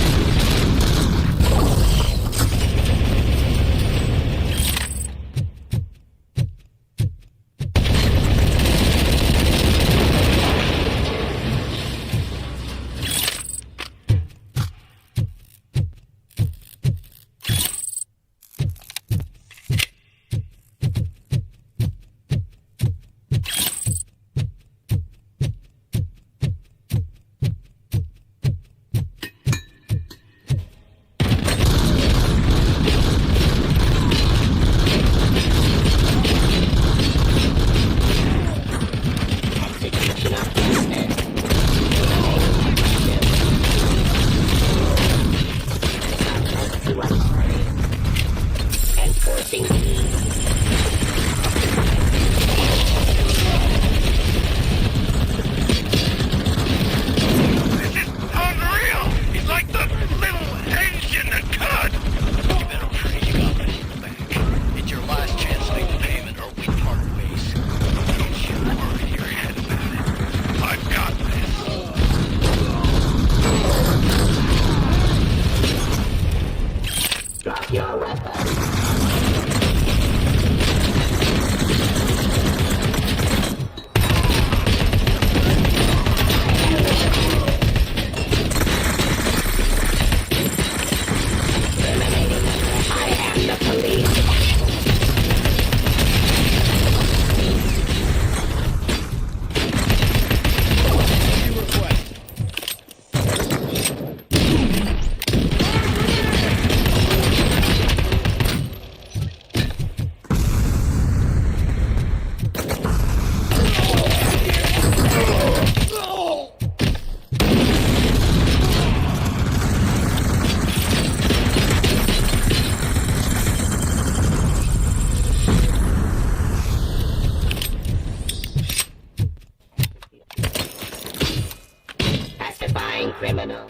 Fine criminal.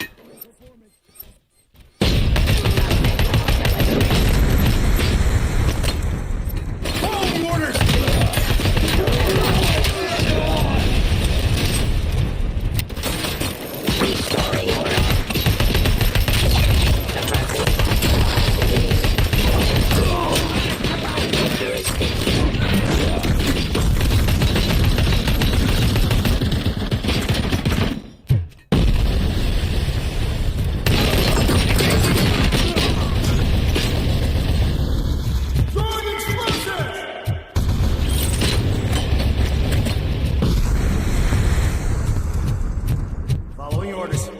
Following orders! Restoring order. Following orders.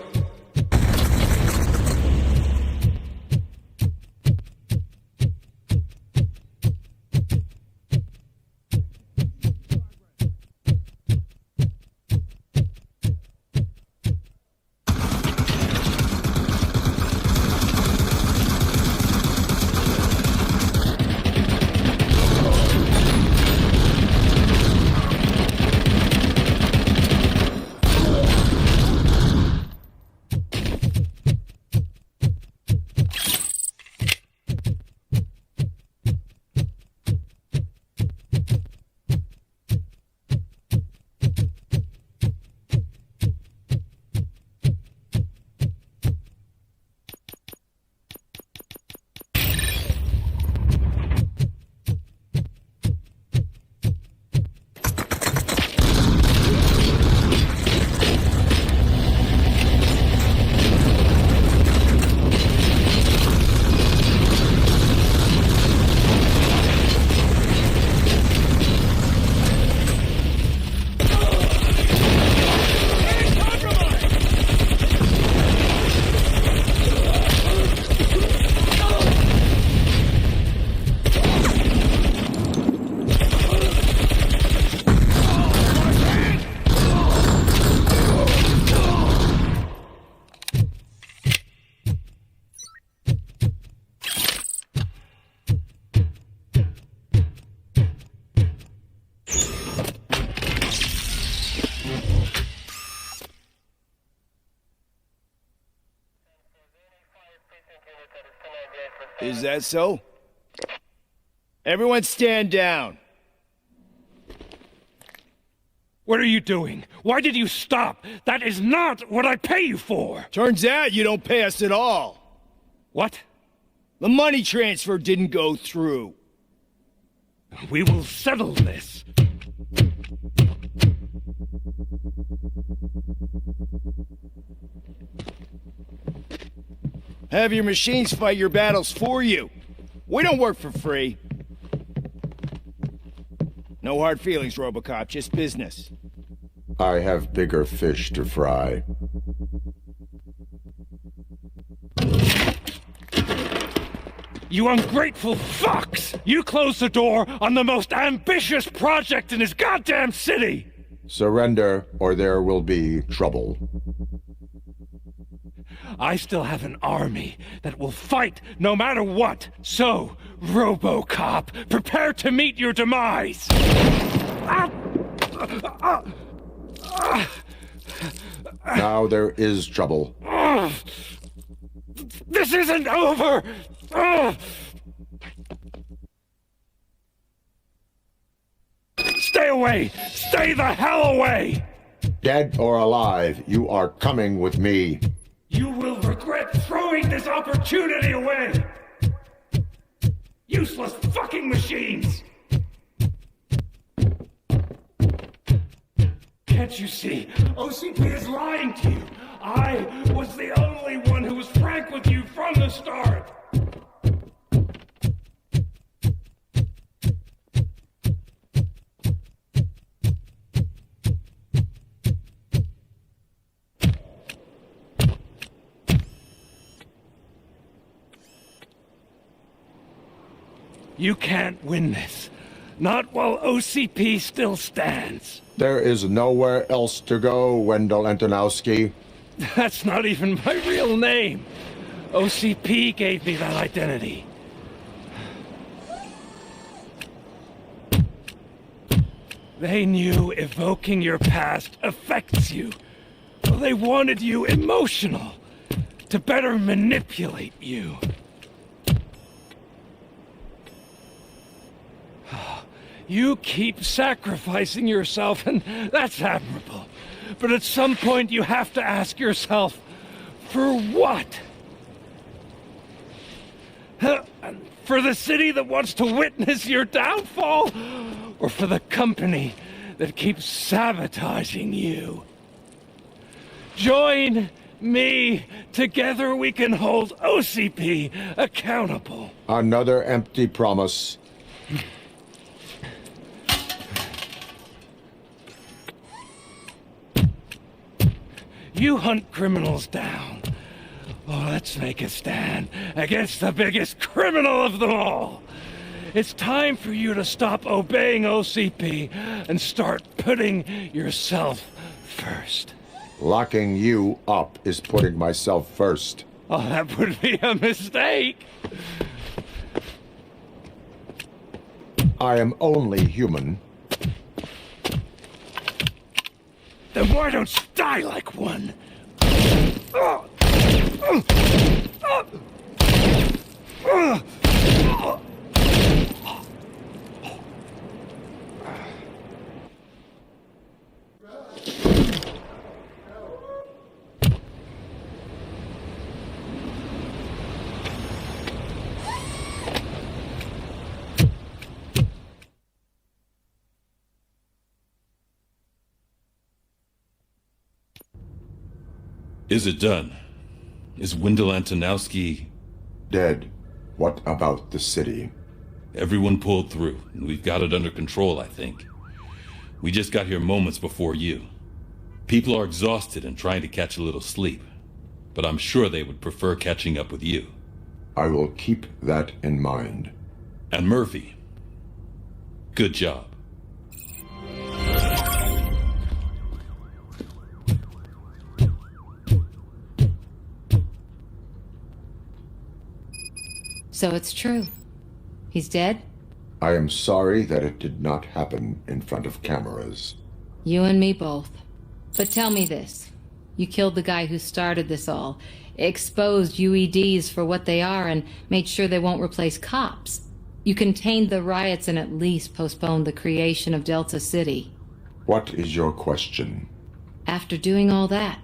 Is that so? Everyone stand down. What are you doing? Why did you stop? That is not what I pay you for! Turns out you don't pay us at all. What? The money transfer didn't go through. We will settle this. Have your machines fight your battles for you. We don't work for free. No hard feelings, RoboCop, just business. I have bigger fish to fry. You ungrateful fucks! You closed the door on the most ambitious project in this goddamn city! Surrender, or there will be trouble. I still have an army that will fight no matter what. So, RoboCop, prepare to meet your demise! Now there is trouble. This isn't over! Stay away! Stay the hell away! Dead or alive, you are coming with me. You will regret throwing this opportunity away! Useless fucking machines! Can't you see? OCP is lying to you! I was the only one who was frank with you from the start! You can't win this. Not while OCP still stands. There is nowhere else to go, Wendell Antonowski. That's not even my real name. OCP gave me that identity. They knew evoking your past affects you. Well, they wanted you emotional, to better manipulate you. You keep sacrificing yourself, and that's admirable. But at some point you have to ask yourself, for what? For the city that wants to witness your downfall? Or for the company that keeps sabotaging you? Join me. Together we can hold OCP accountable. Another empty promise. You hunt criminals down. Oh, let's make a stand against the biggest criminal of them all. It's time for you to stop obeying OCP and start putting yourself first. Locking you up is putting myself first. Oh, that would be a mistake. I am only human. Then why don't you die like one? Is it done? Is Wendell Antonowski... dead? What about the city? Everyone pulled through, and we've got it under control, I think. We just got here moments before you. People are exhausted and trying to catch a little sleep, but I'm sure they would prefer catching up with you. I will keep that in mind. And Murphy, good job. So it's true. He's dead? I am sorry that it did not happen in front of cameras. You and me both. But tell me this. You killed the guy who started this all, exposed UEDs for what they are, and made sure they won't replace cops. You contained the riots and at least postponed the creation of Delta City. What is your question? After doing all that,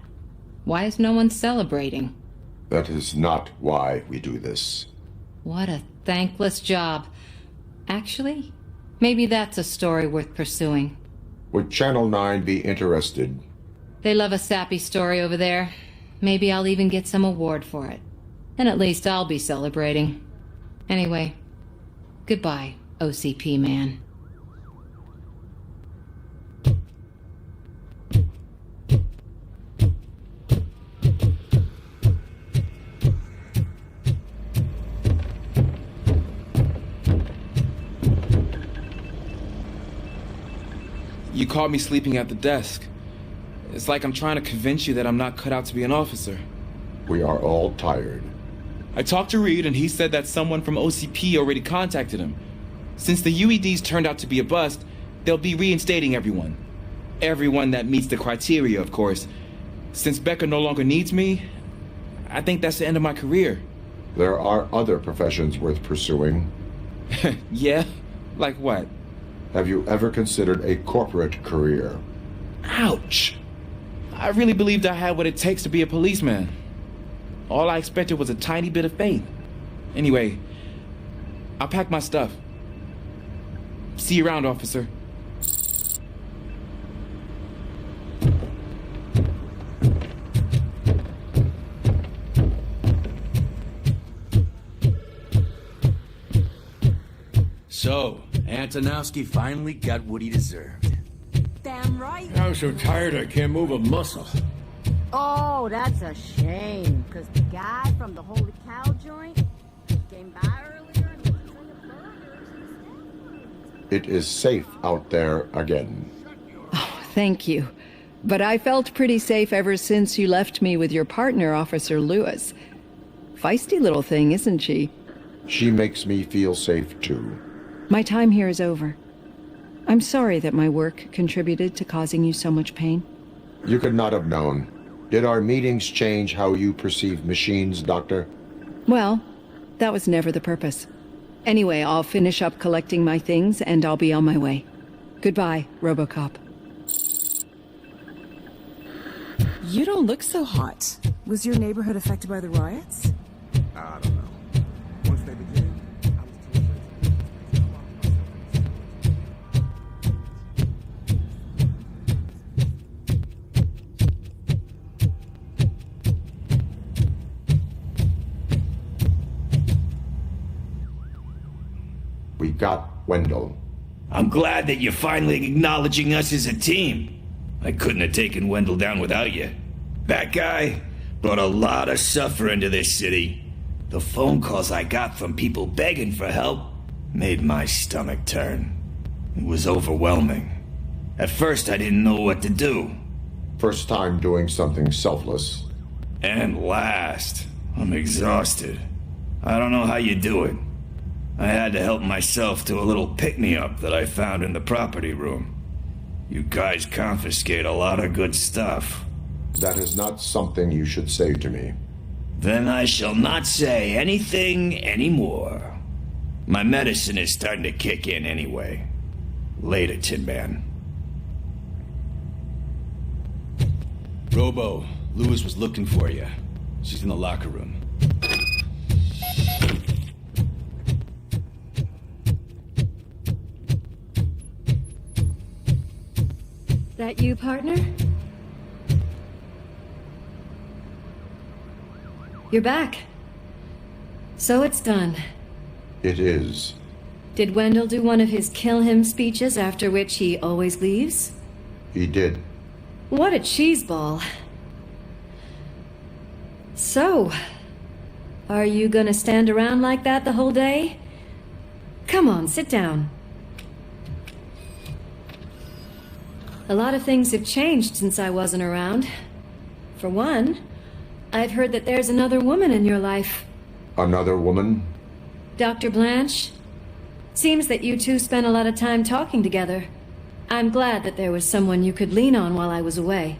why is no one celebrating? That is not why we do this. What a thankless job. Actually, maybe that's a story worth pursuing. Would Channel 9 be interested? They love a sappy story over there. Maybe I'll even get some award for it. And at least I'll be celebrating. Anyway, goodbye, OCP man. You caught me sleeping at the desk. It's like I'm trying to convince you that I'm not cut out to be an officer. We are all tired. I talked to Reed and he said that someone from OCP already contacted him. Since the UEDs turned out to be a bust, they'll be reinstating everyone. Everyone that meets the criteria, of course. Since Becca no longer needs me, I think that's the end of my career. There are other professions worth pursuing. Yeah? Like what? Have you ever considered a corporate career? Ouch! I really believed I had what it takes to be a policeman. All I expected was a tiny bit of faith. Anyway, I'll pack my stuff. See you around, officer. So, Antonowski finally got what he deserved. Damn right. I'm so tired I can't move a muscle. Oh, that's a shame. Because the guy from the Holy Cow joint came by earlier and was trying to burgers. It is safe out there again. Oh, thank you. But I felt pretty safe ever since you left me with your partner, Officer Lewis. Feisty little thing, isn't she? She makes me feel safe, too. My time here is over. I'm sorry that my work contributed to causing you so much pain. You could not have known. Did our meetings change how you perceive machines, Doctor? Well, that was never the purpose. Anyway, I'll finish up collecting my things and I'll be on my way. Goodbye, RoboCop. You don't look so hot. Was your neighborhood affected by the riots? I don't know. Once they began, I was too We got Wendell. I'm glad that you're finally acknowledging us as a team. I couldn't have taken Wendell down without you. That guy brought a lot of suffering to this city. The phone calls I got from people begging for help made my stomach turn. It was overwhelming. At first, I didn't know what to do. First time doing something selfless. And last, I'm exhausted. I don't know how you do it. I had to help myself to a little pick-me-up that I found in the property room. You guys confiscate a lot of good stuff. That is not something you should say to me. Then I shall not say anything anymore. My medicine is starting to kick in anyway. Later, Tin Man. Robo, Lewis was looking for you. She's in the locker room. That you, partner? You're back. So it's done. It is. Did Wendell do one of his kill him speeches after which he always leaves? He did. What a cheeseball. So, are you gonna stand around like that the whole day? Come on, sit down. A lot of things have changed since I wasn't around. For one, I've heard that there's another woman in your life. Another woman? Dr. Blanche? Seems that you two spent a lot of time talking together. I'm glad that there was someone you could lean on while I was away.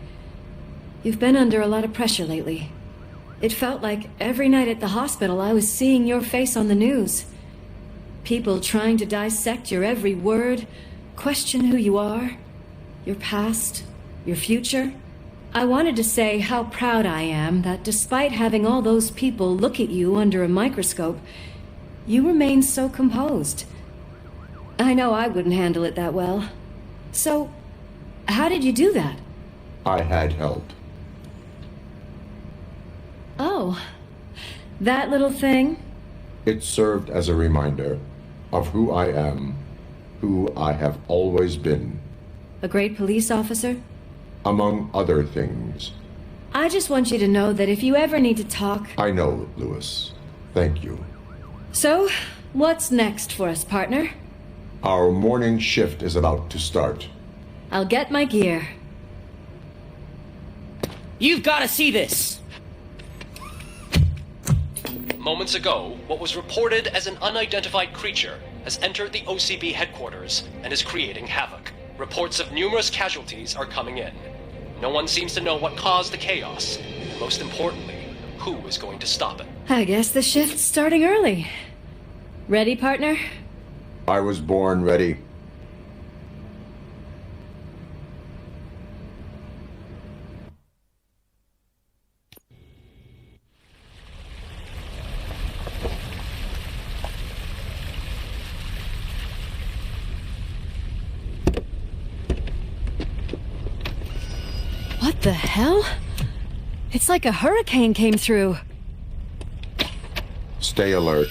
You've been under a lot of pressure lately. It felt like every night at the hospital I was seeing your face on the news. People trying to dissect your every word, question who you are, your past, your future. I wanted to say how proud I am that despite having all those people look at you under a microscope, you remain so composed. I know I wouldn't handle it that well. So, how did you do that? I had help. Oh, that little thing? It served as a reminder of who I am, who I have always been. A great police officer? Among other things. I just want you to know that if you ever need to talk... I know, Lewis. Thank you. So, what's next for us, partner? Our morning shift is about to start. I'll get my gear. You've got to see this! Moments ago, what was reported as an unidentified creature has entered the OCB headquarters and is creating havoc. Reports of numerous casualties are coming in. No one seems to know what caused the chaos, and most importantly, who is going to stop it. I guess the shift's starting early. Ready, partner? I was born ready. What the hell? It's like a hurricane came through. Stay alert.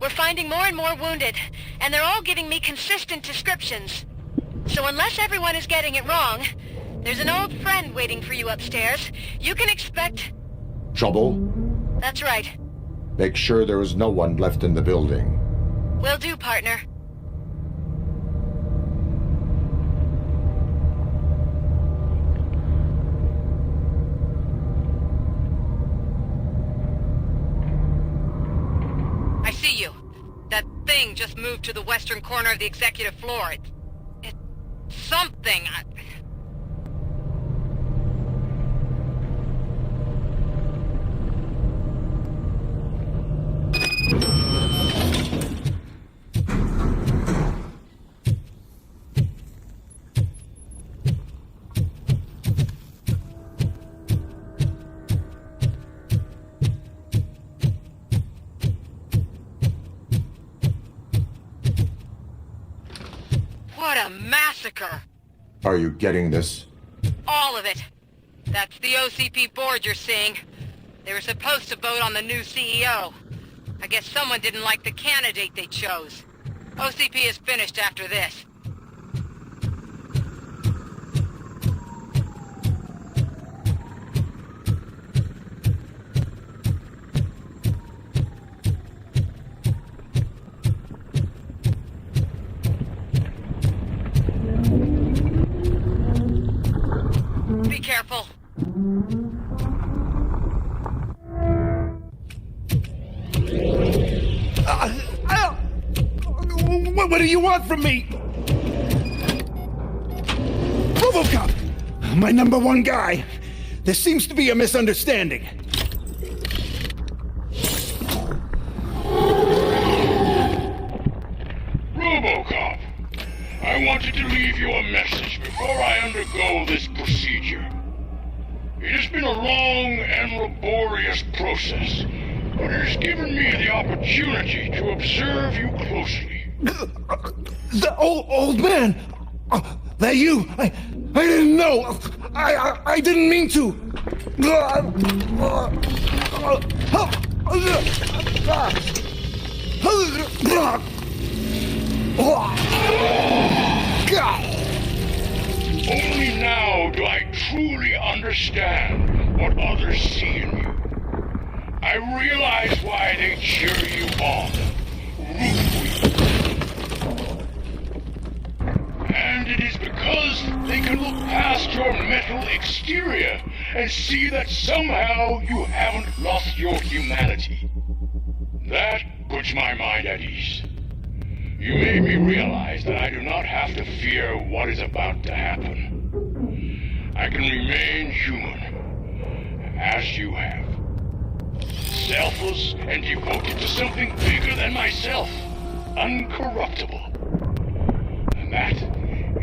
We're finding more and more wounded, and they're all giving me consistent descriptions. So unless everyone is getting it wrong, there's an old friend waiting for you upstairs. You can expect... Trouble? That's right. Make sure there is no one left in the building. Will do, partner. I see you. That thing just moved to the western corner of the executive floor. It's something. What a massacre! Are you getting this? All of it. That's the OCP board you're seeing. They were supposed to vote on the new CEO. I guess someone didn't like the candidate they chose. OCP is finished after this. Be careful. What do you want from me? RoboCop! My #1 guy. There seems to be a misunderstanding. RoboCop, I wanted to leave you a message before I undergo this procedure. It has been a long and laborious process, but it has given me the opportunity to observe you closely. The old man! That you! I didn't know! I didn't mean to! Only now do I truly understand what others see in you. I realize why they cheer you on, root for you. And it is because they can look past your metal exterior and see that somehow you haven't lost your humanity. That puts my mind at ease. You made me realize that I do not have to fear what is about to happen. I can remain human, as you have. Selfless and devoted to something bigger than myself. Uncorruptible. And that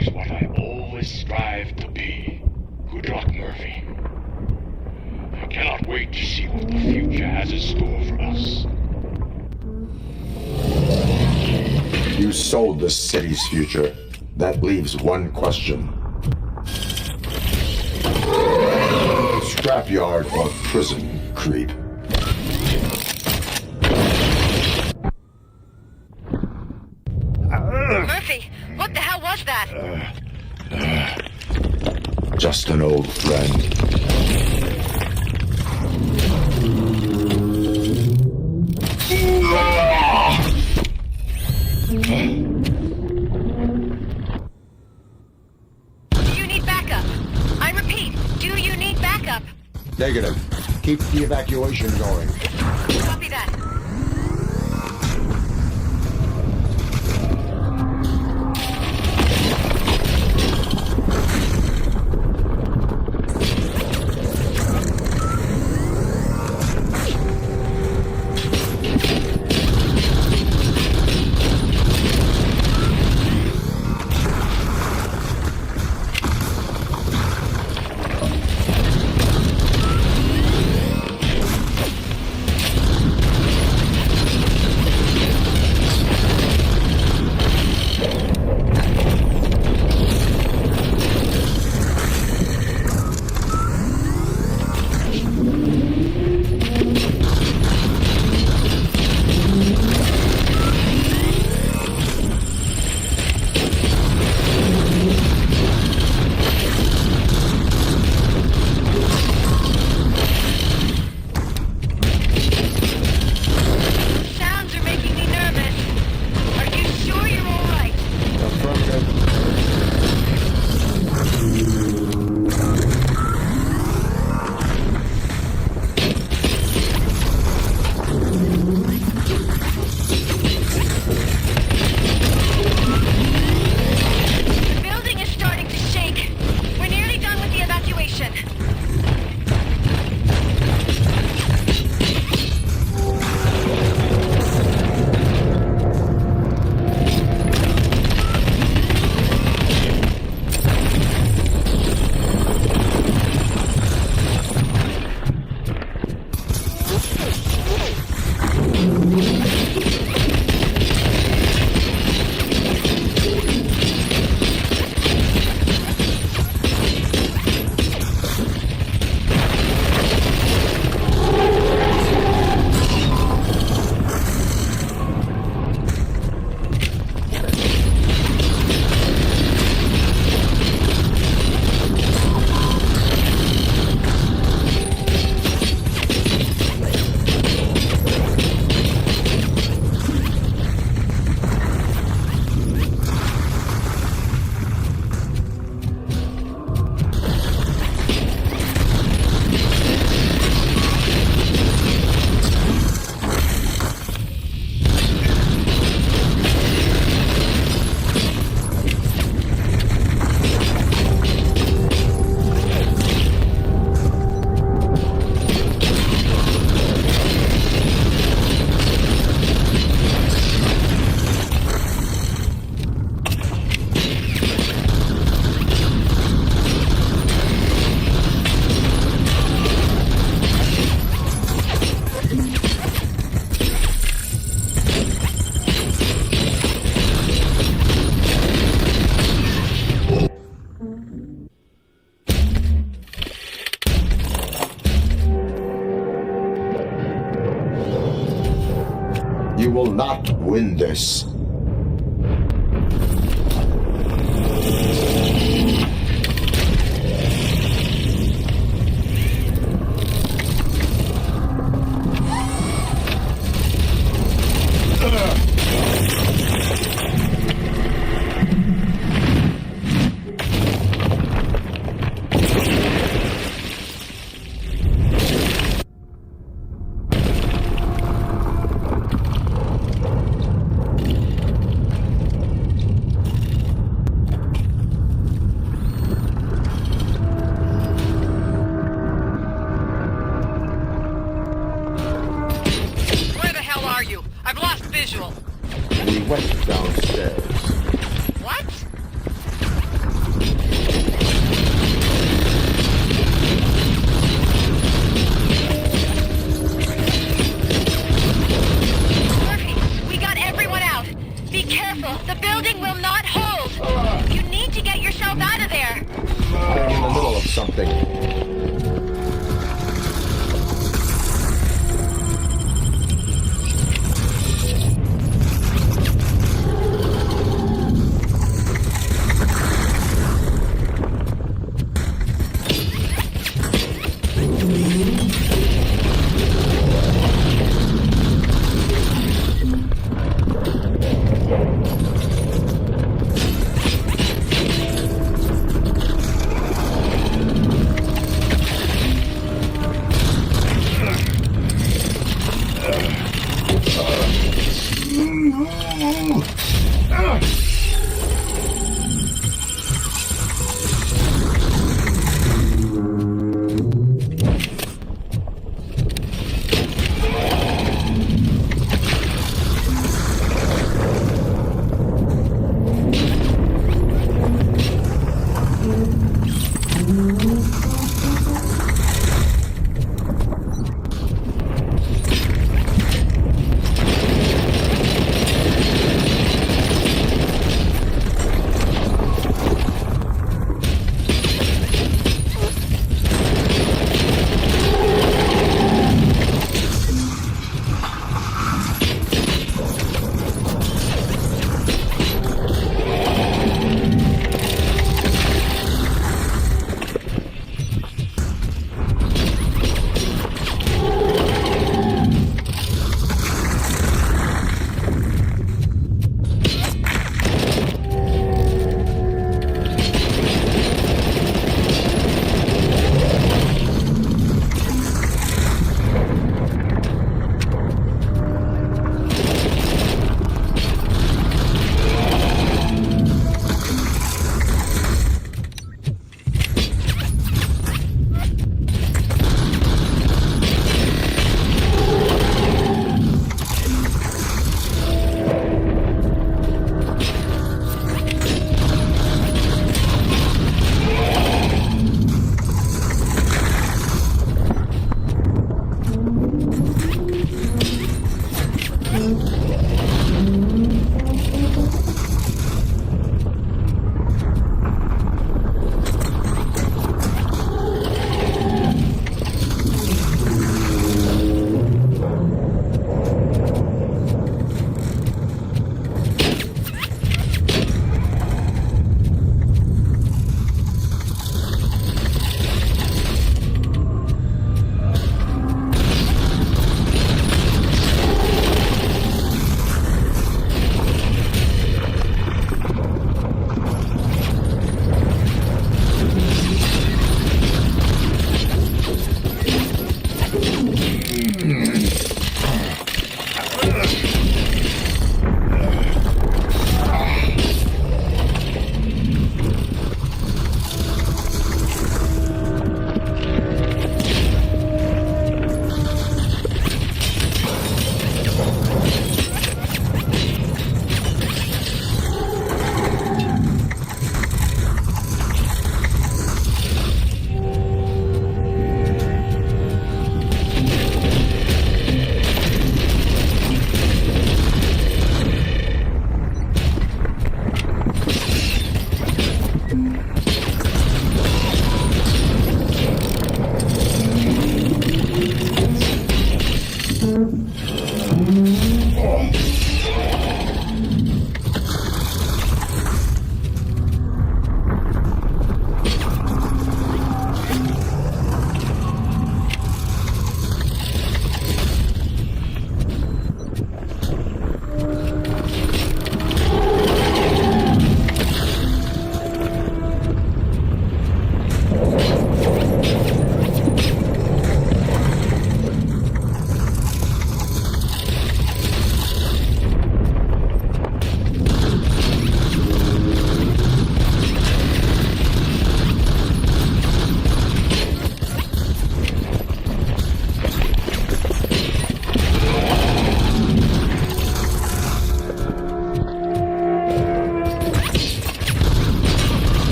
is what I always strive to be. Good luck, Murphy. I cannot wait to see what the future has in store for us. You sold the city's future. That leaves one question. Scrapyard or prison, creep? Murphy, what the hell was that? Just an old friend. Do you need backup? I repeat, do you need backup? Negative. Keep the evacuation going. Copy that. We will not win this. We went downstairs. What? Murphy, we got everyone out. Be careful. The building will not hold. You need to get yourself out of there. I am in the middle of something.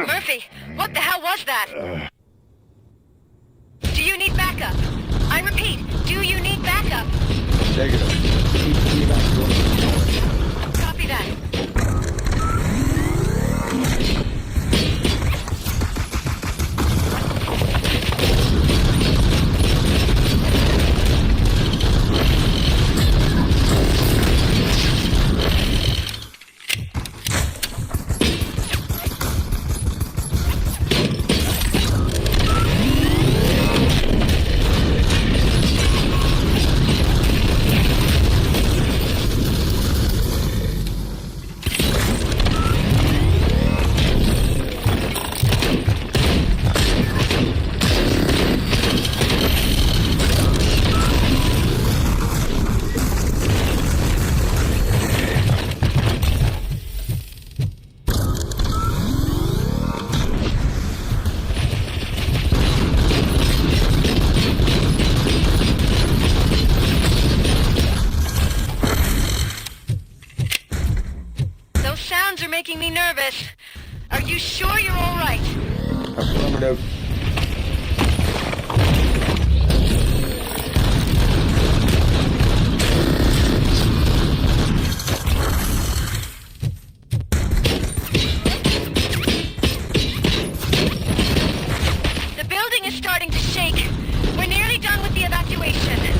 Murphy, what the hell was that? Do you need backup? I repeat, do you need backup? Negative. Copy that. Sounds are making me nervous. Are you sure you're all right? Affirmative. The building is starting to shake. We're nearly done with the evacuation.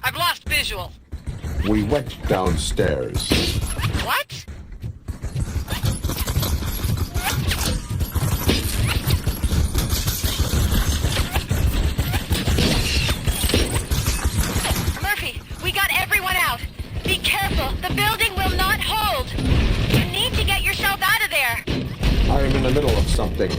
I've lost visual. We went downstairs. What? Murphy, we got everyone out. Be careful. The building will not hold. You need to get yourself out of there. I am in the middle of something.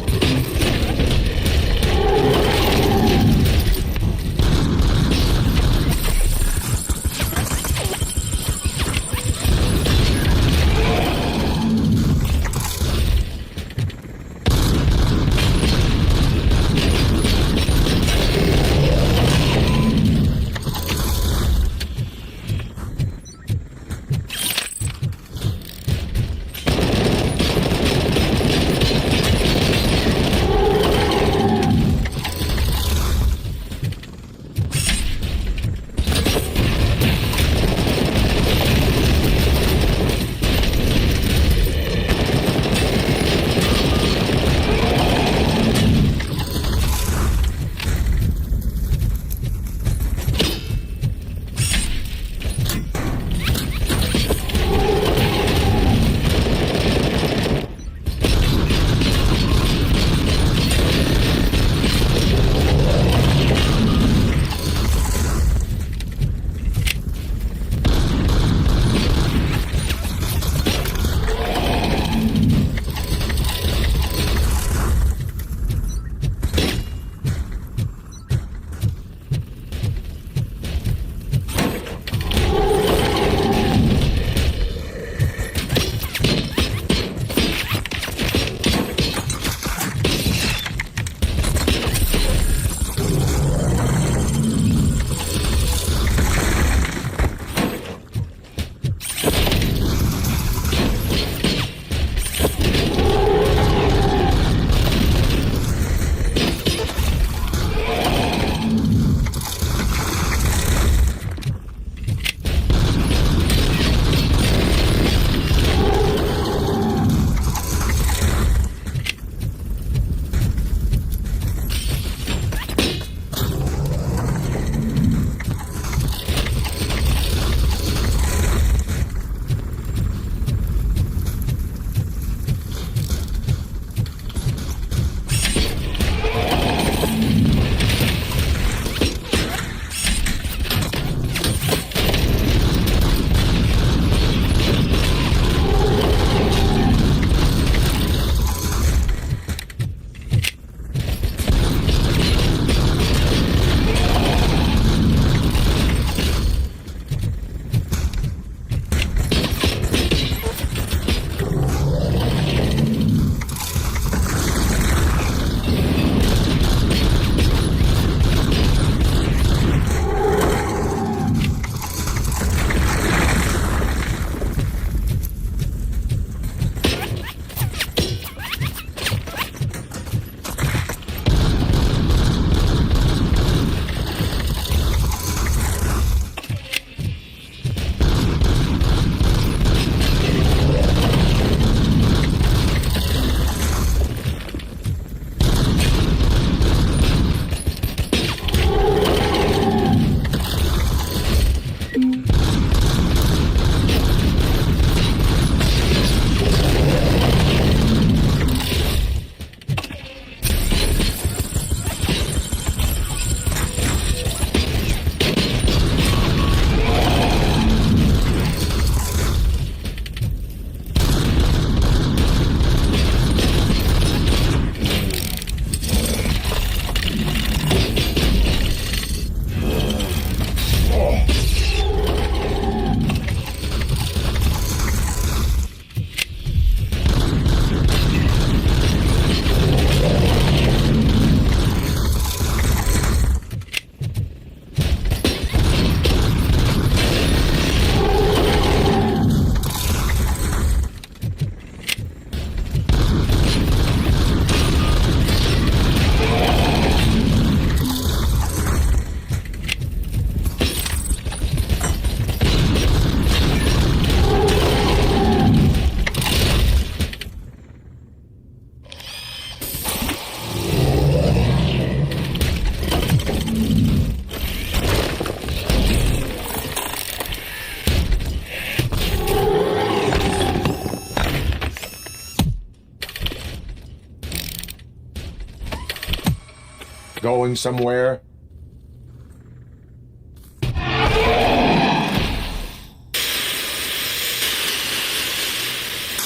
going somewhere?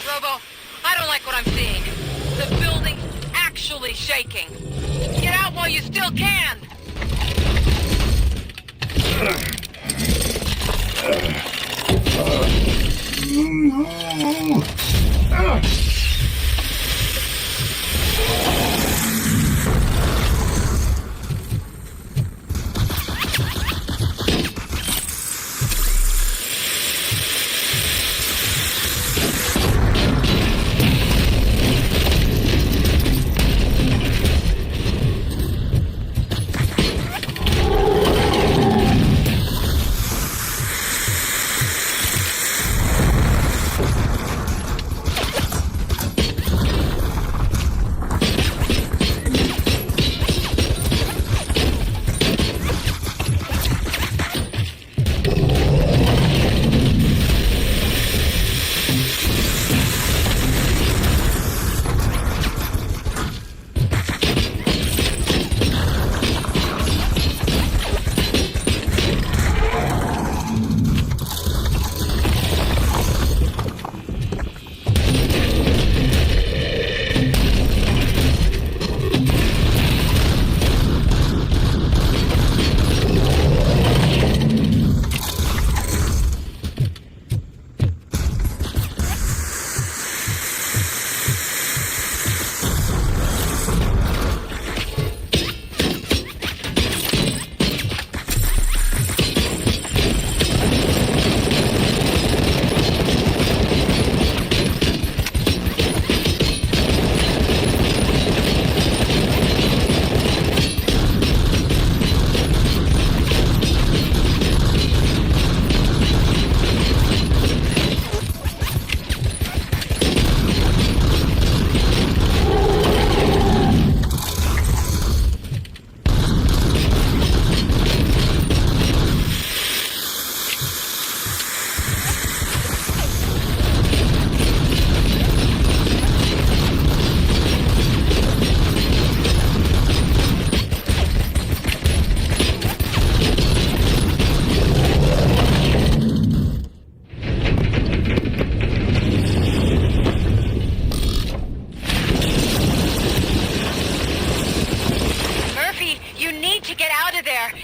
Robo, I don't like what I'm seeing. The building's actually shaking. Get out while you still can!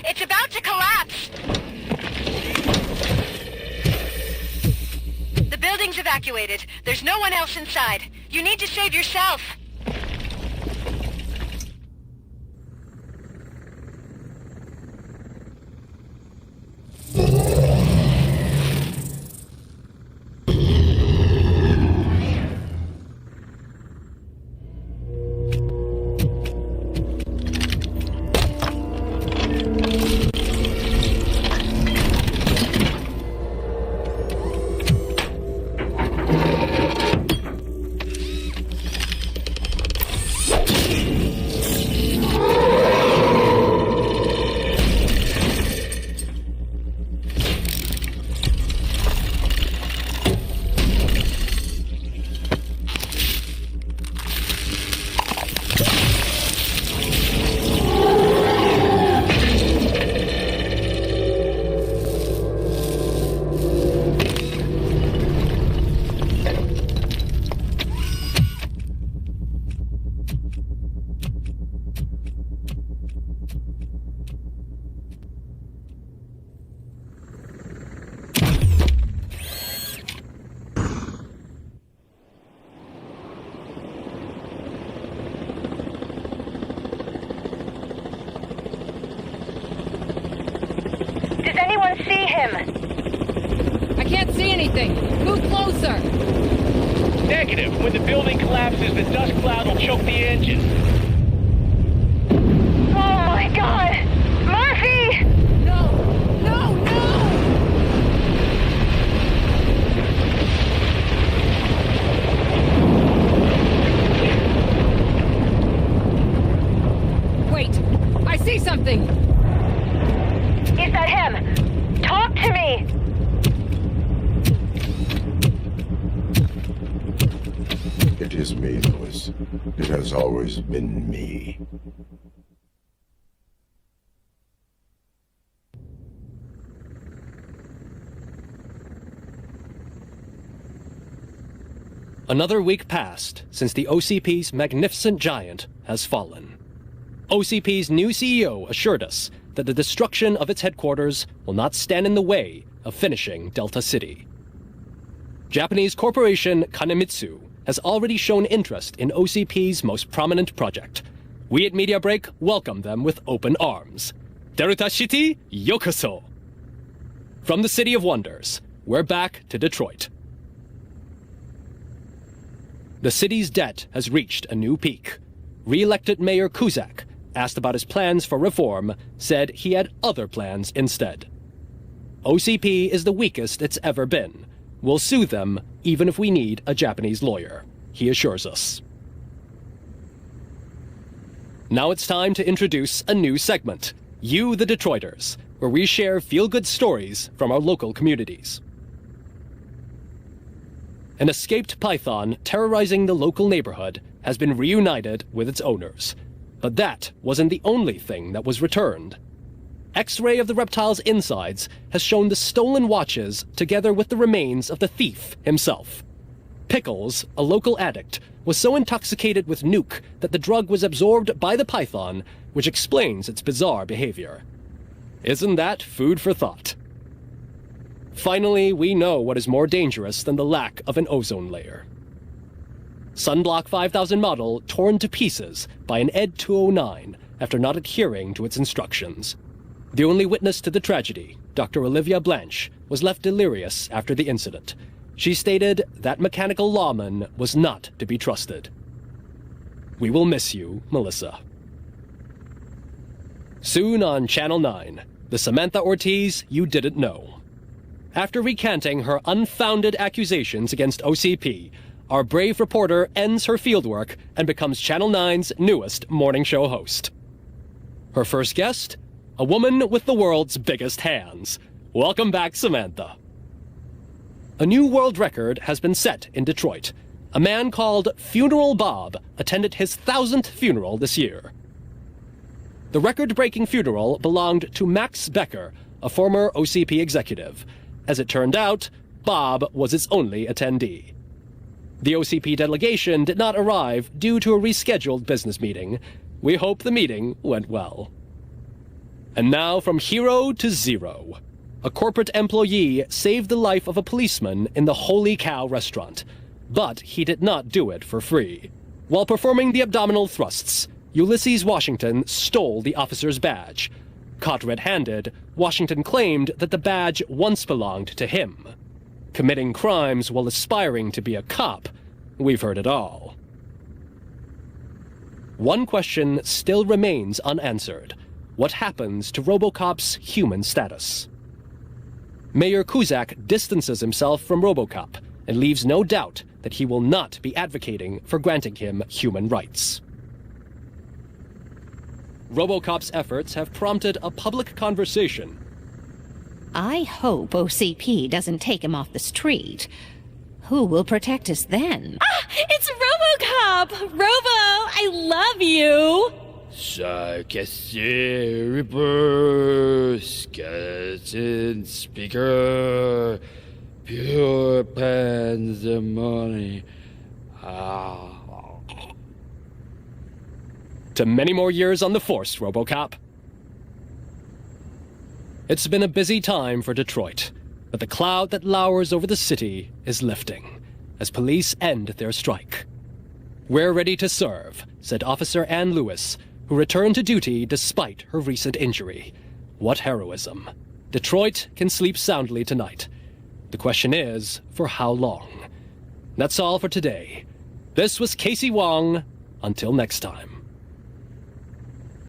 It's about to collapse! The building's evacuated. There's no one else inside. You need to save yourself. Does anyone see him? I can't see anything. Move closer. Negative. When the building collapses, the dust cloud will choke the engine. Oh my god! Murphy! No! No! No! Wait! I see something! Is that him? Talk to me! It is me, Lewis. It has always been me. Another week passed since the OCP's magnificent giant has fallen. OCP's new CEO assured us that the destruction of its headquarters will not stand in the way of finishing Delta City. Japanese corporation Kanemitsu has already shown interest in OCP's most prominent project. We at Media Break welcome them with open arms. Delta City, yokoso! From the City of Wonders, we're back to Detroit. The city's debt has reached a new peak. Re-elected Mayor Cusack, asked about his plans for reform, said he had other plans instead. OCP is the weakest it's ever been. We'll sue them even if we need a Japanese lawyer, he assures us. Now it's time to introduce a new segment, You the Detroiters, where we share feel-good stories from our local communities. An escaped python terrorizing the local neighborhood has been reunited with its owners. But that wasn't the only thing that was returned. X-ray of the reptile's insides has shown the stolen watches together with the remains of the thief himself. Pickles, a local addict, was so intoxicated with nuke that the drug was absorbed by the python, which explains its bizarre behavior. Isn't that food for thought? Finally, we know what is more dangerous than the lack of an ozone layer. Sunblock 5000 model torn to pieces by an ED 209 after not adhering to its instructions. The only witness to the tragedy, Dr. Olivia Blanche, was left delirious after the incident. She stated that mechanical lawman was not to be trusted. We will miss you, Melissa. Soon on Channel 9, the Samantha Ortiz you didn't know. After recanting her unfounded accusations against OCP, our brave reporter ends her fieldwork and becomes Channel 9's newest morning show host. Her first guest? A woman with the world's biggest hands. Welcome back, Samantha. A new world record has been set in Detroit. A man called Funeral Bob attended his 1000th funeral this year. The record-breaking funeral belonged to Max Becker, a former OCP executive. As it turned out, Bob was its only attendee. The OCP delegation did not arrive due to a rescheduled business meeting. We hope the meeting went well. And now from hero to zero. A corporate employee saved the life of a policeman in the Holy Cow restaurant. But he did not do it for free. While performing the abdominal thrusts, Ulysses Washington stole the officer's badge. Caught red-handed, Washington claimed that the badge once belonged to him. Committing crimes while aspiring to be a cop, we've heard it all. One question still remains unanswered. What happens to RoboCop's human status? Mayor Cusack distances himself from RoboCop and leaves no doubt that he will not be advocating for granting him human rights. RoboCop's efforts have prompted a public conversation. I hope OCP doesn't take him off the street. Who will protect us then? Ah! It's RoboCop! Robo, I love you! Sarcastic Reaper, skeleton speaker, pure pandemonium. To many more years on the force, RoboCop. It's been a busy time for Detroit, but the cloud that lowers over the city is lifting as police end their strike. We're ready to serve, said Officer Ann Lewis, who returned to duty despite her recent injury. What heroism. Detroit can sleep soundly tonight. The question is, for how long? That's all for today. This was Casey Wong. Until next time.